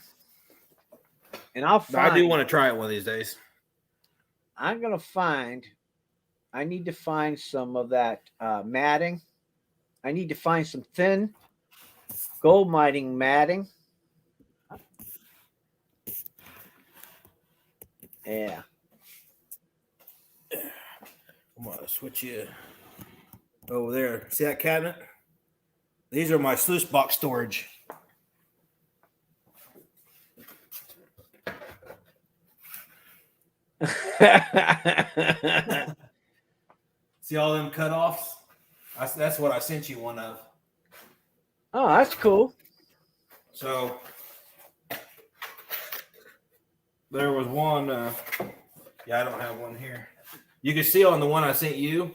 And I'll But find. I do want to try it one of these days. I'm going to find. I need to find some of that matting. I need to find some thin gold mining matting. Yeah. I'm going to switch you over there. See that cabinet? These are my sluice box storage. See all them cutoffs? That's what I sent you one of. Oh, that's cool. So there was one. Yeah, I don't have one here. You can see on the one I sent you.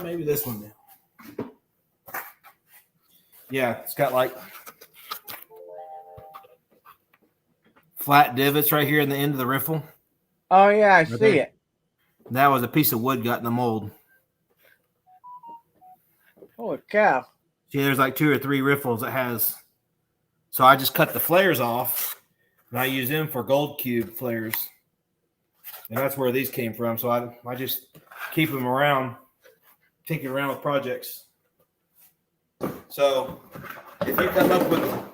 Maybe this one. Yeah, it's got like flat divots right here in the end of the riffle. Oh, yeah, I see it. That was a piece of wood got in the mold. Holy cow. See, there's like 2 or 3 riffles it has. So I just cut the flares off, and I use them for gold cube flares. And that's where these came from. So I just keep them around, tinker around with projects. So if you come up with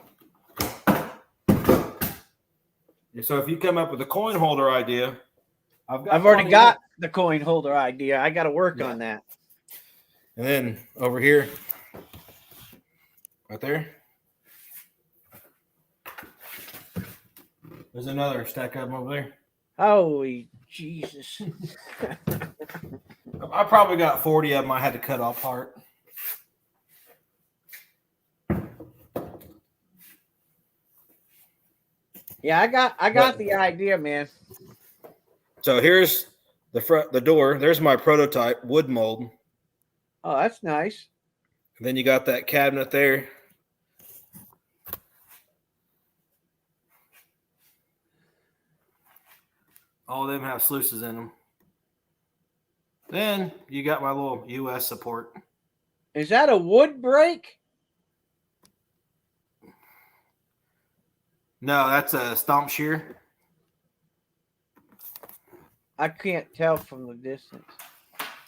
So if you come up with a coin holder idea, I've already got the coin holder idea. I got to work on that. And then over here, right there, there's another stack of them over there. Holy Jesus. I probably got 40 of them I had to cut off apart. Yeah, I got the idea, man. So here's the door. There's my prototype wood mold. Oh, that's nice. And then you got that cabinet there. All of them have sluices in them. Then you got my little US support. Is that a wood brake? No, that's a stomp shear. I can't tell from the distance.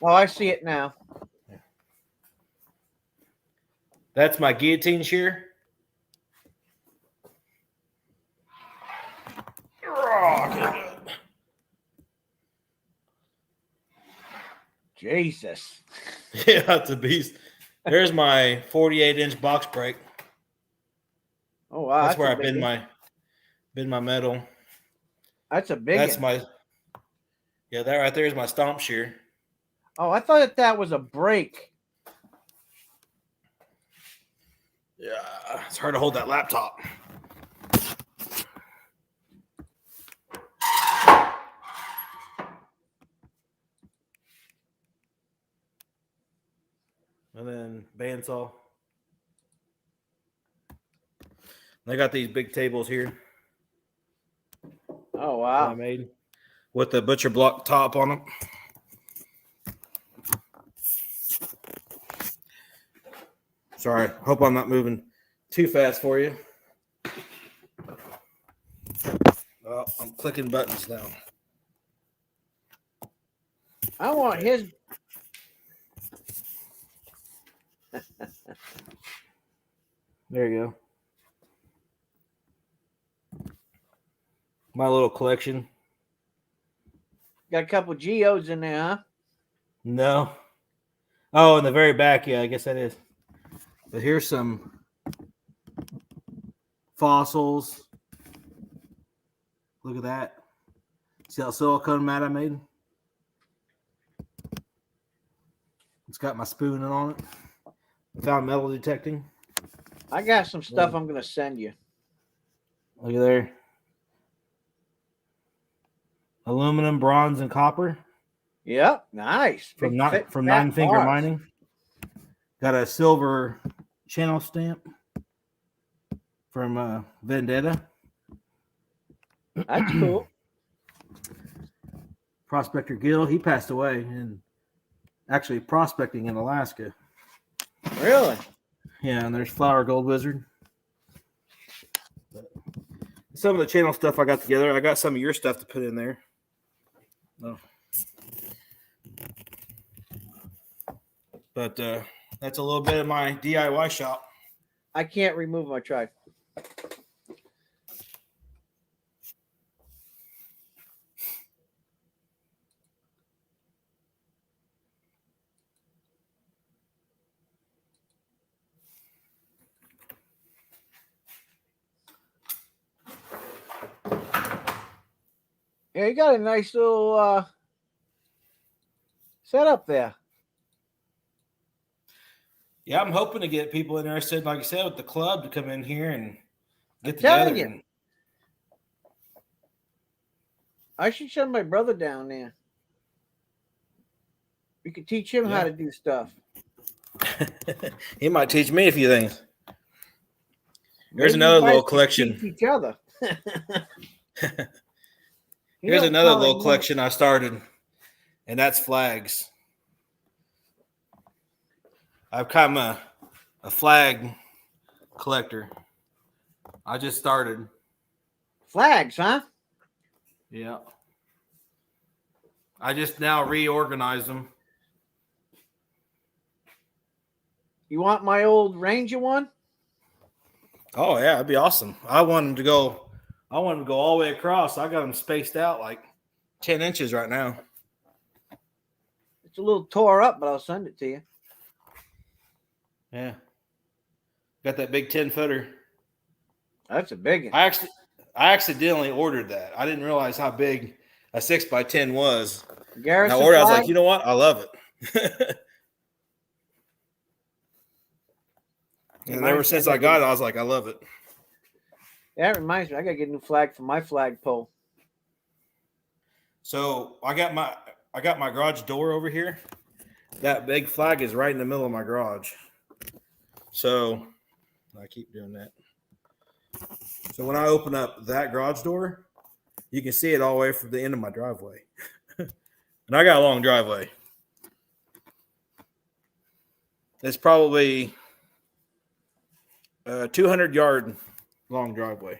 Oh, I see it now. That's my guillotine shear. Jesus. Yeah, that's a beast. There's my 48-inch box brake. Oh wow, That's where I a big bend my metal. That's a big That's one. that right there is my stomp shear. Oh, I thought that was a brake. Yeah, it's hard to hold that laptop. And then bandsaw. They got these big tables here Oh that I wow. made with the butcher block top on them. Sorry, hope I'm not moving too fast for you. Oh, I'm clicking buttons now. I want his. There you go. My little collection. Got a couple geodes in there, huh? No. Oh, in the very back, yeah, I guess that is. But here's some fossils. Look at that. See that silicone mat I made? It's got my spoon on it. Found metal detecting. I got some stuff I'm gonna send you. Look at there. Aluminum, bronze, and copper Yep, nice. from Big, thick, from fat Nine Finger bars. Mining. Got a silver channel stamp from Vendetta. That's cool. Prospector Gill, he passed away and actually prospecting in Alaska. Really? Yeah, and there's Flower Gold Wizard. Some of the channel stuff I got together. I got some of your stuff to put in there. Oh. But that's a little bit of my DIY shop. I can't remove my tripod. Yeah, you got a nice little setup there. Yeah, I'm hoping to get people interested, like I said, with the club to come in here and get telling together. you. I should send my brother down there. We could teach him how to do stuff. He might teach me a few things. There's Maybe another you guys little could collection. teach each other. Here's another little collection I started, and that's flags. I've come a flag collector. I just started. Flags, huh? Yeah. I just now reorganize them. You want my old Ranger one? Oh yeah, that'd be awesome. I want them to go I want them to go all the way across. I got them spaced out like 10 inches right now. It's a little tore up, but I'll send it to you. Yeah. Got that big 10-footer. That's a big one. I accidentally ordered that. I didn't realize how big a 6x10 was. Garrison I ordered. I was flag? like, you know what? I love it. And ever since I got it, I was like, I love it. That reminds me, I gotta get a new flag for my flagpole. So I got my garage door over here. That big flag is right in the middle of my garage. So I keep doing that. So when I open up that garage door, you can see it all the way from the end of my driveway. And I got a long driveway. It's probably a 200-yard long driveway.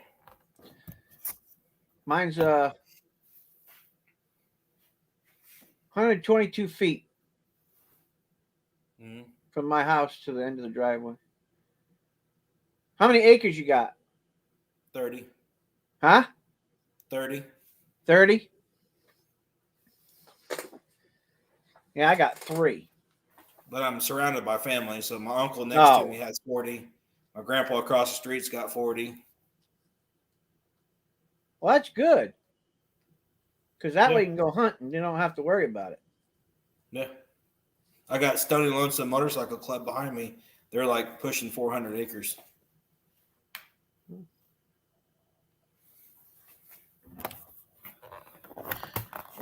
Mine's 122 feet from my house to the end of the driveway. How many acres you got? 30. Huh? 30. 30? Yeah, I got 3. But I'm surrounded by family. So my uncle next Oh. to me has 40. My grandpa across the street's got 40. Well, that's good. Because that Yeah. way you can go hunting. You don't have to worry about it. Yeah. I got Stony Lonesome Motorcycle Club behind me. They're like pushing 400 acres.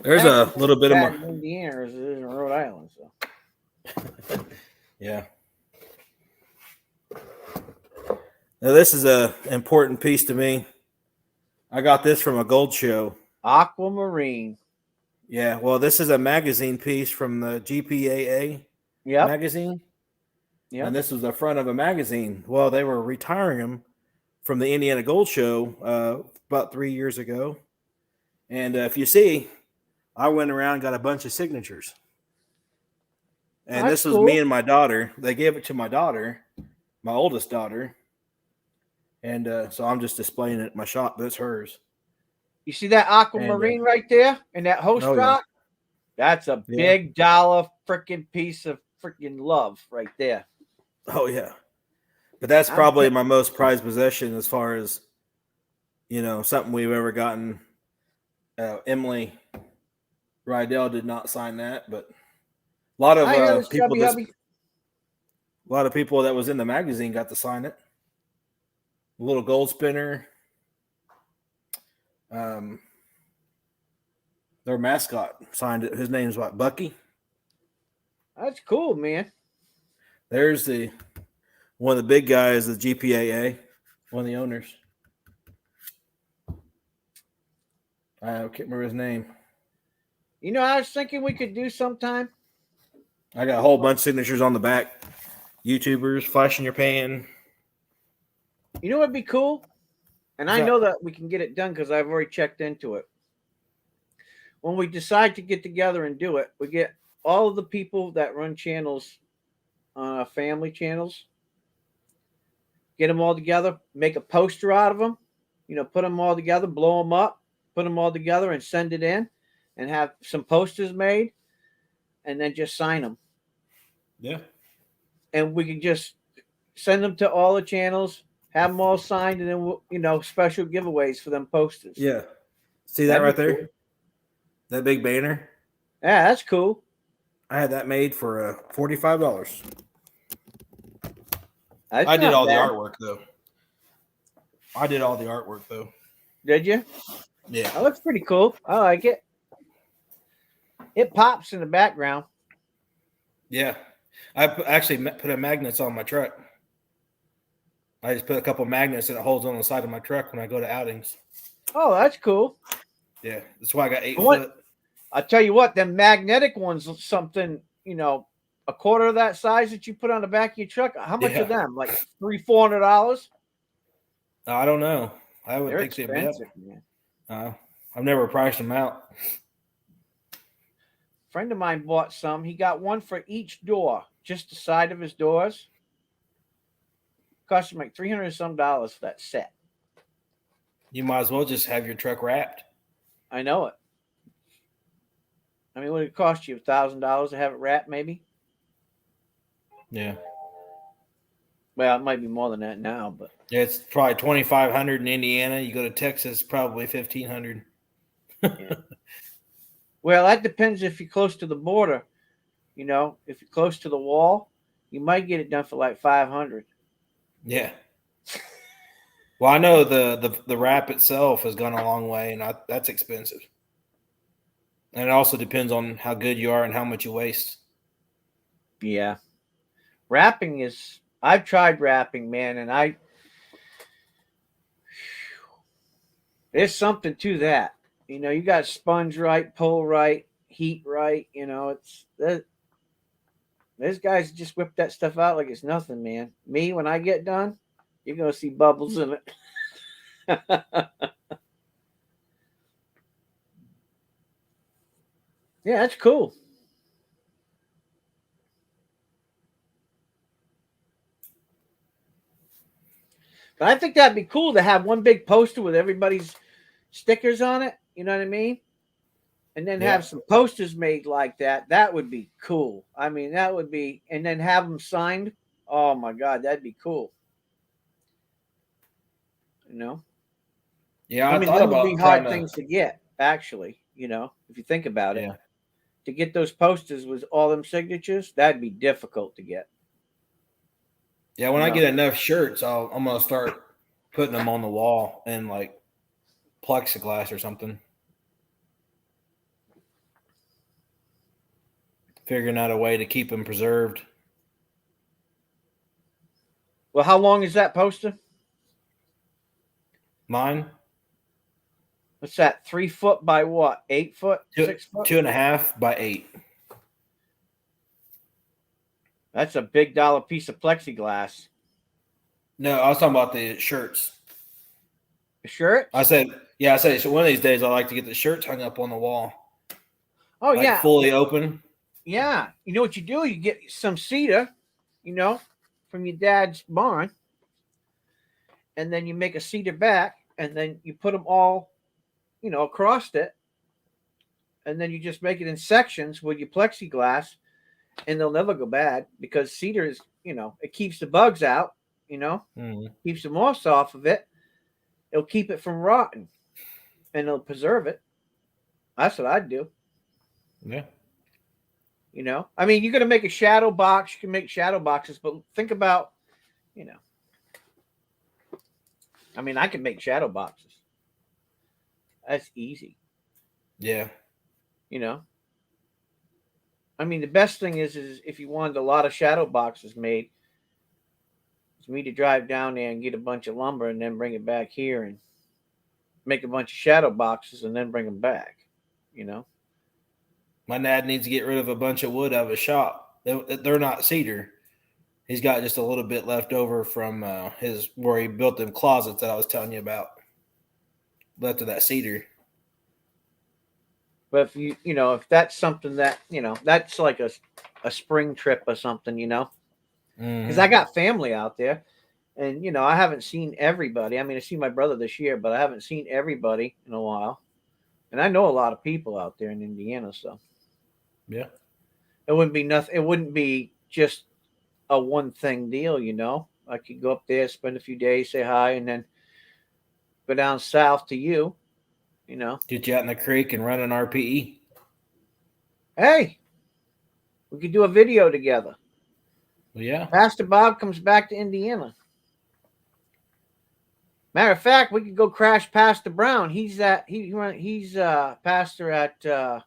There's a little bit of Bad my in Indiana as it is in Rhode Island. So yeah. Now this is a important piece to me. I got this from a gold show. Aquamarine. Yeah, well, this is a magazine piece from the GPAA Yep. magazine. Yep. And this was the front of a magazine. Well, they were retiring them from the Indiana Gold Show about 3 years ago. And if you see, I went around and got a bunch of signatures. And That's this was cool. me and my daughter. They gave it to my daughter, my oldest daughter. And so I'm just displaying it at my shop, but it's hers. You see that aquamarine right there and that host Oh, yeah. rock? That's a Yeah. big dollar freaking piece of freaking love right there. Oh, yeah. But that's I'm probably good. my most prized possession as far as, something we've ever gotten. Emily Rydell did not sign that, but a lot of I hear this people chubby hubby. a lot of people that was in the magazine got to sign it. A little gold spinner. Their mascot signed it. His name's what? Bucky. That's cool, man. There's one of the big guys, the GPAA, one of the owners. I can't remember his name. You know, I was thinking we could do sometime. I got a whole bunch of signatures on the back. YouTubers, flashing your pan. You know what'd be cool? And I What's know that we can get it done because I've already checked into it. When we decide to get together and do it, we get all of the people that run channels, family channels, get them all together, make a poster out of them, put them all together, blow them up, put them all together and send it in and have some posters made and then just sign them. Yeah. And we can just send them to all the channels, have them all signed, and then we'll, special giveaways for them posters. Yeah. See that That'd right be there? cool. That big banner? Yeah, that's cool. I had that made for $45. That's I did not all bad. the artwork, though. Did you? Yeah. That looks pretty cool. I like it. It pops in the background. Yeah. I actually put a magnets on my truck. I just put a couple magnets and it holds on the side of my truck when I go to outings. Oh, that's cool. Yeah. That's why I got 8 What? foot. I tell you what, them magnetic ones, something, a quarter of that size that you put on the back of your truck. How much Yeah. are them? Like $300-$400? I don't know. I would They're think they'd be up. expensive, man. I've never priced them out. Friend of mine bought some. He got one for each door, just the side of his doors. Cost him like $300 some for that set. You might as well just have your truck wrapped. I know it. I mean, would it cost you $1,000 to have it wrapped? Maybe. Yeah. Well, it might be more than that now, but Yeah, it's probably 2,500 in Indiana. You go to Texas, probably 1,500. yeah. Well, that depends if you're close to the border. You know, if you're close to the wall, you might get it done for like 500. Yeah. Well, I know the wrap itself has gone a long way, and that's expensive. And it also depends on how good you are and how much you waste. Yeah. Wrapping is, I've tried wrapping, man, and there's something to that. You know, you got sponge right, pull right, heat right. You know, it's that. These guys just whip that stuff out like it's nothing, man. Me, when I get done, you're gonna see bubbles in it. Yeah, that's cool. But I think that'd be cool to have one big poster with everybody's stickers on it. You know what I mean? And then Yeah. have some posters made like that. That would be cool. I mean, that would be, and then have them signed. Oh my God, that'd be cool. You know? Yeah, I I mean, thought those would be about trying hard to. things to get, actually, you know, if you think about it. Yeah. To get those posters with all them signatures, that'd be difficult to get. Yeah, when You I know? get enough shirts, I'm gonna start putting them on the wall in like plexiglass or something. Figuring out a way to keep them preserved. Well, how long is that poster? Mine, What's that? 3 foot by what? 8 foot? two, 6 foot? 2.5 by 8. That's a big dollar piece of plexiglass. No, I was talking about the shirts. A shirt? I said, yeah, I said so one of these days I like to get the shirts hung up on the wall, Oh, like yeah. fully open. Yeah. You know what you do? You get some cedar, you know, from your dad's barn, and then you make a cedar back, and then you put them all, you know, across it, and then you just make it in sections with your plexiglass, and they'll never go bad because cedar is, you know, it keeps the bugs out, you know, keeps the moss off of it. It'll keep it from rotting, and it'll preserve it. That's what I'd do. Yeah. You know, I mean, you're going to make a shadow box. You can make shadow boxes, but think about, you know, I mean, I can make shadow boxes. That's easy. Yeah. You know, I mean, the best thing is if you wanted a lot of shadow boxes made, it's me to drive down there and get a bunch of lumber and then bring it back here and make a bunch of shadow boxes and then bring them back. You know, My dad needs to get rid of a bunch of wood out of his shop. They're not cedar. He's got just a little bit left over from his where he built them closets that I was telling you about. Left of that cedar. but if you know, if that's something that, you know, that's like a spring trip or something, you know, because I got family out there. And, you know, I haven't seen everybody. I mean, I see my brother this year, but I haven't seen everybody in a while. And I know a lot of people out there in Indiana. So Yeah. it wouldn't be nothing. It wouldn't be just a one thing deal, you know. I could go up there, spend a few days, say hi, and then go down south to you, you know. Get you out in the creek and run an RPE. Hey, we could do a video together. Well, yeah. Pastor Bob comes back to Indiana. Matter of fact, we could go crash Pastor Brown. He's pastor at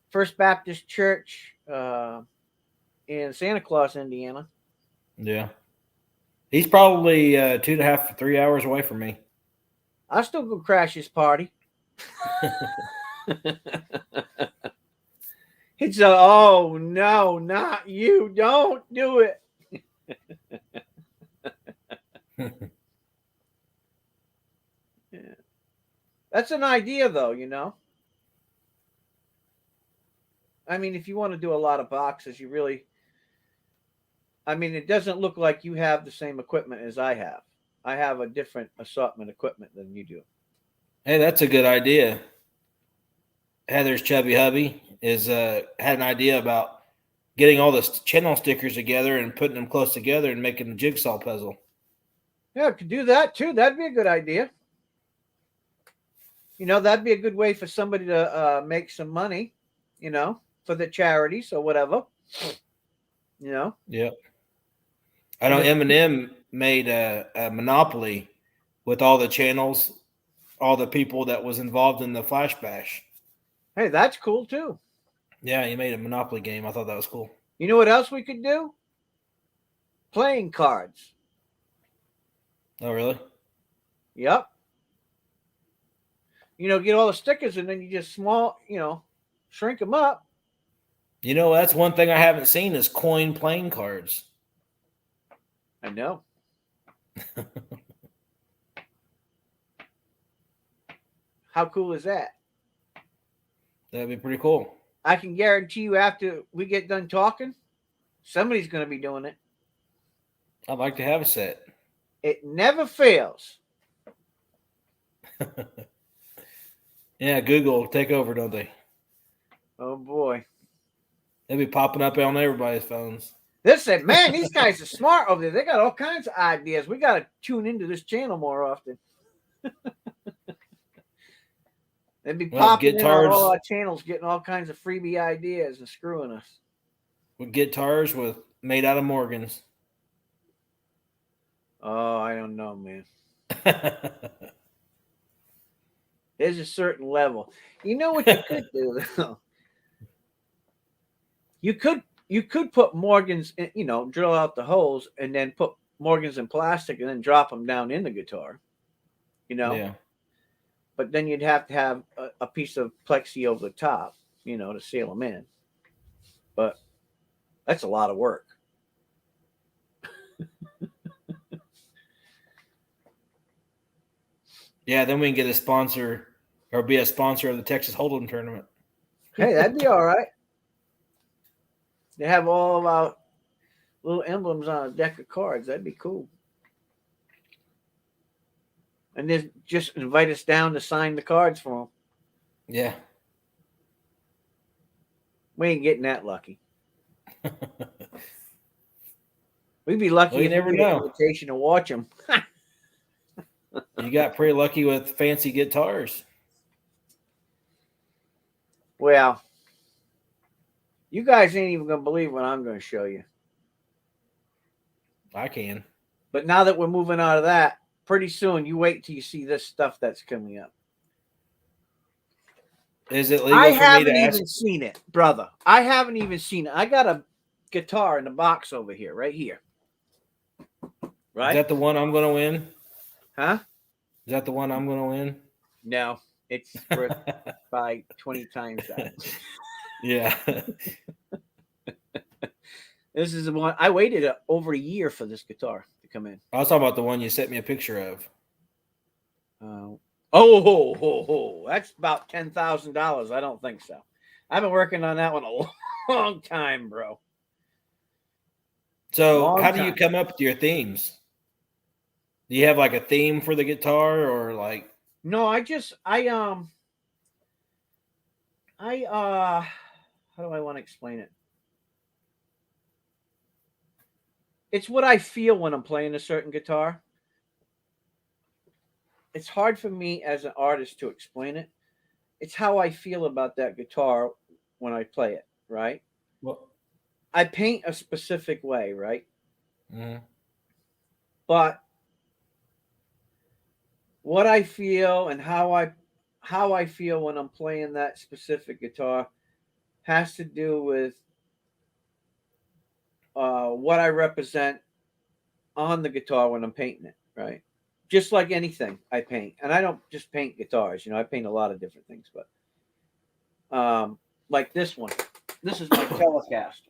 First Baptist Church in Santa Claus, Indiana. Yeah. He's probably 2.5 to 3 hours away from me. I'll still go crash his party. It's oh no, not you! Don't do it. Yeah. That's an idea, though. You know. I mean, if you want to do a lot of boxes, you really. I mean, it doesn't look like you have the same equipment as I have. I have a different assortment equipment than you do. Hey, that's a good idea. Heather's chubby hubby is had an idea about getting all the channel stickers together and putting them close together and making a jigsaw puzzle. Yeah, I could do that too. That'd be a good idea. That'd be a good way for somebody to make some money, for the charities or whatever. Yeah. I know Eminem made a Monopoly with all the channels, all the people that was involved in the Flash Bash. Hey, that's cool too. Yeah, he made a Monopoly game. I thought that was cool. You know what else we could do? Playing cards. Oh, really? Yep. Get all the stickers and then you just shrink them up. That's one thing I haven't seen is coin playing cards. I know. How cool is that? That'd be pretty cool. I can guarantee you after we get done talking, somebody's going to be doing it. I'd like to have a set. It never fails. Yeah, Google will take over, don't they? Oh, boy. They'll be popping up on everybody's phones. Listen, man, these guys are smart over there. They got all kinds of ideas. We got to tune into this channel more often. They'd be popping in on all our channels, getting all kinds of freebie ideas and screwing us. With guitars made out of Morgans. Oh, I don't know, man. There's a certain level. You know what you could do, though? You could put Morgans, drill out the holes and then put Morgans in plastic and then drop them down in the guitar. Yeah. But then you'd have to have a piece of plexi over the top, to seal them in. But that's a lot of work. Yeah, then we can get a sponsor or be a sponsor of the Texas Hold'em tournament. Hey, that'd be all right. They have all of our little emblems on a deck of cards. That'd be cool. And then just invite us down to sign the cards for them. Yeah. We ain't getting that lucky. We'd be lucky well, you if never we get know. an invitation to watch them. You got pretty lucky with fancy guitars. Well, you guys ain't even going to believe what I'm going to show you. I can. But now that we're moving out of that, pretty soon, you wait till you see this stuff that's coming up. Is it legal I for me haven't to even ask? seen it, brother. I haven't even seen it. I got a guitar in the box over here, right here. Right? Is that the one I'm going to win? Huh? Is that the one I'm going to win? No, it's worth by 20 times that. Yeah. This is the one. I waited over a year for this guitar to come in. I was talking about the one you sent me a picture of. That's about $10,000. I don't think so. I've been working on that one a long time, bro. So how do you come up with your themes? Do you have like a theme for the guitar or like? No, how do I want to explain it? It's what I feel when I'm playing a certain guitar. It's hard for me as an artist to explain it. It's how I feel about that guitar when I play it, right? Well, I paint a specific way, right? mm-hmm. But what I feel and how I feel when I'm playing that specific guitar has to do with what I represent on the guitar when I'm painting it, right? Just like anything I paint. And I don't just paint guitars, I paint a lot of different things, but like this one. This is my Telecaster.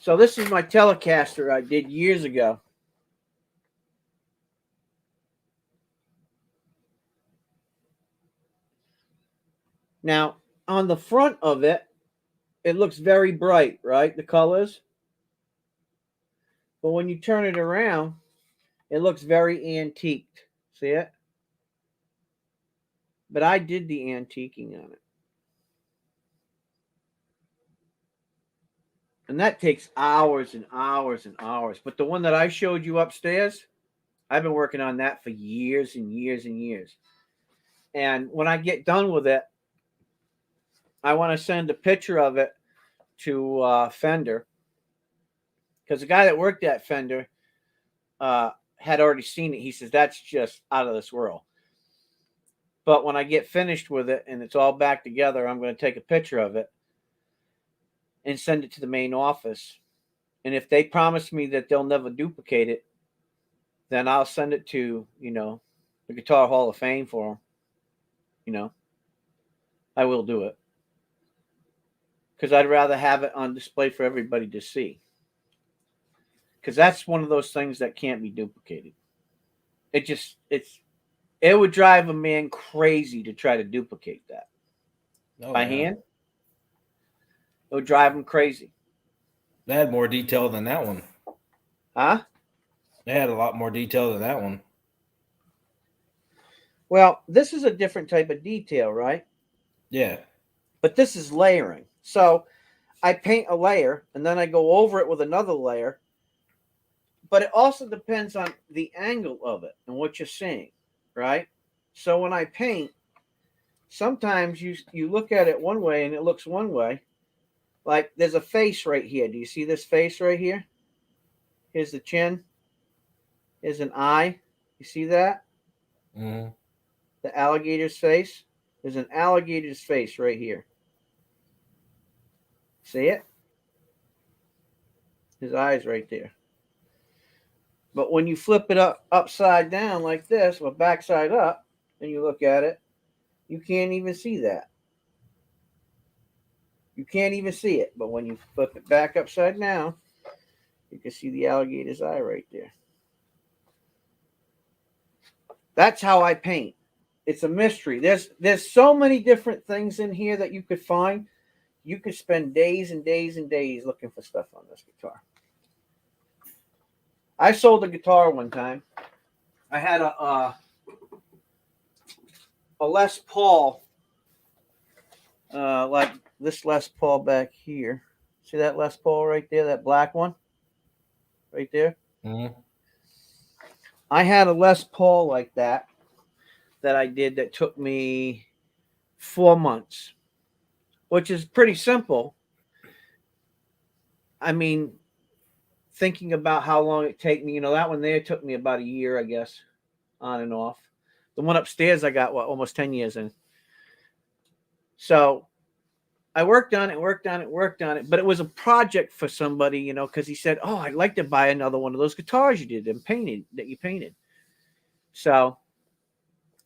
So this is my Telecaster I did years ago. Now, on the front of it, it looks very bright, right? The colors. But when you turn it around, it looks very antiqued. See it? But I did the antiquing on it. And that takes hours and hours and hours. But the one that I showed you upstairs, I've been working on that for years and years and years. And when I get done with it, I want to send a picture of it to Fender, because the guy that worked at Fender had already seen it. He says that's just out of this world. But when I get finished with it and it's all back together, I'm going to take a picture of it and send it to the main office. And if they promise me that they'll never duplicate it, then I'll send it to, the Guitar Hall of Fame for them. I will do it. Because I'd rather have it on display for everybody to see. Because that's one of those things that can't be duplicated. It would drive a man crazy to try to duplicate that by hand. It would drive him crazy. They had more detail than that one. Huh? They had a lot more detail than that one. Well, this is a different type of detail, right? Yeah. But this is layering. So I paint a layer and then I go over it with another layer. But it also depends on the angle of it and what you're seeing, right? So when I paint, sometimes you look at it one way and it looks one way. Like there's a face right here. Do you see this face right here? Here's the chin. Here's an eye. You see that? Mm-hmm. The alligator's face. There's an alligator's face right here. See it? His eye's right there. But when you flip it upside down like this, or backside up, and you look at it, you can't even see that. You can't even see it. But when you flip it back upside down, you can see the alligator's eye right there. That's how I paint. It's a mystery. There's so many different things in here that you could find. You could spend days and days and days looking for stuff on this guitar. I sold a guitar one time. I had a Les Paul, like this Les Paul back here. See that Les Paul right there, that black one? Right there? Mm-hmm. I had a Les Paul like that I did that took me 4 months, which is pretty simple. I mean, thinking about how long it take me, that one there took me about a year, I guess, on and off. The one upstairs I got, almost 10 years in. So I worked on it, but it was a project for somebody, because he said, oh, I'd like to buy another one of those guitars you did and you painted. So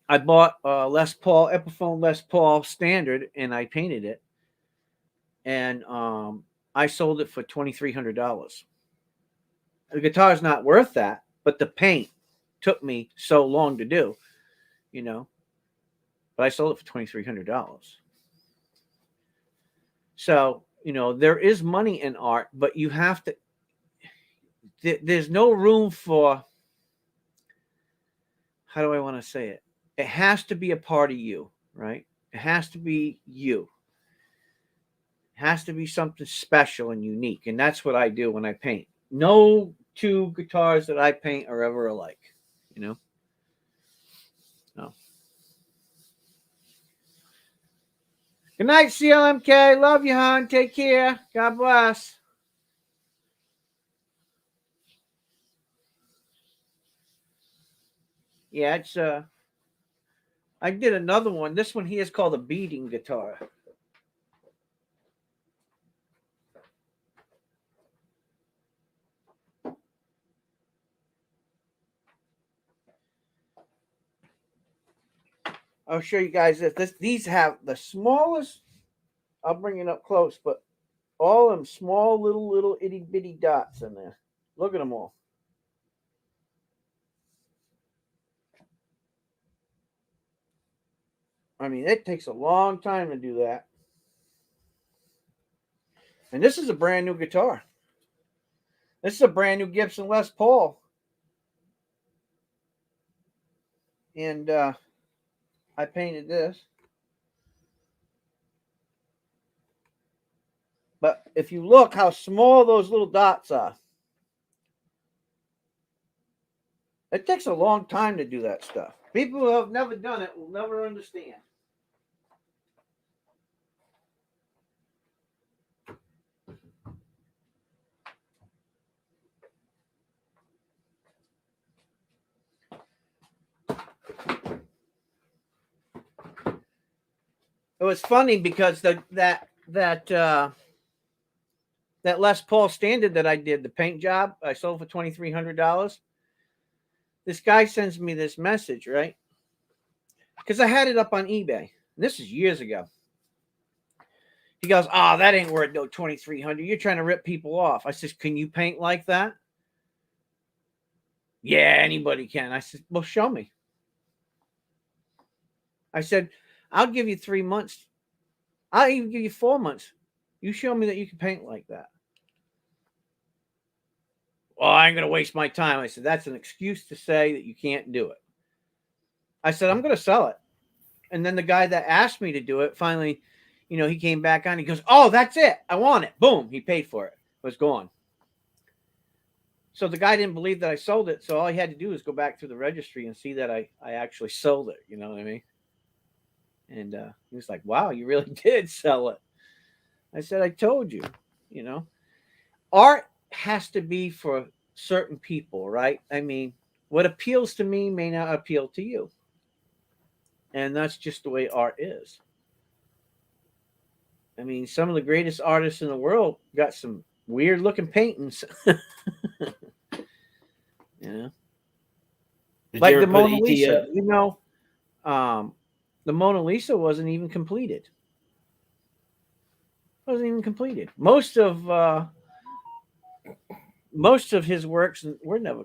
I bought Les Paul, Epiphone Les Paul Standard, and I painted it. And I sold it for $2,300. The guitar is not worth that, but the paint took me so long to do, but I sold it for $2,300. So, there is money in art, but you have to, there's no room for, how do I want to say it? It has to be a part of you, right? It has to be you. It has to be something special and unique. And that's what I do when I paint. No two guitars that I paint are ever alike, No. Good night, CLMK. Love you, hon. Take care. God bless. Yeah, it's I did another one. This one here is called a beating guitar. I'll show you guys this. These have the smallest. I'll bring it up close, but all of them small little itty bitty dots in there. Look at them all. I mean, it takes a long time to do that. And this is a brand new guitar. This is a brand new Gibson Les Paul. And I painted this. But if you look how small those little dots are, it takes a long time to do that stuff. People who have never done it will never understand. It was funny because that Les Paul Standard that I did, the paint job, I sold for $2,300. This guy sends me this message, right? Because I had it up on eBay. This is years ago. He goes, "Oh, that ain't worth no $2,300. You're trying to rip people off." I says, "Can you paint like that?" "Yeah, anybody can." I said, "Well, show me." I said, "I'll give you 3 months. I'll even give you 4 months. You show me that you can paint like that." "Well, I ain't going to waste my time." I said, "That's an excuse to say that you can't do it." I said, "I'm going to sell it." And then the guy that asked me to do it, finally, he came back on. He goes, "Oh, that's it. I want it." Boom. He paid for it. It was gone. So the guy didn't believe that I sold it. So all he had to do was go back to the registry and see that I actually sold it. You know what I mean? And he was like, "Wow, you really did sell it." I said, "I told you, art has to be for certain people, right? I mean, what appeals to me may not appeal to you. And that's just the way art is. I mean, some of the greatest artists in the world got some weird looking paintings. Did Like you ever the put Mona ET Lisa. up? The Mona Lisa wasn't even completed. Wasn't even completed. Most of his works were never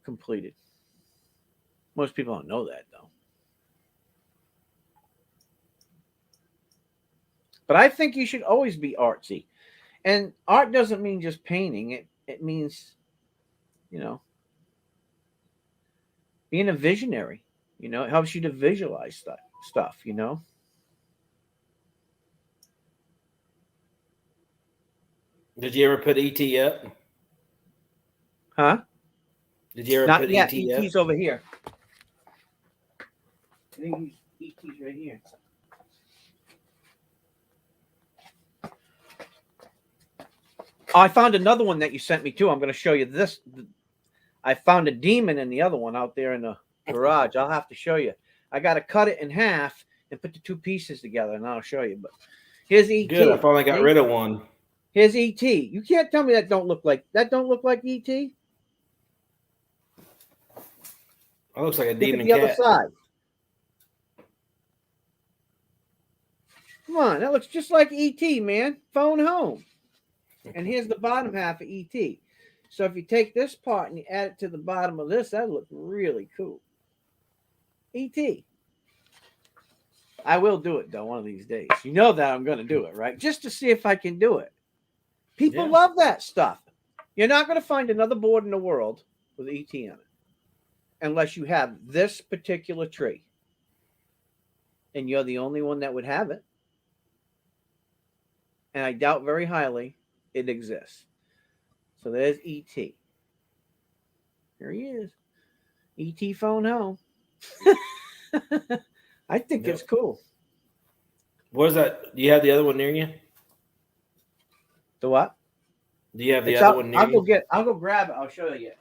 completed. Most people don't know that, though. But I think you should always be artsy. And art doesn't mean just painting. It means, being a visionary. It helps you to visualize stuff. Did you ever put ET up? Huh? Did you ever Not put yet. ET up? ET's over here. I think ET's right here. Oh, I found another one that you sent me too. I'm going to show you this. I found a demon in the other one out there in the garage. I'll have to show you. I got to cut it in half and put the two pieces together, and I'll show you. But here's ET. Good. I finally got rid of one. Here's ET. You can't tell me that don't look like ET. It looks like a Look demon at the cat. other side. Come on, that looks just like ET, man. Phone home. And here's the bottom half of ET. So if you take this part and you add it to the bottom of this, that looks really cool. ET. I will do it, though, one of these days. You know that I'm going to do it, right? Just to see if I can do it. People love that stuff. You're not going to find another board in the world with ET on it unless you have this particular tree. And you're the only one that would have it. And I doubt very highly it exists. So there's ET. Here he is. ET phone home. I think it's cool. What is that? Do you have the other one near you? The what? Do you have the other one near you? I'll go grab it. I'll show you.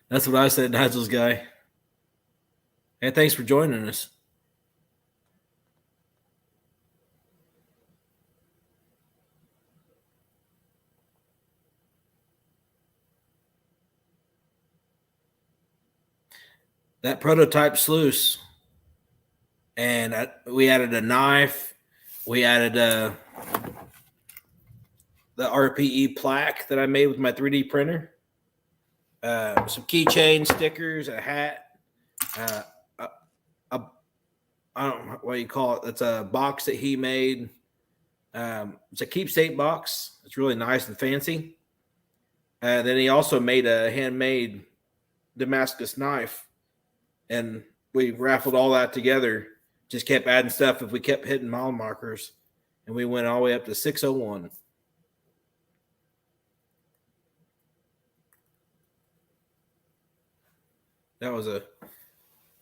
That's what I said, Nigel's guy. Hey, thanks for joining us. That prototype sluice, and we added a knife, We added the RPE plaque that I made with my 3D printer. Some keychain stickers, a hat, a I don't know what you call it. It's a box that he made. It's a keepsake box. It's really nice and fancy. Then he also made a handmade Damascus knife, and we raffled all that together. Just kept adding stuff if we kept hitting mile markers, and we went all the way up to 601. That was a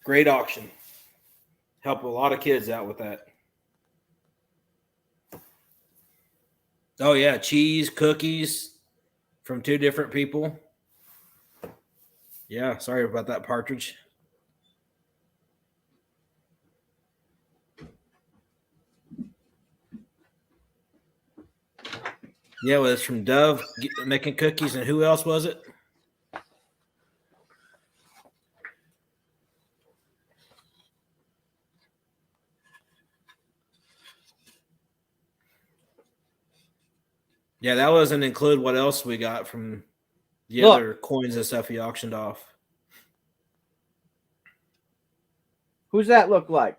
great auction. Helped a lot of kids out with that. Oh, yeah. Cheese, cookies from 2 different people. Yeah. Sorry about that, Partridge. Yeah, well, it's from Dove making cookies. And who else was it? Yeah, that doesn't include what else we got from the other coins and stuff he auctioned off. Who's that look like?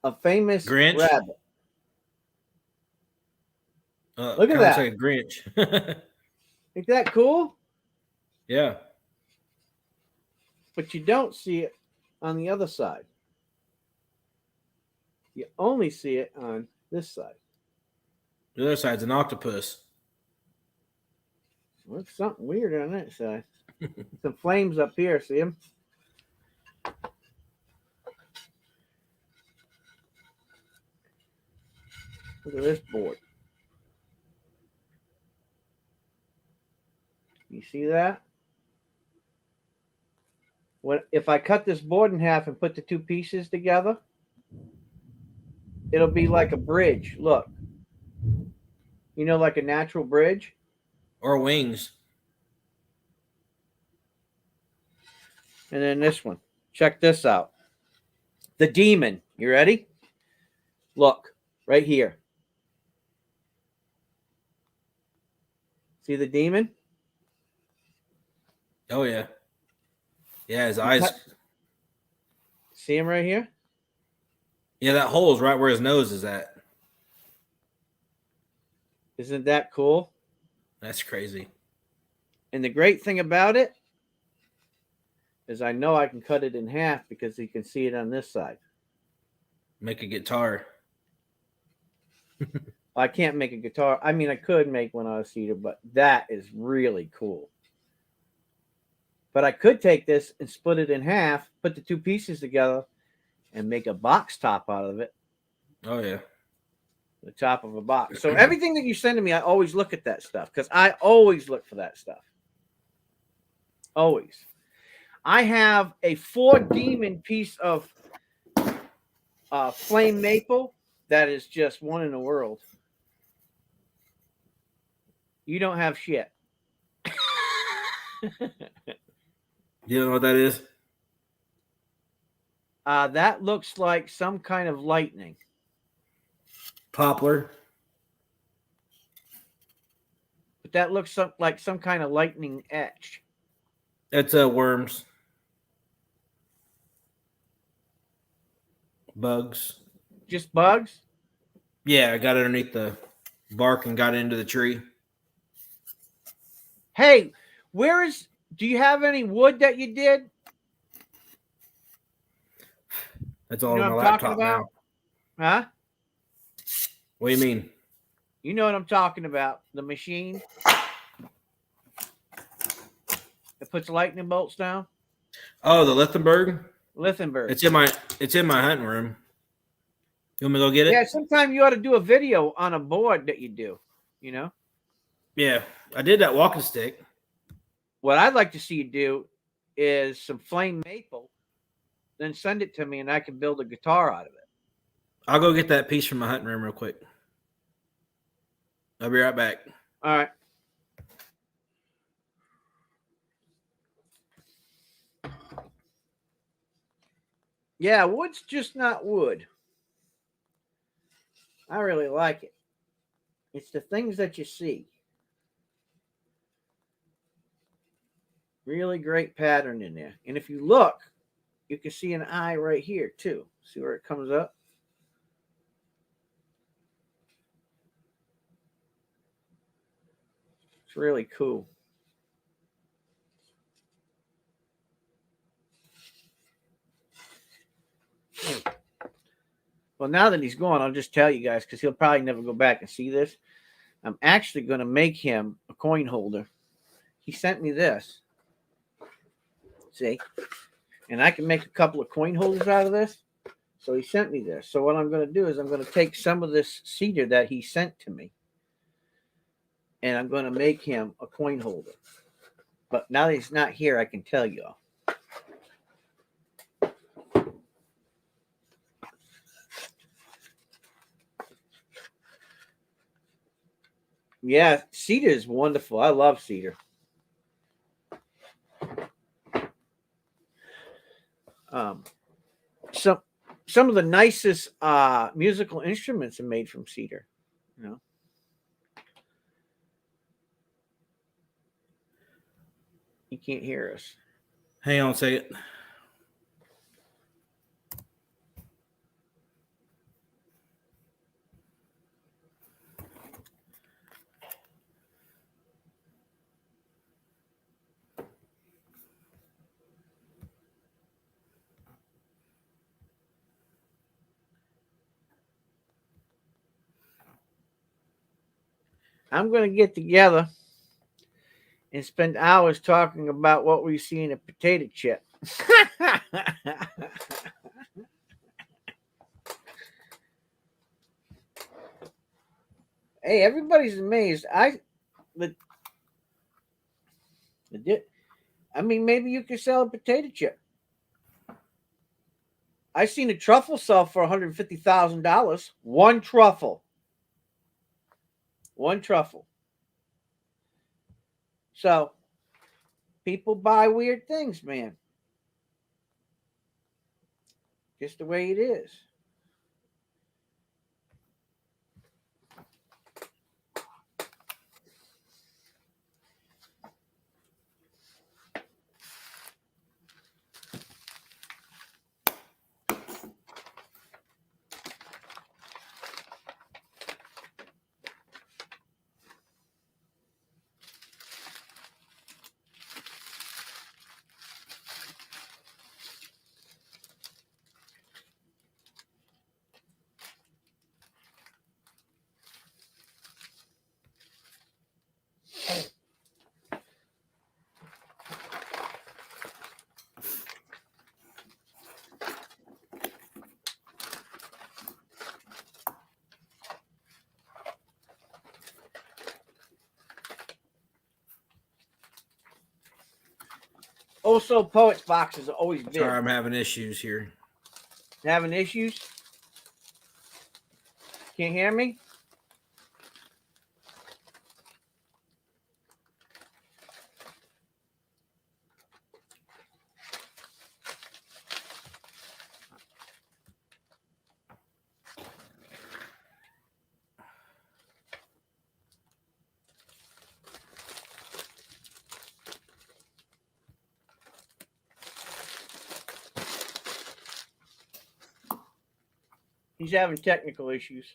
A famous Grinch? rabbit. Look at Looks that. like a Grinch. Isn't that cool? Yeah. But you don't see it on the other side. You only see it on this side. The other side's an octopus. Looks something weird on that side. Some flames up here. See them? Look at this board. You see that? If I cut this board in half and put the 2 pieces together, it'll be like a bridge. Look. You know, like a natural bridge? Or wings. And then this one. Check this out. The demon. You ready? Look, right here. See the demon? Oh, yeah. Yeah, his eyes. See him right here? Yeah, that hole is right where his nose is at. Isn't that cool? That's crazy. And the great thing about it is I know I can cut it in half because you can see it on this side. Make a guitar. I can't make a guitar. I mean, I could make one out of cedar, but that is really cool. But I could take this and split it in half, put the 2 pieces together, and make a box top out of it. Oh, yeah. The top of a box. So everything that you send to me, I always look at that stuff because I always look for that stuff. Always. I have a 4 demon piece of flame maple that is just one in the world. You don't have shit. You don't know what that is? That looks like some kind of lightning. Poplar. But that looks like some kind of lightning etch. It's worms. Bugs. Just bugs? Yeah, I got it underneath the bark and got into the tree. Hey, do you have any wood that you did? That's all You know on my what I'm talking laptop about? now. Huh? What do you mean? You know what I'm talking about. The machine that puts lightning bolts down. Oh, the Lithenberg? Lithenberg. It's in my hunting room. You want me to go get it? Yeah, sometime you ought to do a video on a board that you do, you know? Yeah. I did that walking stick. What I'd like to see you do is some flame maple, then send it to me and I can build a guitar out of it. I'll go get that piece from my hunting room real quick. I'll be right back. All right. Yeah, wood's just not wood. I really like it. It's the things that you see. Really great pattern in there. And if you look, you can see an eye right here too. See where it comes up? It's really cool. Well, now that he's gone, I'll just tell you guys because he'll probably never go back and see this. I'm actually going to make him a coin holder. He sent me this. See? And I can make a couple of coin holders out of this. So he sent me this. So what I'm going to do is I'm going to take some of this cedar that he sent to me, and I'm going to make him a coin holder. But now that he's not here, I can tell y'all. Yeah, cedar is wonderful. I love cedar. Some of the nicest musical instruments are made from cedar. You know, he can't hear us. Hang on a second. I'm going to get together and spend hours talking about what we see in a potato chip. Hey, everybody's amazed. I mean, maybe you could sell a potato chip. I seen a truffle sell for $150,000. One truffle. One truffle. So people buy weird things, man. Just the way it is. Also, Poets boxes are always big. Sorry, I'm having issues here. Having issues? Can't hear me? He's having technical issues.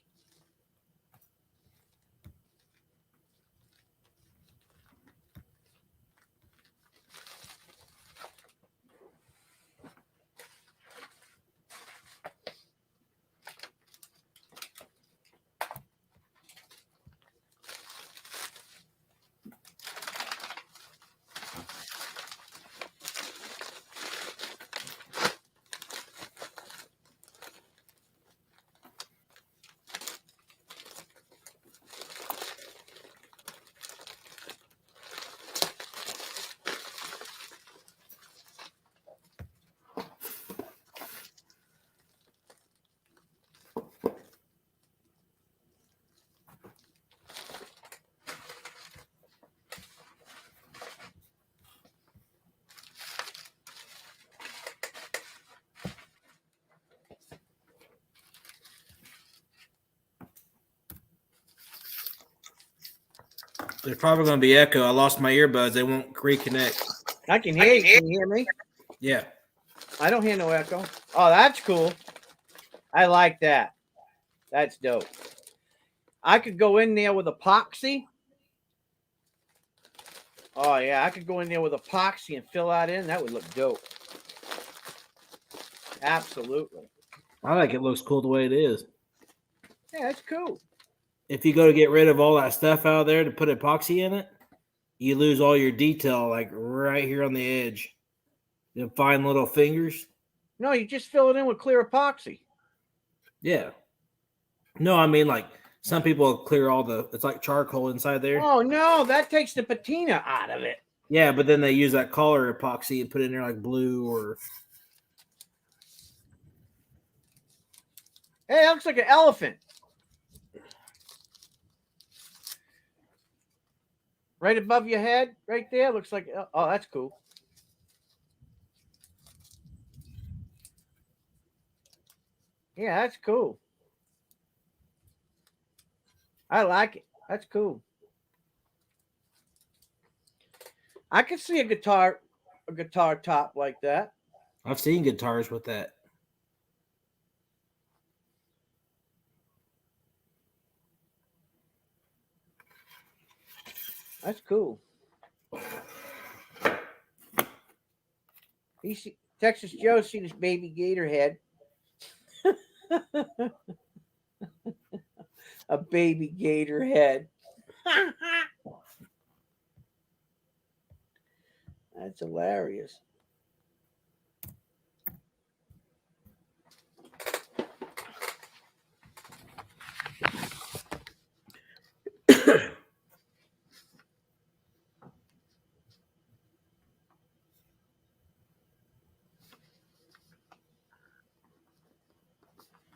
There's probably going to be echo. I lost my earbuds. They won't reconnect. I can hear you. Can you hear me? Yeah. I don't hear no echo. Oh, that's cool. I like that. That's dope. I could go in there with epoxy. Oh, yeah. I could go in there with epoxy and fill that in. That would look dope. Absolutely. I think it looks cool the way it is. Yeah, that's cool. If you go to get rid of all that stuff out there to put epoxy in it, you lose all your detail, like right here on the edge. The fine little fingers. No, you just fill it in with clear epoxy. Yeah. No, I mean, like, some people clear all the, it's like charcoal inside there. Oh, no, that takes the patina out of it. Yeah, but then they use that color epoxy and put it in there like blue or. Hey, that looks like an elephant. Right above your head, right there. Looks like, oh, that's cool. Yeah, that's cool. I like it. That's cool. I could see a guitar top like that. I've seen guitars with that. That's cool. Texas Joe seen this baby gator head. A baby gator head. That's hilarious.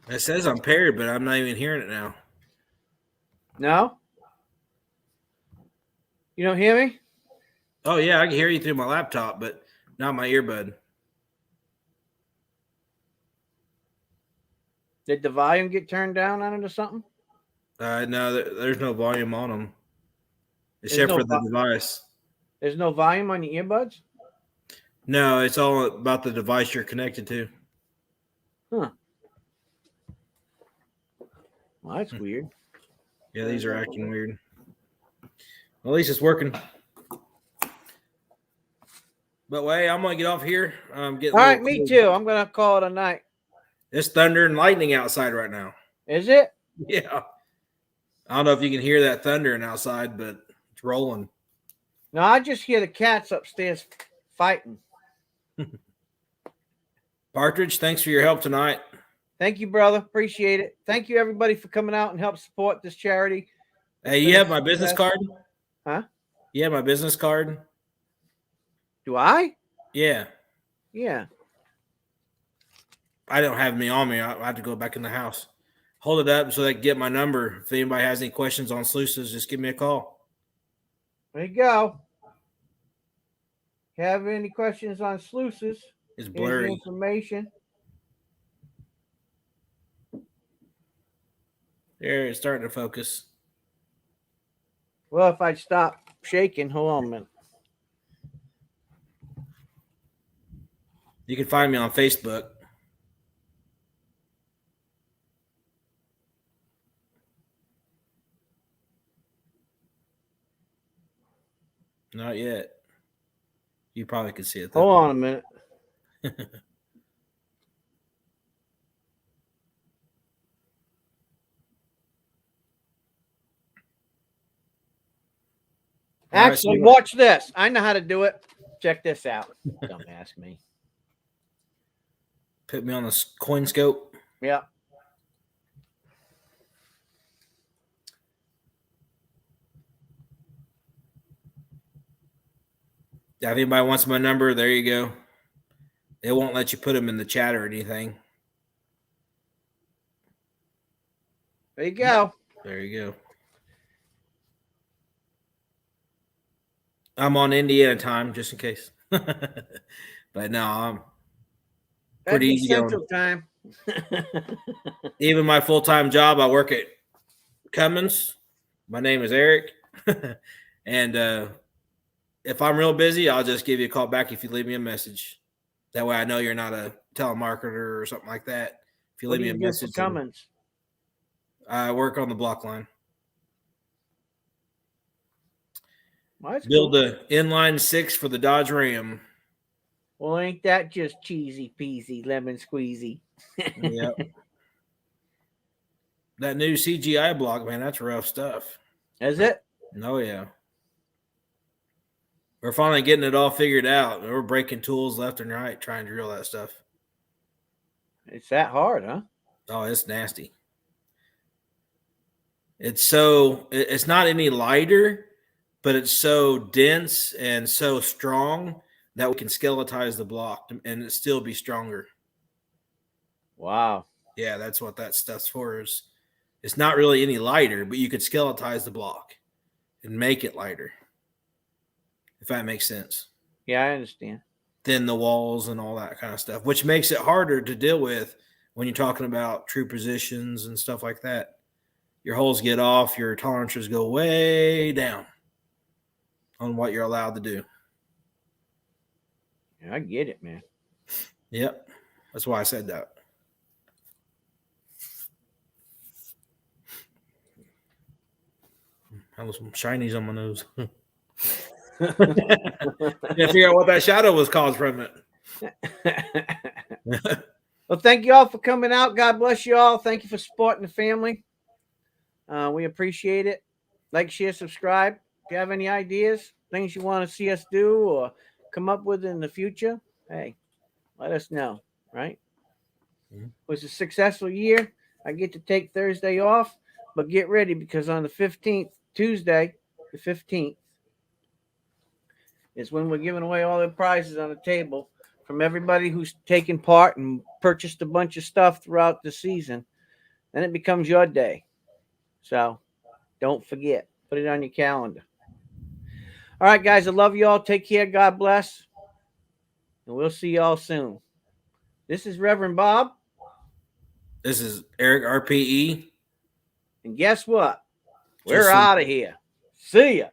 It says I'm paired, but I'm not even hearing it now. No? You don't hear me? Oh, yeah, I can hear you through my laptop, but not my earbud. Did the volume get turned down on it or something? No, there's no volume on them, except no for the device. There's no volume on your earbuds? No, it's all about the device you're connected to. Huh. Well, that's weird. Yeah, these are acting weird. Well, at least it's working. But wait, I'm gonna get off here. All right, me too. I'm gonna call it a night. It's thunder and lightning outside right now. Is it? Yeah. I don't know if you can hear that thundering outside, but it's rolling. No, I just hear the cats upstairs fighting. Partridge, thanks for your help tonight. Thank you, brother. Appreciate it. Thank you, everybody, for coming out and help support this charity. Hey, you have my business card? Huh? You have my business card? Do I? Yeah. Yeah. I don't have me on me. I have to go back in the house. Hold it up so they can get my number. If anybody has any questions on sluices, just give me a call. There you go. Have any questions on sluices? It's Here's the blurry. information. There, it's starting to focus. Well, if I stop shaking, hold on a minute. You can find me on Facebook. Not yet. You probably could see it though. Hold on a minute. Actually, watch this. I know how to do it. Check this out. Don't ask me. Put me on the coin scope. Yeah. Yeah, if anybody wants my number, there you go. They won't let you put them in the chat or anything. There you go. There you go. I'm on Indiana time, just in case. But no, I'm pretty easy Central going. time. Even my full-time job, I work at Cummins. My name is Eric. And if I'm real busy, I'll just give you a call back if you leave me a message. That way I know you're not a telemarketer or something like that. If you What leave do me you a do for message, Cummins? I work on the block line. Well, that's Build cool. the inline 6 for the Dodge Ram. Well, ain't that just cheesy peasy lemon squeezy? Yep. That new CGI block, man, that's rough stuff. Is it? Oh, yeah. We're finally getting it all figured out. We're breaking tools left and right trying to drill that stuff. It's that hard, huh? Oh, it's nasty. It's not any lighter, but it's so dense and so strong that we can skeletize the block and it still be stronger. Wow. Yeah, that's what that stuff's for. It's not really any lighter, but you could skeletize the block and make it lighter, if that makes sense. Yeah, I understand. Thin the walls and all that kind of stuff, which makes it harder to deal with when you're talking about true positions and stuff like that. Your holes get off, your tolerances go way down on what you're allowed to do. Yeah, I get it, man. Yep. That's why I said that. I have some shinies on my nose. Yeah, figure out what that shadow was caused from it. Well, thank you all for coming out. God bless you all. Thank you for supporting the family. We appreciate it. Like, share, subscribe. If you have any ideas, things you want to see us do or come up with in the future, hey, let us know, right? Mhm. It was a successful year. I get to take Thursday off, but get ready because on the 15th, Tuesday, the 15th, is when we're giving away all the prizes on the table from everybody who's taken part and purchased a bunch of stuff throughout the season. Then it becomes your day. So don't forget. Put it on your calendar. All right, guys. I love you all. Take care. God bless. And we'll see you all soon. This is Reverend Bob. This is Eric RPE. And guess what? Just We're so- out of here. See ya.